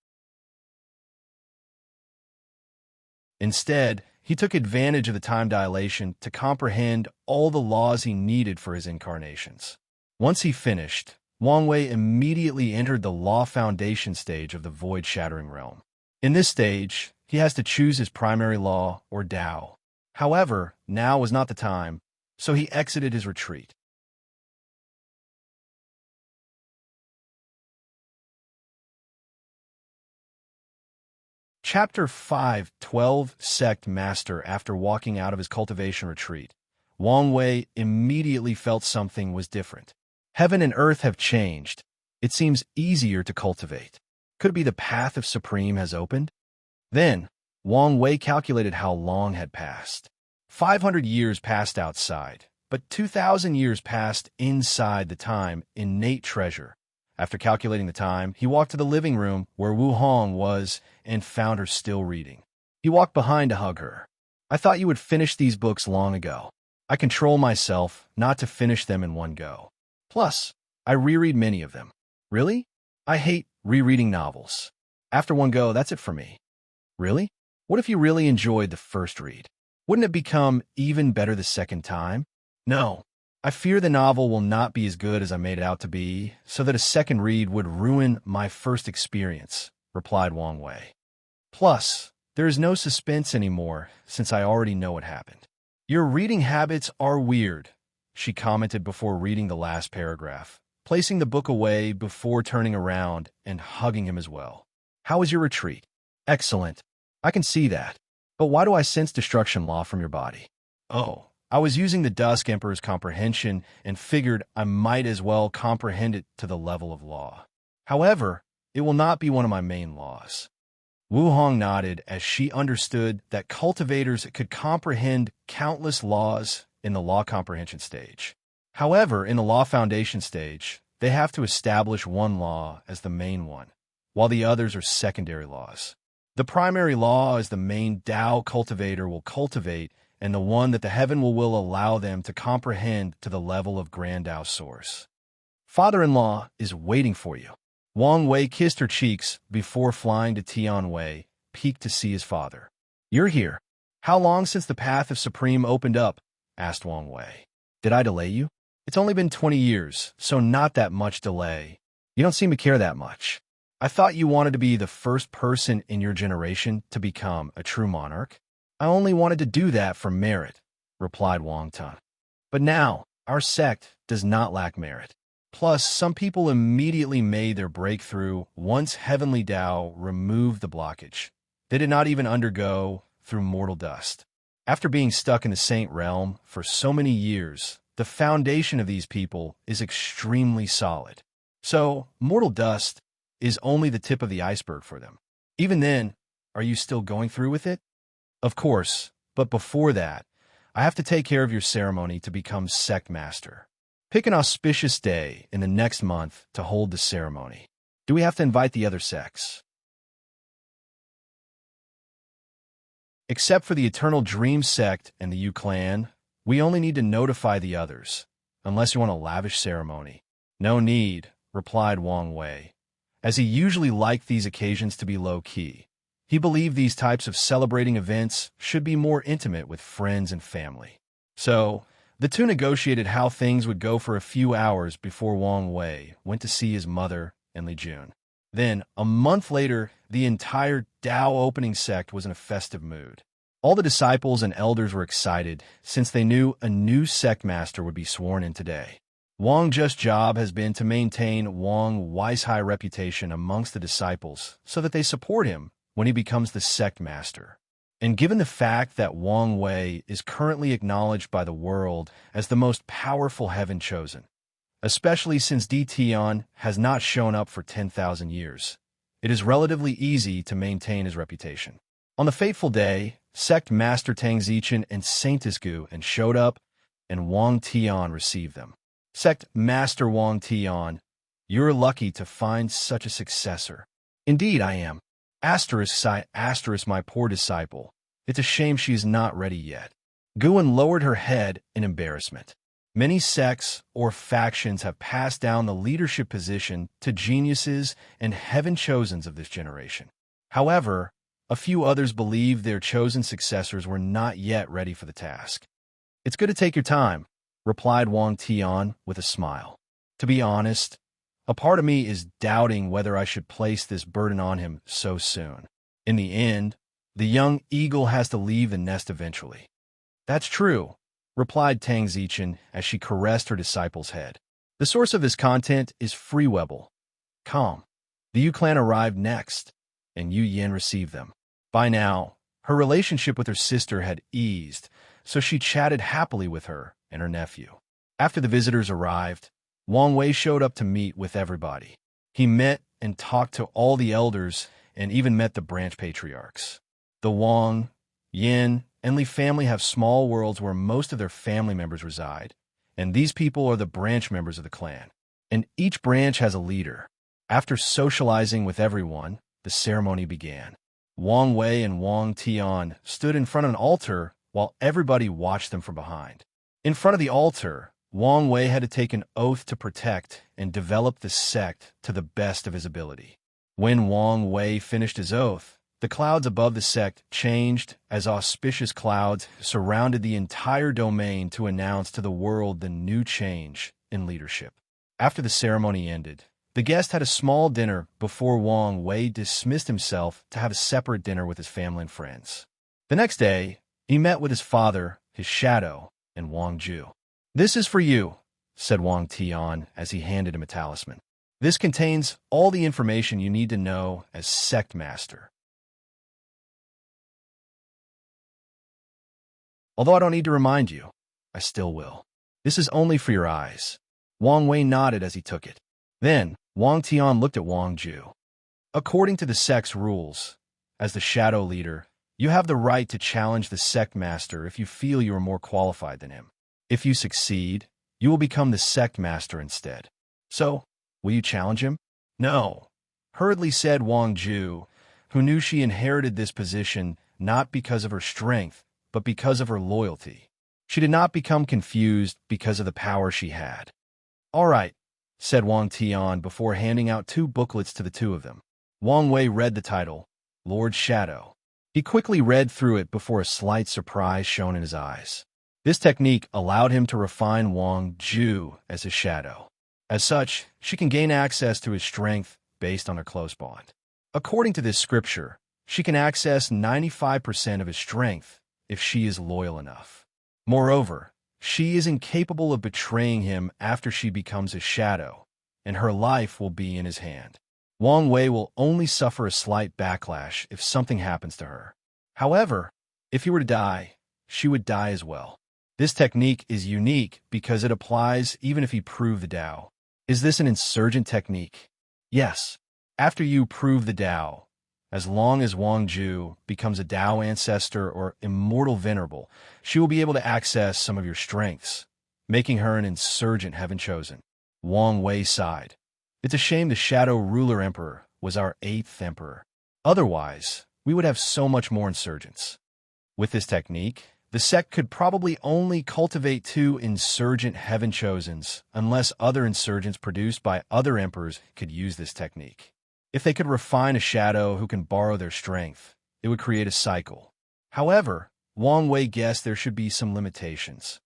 Instead, he took advantage of the time dilation to comprehend all the laws he needed for his incarnations. Once he finished, Wang Wei immediately entered the law foundation stage of the void-shattering realm. In this stage, he has to choose his primary law, or Tao. However, now was not the time, so he exited his retreat. Chapter 5, 12 Sect Master. After walking out of his cultivation retreat, Wang Wei immediately felt something was different. Heaven and earth have changed. It seems easier to cultivate. Could it be the path of Supreme has opened? Then, Wang Wei calculated how long had passed. 500 years passed outside, but 2,000 years passed inside the time innate treasure. After calculating the time, he walked to the living room where Wu Hong was and found her still reading. He walked behind to hug her. I thought you would finish these books long ago. I control myself not to finish them in one go. Plus, I reread many of them. Really? I hate rereading novels. After one go, that's it for me. Really? What if you really enjoyed the first read? Wouldn't it become even better the second time? No. I fear the novel will not be as good as I made it out to be, so that a second read would ruin my first experience, replied Wang Wei. Plus, there is no suspense anymore, since I already know what happened. Your reading habits are weird, she commented before reading the last paragraph, placing the book away before turning around and hugging him as well. How was your retreat? Excellent. I can see that. But why do I sense destruction law from your body? Oh, I was using the Dusk Emperor's comprehension and figured I might as well comprehend it to the level of law. However, it will not be one of my main laws. Wu Hong nodded as she understood that cultivators could comprehend countless laws in the law comprehension stage. However, in the law foundation stage, they have to establish one law as the main one, while the others are secondary laws. The primary law is the main Dao cultivator will cultivate, and the one that the heaven will allow them to comprehend to the level of Grand Dao Source. Father-in-law is waiting for you. Wang Wei kissed her cheeks before flying to Tianwei, piqued to see his father. You're here. How long since the path of Supreme opened up? Asked Wang Wei. Did I delay you? It's only been 20 years, so not that much delay. You don't seem to care that much. I thought you wanted to be the first person in your generation to become a true monarch. I only wanted to do that for merit, replied Wang Tun. But now, our sect does not lack merit. Plus, some people immediately made their breakthrough once Heavenly Tao removed the blockage. They did not even undergo through mortal dust. After being stuck in the Saint realm for so many years, the foundation of these people is extremely solid. So, mortal dust is only the tip of the iceberg for them. Even then, are you still going through with it? Of course, but before that, I have to take care of your ceremony to become sect master. Pick an auspicious day in the next month to hold the ceremony. Do we have to invite the other sects? Except for the Eternal Dream sect and the Yu clan, we only need to notify the others, unless you want a lavish ceremony. No need, replied Wang Wei, as he usually liked these occasions to be low-key. He believed these types of celebrating events should be more intimate with friends and family. So, the two negotiated how things would go for a few hours before Wang Wei went to see his mother and Li Jun. Then, a month later, the entire Dao opening sect was in a festive mood. All the disciples and elders were excited since they knew a new sect master would be sworn in today. Wang's just job has been to maintain Wang Wei's high reputation amongst the disciples so that they support him when he becomes the sect master. And given the fact that Wang Wei is currently acknowledged by the world as the most powerful heaven chosen, especially since Di Tian has not shown up for 10,000 years, it is relatively easy to maintain his reputation. On the fateful day, Sect Master Tang Zichen and Saintess Gu and showed up, and Wang Tian received them. Sect Master Wang Tian, you're lucky to find such a successor. Indeed, I am. Asterisk, my poor disciple. It's a shame she is not ready yet. Guan lowered her head in embarrassment. Many sects or factions have passed down the leadership position to geniuses and heaven-chosens of this generation. However, a few others believe their chosen successors were not yet ready for the task. It's good to take your time, replied Wang Tian with a smile. To be honest, a part of me is doubting whether I should place this burden on him so soon. In the end, the young eagle has to leave the nest eventually. That's true, replied Tang Zichen as she caressed her disciple's head. The source of this content is Freewebble.com. The Yu clan arrived next, and Yu Yin received them. By now, her relationship with her sister had eased, so she chatted happily with her and her nephew. After the visitors arrived, Wang Wei showed up to meet with everybody. He met and talked to all the elders and even met the branch patriarchs. The Wang, Yin, Enli family have small worlds where most of their family members reside, and these people are the branch members of the clan. And each branch has a leader. After socializing with everyone, the ceremony began. Wang Wei and Wang Tian stood in front of an altar while everybody watched them from behind. In front of the altar, Wang Wei had to take an oath to protect and develop the sect to the best of his ability. When Wang Wei finished his oath, the clouds above the sect changed as auspicious clouds surrounded the entire domain to announce to the world the new change in leadership. After the ceremony ended, the guest had a small dinner before Wang Wei dismissed himself to have a separate dinner with his family and friends. The next day, he met with his father, his shadow, and Wang Ju. "This is for you," said Wang Tian as he handed him a talisman. "This contains all the information you need to know as sect master. Although I don't need to remind you, I still will. This is only for your eyes." Wang Wei nodded as he took it. Then, Wang Tian looked at Wang Ju. "According to the sect's rules, as the shadow leader, you have the right to challenge the sect master if you feel you are more qualified than him. If you succeed, you will become the sect master instead. So, will you challenge him?" "No," hurriedly said Wang Ju, who knew she inherited this position not because of her strength, but because of her loyalty. She did not become confused because of the power she had. "All right," said Wang Tian before handing out 2 booklets to the 2 of them. Wang Wei read the title, Lord Shadow. He quickly read through it before a slight surprise shone in his eyes. This technique allowed him to refine Wang Ju as his shadow. As such, she can gain access to his strength based on a close bond. According to this scripture, she can access 95% of his strength if she is loyal enough. Moreover, she is incapable of betraying him after she becomes his shadow, and her life will be in his hand. Wang Wei will only suffer a slight backlash if something happens to her. However, if he were to die, she would die as well. This technique is unique because it applies even if he proved the Tao. Is this an insurgent technique? Yes. After you prove the Tao, as long as Wang Ju becomes a Tao ancestor or immortal venerable, she will be able to access some of your strengths, making her an insurgent heaven chosen. Wang Wei sighed. It's a shame the Shadow Ruler Emperor was our 8th emperor. Otherwise, we would have so much more insurgents. With this technique, the sect could probably only cultivate 2 insurgent heaven chosens unless other insurgents produced by other emperors could use this technique. If they could refine a shadow who can borrow their strength, it would create a cycle. However, Wang Wei guessed there should be some limitations.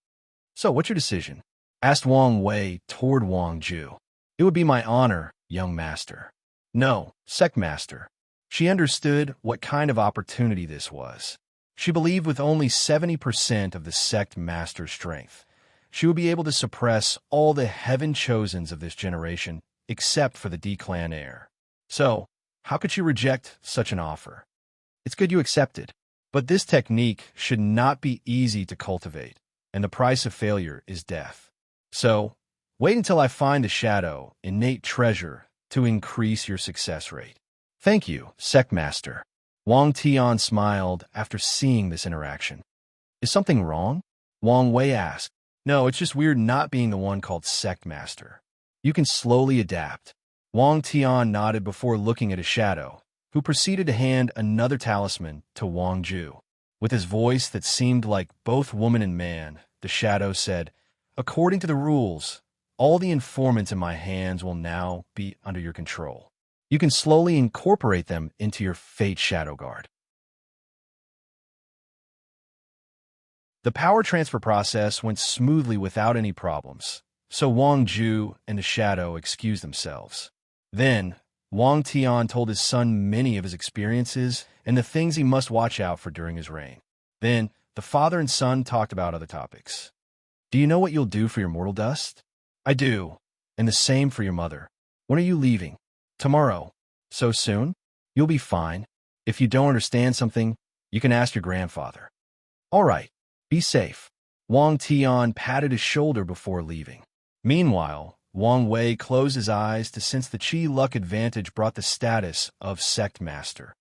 "So, what's your decision?" asked Wang Wei toward Wang Ju. "It would be my honor, young master." "No, sect master." She understood what kind of opportunity this was. She believed with only 70% of the sect master's strength, she would be able to suppress all the heaven chosens of this generation except for the D-clan heir. So, how could she reject such an offer? It's good you accepted, but this technique should not be easy to cultivate, and the price of failure is death. So, wait until I find the shadow, innate treasure, to increase your success rate. Thank you, sect master. Wang Tian smiled after seeing this interaction. "Is something wrong?" Wang Wei asked. "No, it's just weird not being the one called sect master. You can slowly adapt." Wang Tian nodded before looking at his shadow, who proceeded to hand another talisman to Wang Ju. With his voice that seemed like both woman and man, the shadow said, "According to the rules, all the informants in my hands will now be under your control. You can slowly incorporate them into your Fate Shadow Guard." The power transfer process went smoothly without any problems, so Wang Ju and the shadow excused themselves. Then, Wang Tian told his son many of his experiences and the things he must watch out for during his reign. Then, the father and son talked about other topics. "Do you know what you'll do for your mortal dust?" "I do. And the same for your mother." "When are you leaving?" "Tomorrow." "So soon?" "You'll be fine. If you don't understand something, you can ask your grandfather." "All right. Be safe." Wang Tian patted his shoulder before leaving. Meanwhile, Wang Wei closed his eyes to sense the Qi luck advantage brought the status of sect master.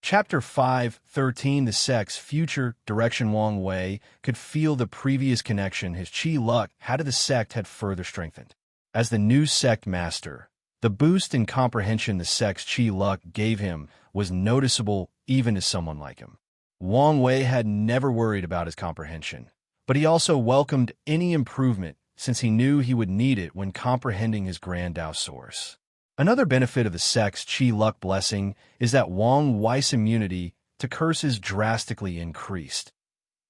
Chapter 5:13 The Sect's future direction. Wang Wei could feel the previous connection his Qi luck had to the sect had further strengthened. As the new sect master, the boost in comprehension the sect's Qi luck gave him was noticeable even to someone like him. Wang Wei had never worried about his comprehension, but he also welcomed any improvement since he knew he would need it when comprehending his Grand Tao source. Another benefit of the sect's Qi luck blessing is that Wang Wei's immunity to curses drastically increased,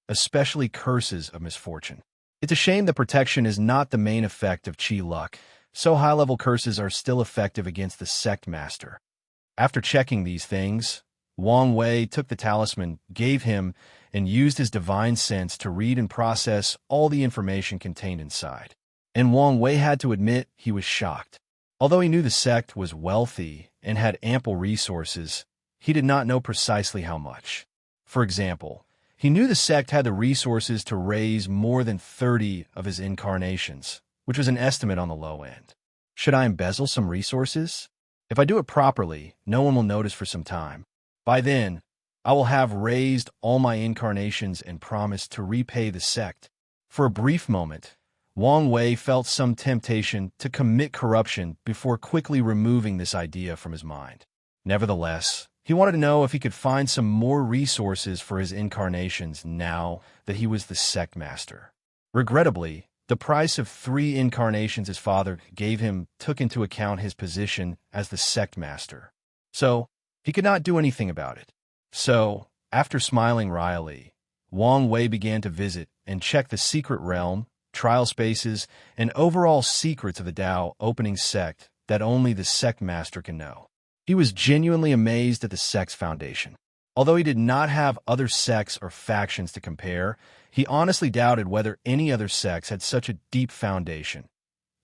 especially curses of misfortune. It's a shame that protection is not the main effect of Qi luck, so high-level curses are still effective against the sect master. After checking these things, Wang Wei took the talisman, gave him, and used his divine sense to read and process all the information contained inside. And Wang Wei had to admit he was shocked. Although he knew the sect was wealthy and had ample resources, he did not know precisely how much. For example, he knew the sect had the resources to raise more than 30 of his incarnations, which was an estimate on the low end. Should I embezzle some resources? If I do it properly, no one will notice for some time. By then, I will have raised all my incarnations and promised to repay the sect. For a brief moment, Wang Wei felt some temptation to commit corruption before quickly removing this idea from his mind. Nevertheless, he wanted to know if he could find some more resources for his incarnations now that he was the sect master. Regrettably, the price of 3 incarnations his father gave him took into account his position as the sect master. So, he could not do anything about it. So, after smiling wryly, Wang Wei began to visit and check the secret realm, trial spaces, and overall secrets of the Tao opening sect that only the sect master can know. He was genuinely amazed at the sect's foundation. Although he did not have other sects or factions to compare, he honestly doubted whether any other sects had such a deep foundation,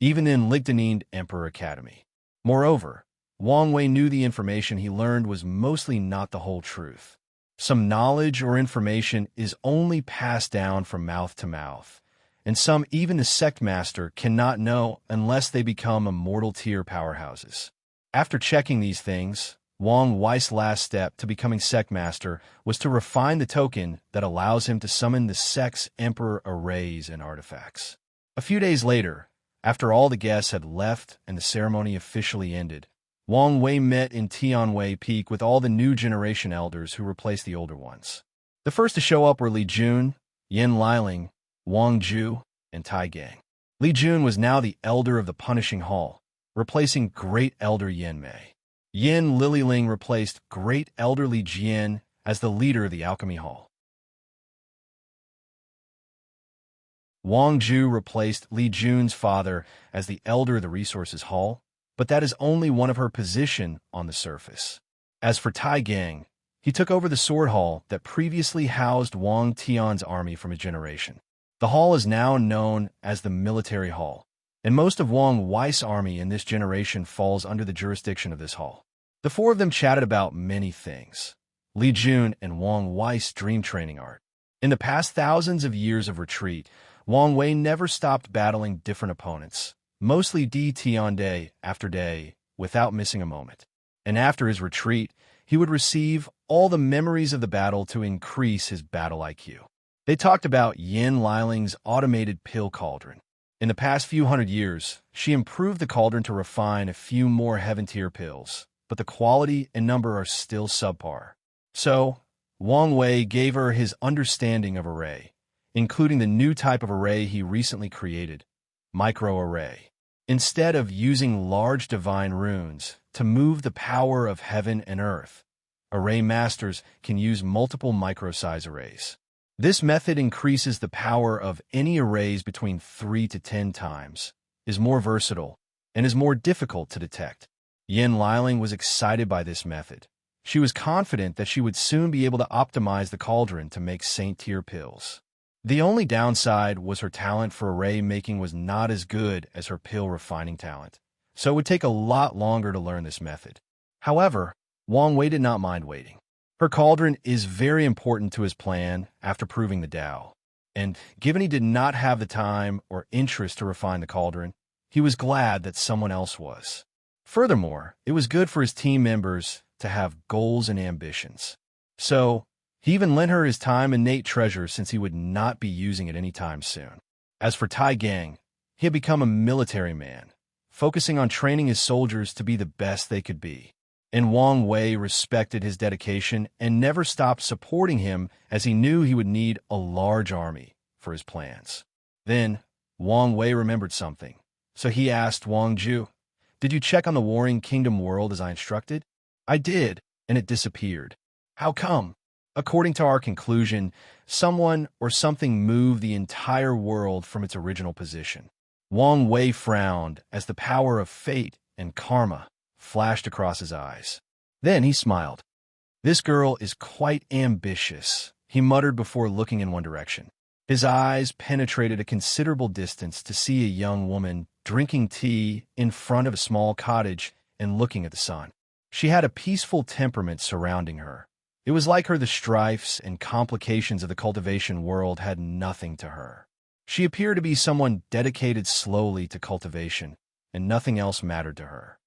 even in Ligdanine Emperor Academy. Moreover, Wang Wei knew the information he learned was mostly not the whole truth. Some knowledge or information is only passed down from mouth to mouth, and some even the sect master cannot know unless they become immortal tier powerhouses. After checking these things, Wang Wei's last step to becoming sect master was to refine the token that allows him to summon the sect's emperor arrays and artifacts. A few days later, after all the guests had left and the ceremony officially ended, Wang Wei met in Tianwei Peak with all the new generation elders who replaced the older ones. The first to show up were Li Jun, Yin Liling, Wang Ju, and Tai Gang. Li Jun was now the elder of the Punishing Hall, replacing Great Elder Yin Mei. Yin Liling replaced Great Elder Li Jian as the leader of the Alchemy Hall. Wang Ju replaced Li Jun's father as the elder of the Resources Hall, but that is only one of her position on the surface. As for Tai Gang, he took over the Sword Hall that previously housed Wang Tian's army from his generation. The hall is now known as the Military Hall, and most of Wang Wei's army in this generation falls under the jurisdiction of this hall. The 4 of them chatted about many things: Li Jun and Wang Wei's dream training art. In the past thousands of years of retreat, Wang Wei never stopped battling different opponents, mostly day after day, without missing a moment. And after his retreat, he would receive all the memories of the battle to increase his battle IQ. They talked about Yin Liling's automated pill cauldron. In the past few hundred years, she improved the cauldron to refine a few more heaven-tier pills, but the quality and number are still subpar. So, Wang Wei gave her his understanding of array, including the new type of array he recently created, micro-array. Instead of using large divine runes to move the power of heaven and earth, array masters can use multiple micro-size arrays. This method increases the power of any arrays between 3 to 10 times, is more versatile, and is more difficult to detect. Yin Liling was excited by this method. She was confident that she would soon be able to optimize the cauldron to make saint-tier pills. The only downside was her talent for array making was not as good as her pill refining talent, so it would take a lot longer to learn this method. However, Wang Wei did not mind waiting. Her cauldron is very important to his plan after proving the Tao, and given he did not have the time or interest to refine the cauldron, he was glad that someone else was. Furthermore, it was good for his team members to have goals and ambitions. So, he even lent her his time and innate treasure since he would not be using it anytime soon. As for Tai Gang, he had become a military man, focusing on training his soldiers to be the best they could be. And Wang Wei respected his dedication and never stopped supporting him as he knew he would need a large army for his plans. Then, Wang Wei remembered something, so he asked Wang Ju, "Did you check on the Warring Kingdom world as I instructed?" "I did, and it disappeared." "How come?" "According to our conclusion, someone or something moved the entire world from its original position." Wang Wei frowned as the power of fate and karma flashed across his eyes. Then he smiled. "This girl is quite ambitious," he muttered before looking in one direction. His eyes penetrated a considerable distance to see a young woman drinking tea in front of a small cottage and looking at the sun. She had a peaceful temperament surrounding her. It was like her the strifes and complications of the cultivation world had nothing to her. She appeared to be someone dedicated slowly to cultivation, and nothing else mattered to her.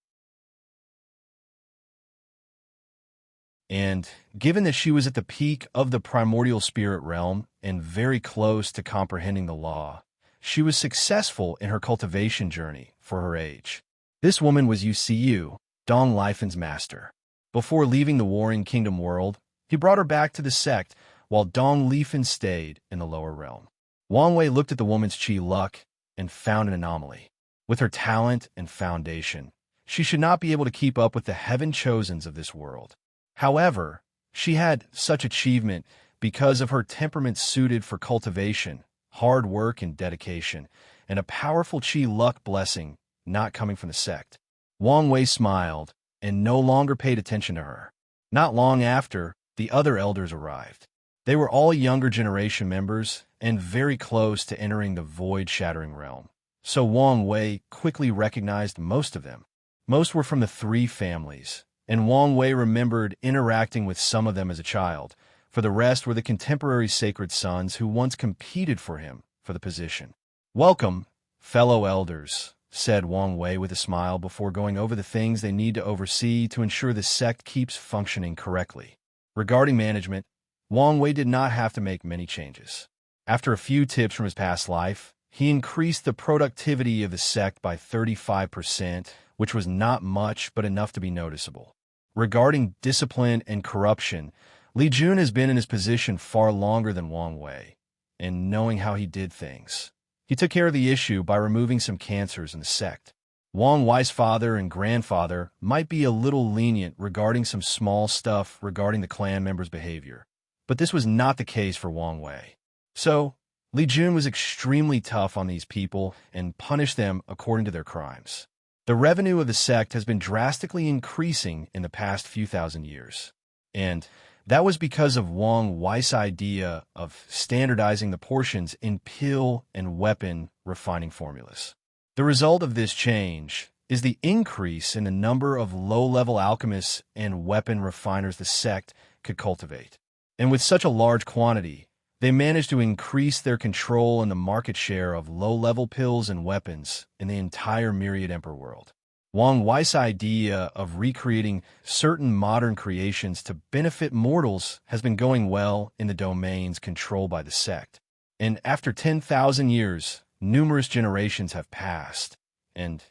And given that she was at the peak of the primordial spirit realm and very close to comprehending the law, she was successful in her cultivation journey for her age. This woman was UCU, Dong Lifen's master. Before leaving the Warring Kingdom world, he brought her back to the sect while Dong Lifen stayed in the lower realm. Wang Wei looked at the woman's chi luck and found an anomaly. With her talent and foundation, she should not be able to keep up with the heaven-chosens of this world. However, she had such achievement because of her temperament suited for cultivation, hard work and dedication, and a powerful chi luck blessing not coming from the sect. Wang Wei smiled and no longer paid attention to her. Not long after, the other elders arrived. They were all younger generation members and very close to entering the void-shattering realm. So Wang Wei quickly recognized most of them. Most were from the three families, and Wang Wei remembered interacting with some of them as a child. For the rest were the contemporary sacred sons who once competed for him for the position. "Welcome, fellow elders," said Wang Wei with a smile before going over the things they need to oversee to ensure the sect keeps functioning correctly. Regarding management, Wang Wei did not have to make many changes. After a few tips from his past life, he increased the productivity of the sect by 35%, which was not much but enough to be noticeable. Regarding discipline and corruption, Li Jun has been in his position far longer than Wang Wei, and knowing how he did things, he took care of the issue by removing some cancers in the sect. Wang Wei's father and grandfather might be a little lenient regarding some small stuff regarding the clan members' behavior, but this was not the case for Wang Wei. So, Li Jun was extremely tough on these people and punished them according to their crimes. The revenue of the sect has been drastically increasing in the past few thousand years, and that was because of Wang Wei's idea of standardizing the portions in pill and weapon refining formulas. The result of this change is the increase in the number of low-level alchemists and weapon refiners the sect could cultivate. And with such a large quantity, they managed to increase their control and the market share of low-level pills and weapons in the entire Myriad Emperor world. Wang Wei's idea of recreating certain modern creations to benefit mortals has been going well in the domains controlled by the sect. And after 10,000 years, numerous generations have passed, and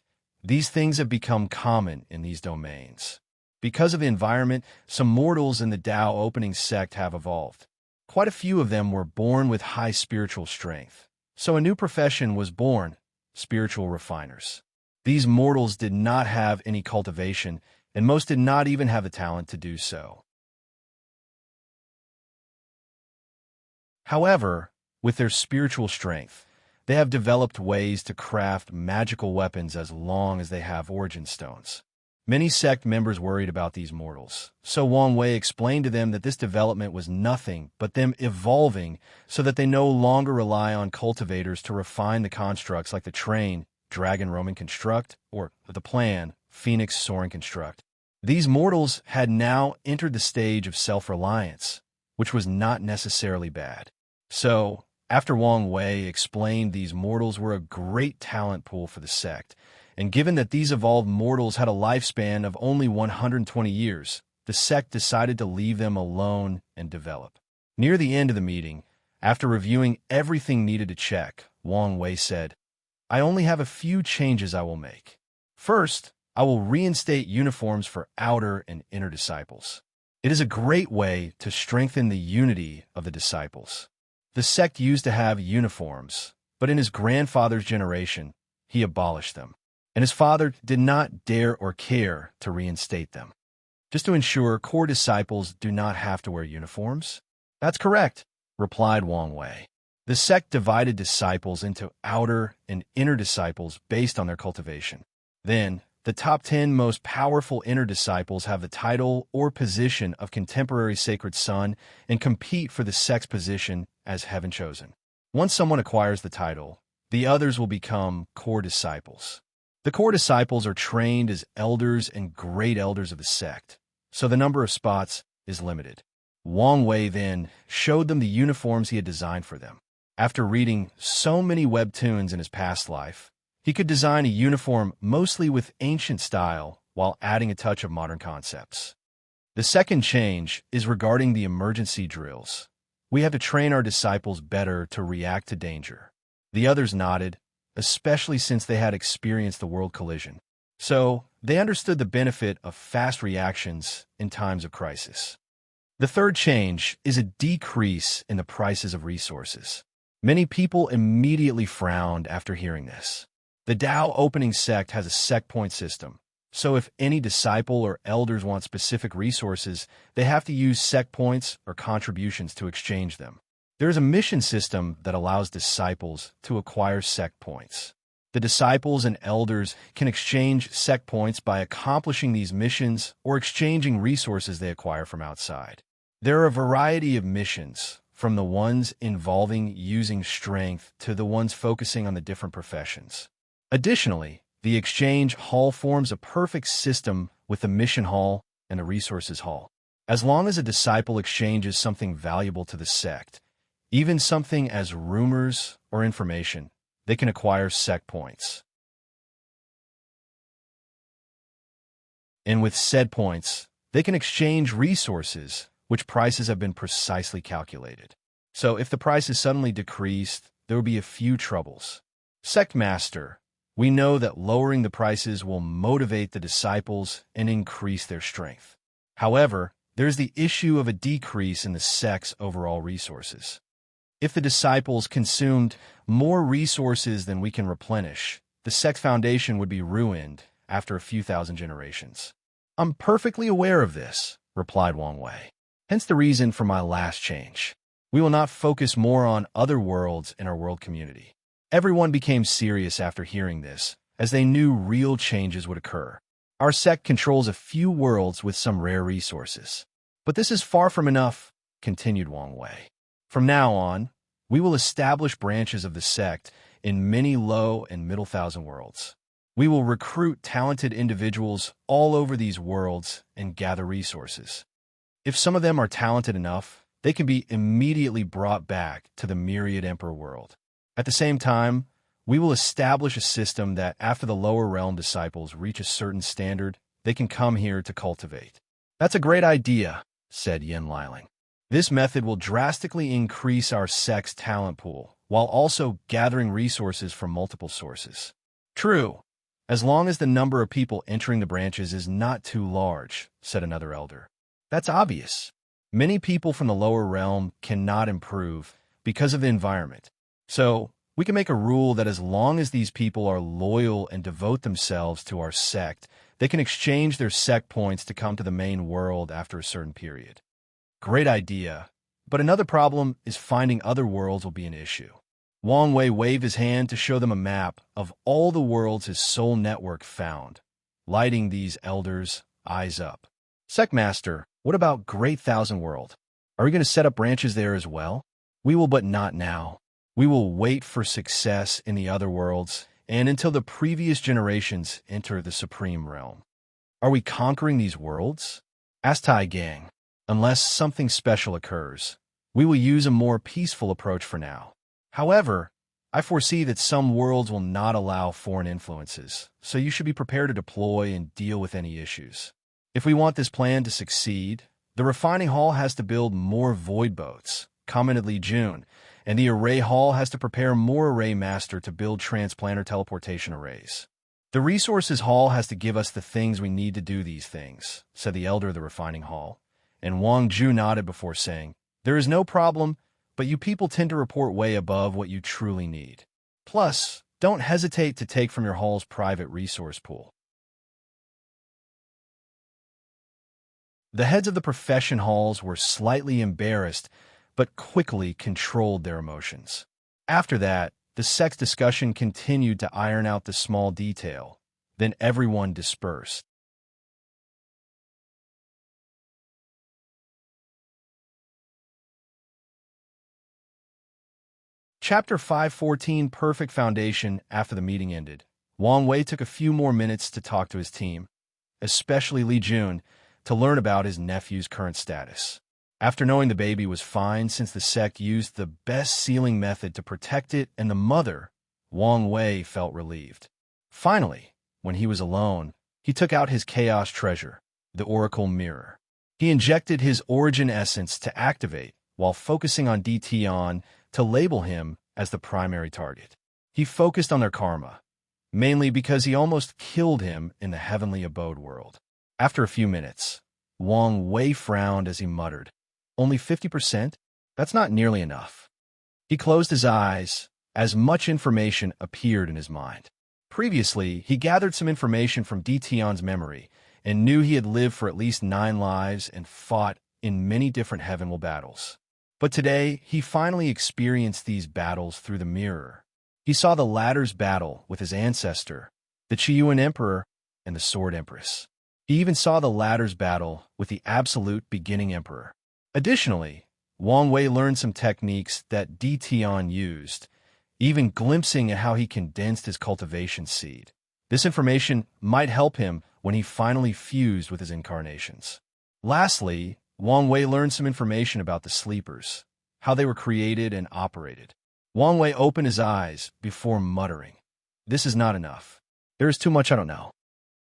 these things have become common in these domains. Because of the environment, some mortals in the Tao opening sect have evolved. Quite a few of them were born with high spiritual strength. So a new profession was born, spiritual refiners. These mortals did not have any cultivation, and most did not even have the talent to do so. However, with their spiritual strength, they have developed ways to craft magical weapons as long as they have origin stones. Many sect members worried about these mortals, so Wang Wei explained to them that this development was nothing but them evolving so that they no longer rely on cultivators to refine the constructs like the train, Dragon Roman Construct, or the plan, Phoenix Soaring Construct. These mortals had now entered the stage of self-reliance, which was not necessarily bad. So, after Wang Wei explained these mortals were a great talent pool for the sect, and given that these evolved mortals had a lifespan of only 120 years, the sect decided to leave them alone and develop. Near the end of the meeting, after reviewing everything needed to check, Wang Wei said, "I only have a few changes I will make. First, I will reinstate uniforms for outer and inner disciples. It is a great way to strengthen the unity of the disciples. The sect used to have uniforms, but in his grandfather's generation, he abolished them, and his father did not dare or care to reinstate them, just to ensure core disciples do not have to wear uniforms." "That's correct," replied Wang Wei. The sect divided disciples into outer and inner disciples based on their cultivation. Then, the top 10 most powerful inner disciples have the title or position of contemporary sacred son and compete for the sect's position as heaven chosen. Once someone acquires the title, the others will become core disciples. The core disciples are trained as elders and great elders of the sect, so the number of spots is limited. Wang Wei then showed them the uniforms he had designed for them. After reading so many webtoons in his past life, he could design a uniform mostly with ancient style while adding a touch of modern concepts. The second change is regarding the emergency drills. "We have to train our disciples better to react to danger." The others nodded, especially since they had experienced the world collision. So, they understood the benefit of fast reactions in times of crisis. The third change is a decrease in the prices of resources. Many people immediately frowned after hearing this. The Tao opening sect has a sect point system, so if any disciple or elders want specific resources, they have to use sect points or contributions to exchange them. There is a mission system that allows disciples to acquire sect points. The disciples and elders can exchange sect points by accomplishing these missions or exchanging resources they acquire from outside. There are a variety of missions, from the ones involving using strength to the ones focusing on the different professions. Additionally, the exchange hall forms a perfect system with the mission hall and the resources hall. As long as a disciple exchanges something valuable to the sect, even something as rumors or information, they can acquire sect points. And with said points, they can exchange resources, which prices have been precisely calculated. So if the price is suddenly decreased, there will be a few troubles. Sect Master, we know that lowering the prices will motivate the disciples and increase their strength. However, there is the issue of a decrease in the sect's overall resources. If the disciples consumed more resources than we can replenish, the sect's foundation would be ruined after a few thousand generations. "I'm perfectly aware of this," replied Wang Wei. "Hence the reason for my last change. We will not focus more on other worlds in our world community." Everyone became serious after hearing this, as they knew real changes would occur. "Our sect controls a few worlds with some rare resources. But this is far from enough," continued Wang Wei. "From now on, we will establish branches of the sect in many low and middle thousand worlds. We will recruit talented individuals all over these worlds and gather resources. If some of them are talented enough, they can be immediately brought back to the Myriad Emperor world. At the same time, we will establish a system that after the lower realm disciples reach a certain standard, they can come here to cultivate." "That's a great idea," said Yin Liling. "This method will drastically increase our sect's talent pool, while also gathering resources from multiple sources." "True, as long as the number of people entering the branches is not too large," said another elder. "That's obvious. Many people from the lower realm cannot improve because of the environment. So, we can make a rule that as long as these people are loyal and devote themselves to our sect, they can exchange their sect points to come to the main world after a certain period." "Great idea, but another problem is finding other worlds will be an issue." Wang Wei waved his hand to show them a map of all the worlds his soul network found, lighting these elders' eyes up. "Sect Master, what about Great Thousand World? Are we going to set up branches there as well?" "We will, but not now. We will wait for success in the other worlds and until the previous generations enter the Supreme Realm." "Are we conquering these worlds?" asked Tai Gang. "Unless something special occurs, we will use a more peaceful approach for now. However, I foresee that some worlds will not allow foreign influences, so you should be prepared to deploy and deal with any issues." If we want this plan to succeed, the refining hall has to build more void boats, commented Li Jun, and the array hall has to prepare more array master to build transplanter teleportation arrays. The resources hall has to give us the things we need to do these things, said the elder of the refining hall, and Wang Ju nodded before saying, there is no problem, but you people tend to report way above what you truly need. Plus, don't hesitate to take from your hall's private resource pool. The heads of the profession halls were slightly embarrassed, but quickly controlled their emotions. After that, the sex discussion continued to iron out the small detail. Then everyone dispersed. Chapter 514 Perfect Foundation. After the meeting ended, Wang Wei took a few more minutes to talk to his team, especially Li Jun, to learn about his nephew's current status. After knowing the baby was fine since the sect used the best sealing method to protect it and the mother, Wang Wei felt relieved. Finally, when he was alone, he took out his chaos treasure, the Oracle Mirror. He injected his origin essence to activate, while focusing on DTon to label him as the primary target. He focused on their karma, mainly because he almost killed him in the heavenly abode world. After a few minutes, Wang Wei frowned as he muttered, only 50%? That's not nearly enough. He closed his eyes as much information appeared in his mind. Previously, he gathered some information from DTon's memory and knew he had lived for at least 9 lives and fought in many different heavenly battles. But today, he finally experienced these battles through the mirror. He saw the latter's battle with his ancestor, the Qiyuan Emperor and the Sword Empress. He even saw the latter's battle with the absolute beginning emperor. Additionally, Wang Wei learned some techniques that DTon used, even glimpsing at how he condensed his cultivation seed. This information might help him when he finally fused with his incarnations. Lastly, Wang Wei learned some information about the sleepers, how they were created and operated. Wang Wei opened his eyes before muttering, this is not enough. There is too much I don't know.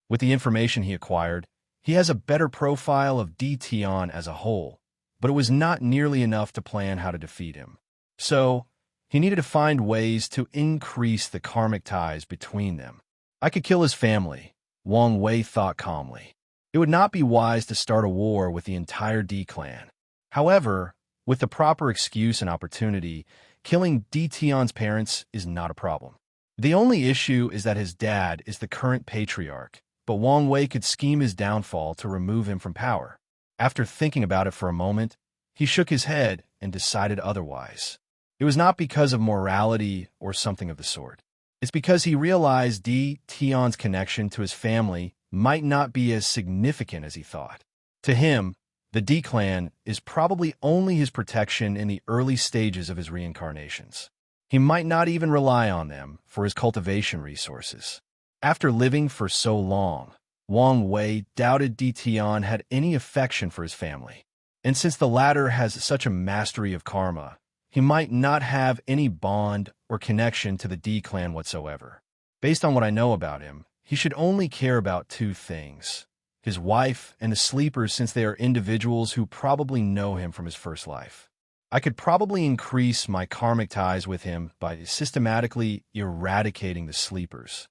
With the information he acquired, he has a better profile of DTon as a whole, but it was not nearly enough to plan how to defeat him. So, he needed to find ways to increase the karmic ties between them. I could kill his family, Wang Wei thought calmly. It would not be wise to start a war with the entire D clan. However, with the proper excuse and opportunity, killing DTon's parents is not a problem. The only issue is that his dad is the current patriarch, but Wang Wei could scheme his downfall to remove him from power. After thinking about it for a moment, he shook his head and decided otherwise. It was not because of morality or something of the sort. It's because he realized DTon's connection to his family might not be as significant as he thought. To him, the D clan is probably only his protection in the early stages of his reincarnations. He might not even rely on them for his cultivation resources. After living for so long, Wang Wei doubted DTon had any affection for his family. And since the latter has such a mastery of karma, he might not have any bond or connection to the D clan whatsoever. Based on what I know about him, he should only care about 2 things: his wife and the sleepers, since they are individuals who probably know him from his first life. I could probably increase my karmic ties with him by systematically eradicating the sleepers.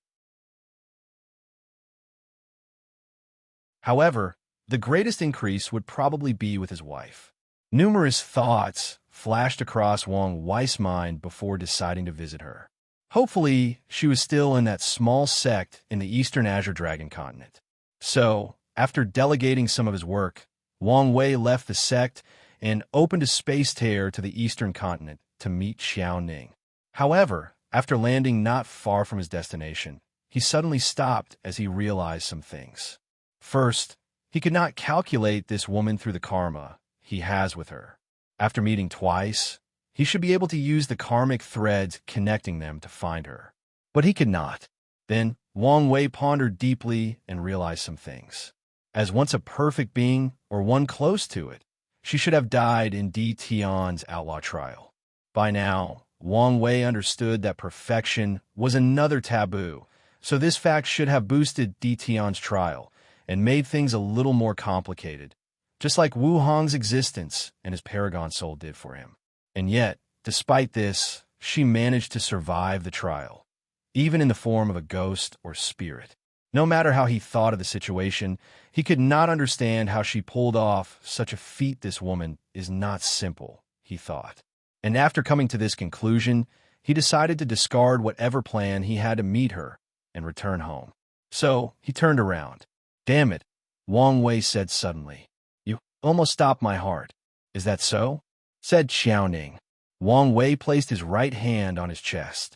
However, the greatest increase would probably be with his wife. Numerous thoughts flashed across Wang Wei's mind before deciding to visit her. Hopefully, she was still in that small sect in the Eastern Azure Dragon continent. So, after delegating some of his work, Wang Wei left the sect and opened a space tear to the Eastern continent to meet Xiao Ning. However, after landing not far from his destination, he suddenly stopped as he realized some things. First, he could not calculate this woman through the karma he has with her. After meeting twice, he should be able to use the karmic threads connecting them to find her. But he could not. Then, Wang Wei pondered deeply and realized some things. As once a perfect being, or one close to it, she should have died in DTon's outlaw trial. By now, Wang Wei understood that perfection was another taboo, so this fact should have boosted DTon's trial, and made things a little more complicated, just like Wu Hong's existence and his paragon soul did for him. And yet, despite this, she managed to survive the trial, even in the form of a ghost or spirit. No matter how he thought of the situation, he could not understand how she pulled off such a feat. This woman is not simple, he thought. And after coming to this conclusion, he decided to discard whatever plan he had to meet her and return home. So he turned around. "Damn it," Wang Wei said suddenly. "You almost stopped my heart." "Is that so?" said Xiaoning. Wang Wei placed his right hand on his chest.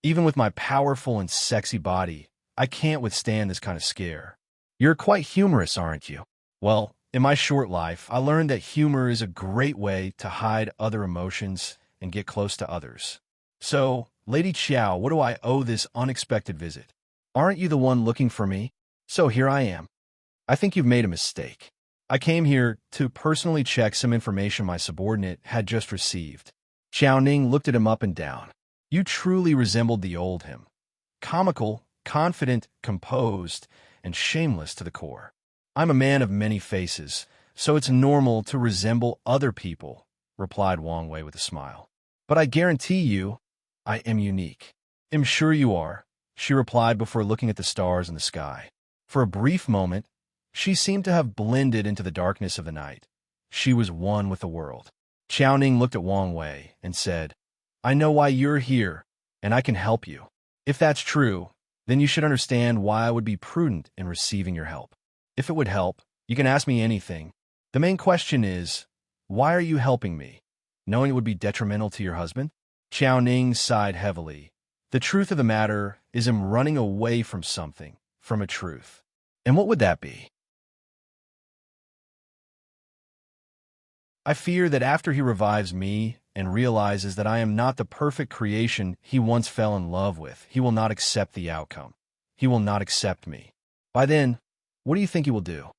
"Even with my powerful and sexy body, I can't withstand this kind of scare. You're quite humorous, aren't you?" "Well, in my short life, I learned that humor is a great way to hide other emotions and get close to others. So, Lady Qiao, what do I owe this unexpected visit? Aren't you the one looking for me? So here I am. I think you've made a mistake. I came here to personally check some information my subordinate had just received." Xiaoning looked at him up and down. You truly resembled the old him. Comical, confident, composed, and shameless to the core. "I'm a man of many faces, so it's normal to resemble other people," replied Wang Wei with a smile. "But I guarantee you, I am unique." "I'm sure you are," she replied before looking at the stars in the sky. For a brief moment, she seemed to have blended into the darkness of the night. She was one with the world. Xiaoning looked at Wang Wei and said, "I know why you're here, and I can help you. If that's true, then you should understand why I would be prudent in receiving your help. If it would help, you can ask me anything. The main question is, why are you helping me, knowing it would be detrimental to your husband?" Xiaoning sighed heavily. The truth of the matter is I'm running away from something, from a truth. And what would that be? I fear that after he revives me and realizes that I am not the perfect creation he once fell in love with, he will not accept the outcome. He will not accept me. By then, what do you think he will do?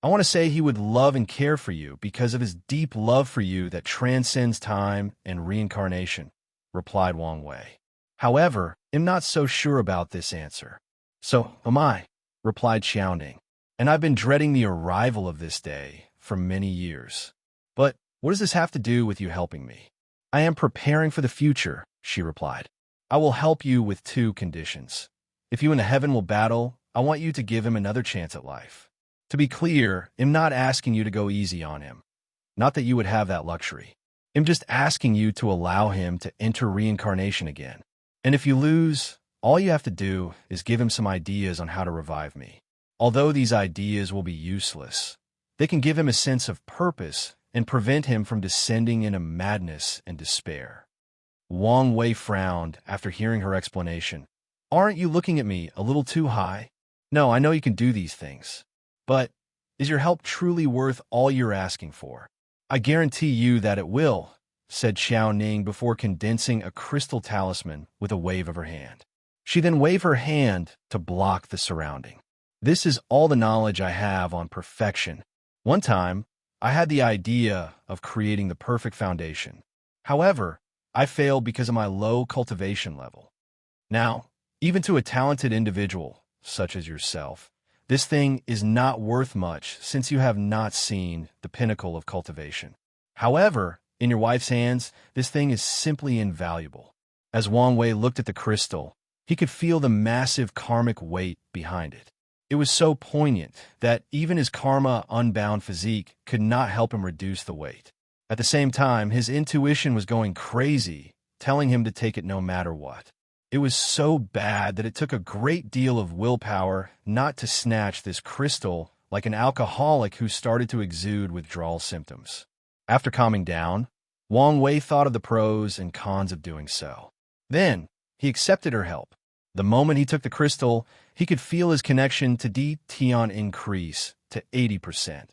I want to say he would love and care for you because of his deep love for you that transcends time and reincarnation, replied Wang Wei. However, I'm not so sure about this answer. So am I, replied Xiaoning, and I've been dreading the arrival of this day for many years. But what does this have to do with you helping me? I am preparing for the future, she replied. I will help you with 2 conditions. If you and the heaven will battle, I want you to give him another chance at life. To be clear, I'm not asking you to go easy on him. Not that you would have that luxury. I'm just asking you to allow him to enter reincarnation again. And if you lose, all you have to do is give him some ideas on how to revive me. Although these ideas will be useless, they can give him a sense of purpose and prevent him from descending into madness and despair. Wang Wei frowned after hearing her explanation. Aren't you looking at me a little too high? No, I know you can do these things. But is your help truly worth all you're asking for? I guarantee you that it will, said Xiaoning before condensing a crystal talisman with a wave of her hand. She then waved her hand to block the surrounding. This is all the knowledge I have on perfection. One time, I had the idea of creating the perfect foundation. However, I failed because of my low cultivation level. Now, even to a talented individual, such as yourself, this thing is not worth much since you have not seen the pinnacle of cultivation. However, in your wife's hands, this thing is simply invaluable. As Wang Wei looked at the crystal, he could feel the massive karmic weight behind it. It was so poignant that even his karma-unbound physique could not help him reduce the weight. At the same time, his intuition was going crazy, telling him to take it no matter what. It was so bad that it took a great deal of willpower not to snatch this crystal like an alcoholic who started to exude withdrawal symptoms. After calming down, Wang Wei thought of the pros and cons of doing so. Then, he accepted her help. The moment he took the crystal, he could feel his connection to Di Tian increase to 80%.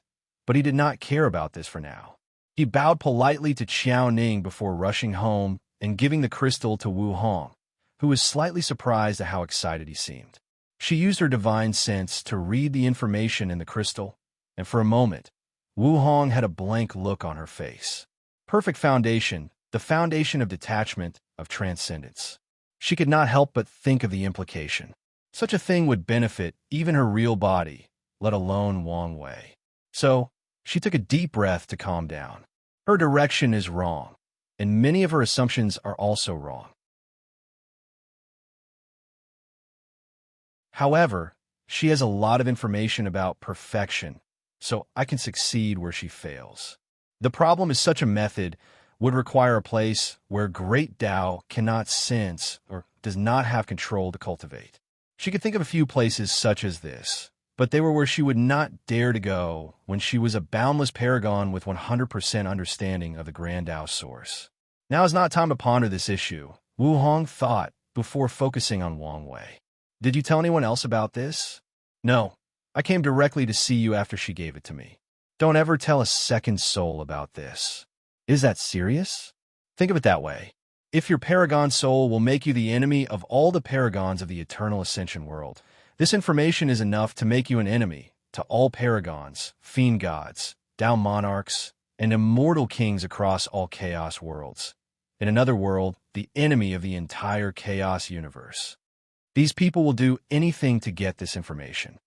But he did not care about this for now. He bowed politely to Xiaoning before rushing home and giving the crystal to Wu Hong, who was slightly surprised at how excited he seemed. She used her divine sense to read the information in the crystal, and for a moment, Wu Hong had a blank look on her face. Perfect foundation, the foundation of detachment, of transcendence. She could not help but think of the implication. Such a thing would benefit even her real body, let alone Wang Wei. So, she took a deep breath to calm down. Her direction is wrong, and many of her assumptions are also wrong. However, she has a lot of information about perfection, so I can succeed where she fails. The problem is such a method would require a place where great Tao cannot sense or does not have control to cultivate. She could think of a few places such as this, but they were where she would not dare to go when she was a boundless paragon with 100% understanding of the Grand Tao source. Now is not time to ponder this issue, Wu Hong thought before focusing on Wang Wei. Did you tell anyone else about this? No, I came directly to see you after she gave it to me. Don't ever tell a second soul about this. Is that serious? Think of it that way. If your paragon soul will make you the enemy of all the paragons of the eternal ascension world, this information is enough to make you an enemy to all paragons, fiend gods, Tao monarchs, and immortal kings across all chaos worlds. In another world, the enemy of the entire chaos universe. These people will do anything to get this information.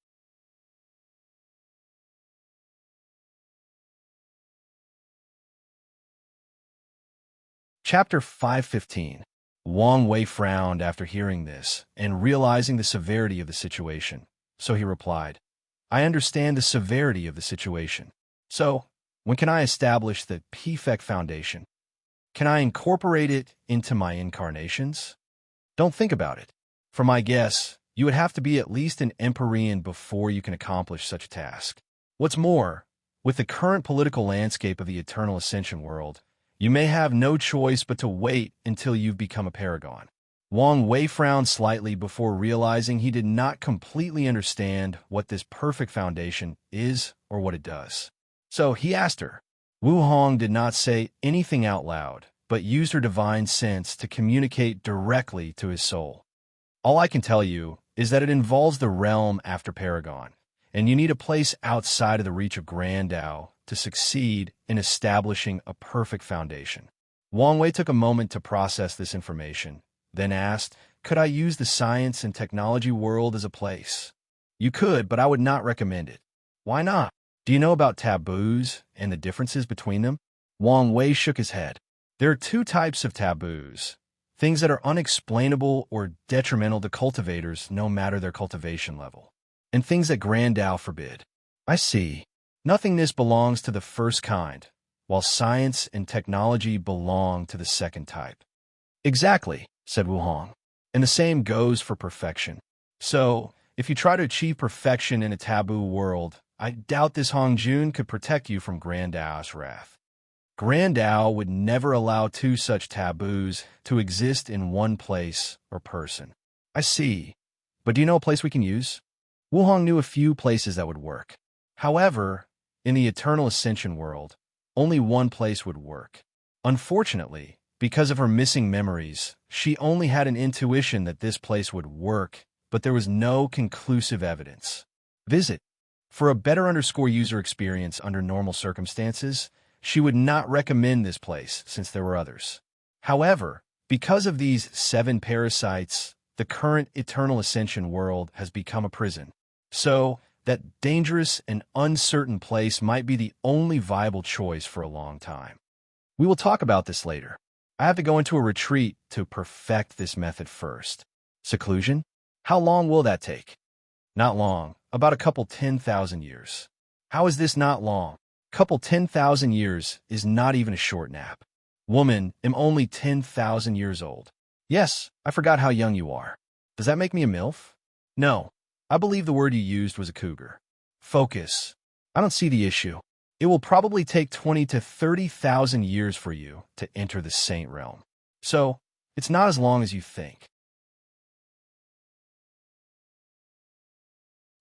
Chapter 515. Wang Wei frowned after hearing this and realizing the severity of the situation, so he replied, I understand the severity of the situation. So, when can I establish the P-Fect Foundation? Can I incorporate it into my incarnations? Don't think about it. For my guess, you would have to be at least an Empyrean before you can accomplish such a task. What's more, with the current political landscape of the Eternal Ascension world, you may have no choice but to wait until you've become a paragon. Wang Wei frowned slightly before realizing he did not completely understand what this perfect foundation is or what it does. So he asked her. Wu Hong did not say anything out loud, but used her divine sense to communicate directly to his soul. All I can tell you is that it involves the realm after Paragon, and you need a place outside of the reach of Grand Tao to succeed in establishing a perfect foundation. Wang Wei took a moment to process this information, then asked, could I use the science and technology world as a place? You could, but I would not recommend it. Why not? Do you know about taboos and the differences between them? Wang Wei shook his head. There are two types of taboos. Things that are unexplainable or detrimental to cultivators no matter their cultivation level. And things that Grand Tao forbid. I see. Nothingness belongs to the first kind, while science and technology belong to the second type. Exactly, said Wu Hong. And the same goes for perfection. So, if you try to achieve perfection in a taboo world, I doubt this Hong Jun could protect you from Grand Tao's wrath. Grand Tao would never allow two such taboos to exist in one place or person. I see. But do you know a place we can use? Wu Hong knew a few places that would work. However, in the Eternal Ascension world, only one place would work. Unfortunately, because of her missing memories, she only had an intuition that this place would work, but there was no conclusive evidence. Visit. For a better user experience under normal circumstances, she would not recommend this place since there were others. However, because of these 7 parasites, the current Eternal Ascension world has become a prison. So, that dangerous and uncertain place might be the only viable choice for a long time. We will talk about this later. I have to go into a retreat to perfect this method first. Seclusion? How long will that take? Not long, about a couple 10,000 years. How is this not long? Couple 10,000 years is not even a short nap. Woman, am only 10,000 years old. Yes, I forgot how young you are. Does that make me a MILF? No, I believe the word you used was a cougar. Focus. I don't see the issue. It will probably take 20 to 30,000 years for you to enter the saint realm. So, it's not as long as you think.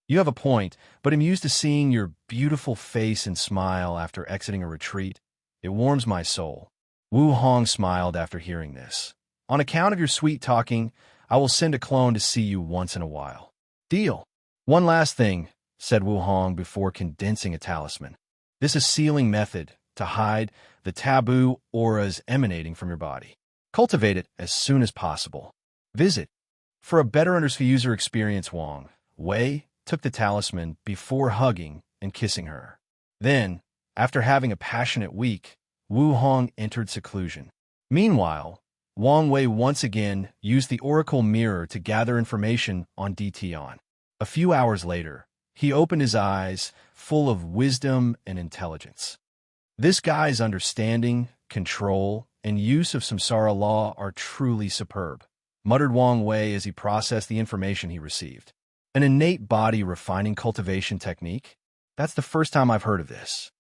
You have a point, but I'm used to seeing your beautiful face and smile after exiting a retreat. It warms my soul. Wu Hong smiled after hearing this. On account of your sweet talking, I will send a clone to see you once in a while. Deal. One last thing, said Wu Hong before condensing a talisman. This is sealing method to hide the taboo auras emanating from your body. Cultivate it as soon as possible. Visit. For a better user experience, Wang Wei took the talisman before hugging and kissing her. Then, after having a passionate week, Wu Hong entered seclusion. Meanwhile, Wang Wei once again used the oracle mirror to gather information on Ditian. A few hours later, he opened his eyes, full of wisdom and intelligence. This guy's understanding, control, and use of samsara law are truly superb, muttered Wang Wei as he processed the information he received. An innate body refining cultivation technique? That's the first time I've heard of this.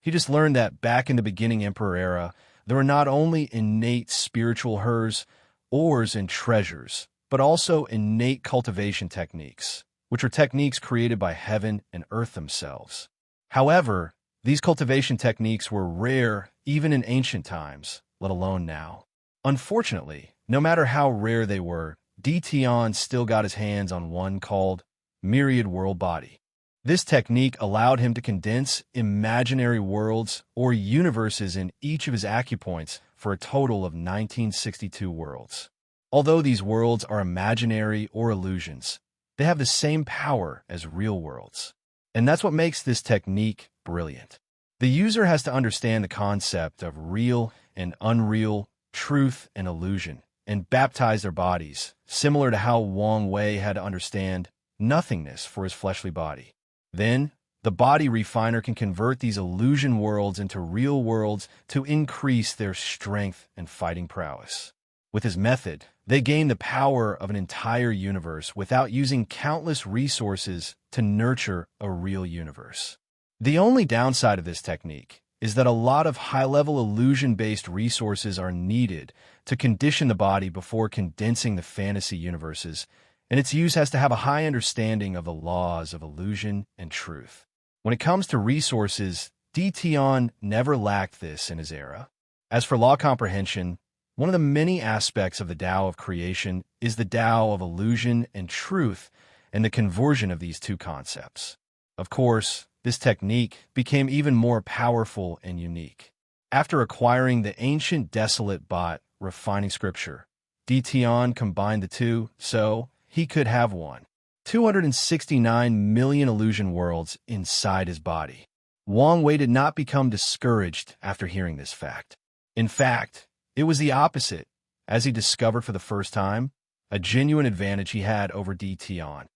He just learned that back in the beginning Emperor era, there were not only innate spiritual hers, ores, and treasures, but also innate cultivation techniques, which are techniques created by heaven and earth themselves. However, these cultivation techniques were rare even in ancient times, let alone now. Unfortunately, no matter how rare they were, Ditian still got his hands on one called Myriad World Body. This technique allowed him to condense imaginary worlds or universes in each of his acupoints for a total of 1962 worlds. Although these worlds are imaginary or illusions, they have the same power as real worlds. And that's what makes this technique brilliant. The user has to understand the concept of real and unreal, truth and illusion, and baptize their bodies, similar to how Wang Wei had to understand nothingness for his fleshly body. Then, the body refiner can convert these illusion worlds into real worlds to increase their strength and fighting prowess. With his method, they gain the power of an entire universe without using countless resources to nurture a real universe. The only downside of this technique is that a lot of high-level illusion-based resources are needed to condition the body before condensing the fantasy universes, and its use has to have a high understanding of the laws of illusion and truth. When it comes to resources, Ditian never lacked this in his era. As for law comprehension, one of the many aspects of the Tao of creation is the Tao of illusion and truth and the conversion of these two concepts. Of course, this technique became even more powerful and unique. After acquiring the ancient desolate bot refining scripture, Ditian combined the two so he could have 269 million illusion worlds inside his body. Wang Wei did not become discouraged after hearing this fact. In fact, it was the opposite, as he discovered for the first time a genuine advantage he had over Ditian.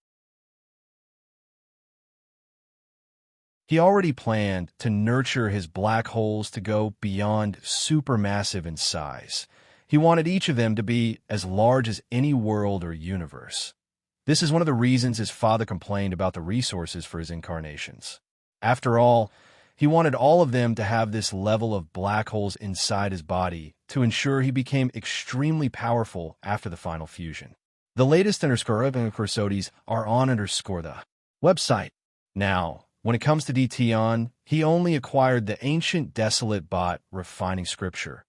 He already planned to nurture his black holes to go beyond supermassive in size. He wanted each of them to be as large as any world or universe. This is one of the reasons his father complained about the resources for his incarnations. After all, he wanted all of them to have this level of black holes inside his body to ensure he became extremely powerful after the final fusion. The latest _of are on the website. Now, when it comes to Ditian, he only acquired the ancient desolate bot refining scripture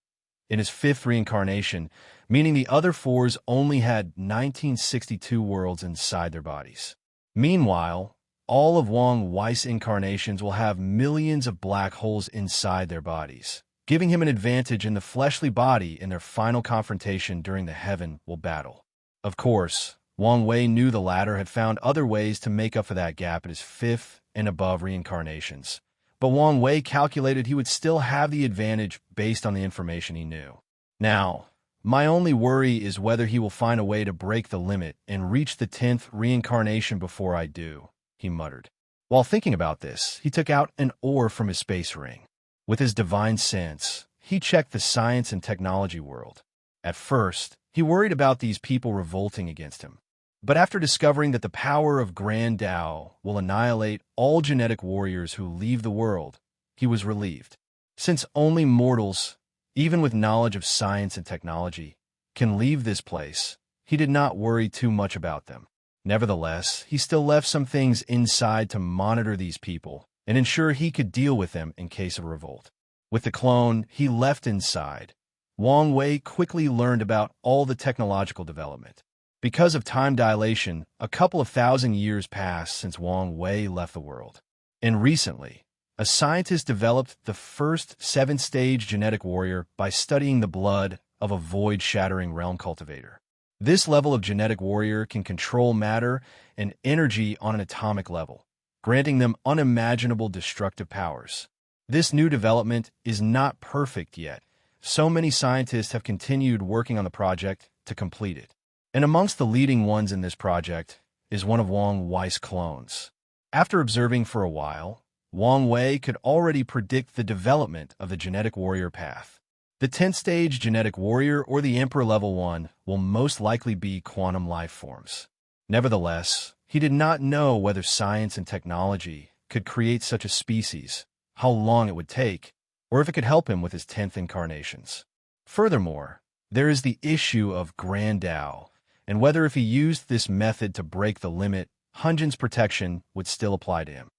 in his 5th reincarnation, meaning the other 4s only had 1962 worlds inside their bodies. Meanwhile, all of Wang Wei's incarnations will have millions of black holes inside their bodies, giving him an advantage in the fleshly body in their final confrontation during the Heaven Will battle. Of course, Wang Wei knew the latter had found other ways to make up for that gap in his 5th and above reincarnations, but Wang Wei calculated he would still have the advantage based on the information he knew. Now, my only worry is whether he will find a way to break the limit and reach the 10th reincarnation before I do, he muttered. While thinking about this, he took out an ore from his space ring. With his divine sense, he checked the science and technology world. At first, he worried about these people revolting against him. But after discovering that the power of Grand Tao will annihilate all genetic warriors who leave the world, he was relieved. Since only mortals, even with knowledge of science and technology, can leave this place, he did not worry too much about them. Nevertheless, he still left some things inside to monitor these people and ensure he could deal with them in case of revolt. With the clone he left inside, Wang Wei quickly learned about all the technological development. Because of time dilation, a couple of thousand years passed since Wang Wei left the world. And recently, a scientist developed the first 7th-stage genetic warrior by studying the blood of a void-shattering realm cultivator. This level of genetic warrior can control matter and energy on an atomic level, granting them unimaginable destructive powers. This new development is not perfect yet. So many scientists have continued working on the project to complete it. And amongst the leading ones in this project is one of Wang Wei's clones. After observing for a while, Wang Wei could already predict the development of the genetic warrior path. The 10th stage genetic warrior or the Emperor Level 1 will most likely be quantum life forms. Nevertheless, he did not know whether science and technology could create such a species, how long it would take, or if it could help him with his 10th incarnations. Furthermore, there is the issue of Grand Dao, and whether if he used this method to break the limit, Hunjin's protection would still apply to him.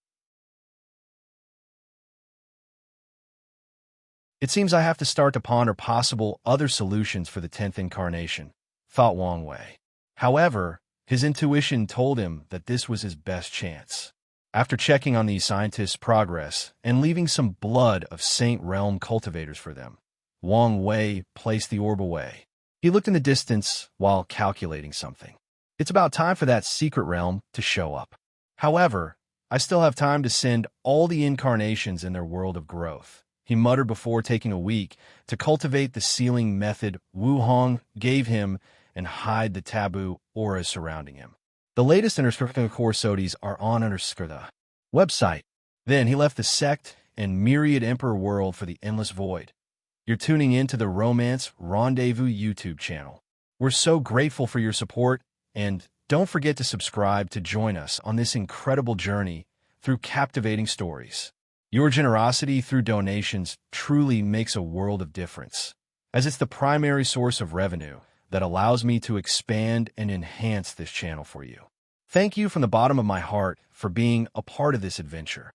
It seems I have to start to ponder possible other solutions for the 10th incarnation, thought Wang Wei. However, his intuition told him that this was his best chance. After checking on these scientists' progress and leaving some blood of Saint Realm cultivators for them, Wang Wei placed the orb away. He looked in the distance while calculating something. It's about time for that secret realm to show up. However, I still have time to send all the incarnations in their world of growth, he muttered before taking a week to cultivate the sealing method Wu Hong gave him and hide the taboo auras surrounding him. The latest Interscripting course ODs are on the website. Then he left the sect and myriad Emperor world for the endless void. You're tuning in to the Romance Rendezvous YouTube channel. We're so grateful for your support, and don't forget to subscribe to join us on this incredible journey through captivating stories. Your generosity through donations truly makes a world of difference, as it's the primary source of revenue that allows me to expand and enhance this channel for you. Thank you from the bottom of my heart for being a part of this adventure.